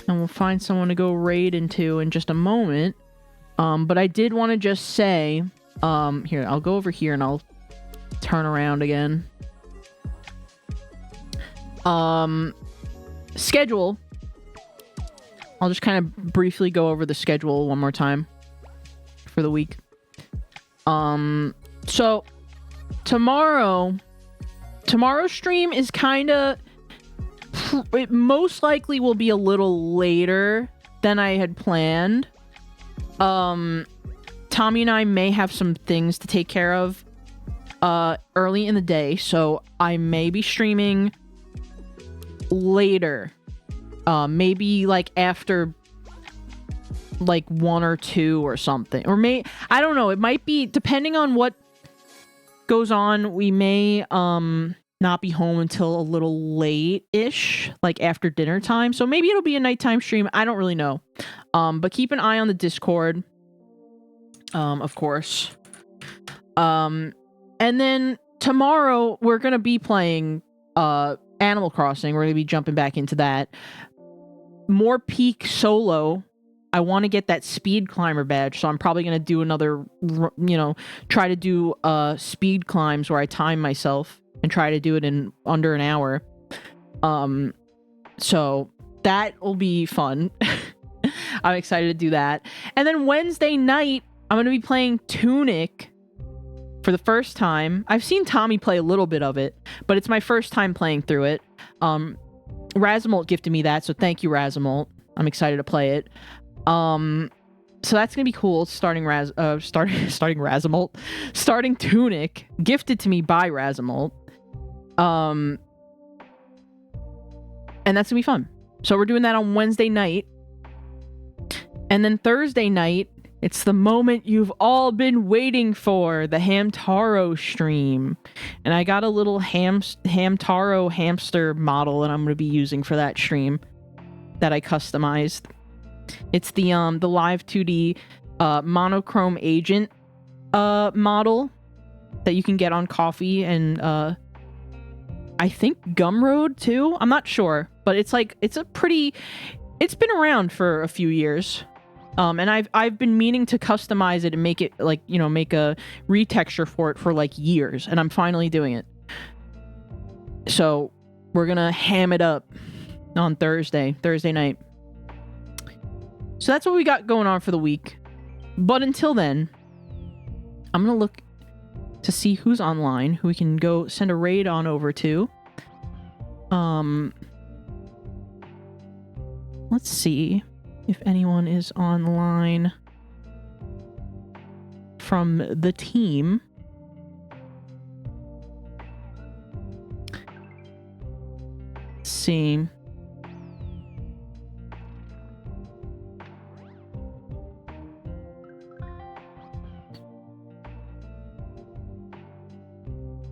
And we'll find someone to go raid into in just a moment. But I did want to just say, here, I'll go over here and I'll turn around again. Schedule. I'll just kind of briefly go over the schedule one more time for the week. So tomorrow's stream is kind of... It most likely will be a little later than I had planned. Tommy and I may have some things to take care of early in the day, so I may be streaming later. Maybe like after like 1 or 2 or something. Or I don't know, it might be depending on what goes on. We may not be home until a little late-ish, like after dinner time. So maybe it'll be a nighttime stream. I don't really know. But keep an eye on the Discord. Of course. And then tomorrow we're gonna be playing Animal Crossing. We're gonna be jumping back into that. More peak solo. I want to get that speed climber badge, so I'm probably gonna do another, try to do speed climbs where I time myself and try to do it in under an hour. So that will be fun. I'm excited to do that. And then Wednesday night, I'm going to be playing Tunic for the first time. I've seen Tommy play a little bit of it, but it's my first time playing through it. Razimolt gifted me that, so thank you, Razimolt. I'm excited to play it. So that's gonna be cool. Starting Razimolt. Starting Tunic, gifted to me by Razimolt. And that's gonna be fun. So we're doing that on Wednesday night. And then Thursday night, it's the moment you've all been waiting for, the Hamtaro stream. And I got a little Hamtaro hamster model that I'm going to be using for that stream that I customized. It's the Live 2D monochrome agent model that you can get on Coffee and I think Gumroad too. I'm not sure, but it's been around for a few years. And I've been meaning to customize it and make it like, make a retexture for it for like years, and I'm finally doing it. So we're gonna ham it up on Thursday night. So that's what we got going on for the week. But until then, I'm gonna look to see who's online, who we can go send a raid on over to. Let's see if anyone is online from the team.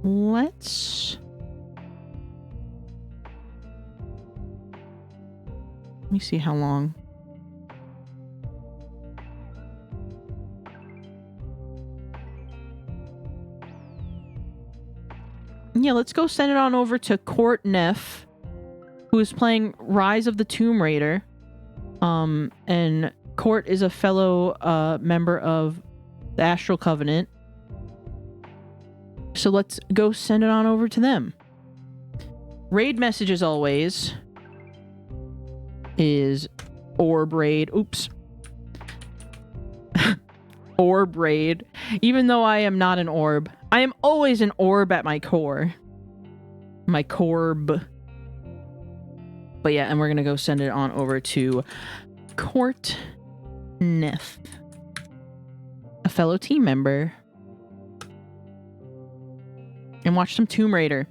Let's see. Let me see how long. Yeah, let's go send it on over to Court Neff. who is playing Rise of the Tomb Raider. And Court is a fellow member of the Astral Covenant. So let's go send it on over to them. Raid message, as always, is Orb Raid. Oops. Orb Raid. Even though I am not an orb, I am always an orb at my core. My corb. But yeah, and we're gonna go send it on over to Court Neff, a fellow team member, and watch some Tomb Raider.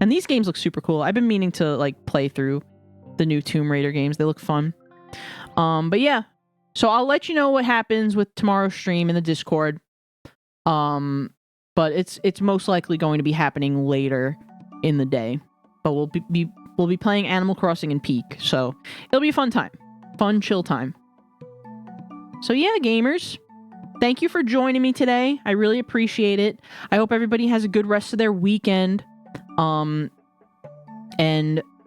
And these games look super cool. I've been meaning to like play through the new Tomb Raider games. They look fun. But yeah, so I'll let you know what happens with tomorrow's stream in the Discord. But it's most likely going to be happening later in the day. But we'll be playing Animal Crossing in Peak, so it'll be a fun time. Fun, chill time. So yeah, gamers, thank you for joining me today. I really appreciate it. I hope everybody has a good rest of their weekend. And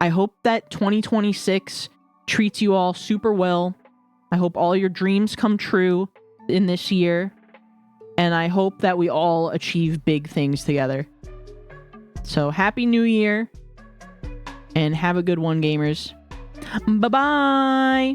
I hope that 2026 treats you all super well. I hope all your dreams come true in this year. And I hope that we all achieve big things together. So Happy New Year. And have a good one, gamers. Bye-bye.